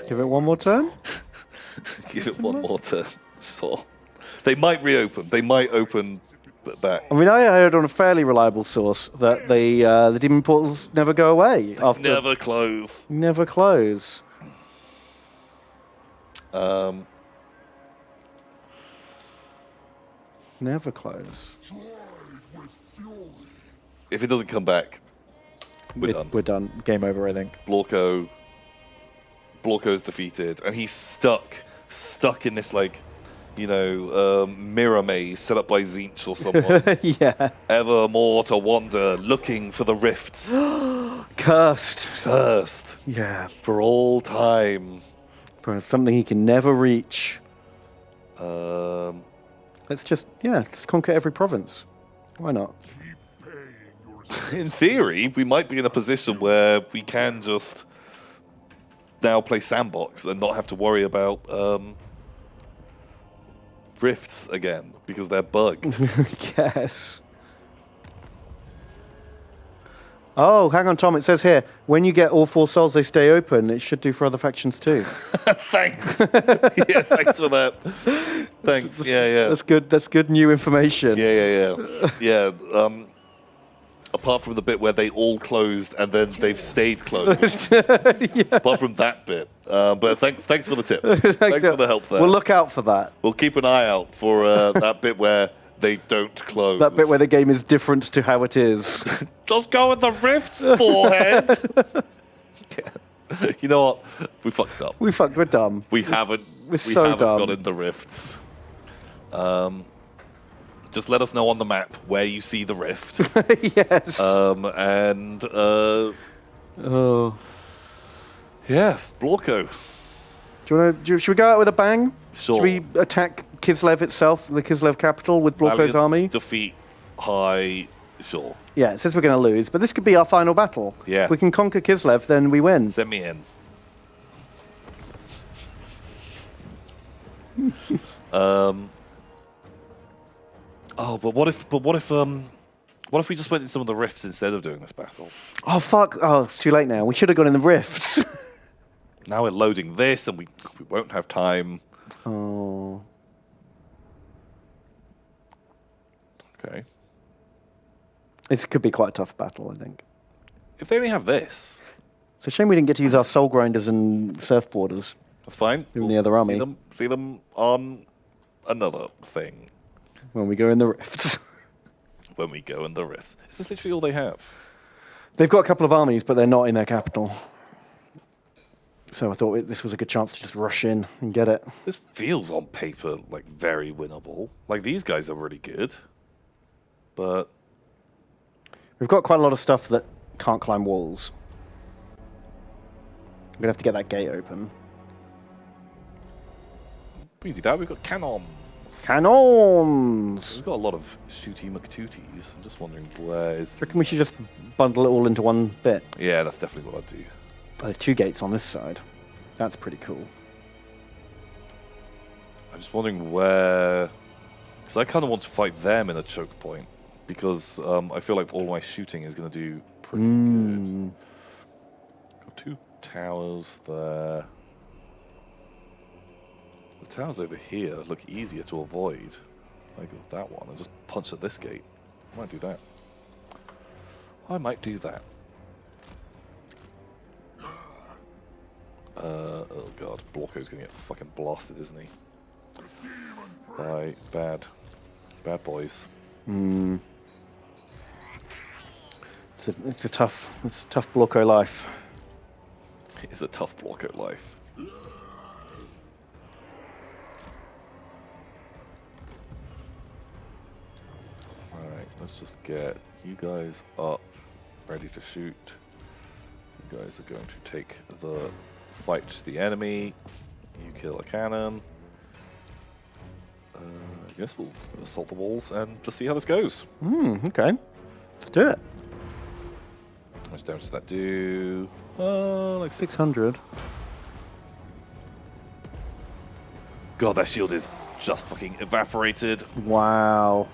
Speaker 2: Give it one more turn.
Speaker 1: Give it one more turn. Four. They might reopen. They might open back.
Speaker 2: I mean, I heard on a fairly reliable source that the demon portals never go away after
Speaker 1: Never close.
Speaker 2: never close. Never close.
Speaker 1: If it doesn't come back, we're done.
Speaker 2: We're done. Game over, I think.
Speaker 1: Blorko's defeated, and he's stuck in this like, mirror maze set up by Zinch or someone.
Speaker 2: Yeah.
Speaker 1: Ever more to wander, looking for the rifts.
Speaker 2: Cursed. Yeah.
Speaker 1: For all time.
Speaker 2: For something he can never reach.
Speaker 1: Um,
Speaker 2: let's conquer every province. Why not?
Speaker 1: in theory, we might be in a position where we can just now play sandbox and not have to worry about rifts again because they're bugged.
Speaker 2: Yes. Oh, hang on, Tom. It says here, when you get all 4 souls, they stay open. It should do for other factions too.
Speaker 1: Thanks. Yeah, thanks for that. Thanks. Yeah.
Speaker 2: That's good new information.
Speaker 1: Yeah. Apart from the bit where they all closed and then they've stayed closed. Apart from that bit. But thanks for the tip. Thanks for the help there.
Speaker 2: We'll look out for that.
Speaker 1: We'll keep an eye out for that bit where they don't close.
Speaker 2: That bit where the game is different to how it is.
Speaker 1: Just go in the rifts, forehead. Yeah. You know what? We fucked up.
Speaker 2: We're dumb.
Speaker 1: We haven't
Speaker 2: dumb.
Speaker 1: got in the rifts. Just let us know on the map where you see the rift.
Speaker 2: Yes.
Speaker 1: Yeah, Blorko.
Speaker 2: Should we go out with a bang?
Speaker 1: Sure.
Speaker 2: Should we attack Kislev itself, the Kislev capital, with Blorko's army?
Speaker 1: Defeat high. Sure.
Speaker 2: Yeah, it says we're going to lose, but this could be our final battle.
Speaker 1: Yeah.
Speaker 2: If we can conquer Kislev, then we win.
Speaker 1: Send me in. Oh, but what if we just went in some of the rifts instead of doing this battle?
Speaker 2: Oh, fuck. Oh, it's too late now. We should have gone in the rifts.
Speaker 1: Now we're loading this, and we won't have time.
Speaker 2: Oh.
Speaker 1: Okay.
Speaker 2: This could be quite a tough battle, I think.
Speaker 1: If they only have this,
Speaker 2: It's a shame we didn't get to use our soul grinders and surfboarders.
Speaker 1: that's fine.
Speaker 2: In the other army.
Speaker 1: See them on another thing
Speaker 2: When we go in the rifts.
Speaker 1: when we go in the rifts. Is this literally all they have?
Speaker 2: They've got a couple of armies, but they're not in their capital. So I thought this was a good chance to just rush in and get it.
Speaker 1: This feels on paper like very winnable. Like these guys are really good, but
Speaker 2: We've got quite a lot of stuff that can't climb walls. We're going to have to get that gate open.
Speaker 1: we can do that. We've got cannons.
Speaker 2: Cannons!
Speaker 1: We've got a lot of shooty McTooties. I'm just wondering where is.
Speaker 2: I reckon we should just bundle it all into one bit.
Speaker 1: Yeah, that's definitely what I'd do.
Speaker 2: Oh, there's 2 gates on this side. That's pretty cool.
Speaker 1: I'm just wondering where, because I kind of want to fight them in a choke point because I feel like all my shooting is going to do pretty good. Got 2 towers there. The towers over here look easier to avoid. I got that one. I just punch at this gate. I might do that. Oh god, Blorko's gonna get fucking blasted, isn't he? By bad boys.
Speaker 2: It's a tough Blorko life.
Speaker 1: It is a tough Blorko life. Alright, let's just get you guys up, ready to shoot. You guys are going to take the fight to the enemy. You kill a cannon. I guess we'll assault the walls and just see how this goes.
Speaker 2: Okay. Let's do it.
Speaker 1: How much damage does that do? Like
Speaker 2: 600.
Speaker 1: God, that shield is just fucking evaporated.
Speaker 2: Wow.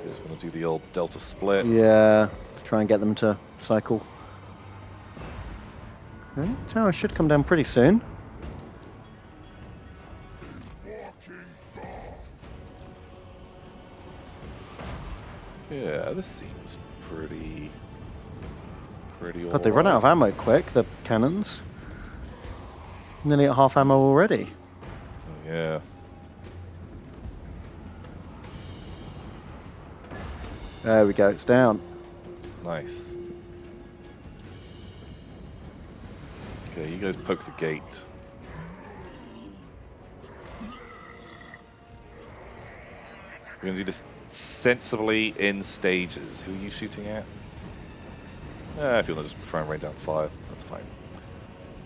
Speaker 1: Just want to do the old delta split.
Speaker 2: Yeah. Try and get them to cycle. Okay. Tower should come down pretty soon.
Speaker 1: this seems pretty
Speaker 2: But they run out of ammo quick, the cannons. Nearly at half ammo already.
Speaker 1: Yeah.
Speaker 2: There we go, it's down.
Speaker 1: Nice. Okay, you guys poke the gate. We're gonna do this sensibly in stages. Who are you shooting at? If you want to just try and rain down fire, that's fine.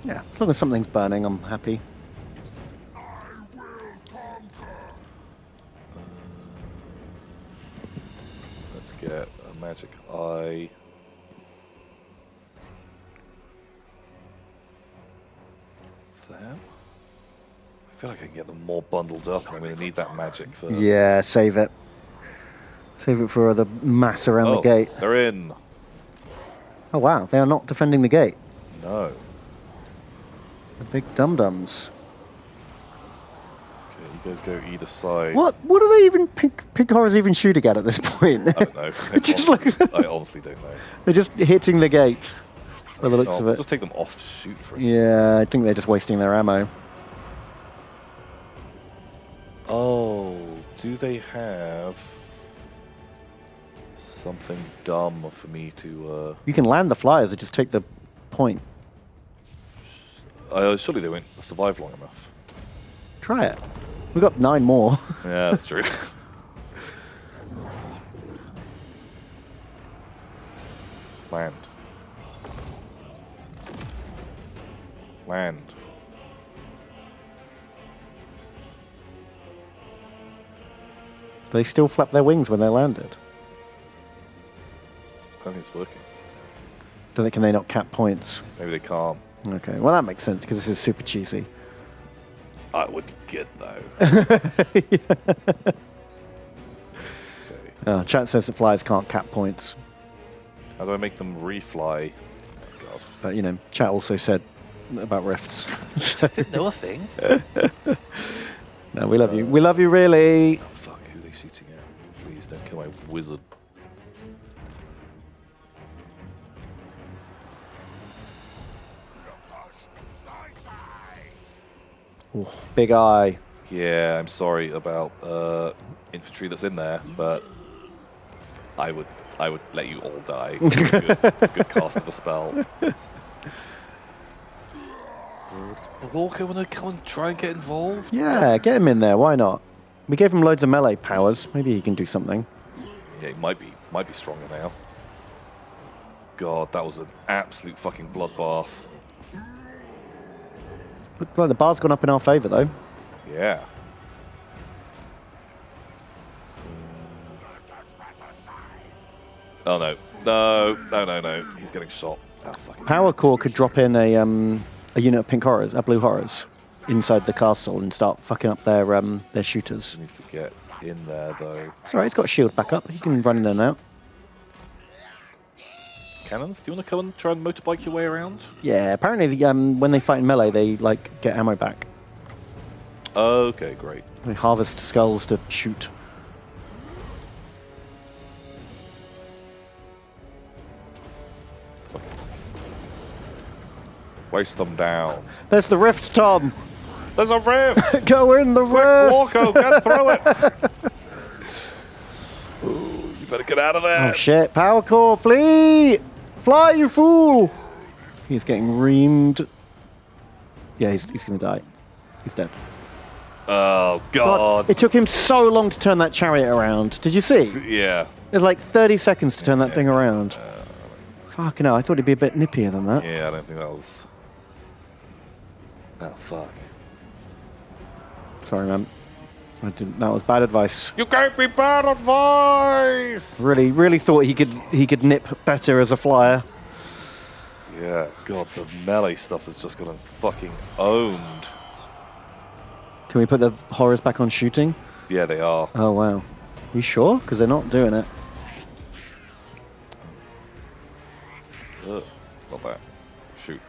Speaker 2: Yeah, as long as something's burning, I'm happy.
Speaker 1: Let's get a magic eye. Them. I feel like I can get them more bundled up, and I'm going to need that magic for.
Speaker 2: Yeah, save it. Save it for the mass around the gate.
Speaker 1: They're in.
Speaker 2: Oh wow, they are not defending the gate.
Speaker 1: No.
Speaker 2: The big dum-dums.
Speaker 1: Okay, you guys go either side.
Speaker 2: What are they even, pig horrors even shooting at this point?
Speaker 1: I don't know.
Speaker 2: Just like-
Speaker 1: I honestly don't know.
Speaker 2: They're just hitting the gate, by the looks of it.
Speaker 1: Just take them off shoot for us.
Speaker 2: Yeah, I think they're just wasting their ammo.
Speaker 1: Oh, do they have something dumb for me to...
Speaker 2: You can land the flyers and just take the point.
Speaker 1: Surely they won't survive long enough.
Speaker 2: Try it. We've got 9 more.
Speaker 1: Yeah, that's true. Land. Land.
Speaker 2: They still flap their wings when they landed.
Speaker 1: I think it's working.
Speaker 2: Can they not cap points?
Speaker 1: Maybe they can't.
Speaker 2: Okay, well that makes sense because this is super cheesy.
Speaker 1: I would be good though. Okay.
Speaker 2: Chat says that flyers can't cap points.
Speaker 1: How do I make them refly? Oh god.
Speaker 2: But, you know, chat also said about rifts.
Speaker 1: Didn't know a thing.
Speaker 2: No, we love you. We love you, really.
Speaker 1: Oh fuck, who are they shooting at? Please don't kill my wizard.
Speaker 2: Ooh, big eye.
Speaker 1: Yeah, I'm sorry about infantry that's in there, but I would let you all die. Good cast of a spell. Walker, want to come and try and get involved?
Speaker 2: Yeah, get him in there. Why not? We gave him loads of melee powers. Maybe he can do something.
Speaker 1: Yeah, he might be stronger now. God, that was an absolute fucking bloodbath.
Speaker 2: Well, the bar's gone up in our favour, though.
Speaker 1: Yeah. Oh no. No. He's getting shot. Ah, fucking
Speaker 2: Power Core could drop in a unit of pink horrors, blue horrors, inside the castle and start fucking up their shooters.
Speaker 1: needs to get in there though.
Speaker 2: It's alright, he's got a shield back up. He can run in and out.
Speaker 1: Cannons, do you want to come and try and motorbike your way around?
Speaker 2: Yeah, apparently when they fight in melee, they like get ammo back.
Speaker 1: Okay, great.
Speaker 2: They harvest skulls to shoot.
Speaker 1: Fucking waste them down.
Speaker 2: There's the rift, Tom.
Speaker 1: There's a rift!
Speaker 2: Go in the rift.
Speaker 1: Walko, get through it! Ooh, you better get out of there.
Speaker 2: Oh shit! Power Core, flee! Fly, you fool! He's getting reamed. Yeah, he's gonna die. He's dead.
Speaker 1: Oh, God.
Speaker 2: It took him so long to turn that chariot around. Did you see?
Speaker 1: Yeah.
Speaker 2: It was like 30 seconds to turn that thing around. Fucking hell, I thought it'd be a bit nippier than that.
Speaker 1: Yeah, I don't think that was... Oh, fuck.
Speaker 2: Sorry, man. That was bad advice.
Speaker 1: You gave me bad advice!
Speaker 2: Really thought he could nip better as a flyer.
Speaker 1: Yeah, God, the melee stuff has just gotten fucking owned.
Speaker 2: Can we put the horrors back on shooting?
Speaker 1: Yeah, they are.
Speaker 2: Oh, wow. You sure? Because they're not doing it.
Speaker 1: Ugh, not that. Shoot.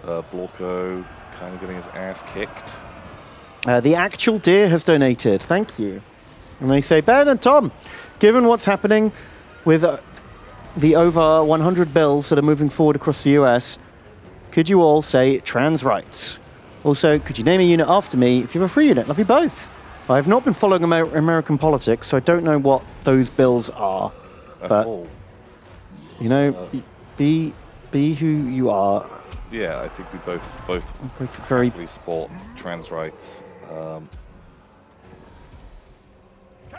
Speaker 1: Blorko kind of getting his ass kicked.
Speaker 2: The actual deer has donated. Thank you. And they say, Ben and Tom, given what's happening with the over 100 bills that are moving forward across the US, could you all say trans rights? Also, could you name a unit after me if you have a free unit? Love you both. I have not been following American politics, so I don't know what those bills are. But, you know, be who you are.
Speaker 1: Yeah, I think we both
Speaker 2: very
Speaker 1: support trans rights.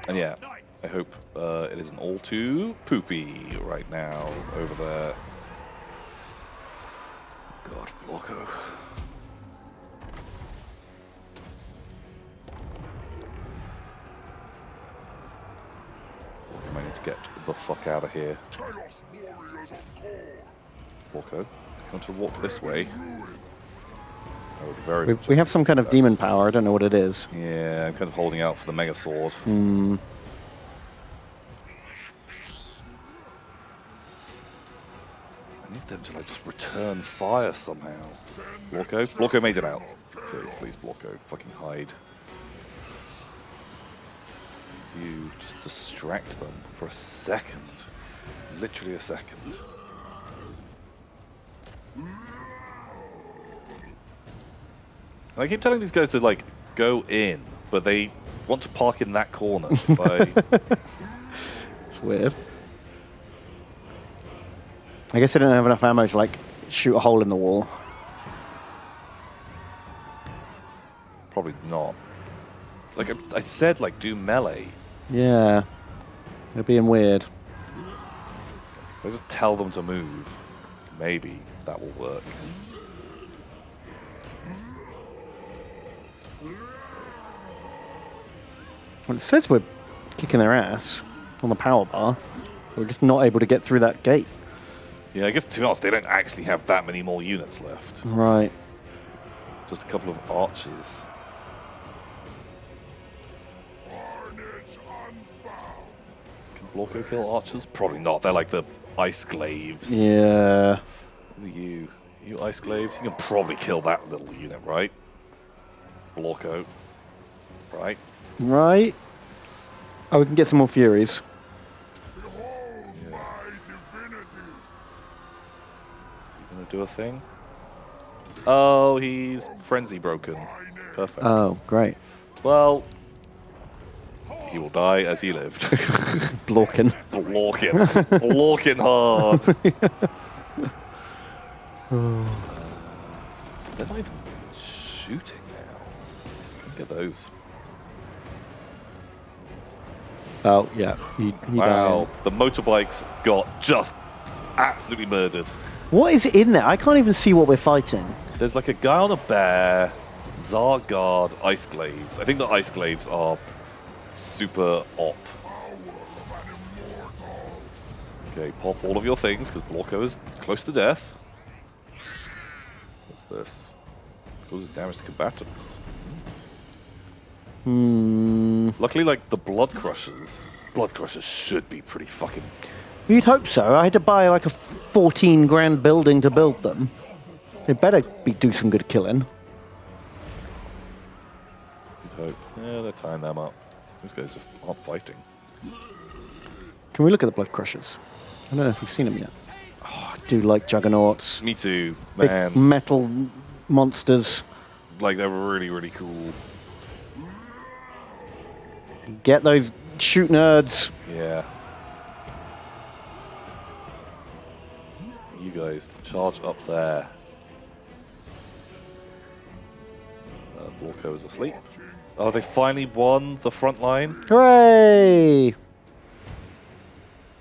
Speaker 1: And yeah, I hope it isn't all too poopy right now over there. God, Flocko. I might need to get the fuck out of here.
Speaker 3: Chaos warriors of God.
Speaker 1: Flocko, if you want to walk this way, I would very much
Speaker 2: we have some kind of demon power. I don't know what it is.
Speaker 1: Yeah, I'm kind of holding out for the Mega Sword. I need them to like just return fire somehow. Blocko? Blocko made it out. Okay, please, Blocko. Fucking hide. You just distract them for a second. Literally a second. And I keep telling these guys to like go in, but they want to park in that corner.
Speaker 2: It's weird. I guess I don't have enough ammo to like shoot a hole in the wall.
Speaker 1: Probably not. Like I said, like do melee.
Speaker 2: Yeah. They're being weird.
Speaker 1: If I just tell them to move, maybe that will work.
Speaker 2: Well, it says we're kicking their ass on the power bar. We're just not able to get through that gate.
Speaker 1: Yeah, I guess to be honest, they don't actually have that many more units left.
Speaker 2: Right.
Speaker 1: Just a couple of archers. Can Blocko kill archers? Probably not. They're like the ice glaives.
Speaker 2: Yeah.
Speaker 1: Who are you? You ice glaives? You can probably kill that little unit, right? Blocko. Right?
Speaker 2: Right. Oh, we can get some more Furies.
Speaker 1: Gonna do a thing? Oh, he's frenzy broken. Perfect.
Speaker 2: Oh, great.
Speaker 1: Well, he will die as he lived.
Speaker 2: Blorkin.
Speaker 1: Blorkin. Blorkin hard. They're not even shooting now. Look at those.
Speaker 2: Oh, yeah. He
Speaker 1: Wow.
Speaker 2: died.
Speaker 1: The motorbikes got just absolutely murdered.
Speaker 2: What is in there? I can't even see what we're fighting.
Speaker 1: There's like a guy on a bear, Zargard ice glaives. I think the ice glaives are super op. Okay, pop all of your things because Blocko is close to death. What's this? Causes damage to combatants. Luckily, like the Blood Crushers should be pretty fucking.
Speaker 2: You'd hope so. I had to buy like a 14 grand building to build them. They better do some good killing.
Speaker 1: You'd hope. Yeah, they're tying them up. These guys just aren't fighting.
Speaker 2: Can we look at the Blood Crushers? I don't know if we've seen them yet. Oh, I do like Juggernauts. Mm.
Speaker 1: Me too,
Speaker 2: Big
Speaker 1: man.
Speaker 2: metal monsters.
Speaker 1: Like they're really, really cool.
Speaker 2: Get those shoot nerds.
Speaker 1: Yeah. You guys charge up there. Blocko is asleep. Oh, they finally won the front line.
Speaker 2: Hooray!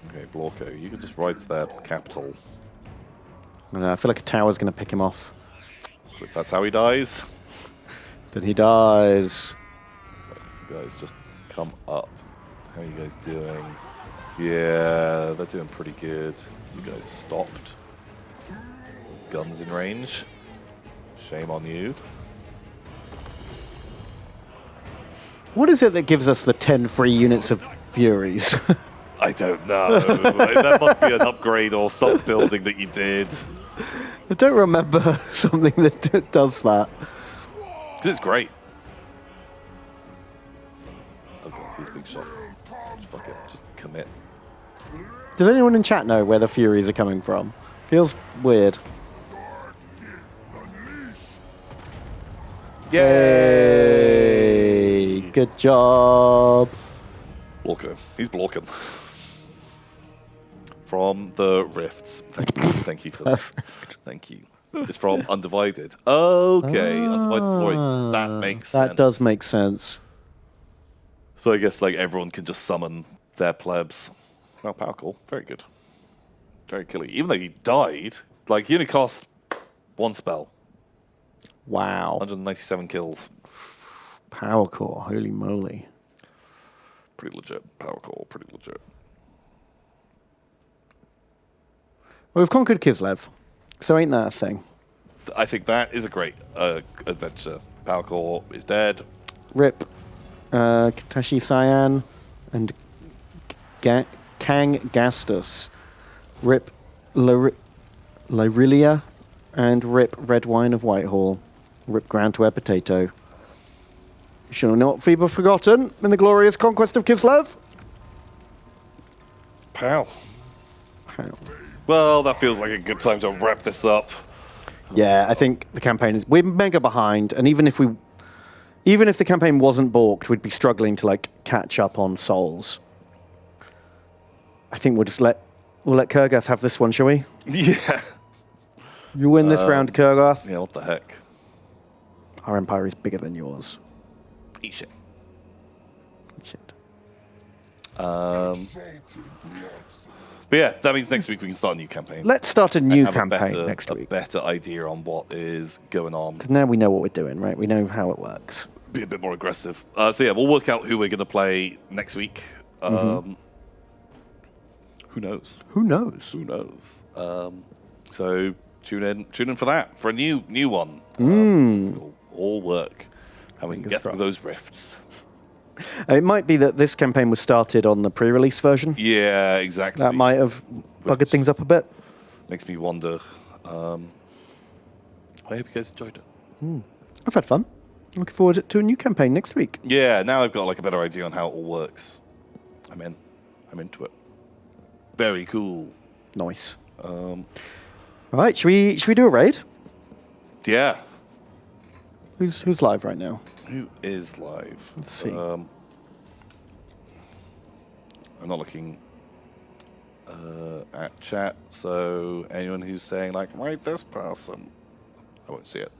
Speaker 1: Okay, Blocko, you can just ride to their capital.
Speaker 2: I don't know, I feel like a tower's going to pick him off.
Speaker 1: So if that's how he dies,
Speaker 2: Then he dies.
Speaker 1: you guys just come up. How are you guys doing? Yeah, they're doing pretty good. You guys stopped. Guns in range. Shame on you.
Speaker 2: What is it that gives us the 10 free units of Furies?
Speaker 1: I don't know. That must be an upgrade or some building that you did.
Speaker 2: I don't remember something that does that.
Speaker 1: This is great. Oh god. He's being shot. Just fuck it. Just commit.
Speaker 2: Does anyone in chat know where the Furies are coming from? Feels weird. Yay! Good job.
Speaker 1: Blorko. He's blocking. From the rifts. Thank you. Thank you for that. Thank you. It's from Undivided. Okay. Undivided Glory. That makes sense.
Speaker 2: That does make sense.
Speaker 1: So I guess like everyone can just summon their plebs. Well, power core. Very good. Very killy. Even though he died, like he only cast one spell.
Speaker 2: Wow.
Speaker 1: 197 kills.
Speaker 2: Power core. Holy moly.
Speaker 1: Pretty legit. Power core. Pretty legit.
Speaker 2: Well, we've conquered Kislev, so ain't that a thing?
Speaker 1: I think that is a great adventure. Power core is dead.
Speaker 2: Rip Katashi Cyan and Kang Gastus. Rip Lyrilia and Rip Red Wine of Whitehall. Rip Grand Ware Potato. Shall not be forgotten in the glorious conquest of Kislev.
Speaker 1: Pow.
Speaker 2: Pow.
Speaker 1: Well, that feels like a good time to wrap this up.
Speaker 2: Yeah, I think the campaign is... We're mega behind, and even if the campaign wasn't balked, we'd be struggling to like catch up on souls. I think we'll let Kurgath have this one, shall we?
Speaker 1: Yeah.
Speaker 2: You win this round, Kurgath.
Speaker 1: Yeah, what the heck?
Speaker 2: Our empire is bigger than yours.
Speaker 1: Eat shit.
Speaker 2: Shit.
Speaker 1: But yeah, that means next week we can start a new campaign.
Speaker 2: Let's start a
Speaker 1: And
Speaker 2: new
Speaker 1: have
Speaker 2: campaign next
Speaker 1: a
Speaker 2: week.
Speaker 1: better idea on what is going on.
Speaker 2: Because now we know what we're doing, right? We know how it works.
Speaker 1: Be a bit more aggressive. So yeah, we'll work out who we're going to play next week. Who knows?
Speaker 2: Who knows?
Speaker 1: Who knows? So tune in for that, for a new one. It'll all work, and we can get through those rifts.
Speaker 2: It might be that this campaign was started on the pre-release version.
Speaker 1: Yeah, exactly.
Speaker 2: That might have buggered things up a bit.
Speaker 1: Makes me wonder. I hope you guys enjoyed it.
Speaker 2: I've had fun. Looking forward to a new campaign next week.
Speaker 1: Yeah, now I've got like a better idea on how it all works. I'm into it. Very cool.
Speaker 2: Nice. All right, should we do a raid?
Speaker 1: Yeah.
Speaker 2: Who's live right now?
Speaker 1: Who is live?
Speaker 2: Let's see.
Speaker 1: I'm not looking at chat, so anyone who's saying like, "Wait, this person," I won't see it.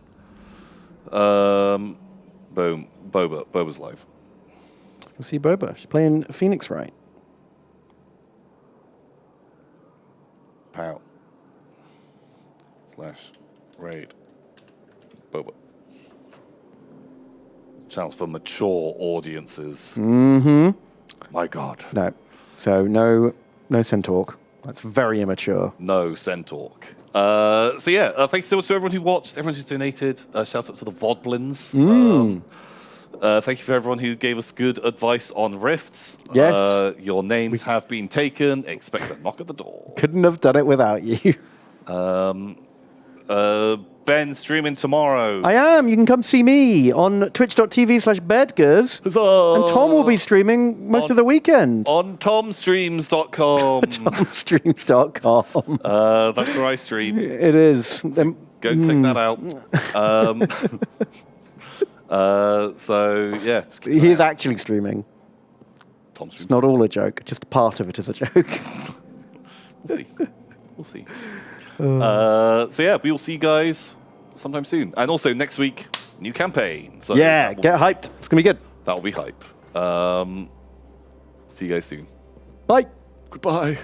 Speaker 1: Boom, Boba's live.
Speaker 2: We'll see Boba. She's playing Phoenix Wright.
Speaker 1: Pow. /raid. Boba. Channels for mature audiences.
Speaker 2: Mm-hmm.
Speaker 1: My God.
Speaker 2: No. So no Centaur. That's very immature.
Speaker 1: No Centaurk. So yeah, thanks so much to everyone who watched, everyone who's donated. Shout out to the Vodblins. Thank you for everyone who gave us good advice on rifts.
Speaker 2: Yes.
Speaker 1: Your names have been taken. Expect a knock at the door.
Speaker 2: Couldn't have done it without you.
Speaker 1: Ben streaming tomorrow.
Speaker 2: I am. You can come see me on twitch.tv/bedgers.
Speaker 1: Huzzah!
Speaker 2: And Tom will be streaming most of the weekend.
Speaker 1: On tomstreams.com.
Speaker 2: Tomstreams.com.
Speaker 1: That's where I stream.
Speaker 2: It is.
Speaker 1: Go check that out. So yeah, just keep
Speaker 2: He is actually streaming.
Speaker 1: Tom streams.
Speaker 2: It's not all a joke. Just part of it is a joke.
Speaker 1: We'll see. We'll see. So yeah, we will see you guys sometime soon. And also next week, new campaign. So
Speaker 2: Yeah, get hyped. It's going to be good.
Speaker 1: That'll be hype. See you guys soon.
Speaker 2: Bye.
Speaker 1: Goodbye.